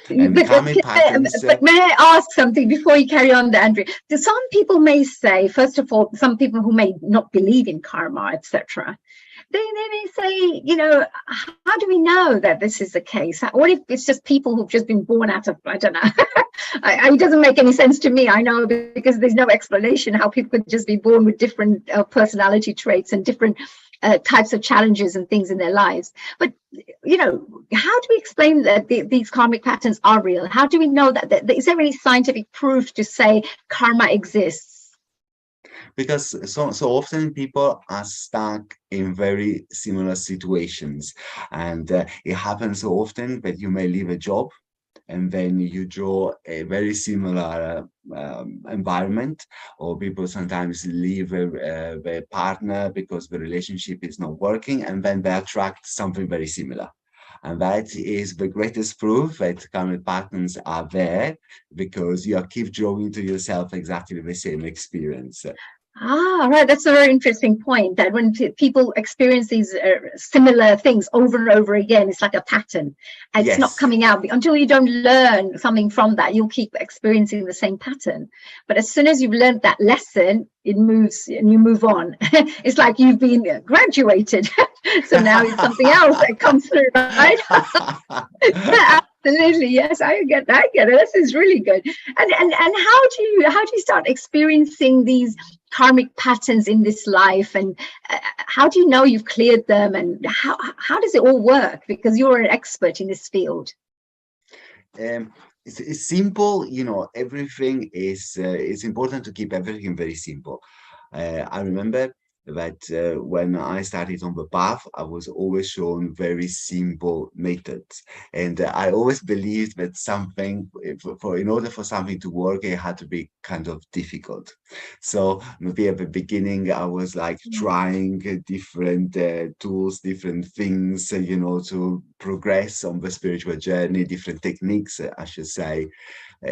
And karmic patterns. But may I ask something before you carry on, Andrew? Some people may say, first of all, some people who may not believe in karma, etc., they may say, how do we know that this is the case? What if it's just people who've just been born out of, I don't know. It doesn't make any sense to me. I know, because there's no explanation how people could just be born with different personality traits and different types of challenges and things in their lives. But, how do we explain that these karmic patterns are real? How do we know that? Is there any scientific proof to say karma exists? Because so often people are stuck in very similar situations, and it happens so often that you may leave a job and then you draw a very similar environment, or people sometimes leave their partner because the relationship is not working, and then they attract something very similar. And that is the greatest proof that karmic patterns are there, because you keep drawing to yourself exactly the same experience. Ah, right. That's a very interesting point, that when people experience these similar things over and over again, it's like a pattern. And it's not coming out until you don't learn something from that. You'll keep experiencing the same pattern. But as soon as you've learned that lesson, it moves and you move on. It's like you've been graduated. So now it's something else that comes through, right? Absolutely, yes, I get it. This is really good. And how do you start experiencing these karmic patterns in this life, and how do you know you've cleared them, and how does it all work, because you're an expert in this field? It's simple, you know. Everything is it's important to keep everything very simple. I remember that when I started on the path, I was always shown very simple methods, and I always believed that something, in order for something to work, it had to be kind of difficult. So maybe at the beginning, I was like trying different tools, different things, you know, to progress on the spiritual journey, different techniques, I should say.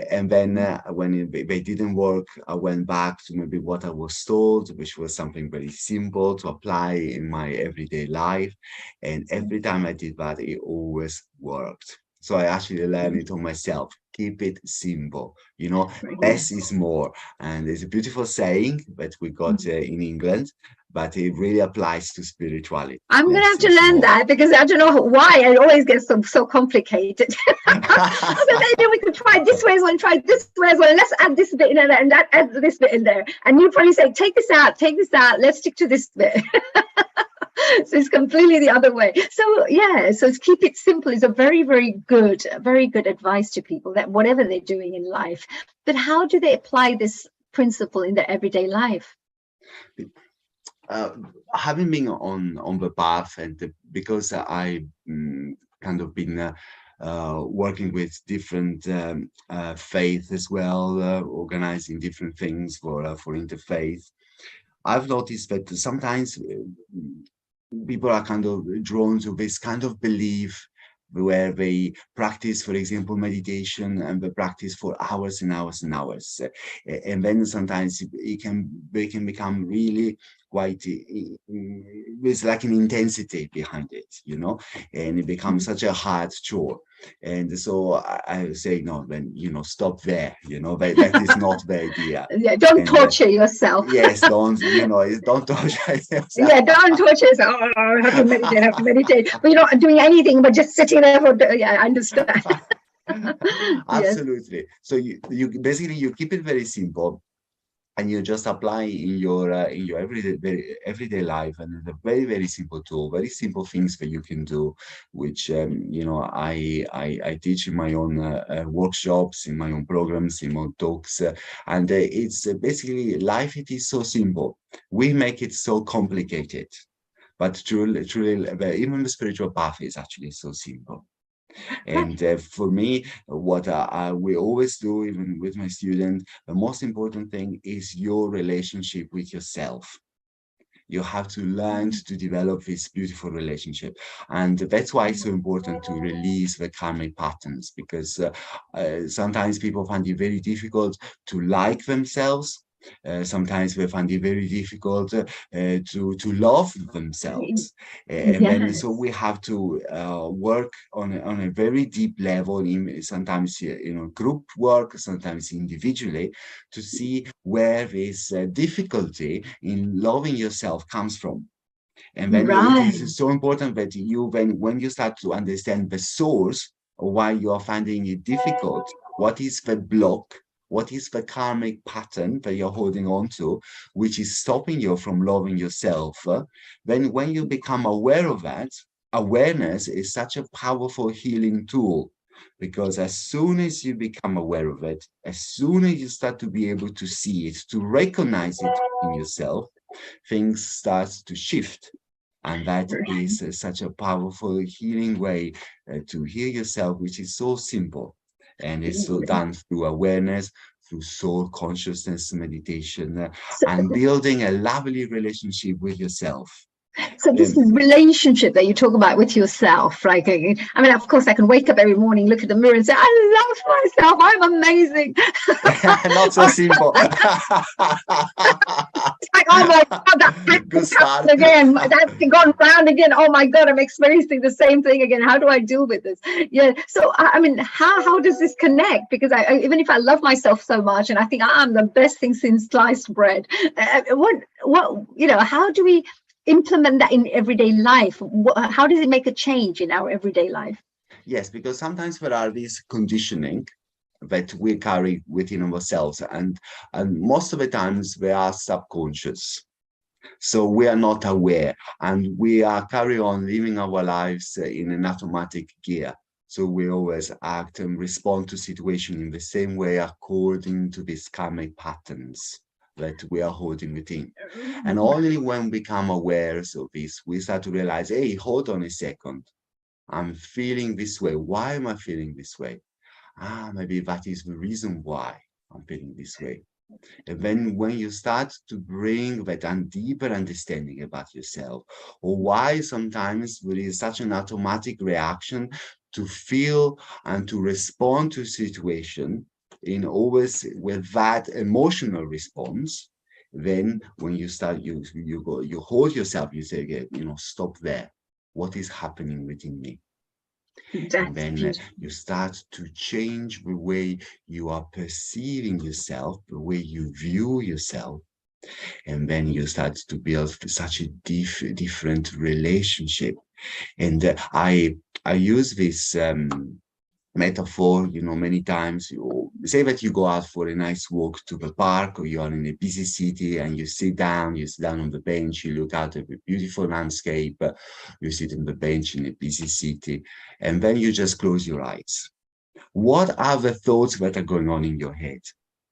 And then when they didn't work, I went back to maybe what I was told, which was something very simple to apply in my everyday life. And every time I did that, it always worked. So I actually learned it on myself. Keep it simple, you know, less is more. And there's a beautiful saying that we got in England, but it really applies to spirituality. I'm going to have to learn that, because I don't know why it always gets so complicated. So maybe we could try this way as well, and try this way as well, and let's add this bit in there, and that add this bit in there. And you probably say, take this out, let's stick to this bit. So it's completely the other way. So yeah, so keep it simple is a very, very good advice to people, that whatever they're doing in life. But how do they apply this principle in their everyday life? Having been on the path, and because I kind of been working with different faiths as well, organizing different things for interfaith, I've noticed that sometimes people are kind of drawn to this kind of belief where they practice, for example, meditation, and they practice for hours and hours and hours. And then sometimes they can become really quite, there's like an intensity behind it, you know, and it becomes such a hard chore. And so I say, no, then, you know, stop there, you know, that is not the idea. Yeah, don't torture yourself. Yes, don't torture yourself. Yeah, don't torture yourself. Oh, I have to meditate. But you're not doing anything but just sitting there yeah, I understand. Absolutely. Yes. So you basically, you keep it very simple, and you just apply in your everyday life, and it's a very, very simple tool, very simple things that you can do, which you know, I teach in my own workshops, in my own programs, in my own talks, and it's basically life. It is so simple. We make it so complicated, but truly, even the spiritual path is actually so simple. And for me, what we always do, even with my students, the most important thing is your relationship with yourself. You have to learn to develop this beautiful relationship. And that's why it's so important to release the karmic patterns, because sometimes people find it very difficult to like themselves. Sometimes they find it very difficult to love themselves, and then so we have to work on a very deep level, in sometimes, you know, group work, sometimes individually, to see where this difficulty in loving yourself comes from. And then it is so important that you, when you start to understand the source of why you are finding it difficult, what is the block, what is the karmic pattern that you're holding on to, which is stopping you from loving yourself? Then when you become aware of that, awareness is such a powerful healing tool, because as soon as you become aware of it, as soon as you start to be able to see it, to recognize it in yourself, things start to shift. And that is such a powerful healing way to heal yourself, which is so simple. And it's so done through awareness, through soul consciousness meditation, and building a lovely relationship with yourself. So this is relationship that you talk about with yourself, like, I mean, of course, I can wake up every morning, look at the mirror and say, I love myself, I'm amazing. Not so simple. It's like, oh my God, that's again, that's gone round again. Oh my God, I'm experiencing the same thing again. How do I deal with this? Yeah. So, I mean, how does this connect? Because even if I love myself so much and I think I'm the best thing since sliced bread, how do we implement that in everyday life? How does it make a change in our everyday life? Yes, because sometimes there are these conditioning that we carry within ourselves, and most of the times they are subconscious. So we are not aware, and we are carry on living our lives in an automatic gear. So we always act and respond to situation in the same way according to these karmic patterns that we are holding within. And only when we become aware of this, we start to realize, hey, hold on a second. I'm feeling this way. Why am I feeling this way? Maybe that is the reason why I'm feeling this way. And then when you start to bring that deeper understanding about yourself, or why sometimes there is such an automatic reaction to feel and to respond to a situation, in always with that emotional response, then when you start, you hold yourself, you say, stop there. What is happening within me? And then you start to change the way you are perceiving yourself, the way you view yourself. And then you start to build such a different relationship. And I use this metaphor, many times. You say that you go out for a nice walk to the park, or you are in a busy city and you sit down on the bench, you look out at the beautiful landscape, you sit on the bench in a busy city, and then you just close your eyes. What are the thoughts that are going on in your head?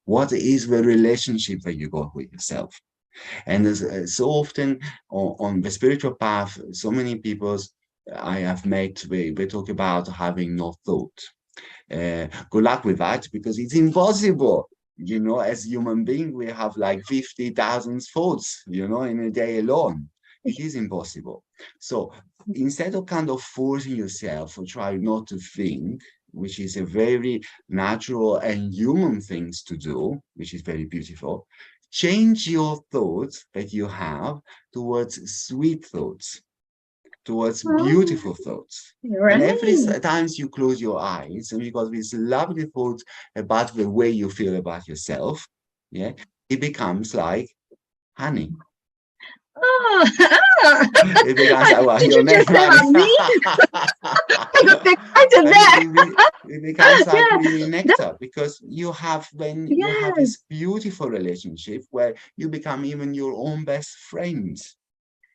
What is the relationship that you got with yourself? And so often on the spiritual path, so many people I have met, they talk about having no thought. Good luck with that, because it's impossible. As human beings, we have like 50,000 thoughts, in a day alone. It is impossible. So instead of kind of forcing yourself or try not to think, which is a very natural and human things to do, which is very beautiful, change your thoughts that you have towards sweet thoughts, towards beautiful thoughts. Right. And every time you close your eyes and you got this lovely thought about the way you feel about yourself, it becomes like honey. It becomes like, did you just say honey? I got excited there. It becomes like really nectar, because you have this beautiful relationship where you become even your own best friends.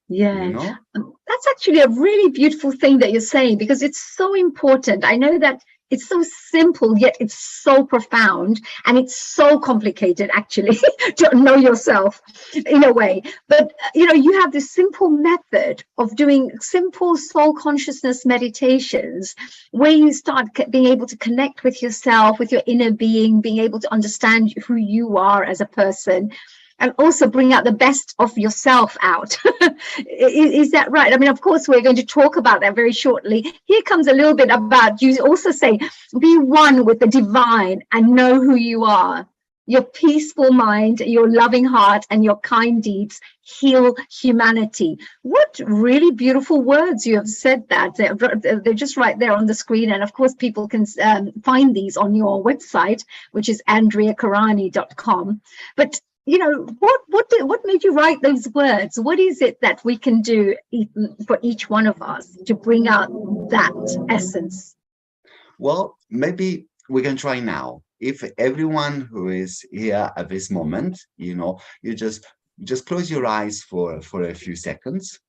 Yeah, that's actually a really beautiful thing that you're saying, because it's so important. I know that it's so simple, yet it's so profound, and it's so complicated actually to know yourself in a way. But you have this simple method of doing simple soul consciousness meditations where you start being able to connect with yourself, with your inner being, being able to understand who you are as a person, and also bring out the best of yourself out. Is that right? I mean, of course, we're going to talk about that very shortly. Here comes a little bit about, you also say, be one with the divine and know who you are. Your peaceful mind, your loving heart, and your kind deeds heal humanity. What really beautiful words you have said that. They're just right there on the screen. And of course, people can find these on your website, which is andreakarani.com. But what made you write those words? What is it that we can do for each one of us to bring out that essence? Well, maybe we can try now. If everyone who is here at this moment, you just close your eyes for a few seconds.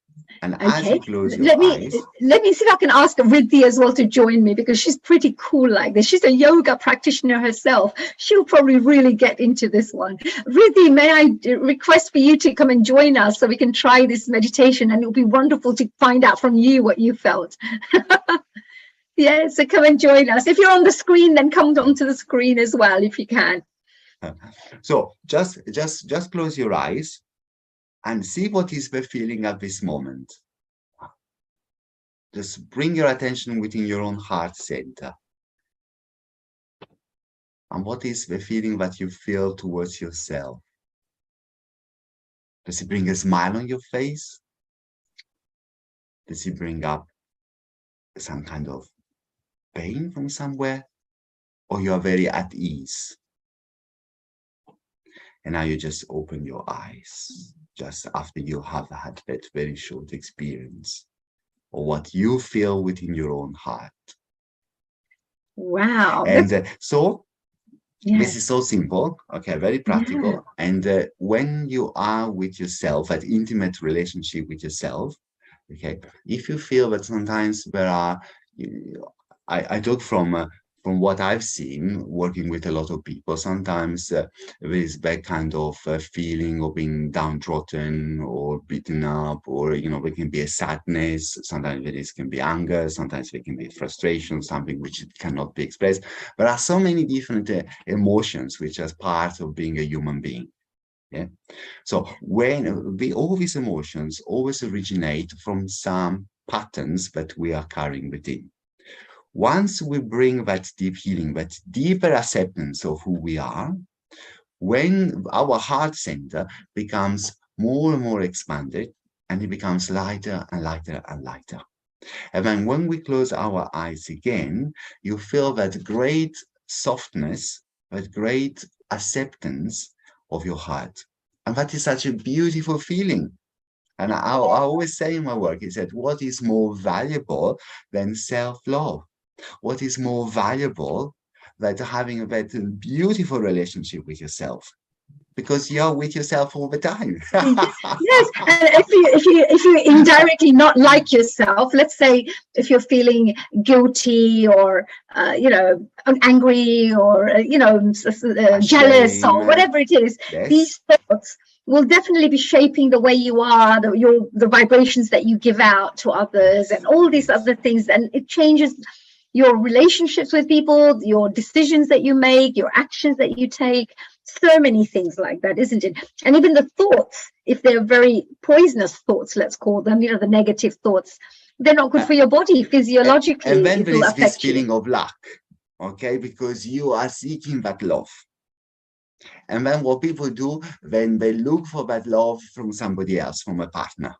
And as you close your eyes, let me see if I can ask Riddhi as well to join me, because she's pretty cool like this. She's a yoga practitioner herself. She'll probably really get into this one. Riddhi, may I request for you to come and join us so we can try this meditation, and it'll be wonderful to find out from you what you felt. Yeah, so come and join us. If you're on the screen, then come onto the screen as well if you can. So just close your eyes and see what is the feeling at this moment. Just bring your attention within your own heart center. And what is the feeling that you feel towards yourself? Does it bring a smile on your face? Does it bring up some kind of pain from somewhere? Or you are very at ease? And now you just open your eyes just after you have had that very short experience of what you feel within your own heart. Wow. And so this is so simple, okay, very practical. Yeah. And when you are with yourself, that intimate relationship with yourself, okay, if you feel that sometimes there are, I talk from what I've seen working with a lot of people, sometimes there is that kind of feeling of being downtrodden or beaten up, or, you know, there can be a sadness, sometimes there can be anger, sometimes there can be frustration, something which cannot be expressed. There are so many different emotions which are part of being a human being. Yeah. So when all these emotions always originate from some patterns that we are carrying within. Once we bring that deep healing, that deeper acceptance of who we are, when our heart center becomes more and more expanded, and it becomes lighter and lighter and lighter. And then when we close our eyes again, you feel that great softness, that great acceptance of your heart. And that is such a beautiful feeling. And I always say in my work, is that what is more valuable than self-love? What is more valuable than having that beautiful relationship with yourself? Because you're with yourself all the time. Yes, and if you indirectly not like yourself, let's say if you're feeling guilty or you know, angry or jealous or whatever it is, yes. These thoughts will definitely be shaping the way you are, the vibrations that you give out to others, and all these other things, and it changes your relationships with people, your decisions that you make, your actions that you take. So many things like that, isn't it? And even the thoughts, if they're very poisonous thoughts, let's call them, you know, the negative thoughts, they're not good for your body physiologically. And then there is this feeling of lack, okay, because you are seeking that love. And then what people do, then they look for that love from somebody else, from a partner.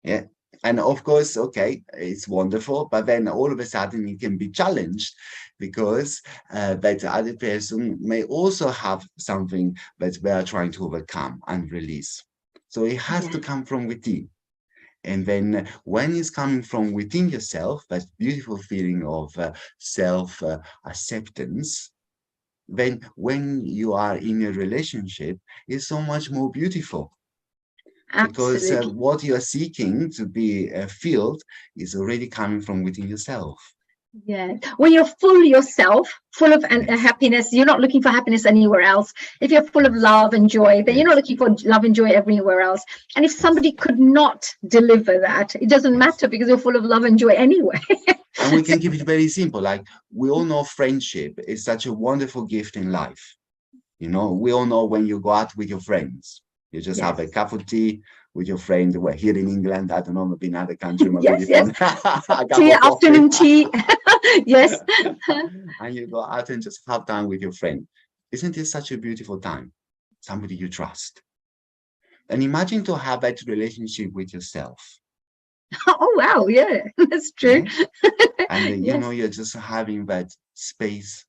Yeah. And of course, okay, it's wonderful, but then all of a sudden it can be challenged because that other person may also have something that they are trying to overcome and release. So it has to come from within. And then when it's coming from within yourself, that beautiful feeling of self-acceptance, then when you are in a relationship, it's so much more beautiful. Because what you are seeking to be filled is already coming from within yourself. Yeah, when you're full yourself, full of happiness, you're not looking for happiness anywhere else. If you're full of love and joy, then you're not looking for love and joy everywhere else. And if somebody could not deliver that, it doesn't matter, because you're full of love and joy anyway. And we can keep it very simple. Like, we all know friendship is such a wonderful gift in life. You know, we all know when you go out with your friends, you just have a cup of tea with your friend. We're here in England. I don't know, maybe in other country. Yes. Tea, afternoon tea. Yes. And you go out and just have time with your friend. Isn't it such a beautiful time? Somebody you trust. And imagine to have that relationship with yourself. Oh, wow. Yeah, that's true. Yeah? And you know, you're just having that space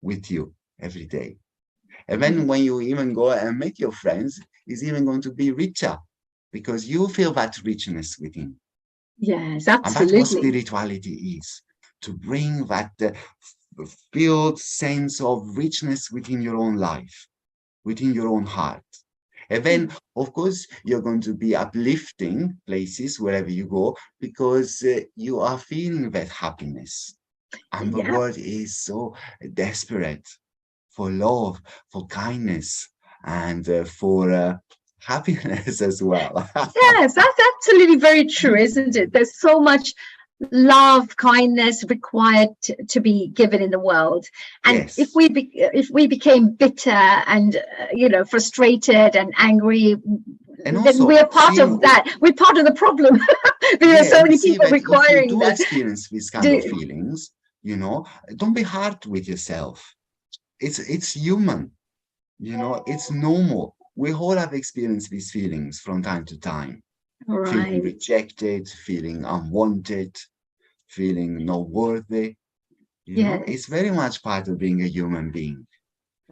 with you every day. And then when you even go and make your friends, it's even going to be richer, because you feel that richness within. Yes, absolutely. And that's what spirituality is, to bring that filled sense of richness within your own life, within your own heart. And then, of course, you're going to be uplifting places wherever you go, because you are feeling that happiness. And the world is so desperate for love, for kindness, and for happiness as well. Yes, that's absolutely very true, isn't it? There's so much love, kindness required to be given in the world. And Yes. if we became bitter and frustrated and angry, And then also, we are part see, of that. We're part of the problem. There are so and many see people that if you requiring do that. experience these kind of feelings, don't be hard with yourself. It's human, it's normal. We all have experienced these feelings from time to time. Feeling Right. rejected, feeling unwanted, feeling not worthy. Yes. It's very much part of being a human being.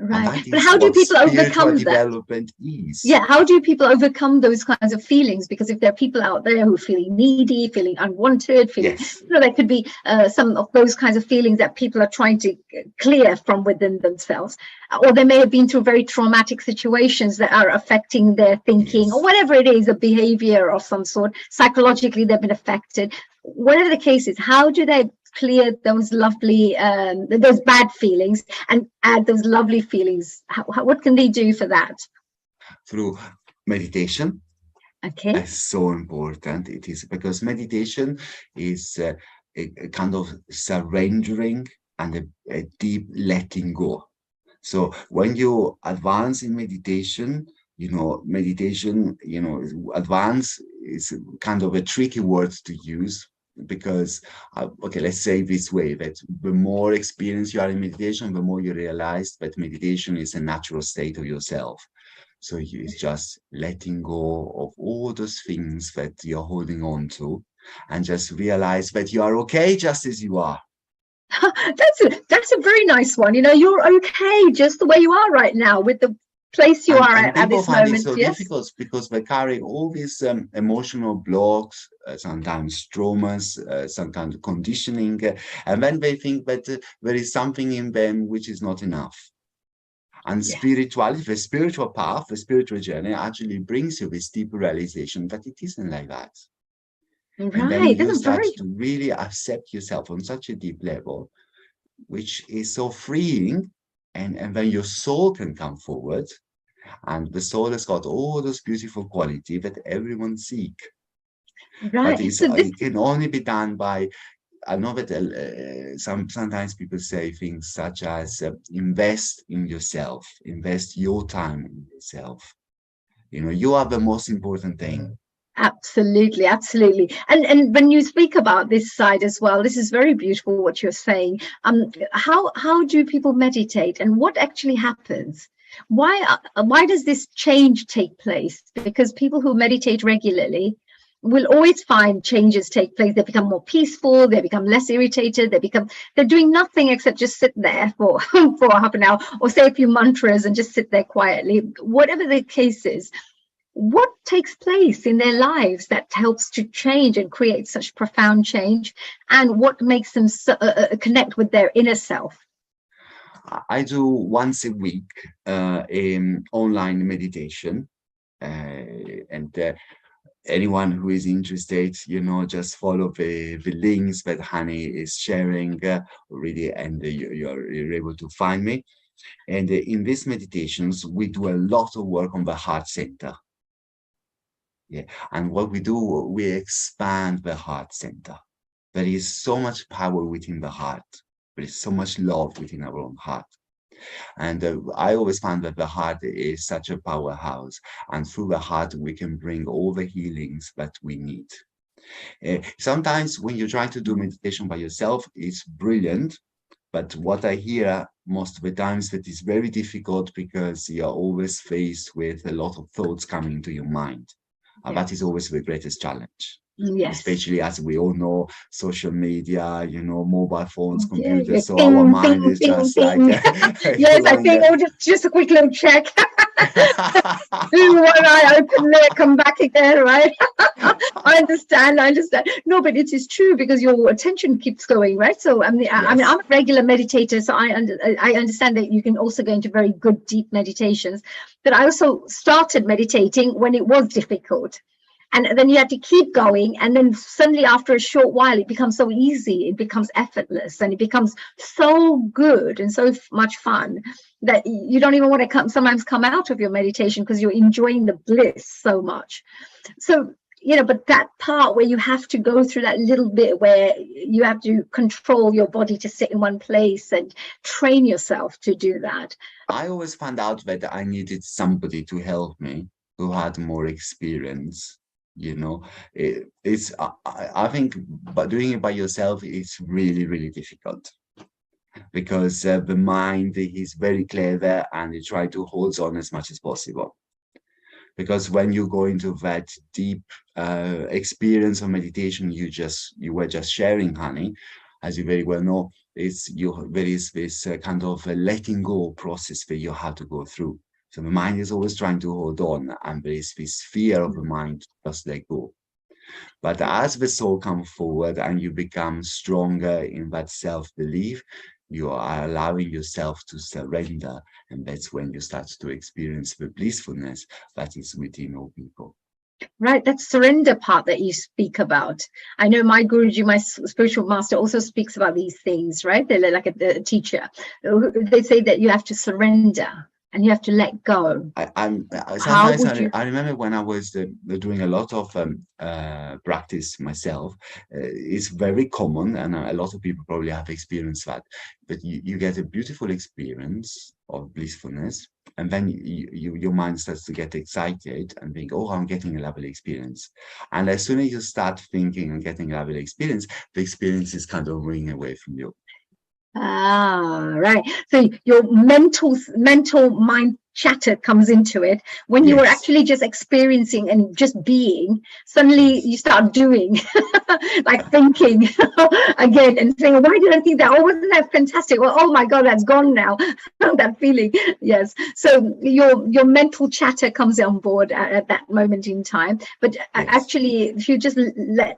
And Right. that But is how do what people spiritual overcome that? development is. Yeah, how do people overcome those kinds of feelings? Because if there are people out there who are feeling needy, feeling unwanted, feeling, Yes. there could be some of those kinds of feelings that people are trying to clear from within themselves. Or they may have been through very traumatic situations that are affecting their thinking, Yes. or whatever it is, a behavior of some sort. Psychologically, they've been affected. Whatever the case is, how do they clear those lovely, those bad feelings and add those lovely feelings? What can they do for that? Through meditation. Okay. That's so important. It is because meditation is a kind of surrendering and a deep letting go. So when you advance in meditation, advance is kind of a tricky word to use because, okay, let's say this way, that the more experience you are in meditation, the more you realize that meditation is a natural state of yourself. So it's just letting go of all those things that you're holding on to and just realize that you are okay just as you are. That's a very nice one. You're okay just the way you are right now with the place you are at people this find moment. it so difficult because they carry all these emotional blocks, sometimes traumas, sometimes conditioning, and then they think that there is something in them which is not enough. And spirituality, the spiritual path, the spiritual journey actually brings you this deep realization that it isn't like that. Right. And then you start to really accept yourself on such a deep level, which is so freeing. And then your soul can come forward. And the soul has got all those beautiful qualities that everyone seeks. Right. But it can only be done by, I know that sometimes people say things such as invest in yourself, invest your time in yourself. You are the most important thing. Absolutely, absolutely. And when you speak about this side as well, this is very beautiful what you're saying. How do people meditate and what actually happens? Why does this change take place? Because people who meditate regularly will always find changes take place. They become more peaceful, they become less irritated, they're doing nothing except just sit there for half an hour or say a few mantras and just sit there quietly. Whatever the case is, what takes place in their lives that helps to change and create such profound change, and what makes them connect with their inner self? I do once a week in online meditation, and anyone who is interested, just follow the links that Hani is sharing already, and you're able to find me. And in these meditations, we do a lot of work on the heart center. Yeah, and what we do, we expand the heart center. There is so much power within the heart. There is so much love within our own heart. And I always find that the heart is such a powerhouse. And through the heart, we can bring all the healings that we need. Sometimes when you try to do meditation by yourself, it's brilliant. But what I hear most of the times that is very difficult because you're always faced with a lot of thoughts coming to your mind. And that is always the greatest challenge. Yes. Especially as we all know, social media, mobile phones, computers. Yeah. So our mind is just like yes, I think just a quick little check. One eye open there, come back again, right? I understand. No, but it is true because your attention keeps going, right? So I'm a regular meditator, so I understand that you can also go into very good deep meditations. But I also started meditating when it was difficult. And then you had to keep going. And then suddenly after a short while, it becomes so easy. It becomes effortless and it becomes so good and so much fun that you don't even want to sometimes come out of your meditation because you're enjoying the bliss so much. So but that part where you have to go through that little bit where you have to control your body to sit in one place and train yourself to do that. I always found out that I needed somebody to help me who had more experience. I think, but doing it by yourself is really, really difficult, because the mind is very clever and you try to hold on as much as possible. Because when you go into that deep experience of meditation, you were just sharing, honey, as you very well know, there is this kind of a letting go process that you have to go through. So the mind is always trying to hold on, and there is this fear of the mind to just let go. But as the soul comes forward and you become stronger in that self-belief, you are allowing yourself to surrender, and that's when you start to experience the blissfulness that is within all people. Right, that surrender part that you speak about. I know my Guruji, my spiritual master, also speaks about these things, right? They're like a teacher. They say that you have to surrender and you have to let go. I remember when I was doing a lot of practice myself, it's very common, and a lot of people probably have experienced that, but you get a beautiful experience of blissfulness, and then your mind starts to get excited and think, oh, I'm getting a lovely experience. And as soon as you start thinking and getting a lovely experience, the experience is kind of moving away from you. Right. So your mental mind chatter comes into it when you are actually just experiencing and just being. Suddenly you start doing, like thinking again and saying, why did I think that? Oh, wasn't that fantastic? Well, oh my God, that's gone now. That feeling. Yes. So your mental chatter comes on board at that moment in time. But actually, if you just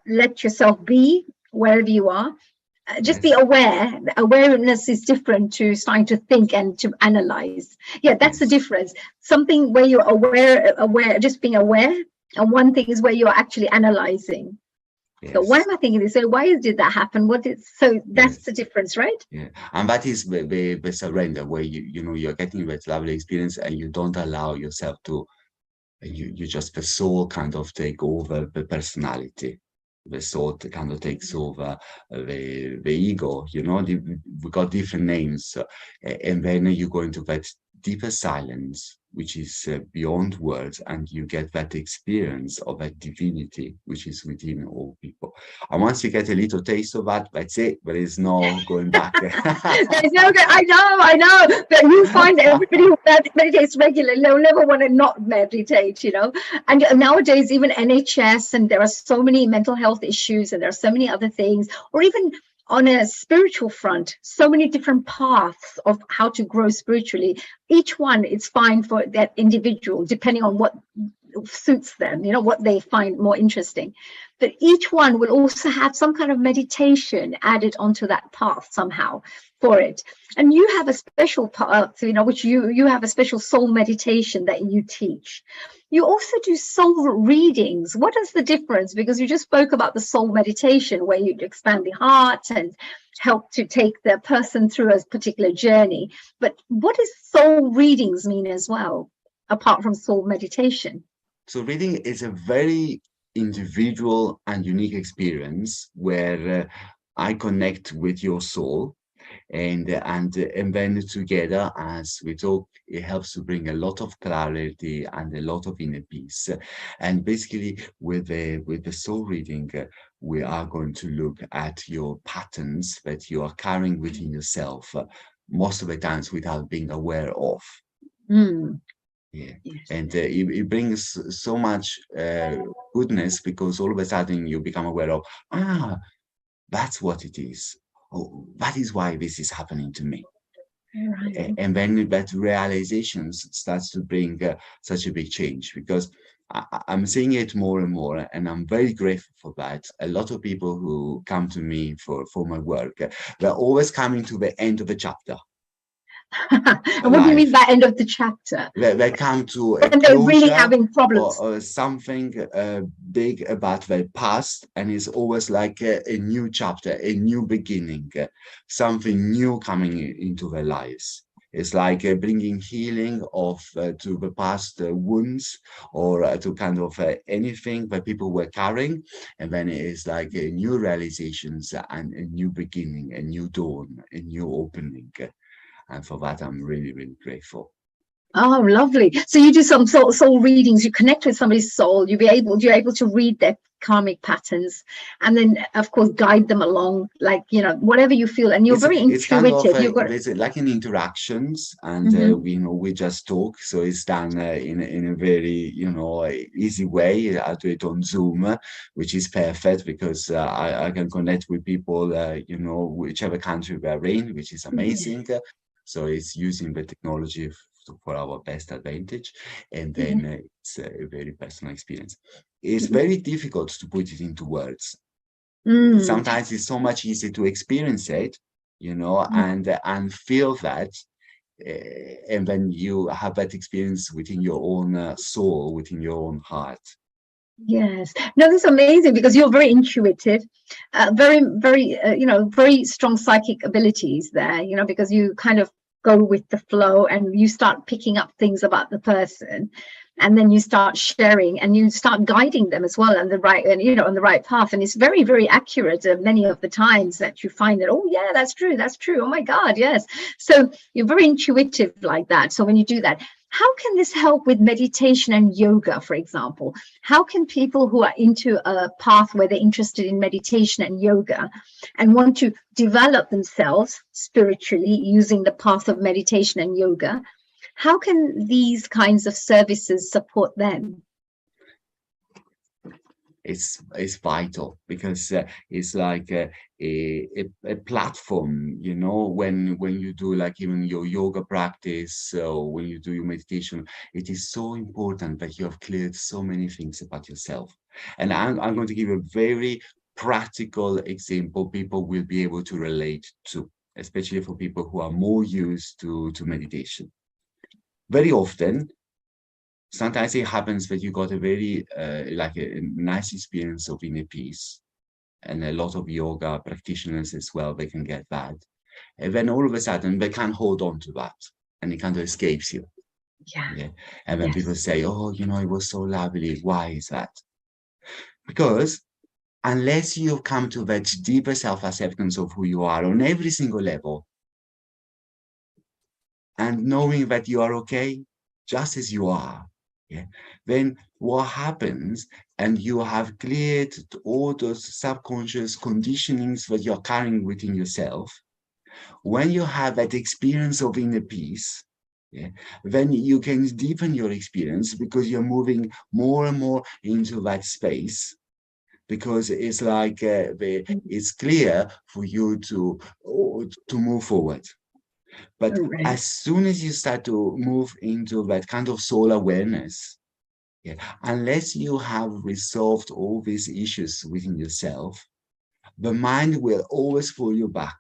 let yourself be wherever you are, just be aware. Awareness is different to starting to think and to analyze. Yeah, that's the difference. Something where you're aware, just being aware, and one thing is where you're actually analyzing. So why am I thinking this? So why did that happen? So that's the difference, right? Yeah, and that is the surrender, where you're getting that lovely experience and you don't allow yourself to. You just, the soul kind of take over the personality. The soul kind of takes over the ego, we got different names, and then you go into that deeper silence, which is beyond words, and you get that experience of that divinity which is within all people. And once you get a little taste of that, that's it. There is no going back. There's no I know, but you find that everybody who meditates regularly, they'll never want to not meditate, and nowadays even NHS, and there are so many mental health issues, and there are so many other things, or even on a spiritual front, so many different paths of how to grow spiritually. Each one is fine for that individual, depending on what suits them, what they find more interesting. But each one will also have some kind of meditation added onto that path somehow for it. And you have a special path, which you have a special soul meditation that you teach. You also do soul readings. What is the difference? Because you just spoke about the soul meditation, where you expand the heart and help to take the person through a particular journey. But what does soul readings mean as well, apart from soul meditation? So reading is a very individual and unique experience where I connect with your soul, and then together, as we talk, it helps to bring a lot of clarity and a lot of inner peace. And basically, with the soul reading, we are going to look at your patterns that you are carrying within yourself, most of the times without being aware of. Yeah, and it brings so much goodness, because all of a sudden you become aware of, that's what it is. Oh, that is why this is happening to me. Right. And then that realization starts to bring such a big change, because I'm seeing it more and more, and I'm very grateful for that. A lot of people who come to me for my work, they're always coming to the end of a chapter. And what do you mean by end of the chapter? They come to a and they're really having problems, or something big about their past, and it's always like a new chapter, a new beginning, something new coming into their lives. It's like bringing healing of to the past wounds, or to kind of anything that people were carrying, and then it is like new realizations and a new beginning, a new dawn, a new opening, and for that I'm really, really grateful. Oh, lovely. So you do some soul readings, you connect with somebody's soul, you're able to read their karmic patterns, and then of course guide them along, like, you know, whatever you feel, and you're very intuitive. It's kind of You've got there's like an interactions, and we just talk, so it's done in a very, you know, easy way. I do it on Zoom, which is perfect because I can connect with people, you know, whichever country we're in, which is amazing. So it's using the technology for our best advantage, and then it's a very personal experience. It's very difficult to put it into words. Sometimes it's so much easier to experience it, you know, and feel that, and then you have that experience within your own soul, within your own heart. Yes, no, this is amazing because you're very intuitive, very, very, you know, very strong psychic abilities there, you know, because you kind of go with the flow and you start picking up things about the person, and then you start sharing and you start guiding them as well on the right, and you know, on the right path. And it's very, very accurate many of the times that you find that, oh yeah, that's true, oh my God, yes. So you're very intuitive like that. So when you do that, how can this help with meditation and yoga, for example? How can people who are into a path where they're interested in meditation and yoga and want to develop themselves spiritually using the path of meditation and yoga, how can these kinds of services support them? It's vital, because it's like a platform, you know, when you do like even your yoga practice, or when you do your meditation, it is so important that you have cleared so many things about yourself. And I'm going to give a very practical example people will be able to relate to, especially for people who are more used to meditation. Very often, sometimes it happens that you got a very like a nice experience of inner peace, and a lot of yoga practitioners as well, they can get that, and then all of a sudden they can't hold on to that, and it kind of escapes you. Yeah. And then people say, oh, you know, it was so lovely. Why is that? Because unless you've come to that deeper self-acceptance of who you are on every single level, and knowing that you are okay just as you are, then what happens, and you have cleared all those subconscious conditionings that you're carrying within yourself, when you have that experience of inner peace, then you can deepen your experience, because you're moving more and more into that space, because it's like it's clear for you to move forward. But as soon as you start to move into that kind of soul awareness, unless you have resolved all these issues within yourself, the mind will always pull you back,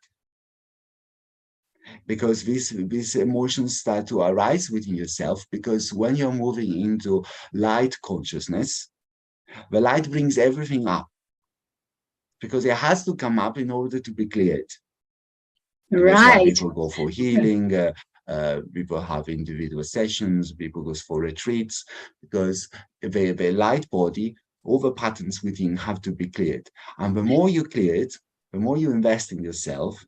because these emotions start to arise within yourself. Because when you're moving into light consciousness, the light brings everything up, because it has to come up in order to be cleared. And that's why people go for healing, people have individual sessions, people go for retreats, because the light body, all the patterns within have to be cleared. And the more you clear it, the more you invest in yourself,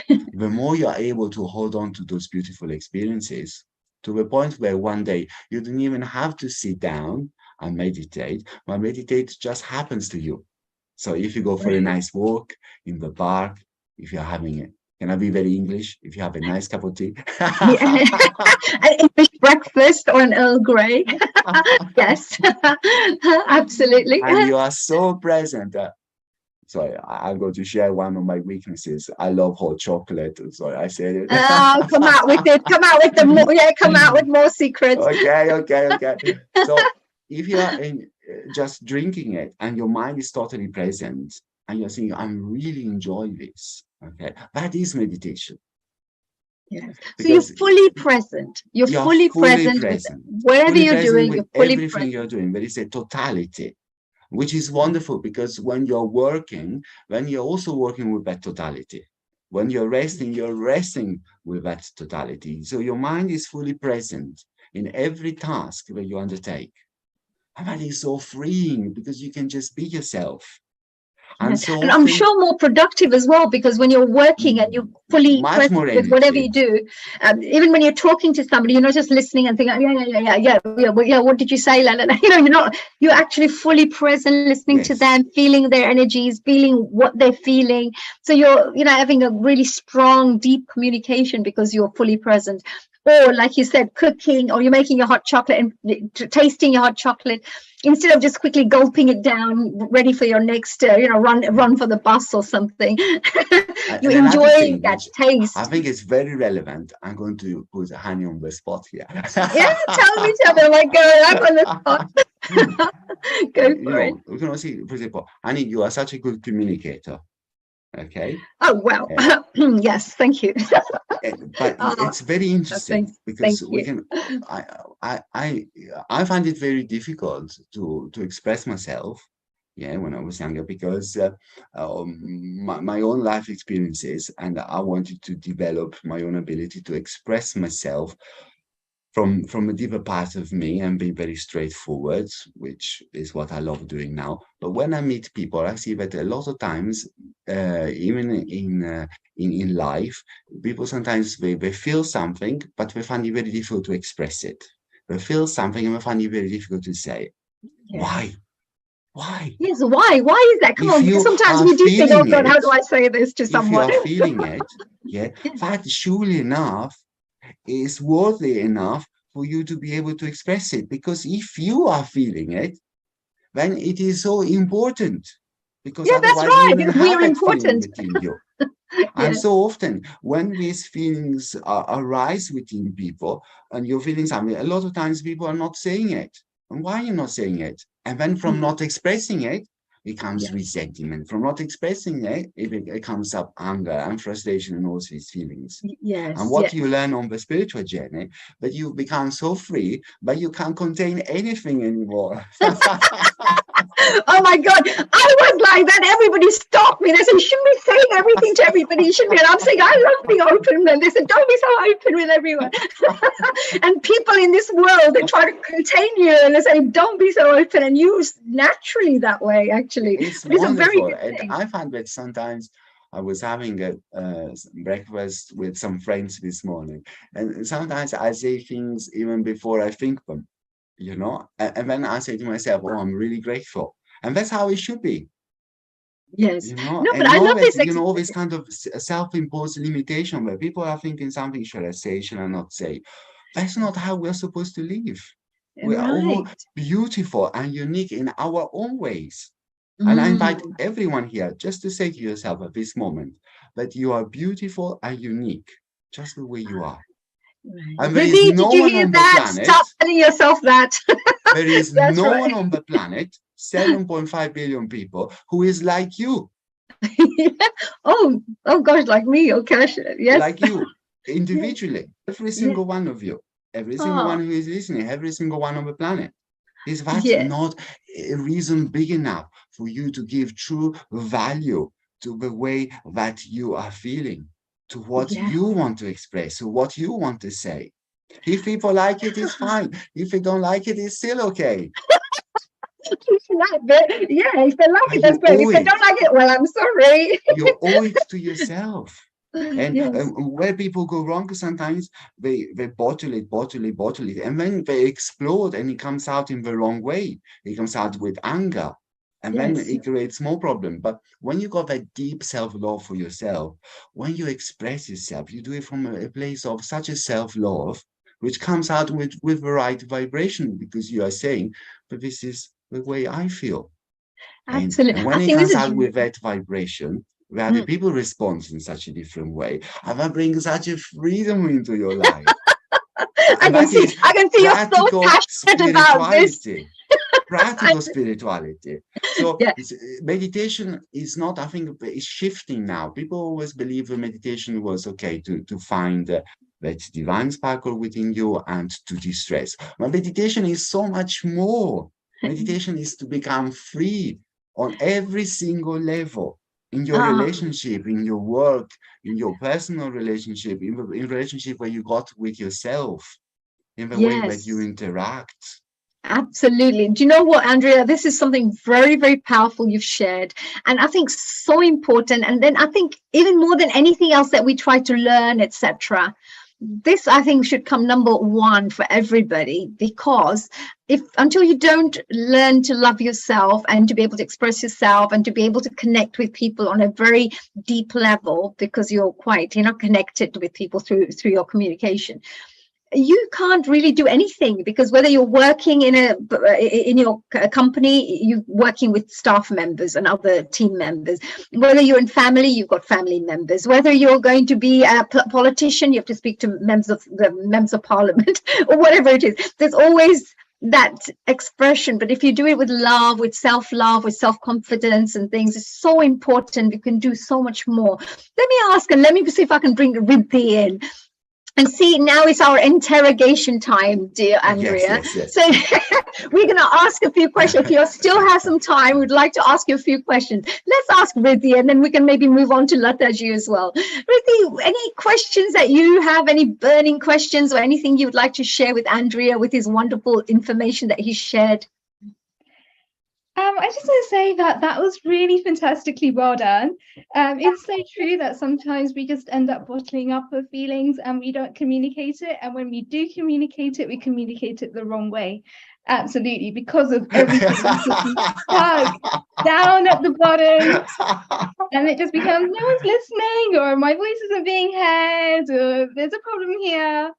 the more you're able to hold on to those beautiful experiences, to the point where one day you don't even have to sit down and meditate, but meditate just happens to you. So if you go for a nice walk in the park, if you're having it, can I be very English? If you have a nice cup of tea. An English breakfast or an Earl Grey. Yes, absolutely. And you are so present. Sorry, I'm going to share one of my weaknesses. I love hot chocolate. Sorry, I said it. Oh, come out with it. Come out with the more. Yeah, come out with more secrets. Okay. So if you are just drinking it and your mind is totally present, and you're saying, I'm really enjoying this. Okay, that is meditation. Yes. So you're fully present. You're fully present. Whatever you're doing, you're fully everything present. you're doing. There is a totality, which is wonderful, because when you're working, then you're also working with that totality. When you're resting with that totality. So your mind is fully present in every task that you undertake. And that is so freeing because you can just be yourself. And so and I'm sure more productive as well, because when you're working and you're fully present with whatever you do, even when you're talking to somebody, you're not just listening and thinking, what did you say? You're actually fully present, listening to them, feeling their energies, feeling what they're feeling. So you're, having a really strong, deep communication because you're fully present. Or like you said, cooking, or you're making your hot chocolate and tasting your hot chocolate, instead of just quickly gulping it down, ready for your next, run for the bus or something. You enjoy that taste. I think it's very relevant. I'm going to put Hani on the spot here. Yeah, tell me. Like, I'm on the spot. Go for it. We can see, for example, Hani, you are such a good communicator. Okay. Oh well. Yes, thank you. But it's very interesting because we can. I find it very difficult to express myself. Yeah, when I was younger, because my own life experiences, and I wanted to develop my own ability to express myself from a deeper part of me and be very straightforward, which is what I love doing now. But when I meet people, I see that a lot of times, even in life, people sometimes they feel something, but they find it very difficult to express it. They feel something and they find it very difficult to say. Yeah. Why? Yes, why? Why is that? Come on, because sometimes we do think, oh God, how do I say this to someone? If you are feeling it, that surely enough is worthy enough for you to be able to express it. Because if you are feeling it, then it is so important. Because otherwise you wouldn't have that feeling within you. And so often when these feelings arise within people and you're feeling something, a lot of times people are not saying it. And why are you not saying it? And then from not expressing it, it comes resentment. From not expressing it, it comes up anger and frustration and all these feelings. Yes. And what you learn on the spiritual journey, that you become so free, but you can't contain anything anymore. Oh my God, I was like that. Everybody stopped me. They said, you shouldn't be saying everything to everybody. You shouldn't be. And I'm saying, I love being open. And they said, don't be so open with everyone. And people in this world, they try to contain you and they say, don't be so open. And you naturally that way, actually. It's wonderful. And I find that sometimes I was having a breakfast with some friends this morning. And sometimes I say things even before I think them. And then I say to myself, oh, I'm really grateful. And that's how it should be. Yes. No, but I love this. All this kind of self-imposed limitation where people are thinking something, should I say, should I not say? That's not how we're supposed to live. We are all beautiful and unique in our own ways. And I invite everyone here just to say to yourself at this moment that you are beautiful and unique, just the way you are. And there is no one on the planet. Stop telling yourself that. There is no one on the planet, 7.5 billion people, who is like you. Oh gosh, like me, okay. Yes. Like you, individually, every single one of you, every single one who is listening, every single one on the planet. Is that not a reason big enough for you to give true value to the way that you are feeling? To what you want to express, to what you want to say. If people like it, it's fine. If they don't like it, it's still okay. If they like it, that's great. If they don't like it, well, I'm sorry. You owe it to yourself. And where people go wrong, sometimes they bottle it, and then they explode and it comes out in the wrong way. It comes out with anger. And then it creates more problem. But when you got that deep self-love for yourself, when you express yourself, you do it from a place of such a self-love, which comes out with the right vibration, because you are saying, but this is the way I feel. Absolutely. And when it comes out with that vibration, where the people respond in such a different way, and that brings such a freedom into your life. I can see you're so passionate about this. Practical spirituality. So meditation is not, I think it's shifting now. People always believe that meditation was okay to find that divine sparkle within you and to distress. But meditation is so much more. Meditation is to become free on every single level. in your relationship, in your work, in your personal relationship, in relationship where you got with yourself, in the way that you interact. Absolutely. Do you know what, Andrea? This is something very, very powerful you've shared. And I think so important. And then I think even more than anything else that we try to learn, etc., this I think should come number one for everybody, because if until you don't learn to love yourself and to be able to express yourself and to be able to connect with people on a very deep level, because you're connected with people through your communication, you can't really do anything, because whether you're working in your company, you're working with staff members and other team members, whether you're in family, you've got family members, whether you're going to be a politician, you have to speak to members of parliament or whatever it is. There's always that expression. But if you do it with love, with self-love, with self-confidence and things, it's so important. You can do so much more. Let me ask, and let me see if I can bring Riddhi in. And see, now it's our interrogation time, dear Andrea. Yes. So we're going to ask a few questions. If you still have some time, we'd like to ask you a few questions. Let's ask Riddhi, and then we can maybe move on to Lataji as well. Riddhi, any questions that you have, any burning questions or anything you would like to share with Andrea with his wonderful information that he shared? I just want to say that was really fantastically well done. It's so true that sometimes we just end up bottling up our feelings and we don't communicate it. And when we do communicate it, we communicate it the wrong way. Absolutely, because of everything stuck down at the bottom, and it just becomes no one's listening, or my voice isn't being heard, or there's a problem here.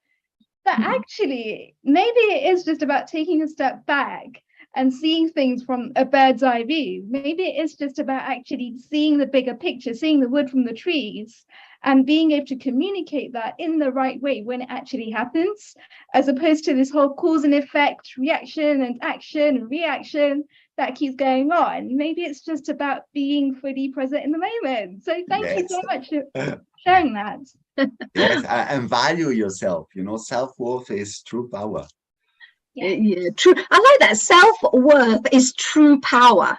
But actually, maybe it is just about taking a step back and seeing things from a bird's eye view. Maybe it's just about actually seeing the bigger picture, seeing the wood from the trees, and being able to communicate that in the right way when it actually happens, as opposed to this whole cause and effect, reaction and action and reaction that keeps going on. Maybe it's just about being fully present in the moment. So thank you so much for sharing that. Yes, and value yourself. Self-worth is true power. Yeah, true. I like that. Self-worth is true power.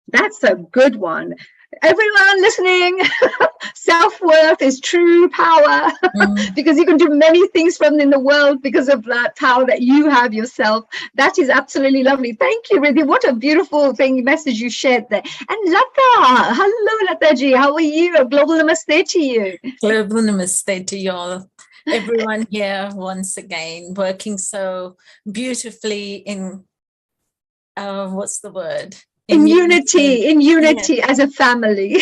That's a good one. Everyone listening, self-worth is true power, because you can do many things in the world because of that power that you have yourself. That is absolutely lovely. Thank you, Riddhi. What a beautiful message you shared there. And Lata, hello, Lataji. How are you? A global namaste to you. Global namaste to you all. Everyone here once again working so beautifully in what's the word? In unity as a family.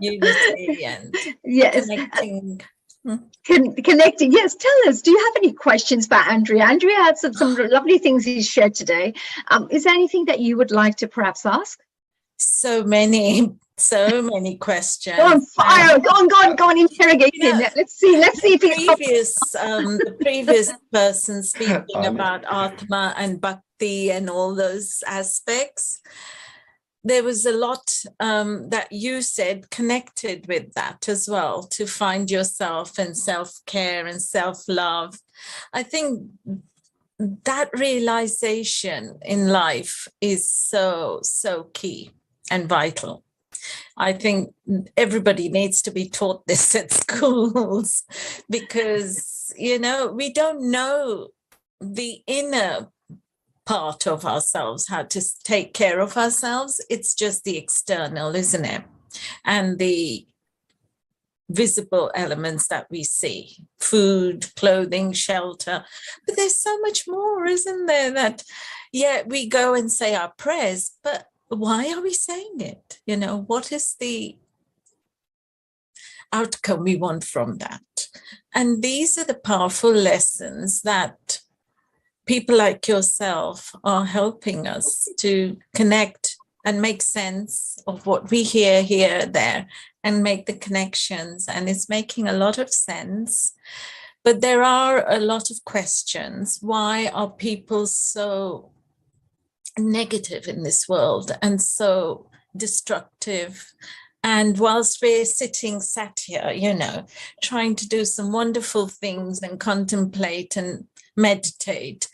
Unity and connecting. Connecting. Yes, tell us, do you have any questions for Andrea? Andrea had some lovely things he shared today. Is there anything that you would like to perhaps ask? So many questions. Go on, fire. Go on, interrogate him. Let's see if the previous person speaking about Atma and Bhakti and all those aspects. There was a lot that you said connected with that as well, to find yourself and self-care and self-love. I think that realization in life is so key and vital. I think everybody needs to be taught this at schools, because, we don't know the inner part of ourselves, how to take care of ourselves. It's just the external, isn't it? And the visible elements that we see, food, clothing, shelter. But there's so much more, isn't there? That, we go and say our prayers, but why are we saying it? What is the outcome we want from that? And these are the powerful lessons that people like yourself are helping us to connect and make sense of what we hear here, there, and make the connections. And it's making a lot of sense. But there are a lot of questions. Why are people so negative in this world and so destructive? And whilst we're sat here, trying to do some wonderful things and contemplate and meditate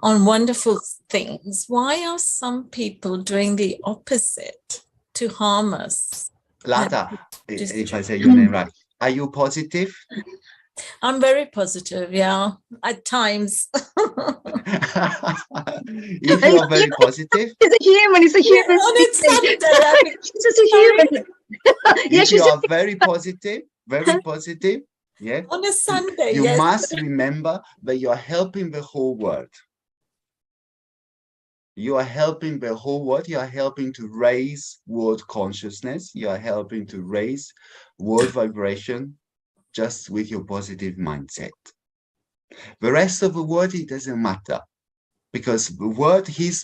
on wonderful things, why are some people doing the opposite to harm us? Lata, Just if I say your name right, are you positive? I'm very positive, yeah, at times. If you are very positive, He's a human. He's a human. On its Sunday, She's just a human. Yeah, if she's you are just. very positive, yeah, on a Sunday, you yes. must remember that you are helping the whole world. You are helping the whole world. You are helping to raise world consciousness. You are helping to raise world vibration just with your positive mindset. The rest of the world, it doesn't matter, because the world is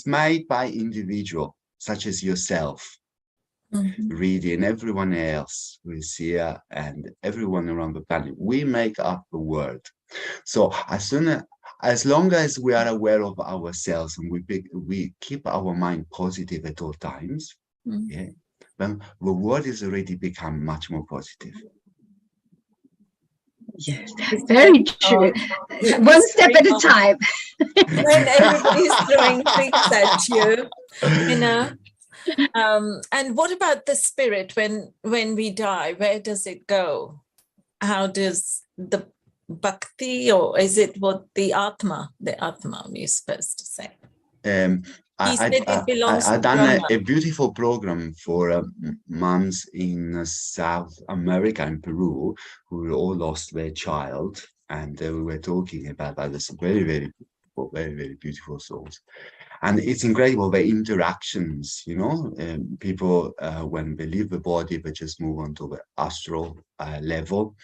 made by individual, such as yourself, Reedy, and everyone else who is here, and everyone around the planet. We make up the world. So as long as we are aware of ourselves and we keep our mind positive at all times, yeah, then the world has already become much more positive. Yes, very true. One step at a time. When everybody's throwing things at you, you know. And what about the spirit when we die? Where does it go? How does the bhakti, or is it what the atma you're supposed to say? I've done a beautiful program for moms in South America and Peru who all lost their child, and we were talking about that. There's some very beautiful souls, and it's incredible the interactions. You know, people when they leave the body, they just move on to the astral level,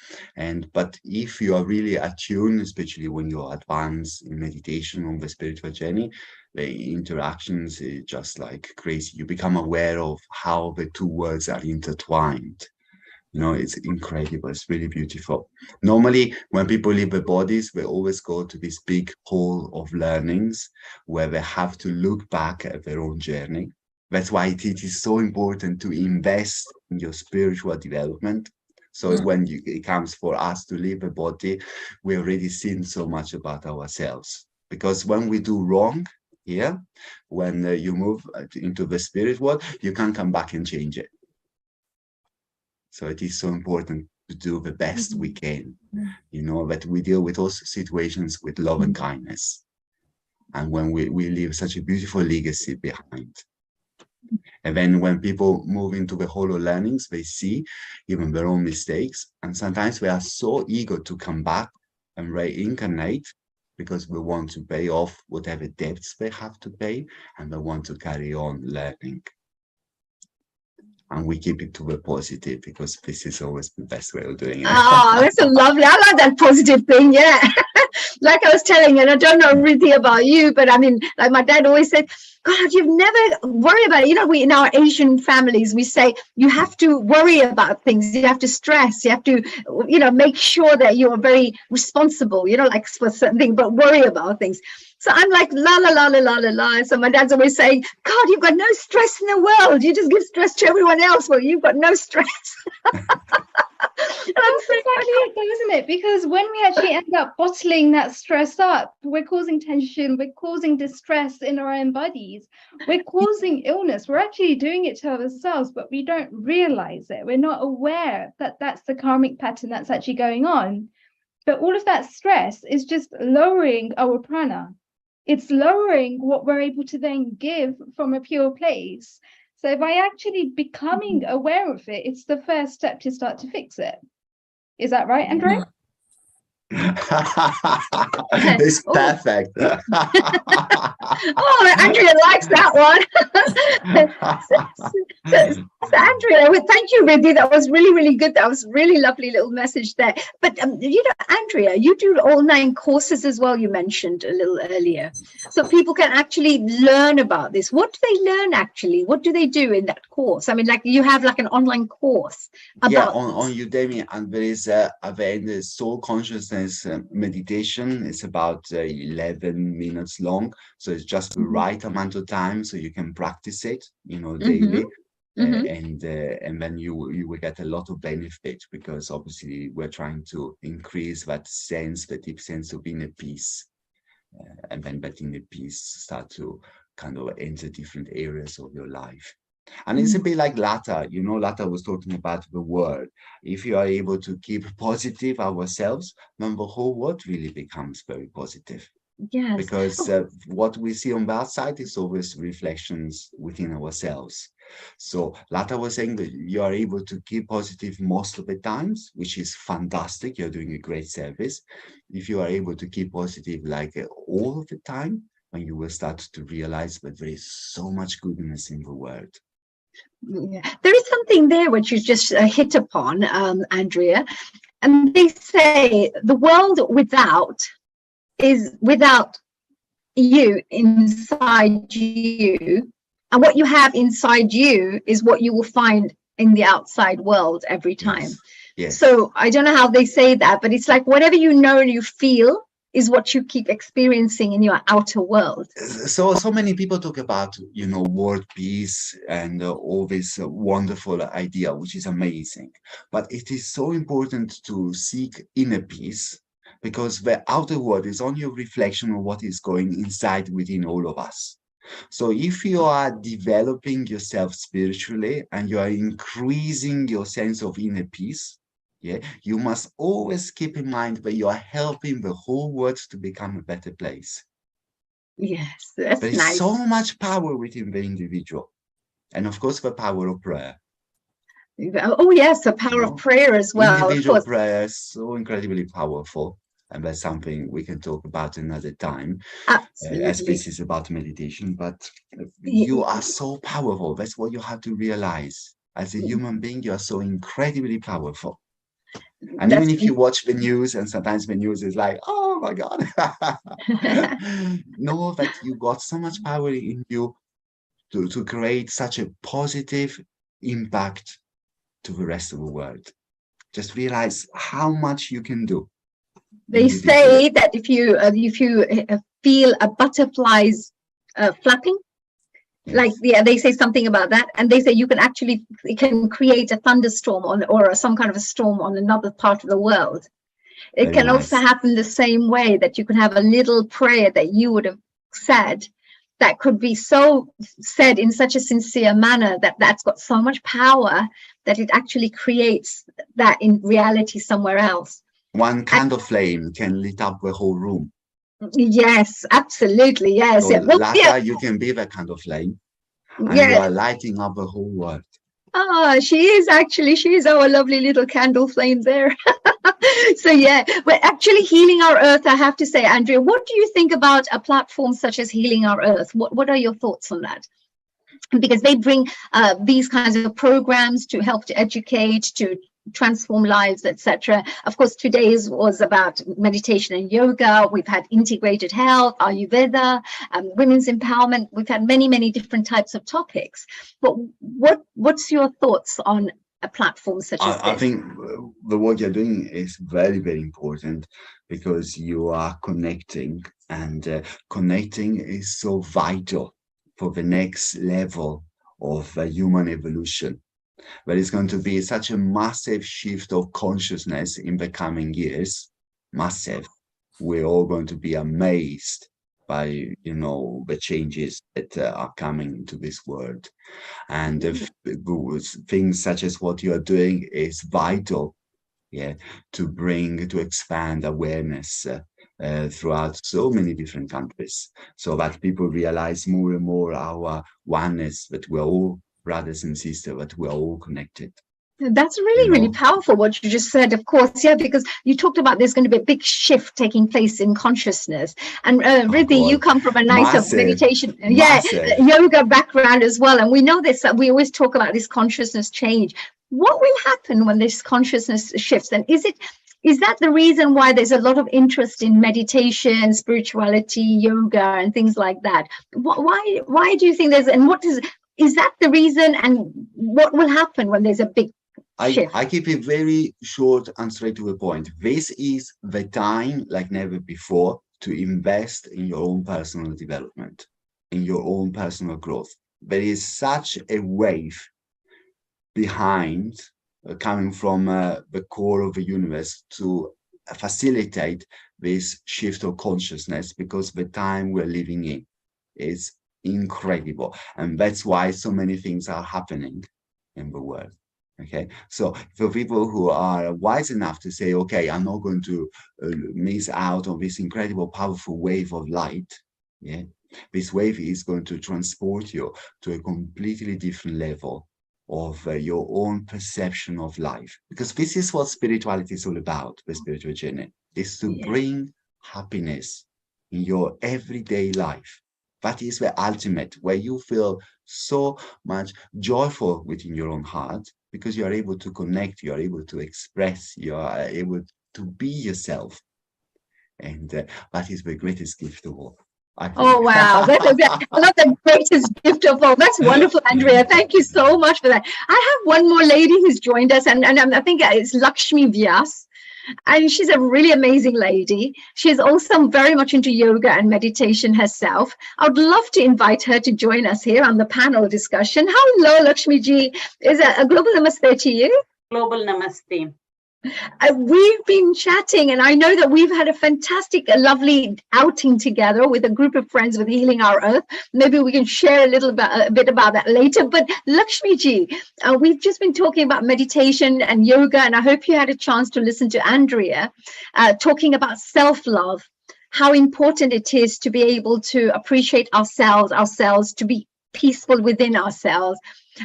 but if you are really attuned, especially when you're advanced in meditation on the spiritual journey, the interactions is just like crazy. You become aware of how the two worlds are intertwined. You know, it's incredible. It's really beautiful. Normally, when people leave their bodies, they always go to this big hall of learnings where they have to look back at their own journey. That's why it is so important to invest in your spiritual development. So when it comes for us to leave the body, we already seen so much about ourselves. Because when we do wrong, when you move into the spirit world, you can't come back and change it. So it is so important to do the best we can, you know, that we deal with all situations with love and kindness. And when we leave such a beautiful legacy behind. And then when people move into the holo learnings, they see even their own mistakes. And sometimes they are so eager to come back and reincarnate because we want to pay off whatever debts they have to pay, and they want to carry on learning. And we keep it to the positive, because this is always the best way of doing it. Oh, that's a lovely. I like that positive thing. Yeah. Like I was telling you, and I don't know everything about you, but I mean, like my dad always said, God, you've never worry about it. You know, we in our Asian families, we say you have to worry about things. You have to stress. You have to, you know, make sure that you are very responsible, you know, like for certain things, but worry about things. So I'm like, la, la, la, la, la, la, la. So my dad's always saying, God, you've got no stress in the world. You just give stress to everyone else. Well, you've got no stress. That's exactly it, though, isn't it? Because when we actually end up bottling that stress up, we're causing tension, we're causing distress in our own bodies, we're causing illness. We're actually doing it to ourselves, but we don't realize it. We're not aware that that's the karmic pattern that's actually going on. But all of that stress is just lowering our prana. It's lowering what we're able to then give from a pure place. So by actually becoming aware of it, it's the first step to start to fix it. Is that right, Andrea? It's perfect. Oh, Andrea likes that one. So Andrea, thank you, Riddhi. That was really, really good. That was really lovely little message there. But you know, Andrea, you do all 9 courses as well. You mentioned a little earlier, so people can actually learn about this. What do they learn actually? What do they do in that course? I mean, like you have like an online course about on Udemy, and there is the soul consciousness meditation. It's about 11 minutes long, so it's just the right amount of time so you can practice it, you know, daily. And then you will get a lot of benefit, because obviously we're trying to increase that sense, the deep sense of inner peace, and then that inner peace start to kind of enter different areas of your life. And it's a bit like Lata, Lata was talking about the world. If you are able to keep positive ourselves, then the whole world really becomes very positive. Yes. Because what we see on the outside is always reflections within ourselves. So Lata was saying that you are able to keep positive most of the times, which is fantastic. You're doing a great service. If you are able to keep positive like all of the time, then you will start to realize that there is so much goodness in the world. Yeah. There is something there which you just hit upon, Andrea, and they say the world without is without you inside you, and what you have inside you is what you will find in the outside world every time. Yes. Yes. So I don't know how they say that, but it's like whatever you know and you feel is what you keep experiencing in your outer world. So many people talk about, world peace and all this wonderful idea, which is amazing. But it is so important to seek inner peace, because the outer world is only a reflection of what is going inside within all of us. So if you are developing yourself spiritually and you are increasing your sense of inner peace, you must always keep in mind that you are helping the whole world to become a better place. Yes, that's There is nice. so much power within the individual. And of course, the power of prayer. Oh, yes, the power of prayer as well. Individual prayer is so incredibly powerful. And that's something we can talk about another time. Absolutely. As this is about meditation, but you are so powerful. That's what you have to realize. As a human being, you are so incredibly powerful. And even if you watch the news, and sometimes the news is like, oh my God, know that you got so much power in you to create such a positive impact to the rest of the world. Just realize how much you can do. They say that if you feel a butterfly's flapping, like they say something about that, and they say it can create a thunderstorm or some kind of a storm on another part of the world. It can also happen the same way, that you can have a little prayer that you would have said that could be so said in such a sincere manner that's got so much power that it actually creates that in reality somewhere else. One candle flame can lit up the whole room. Yes, absolutely. Yes. So Lata, you can be the candle flame, and you are lighting up the whole world. She is our lovely little candle flame there. So we're actually healing our earth. I have to say, Andrea, what do you think about a platform such as Healing Our Earth? What are your thoughts on that? Because they bring these kinds of programs to help to educate, to transform lives, etc. Of course, today's was about meditation and yoga. We've had integrated health, Ayurveda, women's empowerment. We've had many different types of topics. But what's your thoughts on a platform such as this? I think the work you're doing is very important, because you are connecting, and connecting is so vital for the next level of human evolution. There is going to be such a massive shift of consciousness in the coming years. Massive. We're all going to be amazed by, the changes that are coming into this world. And things such as what you are doing is vital, to expand awareness throughout so many different countries, so that people realize more and more our oneness, that we're all brothers and sisters, that we're all connected. That's really powerful what you just said, of course, because you talked about there's going to be a big shift taking place in consciousness. And Riddhi, you come from a nice meditation, yoga background as well. And we know this, that we always talk about this consciousness change. What will happen when this consciousness shifts? And is that the reason why there's a lot of interest in meditation, spirituality, yoga, and things like that? Why do you think there's, and is that the reason, and what will happen when there's a big shift? I keep it very short and straight to the point. This is the time like never before to invest in your own personal development, in your own personal growth. There is such a wave behind coming from the core of the universe to facilitate this shift of consciousness, because the time we're living in is incredible. And that's why so many things are happening in the world. Okay, so for people who are wise enough to say, okay, I'm not going to miss out on this incredible, powerful wave of light. Yeah, this wave is going to transport you to a completely different level of your own perception of life, because this is what spirituality is all about. The spiritual journey is to bring happiness in your everyday life. That is the ultimate, where you feel so much joyful within your own heart, because you are able to connect, you are able to express, you are able to be yourself. And that is the greatest gift of all. Oh, wow. That's not the greatest gift of all. That's wonderful, Andrea. Thank you so much for that. I have one more lady who's joined us, and I think it's Lakshmi Vyas. And she's a really amazing lady. She's also very much into yoga and meditation herself. I'd love to invite her to join us here on the panel discussion. Hello, Lakshmi ji. Is a global namaste to you? Global namaste. We've been chatting, and I know that we've had a fantastic, lovely outing together with a group of friends with Healing Our Earth. Maybe we can share a bit about that later. But Lakshmi ji, we've just been talking about meditation and yoga, and I hope you had a chance to listen to Andrea talking about self-love, how important it is to be able to appreciate ourselves, to be peaceful within ourselves,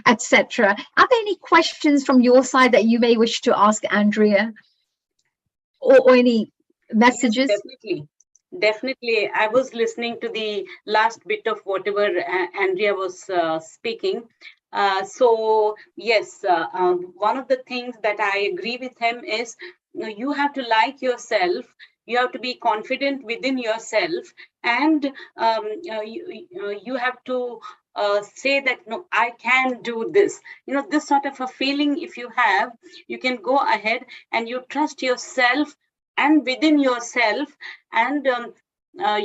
etc. Are there any questions from your side that you may wish to ask Andrea, or any messages? Yes, definitely. I was listening to the last bit of whatever Andrea was speaking. So yes, one of the things that I agree with him is, you have to like yourself. You have to be confident within yourself, and you have to say that, no, I can do this. This sort of a feeling, if you have, you can go ahead and you trust yourself and within yourself. And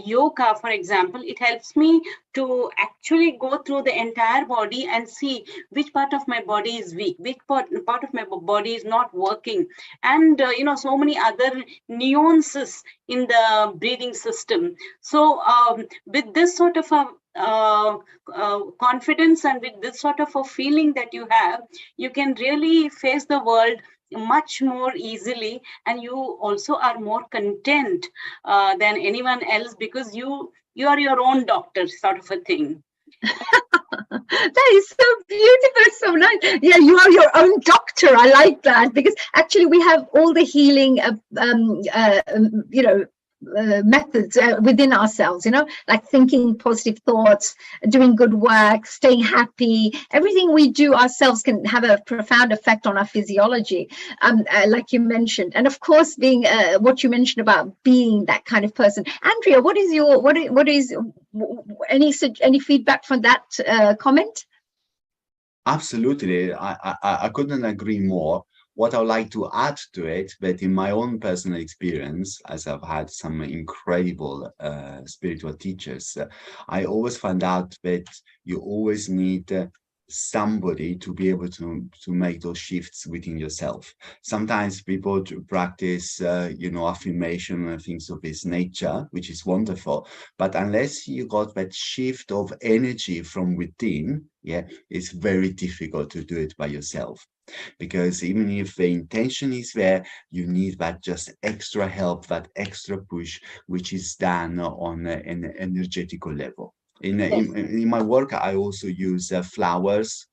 yoga, for example, it helps me to actually go through the entire body and see which part of my body is weak, which part of my body is not working, and so many other nuances in the breathing system. So with this sort of a confidence, and with this sort of a feeling that you have, you can really face the world much more easily, and you also are more content than anyone else, because you are your own doctor, sort of a thing. That is so beautiful, so nice. Yeah, you are your own doctor. I like that, because actually we have all the healing methods within ourselves, like thinking positive thoughts, doing good work, staying happy. Everything we do ourselves can have a profound effect on our physiology, like you mentioned. And of course, being what you mentioned about being that kind of person. Andrea, what is any feedback from that comment? Absolutely. I couldn't agree more. What I would like to add to it, that in my own personal experience, as I've had some incredible spiritual teachers, I always find out that you always need somebody to be able to make those shifts within yourself. Sometimes people practice affirmation and things of this nature, which is wonderful, but unless you got that shift of energy from within, it's very difficult to do it by yourself. Because even if the intention is there, you need that just extra help, that extra push, which is done on an energetical level. In my work, I also use flowers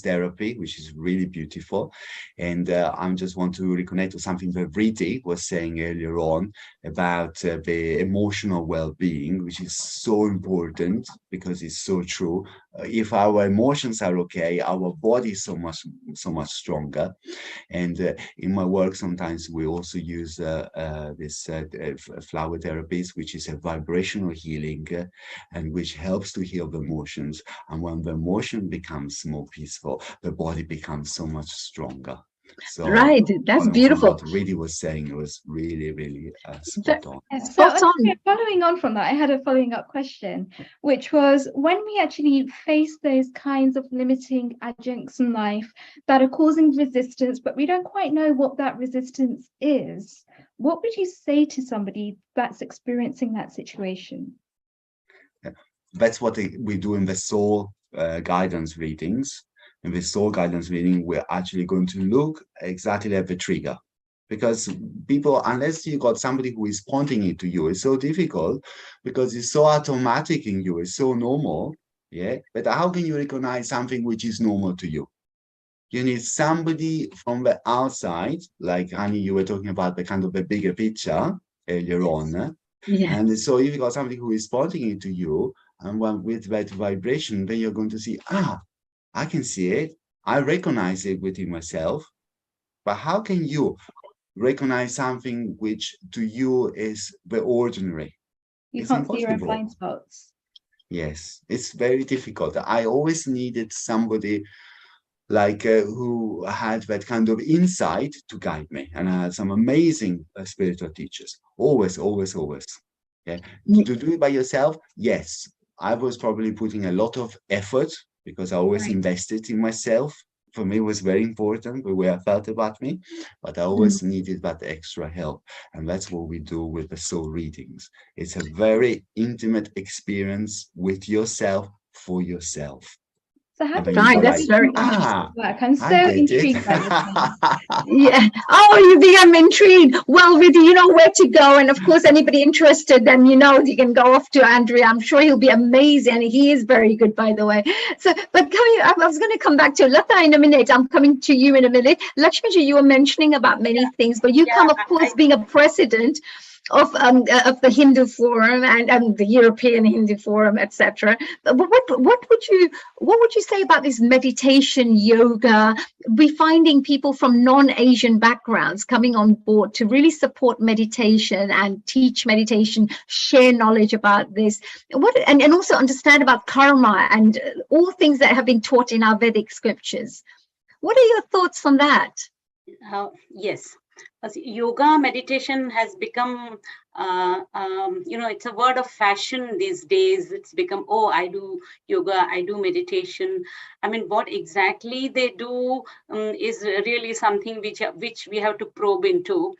therapy, which is really beautiful. And I just want to reconnect to something that Vriti was saying earlier on about the emotional well-being, which is so important, because it's so true. If our emotions are okay, our body is so much stronger. And in my work, sometimes we also use this flower therapies, which is a vibrational healing, and which helps to heal the emotions. And when the emotion becomes more peaceful, the body becomes so much stronger. So right, that's beautiful. What Ridi was saying was really, really spot on. Following on from that, I had a following up question, which was, when we actually face those kinds of limiting adjuncts in life that are causing resistance, but we don't quite know what that resistance is, what would you say to somebody that's experiencing that situation? that's what we do in the soul guidance readings. In the soul guidance reading, we're actually going to look exactly at the trigger. Because people, unless you got somebody who is pointing it to you, it's so difficult because it's so automatic in you, it's so normal. Yeah. But how can you recognize something which is normal to you? You need somebody from the outside, like Honey, you were talking about the kind of the bigger picture earlier on. Yeah. And so if you got somebody who is pointing it to you and one with that vibration, then you're going to see, I can see it. I recognize it within myself. But how can you recognize something which to you is the ordinary? You It's can't see your own impossible. blind spots. Yes, it's very difficult. I always needed somebody like who had that kind of insight to guide me. And I had some amazing spiritual teachers. Always, always, always. Yeah. To do it by yourself, yes. I was probably putting a lot of effort because I always invested in myself. For me, it was very important the way I felt about me, but I always needed that extra help. And that's what we do with the soul readings. It's a very intimate experience with yourself for yourself. So how And does then you go That's like, very work? I'm so I get it. intrigued by this one. Yeah. Oh, you become intrigued. Well, Vidhi, you know where to go. And of course, anybody interested, then you know you can go off to Andrea. I'm sure he'll be amazing. And he is very good, by the way. So, but I was going to come back to Lata in a minute. I'm coming to you in a minute. Lakshmiji, you were mentioning about many things, but you come, of course, being a president of the Hindu Forum and the European Hindu Forum, etc. What would you say about this meditation, yoga? We're finding people from non-Asian backgrounds coming on board to really support meditation and teach meditation, share knowledge about this. And also understand about karma and all things that have been taught in our Vedic scriptures. What are your thoughts on that? Yes. Yoga meditation has become, it's a word of fashion these days. It's become, I do yoga, I do meditation. I mean, what exactly they do is really something which we have to probe into.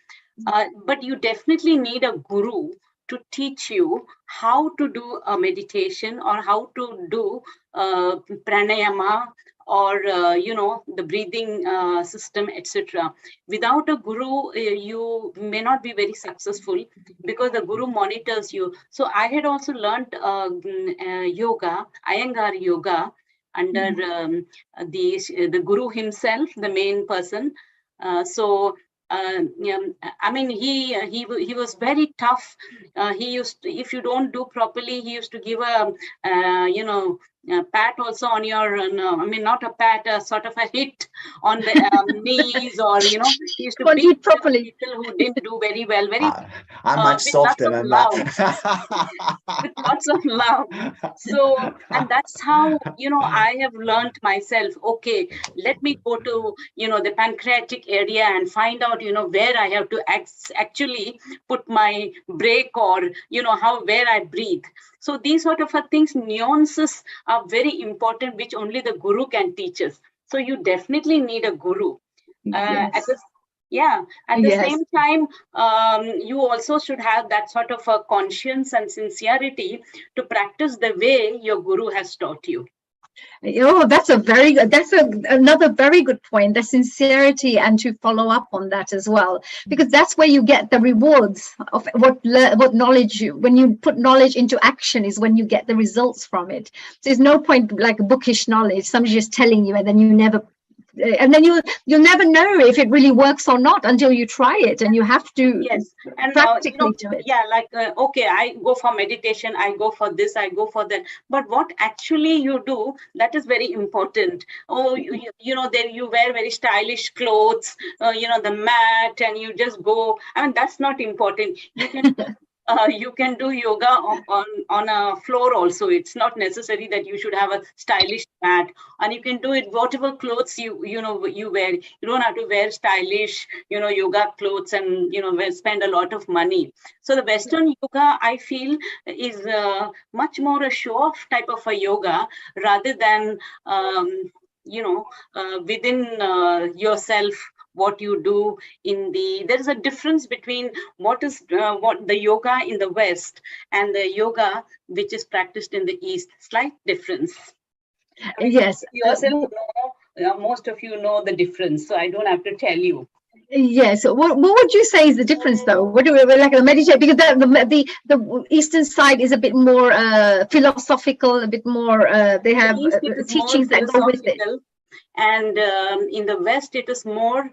But you definitely need a guru to teach you how to do a meditation or how to do pranayama or the breathing system, etc. Without a guru, you may not be very successful because the guru monitors you. So I had also learned yoga, Iyengar yoga, under the guru himself, the main person. I mean, he was very tough. He used to, if you don't do properly, he used to give a pat also on your, I mean, not a pat, a sort of a hit on the knees, or he used to beat properly people who didn't do very well. I'm much with lots softer of than love, that. with lots of love. So, and that's how I have learned myself. Okay, let me go to the pancreatic area and find out where I have to actually put my brake, or where I breathe. So these sort of things, nuances are very important, which only the guru can teach us. So you definitely need a guru. At the same time, you also should have that sort of a conscience and sincerity to practice the way your guru has taught you. Oh, that's another very good point, the sincerity, and to follow up on that as well, because that's where you get the rewards of what knowledge when you put knowledge into action is when you get the results from it. So there's no point like bookish knowledge, somebody's just telling you and then you'll never know if it really works or not until you try it, and you have to practically do it. Okay, I go for meditation, I go for this, I go for that, but what actually you do, that is very important. There you wear very stylish clothes, the mat, and you just go. I mean, that's not important. You can do yoga on a floor also. It's not necessary that you should have a stylish mat, and you can do it whatever clothes you wear. You don't have to wear stylish yoga clothes and spend a lot of money. So the Western yoga, I feel, is much more a show-off type of a yoga rather than within yourself what you do in the, there is a difference between what the yoga in the West and the yoga which is practiced in the East. Slight difference. I mean, Yes. yourself know, most of you know the difference, so I don't have to tell you. Yes. What would you say is the difference, though? What do we like the meditate? Because the Eastern side is a bit more philosophical, a bit more. They have teachings that go with it. And in the West, it is more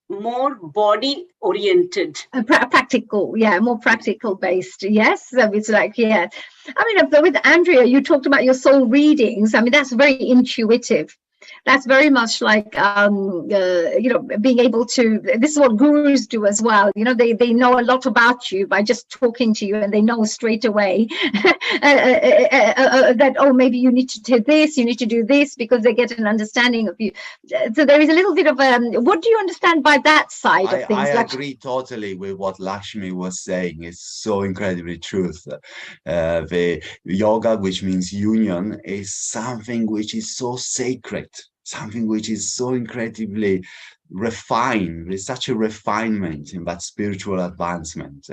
body oriented, practical. Yeah, more practical based. Yes, so it's like, yeah. I mean, with Andrea, you talked about your soul readings. I mean, that's very intuitive. That's very much like being able to, this is what gurus do as well, they know a lot about you by just talking to you, and they know straight away that, oh, maybe you need to do this, you need to do this, because they get an understanding of you. So there is a little bit of what do you understand by that side of things? I agree totally with what Lakshmi was saying. It's so incredibly truth. The yoga, which means union, is something which is so sacred, something which is so incredibly refined. There's such a refinement in that spiritual advancement.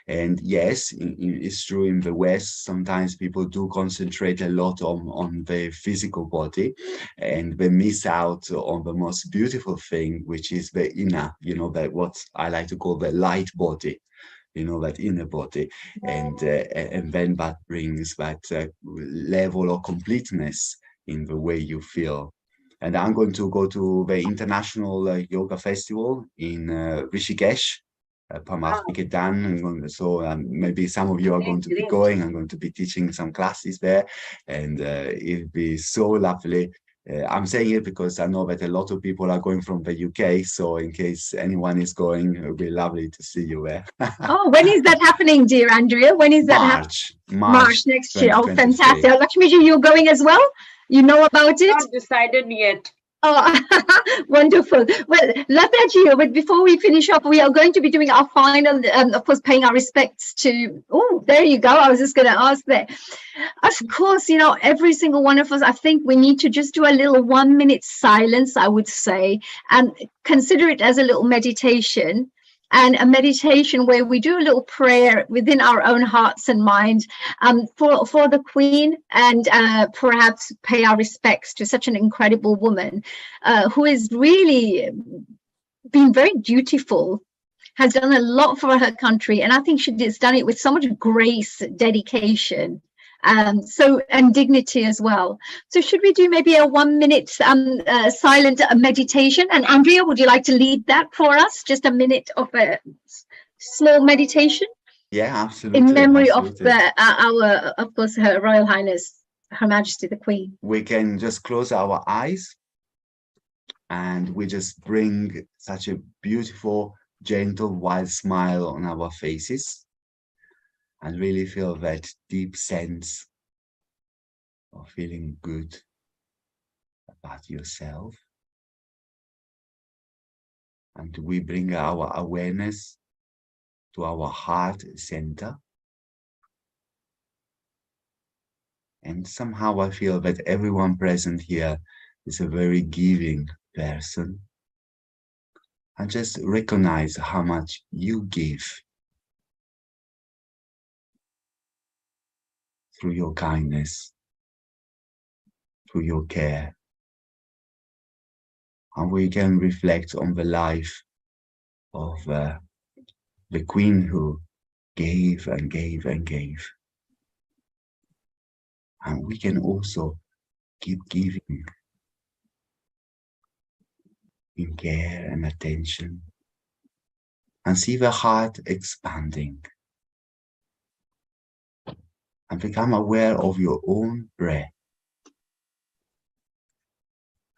And yes, it's true in the West, sometimes people do concentrate a lot on the physical body, and they miss out on the most beautiful thing, which is the inner, that what I like to call the light body, that inner body. And then that brings that level of completeness in the way you feel. And I'm going to go to the International Yoga Festival in Rishikesh, so maybe some of you are going to be going. I'm going to be teaching some classes there, and it'll be so lovely. I'm saying it because I know that a lot of people are going from the UK, so in case anyone is going, it would be lovely to see you there. Oh, when is that happening, dear Andrea? When is that happening? March next year. Oh, fantastic. Lakshmi, you're going as well? You know about it? Not decided yet. Oh, wonderful. Well, Lataji, but before we finish up, we are going to be doing our final, of course, paying our respects to, oh, there you go. I was just going to ask that. Of course, every single one of us, I think we need to just do a little 1 minute silence, I would say, and consider it as a little meditation. And a meditation where we do a little prayer within our own hearts and minds for the Queen, and perhaps pay our respects to such an incredible woman who has really been very dutiful, has done a lot for her country, and I think she has done it with so much grace, dedication, and dignity as well. So should we do maybe a 1 minute silent meditation? And Andrea, would you like to lead that for us? Just a minute of a small meditation? Yeah, absolutely. In memory of our, of course, Her Royal Highness, Her Majesty the Queen. We can just close our eyes, and we just bring such a beautiful, gentle, wide smile on our faces, and really feel that deep sense of feeling good about yourself. And we bring our awareness to our heart center. And somehow I feel that everyone present here is a very giving person. And just recognize how much you give through your kindness, through your care. And we can reflect on the life of the Queen who gave and gave and gave. And we can also keep giving in care and attention, and see the heart expanding. And become aware of your own breath.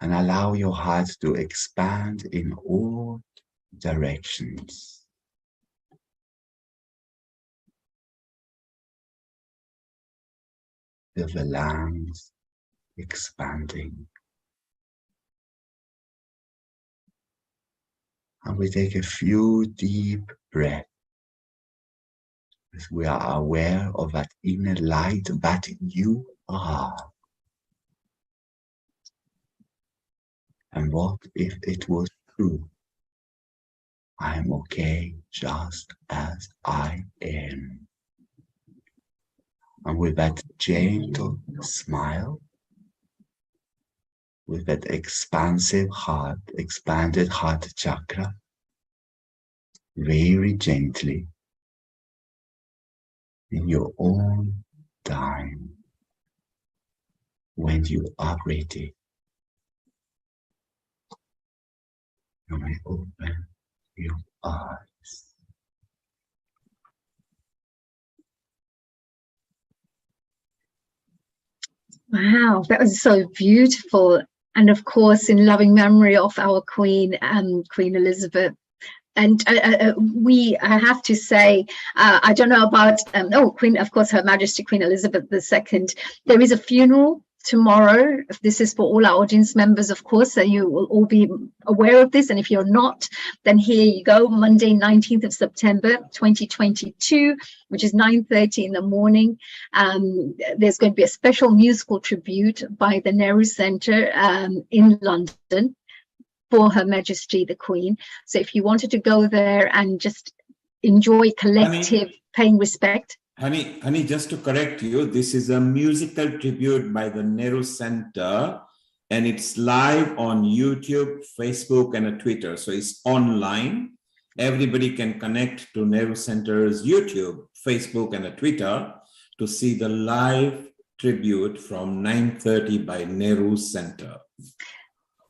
And allow your heart to expand in all directions. Feel the lungs expanding. And we take a few deep breaths, as we are aware of that inner light that you are. And what if it was true. I am okay just as I am. And with that gentle smile, with that expansive heart, expanded heart chakra, very gently, in your own time, when you are ready, you may open your eyes. Wow, that was so beautiful. And of course, in loving memory of our Queen, Queen Elizabeth. And I have to say, I don't know about, Queen, of course, Her Majesty Queen Elizabeth II. There is a funeral tomorrow. This is for all our audience members, of course, so you will all be aware of this. And if you're not, then here you go, Monday, 19th of September, 2022, which is 9:30 in the morning. There's going to be a special musical tribute by the Nehru Centre in London for Her Majesty the Queen. So if you wanted to go there and just enjoy collective paying respect. Honey, just to correct you, this is a musical tribute by the Nehru Center, and it's live on YouTube, Facebook, and Twitter. So it's online. Everybody can connect to Nehru Center's YouTube, Facebook, and Twitter to see the live tribute from 9:30 by Nehru Center.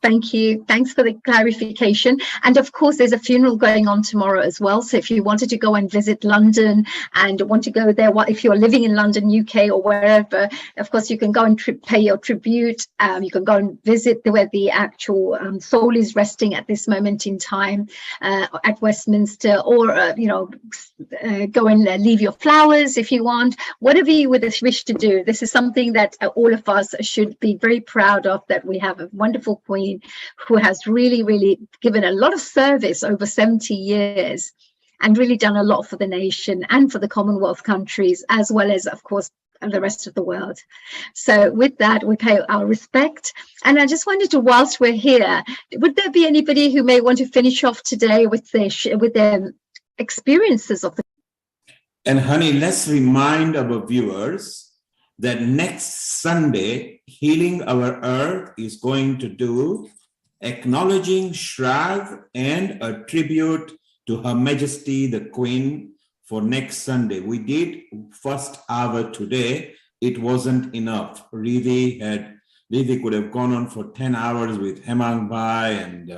Thank you. Thanks for the clarification. And of course, there's a funeral going on tomorrow as well. So if you wanted to go and visit London and want to go there, if you're living in London, UK, or wherever, of course, you can go and pay your tribute. You can go and visit where the actual soul is resting at this moment in time at Westminster, or, go and leave your flowers if you want, whatever you would wish to do. This is something that all of us should be very proud of, that we have a wonderful Queen who has really, really given a lot of service over 70 years and really done a lot for the nation and for the Commonwealth countries, as well as, of course, the rest of the world. So with that, we pay our respect. And I just wanted to, whilst we're here, would there be anybody who may want to finish off today with their experiences of the... And honey, let's remind our viewers that next Sunday, Healing Our Earth is going to do acknowledging Shraddh and a tribute to Her Majesty the Queen for next Sunday. We did first hour today. It wasn't enough. Riddhi could have gone on for 10 hours with Hemang Bhai and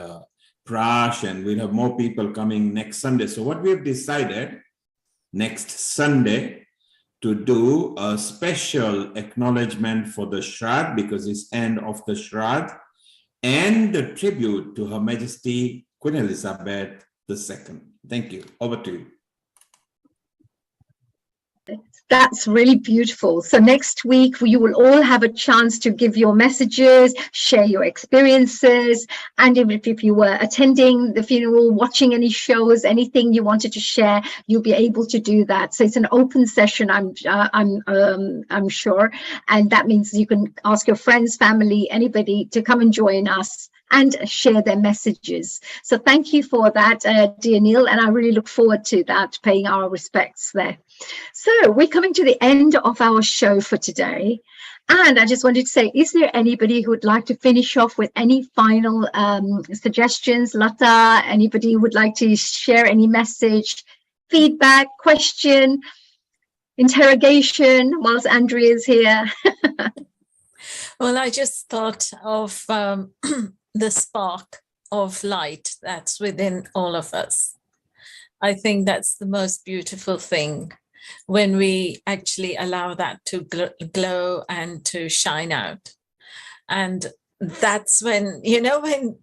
Prash, and we'll have more people coming next Sunday. So what we have decided next Sunday, to do a special acknowledgement for the Shraddh, because it's end of the Shraddh, and the tribute to Her Majesty Queen Elizabeth II. Thank you. Over to you. That's really beautiful. So next week, you will all have a chance to give your messages, share your experiences, and even if you were attending the funeral, watching any shows, anything you wanted to share, you'll be able to do that. So it's an open session, I'm sure, and that means you can ask your friends, family, anybody to come and join us and share their messages. So thank you for that, dear Neil, and I really look forward to that, paying our respects there. So we're coming to the end of our show for today. And I just wanted to say, is there anybody who would like to finish off with any final suggestions? Lata, anybody who would like to share any message, feedback, question, interrogation, whilst Andrea is here? Well, I just thought of the spark of light that's within all of us. I think that's the most beautiful thing, when we actually allow that to glow and to shine out. And that's when, when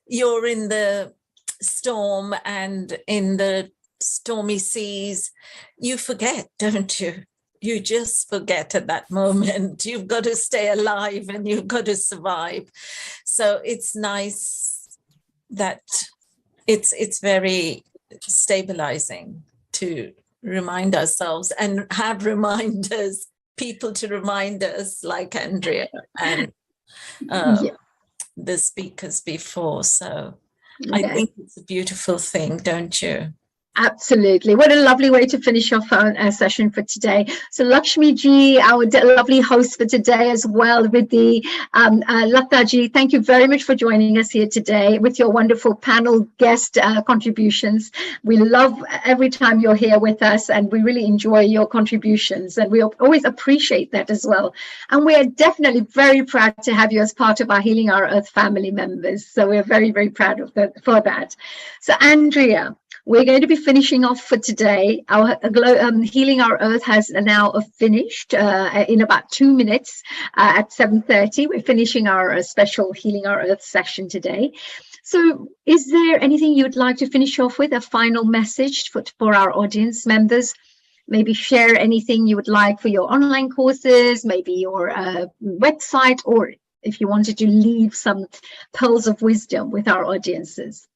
you're in the storm and in the stormy seas, you forget, don't you? You just forget at that moment. You've got to stay alive and you've got to survive. So it's nice that it's very stabilizing to remind ourselves and have reminders, people to remind us, like Andrea and the speakers before. So I think it's a beautiful thing, don't you? Absolutely. What a lovely way to finish off our session for today. So Lakshmi ji, our lovely host for today as well, Riddhi, Lata ji, thank you very much for joining us here today with your wonderful panel guest contributions. We love every time you're here with us, and we really enjoy your contributions, and we always appreciate that as well. And we are definitely very proud to have you as part of our Healing Our Earth family members. So we're very, very proud of that, for that. So Andrea, we're going to be finishing off for today. Our Healing Our Earth has now finished in about 2 minutes at 7:30. We're finishing our special Healing Our Earth session today. So is there anything you'd like to finish off with, a final message for our audience members? Maybe share anything you would like for your online courses, maybe your website, or if you wanted to leave some pearls of wisdom with our audiences.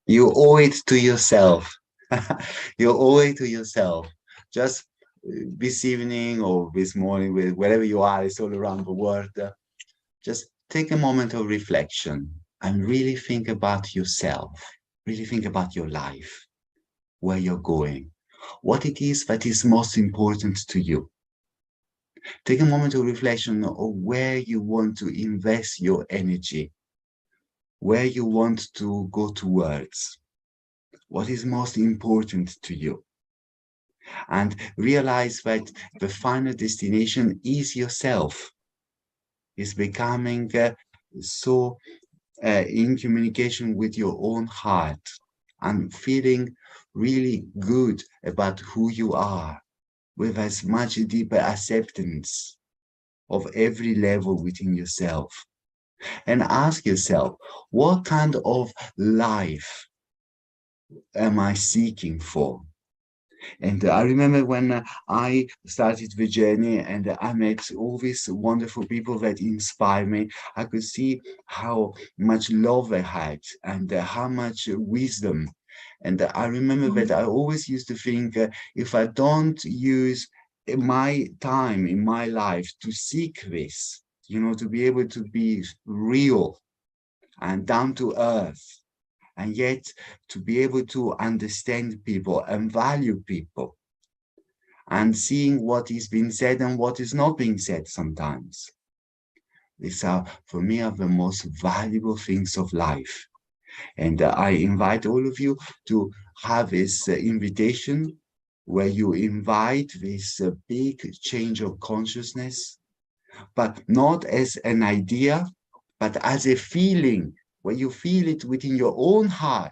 You owe it to yourself. You owe it to yourself. Just this evening or this morning, wherever you are, it's all around the world. Just take a moment of reflection and really think about yourself. Really think about your life, where you're going, what it is that is most important to you. Take a moment of reflection of where you want to invest your energy, where you want to go towards, what is most important to you, and realize that the final destination is yourself. Is becoming so in communication with your own heart and feeling really good about who you are, with as much deeper acceptance of every level within yourself. And ask yourself, what kind of life am I seeking for? And I remember when I started the journey and I met all these wonderful people that inspire me, I could see how much love they had and how much wisdom. And I remember that I always used to think, if I don't use my time in my life to seek this, you know, to be able to be real and down to earth, and yet to be able to understand people and value people, and seeing what is being said and what is not being said sometimes. These are, for me, are the most valuable things of life. And I invite all of you to have this invitation where you invite this big change of consciousness, but not as an idea, but as a feeling, where you feel it within your own heart.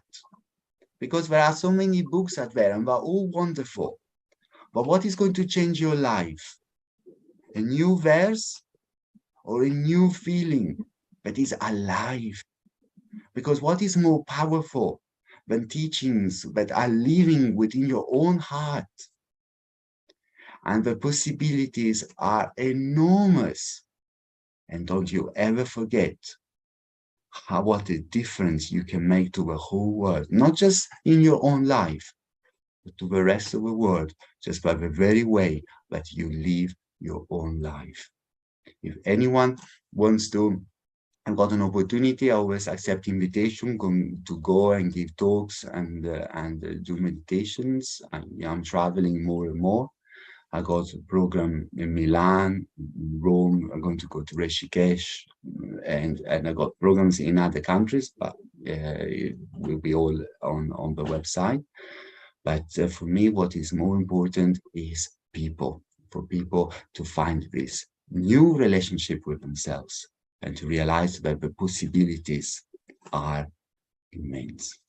Because there are so many books out there and they're all wonderful. But what is going to change your life? A new verse or a new feeling that is alive? Because what is more powerful than teachings that are living within your own heart? And the possibilities are enormous. And don't you ever forget what a difference you can make to the whole world, not just in your own life, but to the rest of the world, just by the very way that you live your own life. If anyone wants to, I've got an opportunity, I always accept invitation to go and give talks and do meditations. I'm traveling more and more. I got a program in Milan, Rome. I'm going to go to Rishikesh, and I got programs in other countries, but it will be all on the website. But for me, what is more important is people, for people to find this new relationship with themselves and to realize that the possibilities are immense.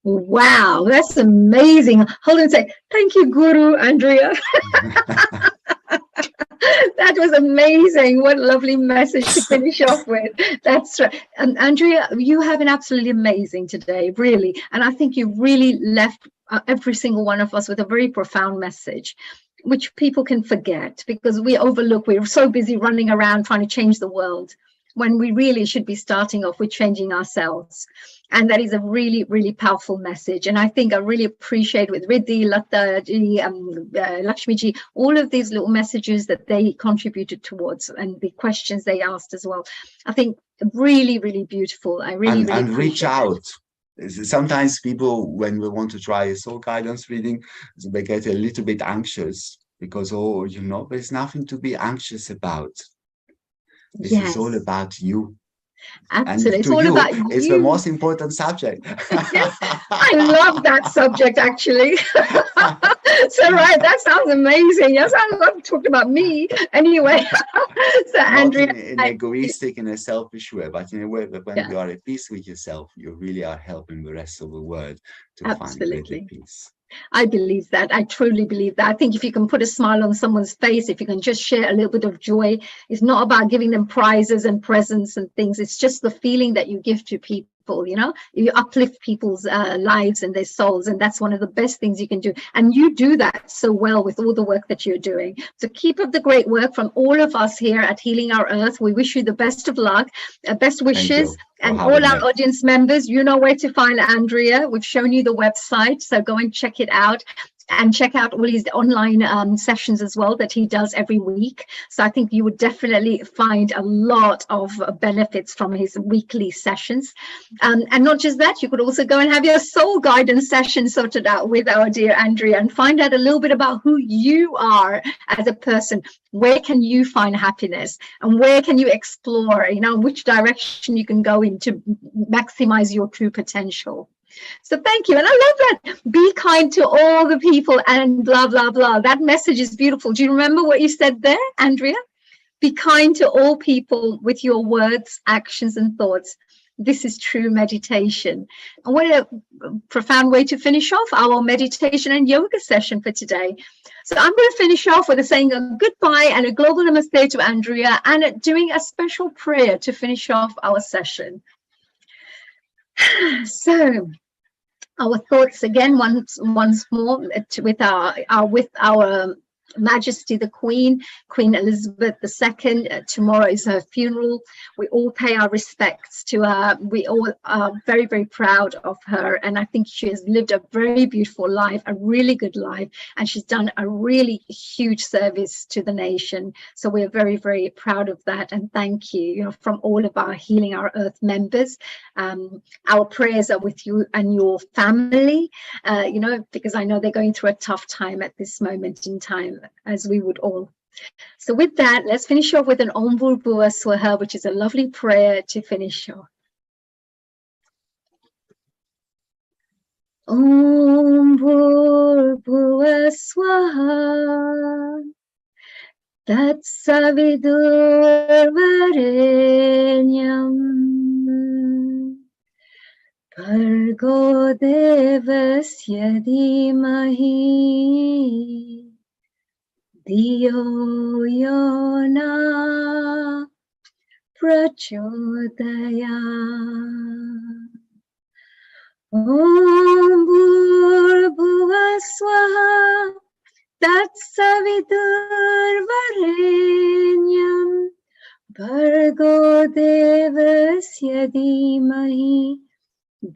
Wow, that's amazing. Hold on a sec. Thank you, Guru Andrea. That was amazing. What a lovely message to finish off with. That's right. And Andrea, you have been absolutely amazing today, really. And I think you really left every single one of us with a very profound message, which people can forget because we overlook. We're so busy running around trying to change the world, when we really should be starting off with changing ourselves. And that is a really, really powerful message. And I think I really appreciate with Riddhi, Lata ji, Lakshmi ji, all of these little messages that they contributed towards and the questions they asked as well. I think Really, really beautiful. I really, really and reach appreciate out. Sometimes people, when we want to try a soul guidance reading, they get a little bit anxious because, oh, you know, there's nothing to be anxious about. This is all about you. Absolutely. And It's to all you, about it's the you. most important subject. Yes, I love that subject, actually. So, right, that sounds amazing. Yes, I love talking about me. Anyway, so Not Andrea, in egoistic, in a selfish way, but in a way that when you are at peace with yourself, you really are helping the rest of the world to find greater peace. I believe that. I truly believe that. I think if you can put a smile on someone's face, if you can just share a little bit of joy, it's not about giving them prizes and presents and things. It's just the feeling that you give to people. You know, you uplift people's lives and their souls, and that's one of the best things you can do. And you do that so well with all the work that you're doing. So keep up the great work from all of us here at Healing Our Earth. We wish you the best of luck, best wishes. And all our audience members, you know where to find Andrea. We've shown you the website, so go and check it out. And check out all his online sessions as well that he does every week. So I think you would definitely find a lot of benefits from his weekly sessions. And not just that, you could also go and have your soul guidance session sorted out with our dear Andrea and find out a little bit about who you are as a person. Where can you find happiness, and where can you explore, you know, which direction you can go in to maximize your true potential. So thank you. And I love that. Be kind to all the people and blah, blah, blah. That message is beautiful. Do you remember what you said there, Andrea? Be kind to all people with your words, actions, and thoughts. This is true meditation. And what a profound way to finish off our meditation and yoga session for today. So I'm going to finish off with saying a goodbye and a global namaste to Andrea and doing a special prayer to finish off our session. So our thoughts again once more with our Majesty the Queen Elizabeth II. Tomorrow is her funeral. We all pay our respects to her. We all are very, very proud of her, and I think she has lived a very beautiful life, a really good life, and she's done a really huge service to the nation. So we're very, very proud of that, and thank you, you know, from all of our Healing Our Earth members. Our prayers are with you and your family, you know, because I know they're going through a tough time at this moment in time, as we would all. So with that, let's finish off with an Om Bhur Swaha, which is a lovely prayer to finish off. Om Bhur Swaha Tat Savidur Varenyam Bhargo Devasya Dhimahi Diyo Yona Prachodaya. Om Bhurбhuva Swaha Tatsavidur Varenyam Bhargo Devasya Dhimahi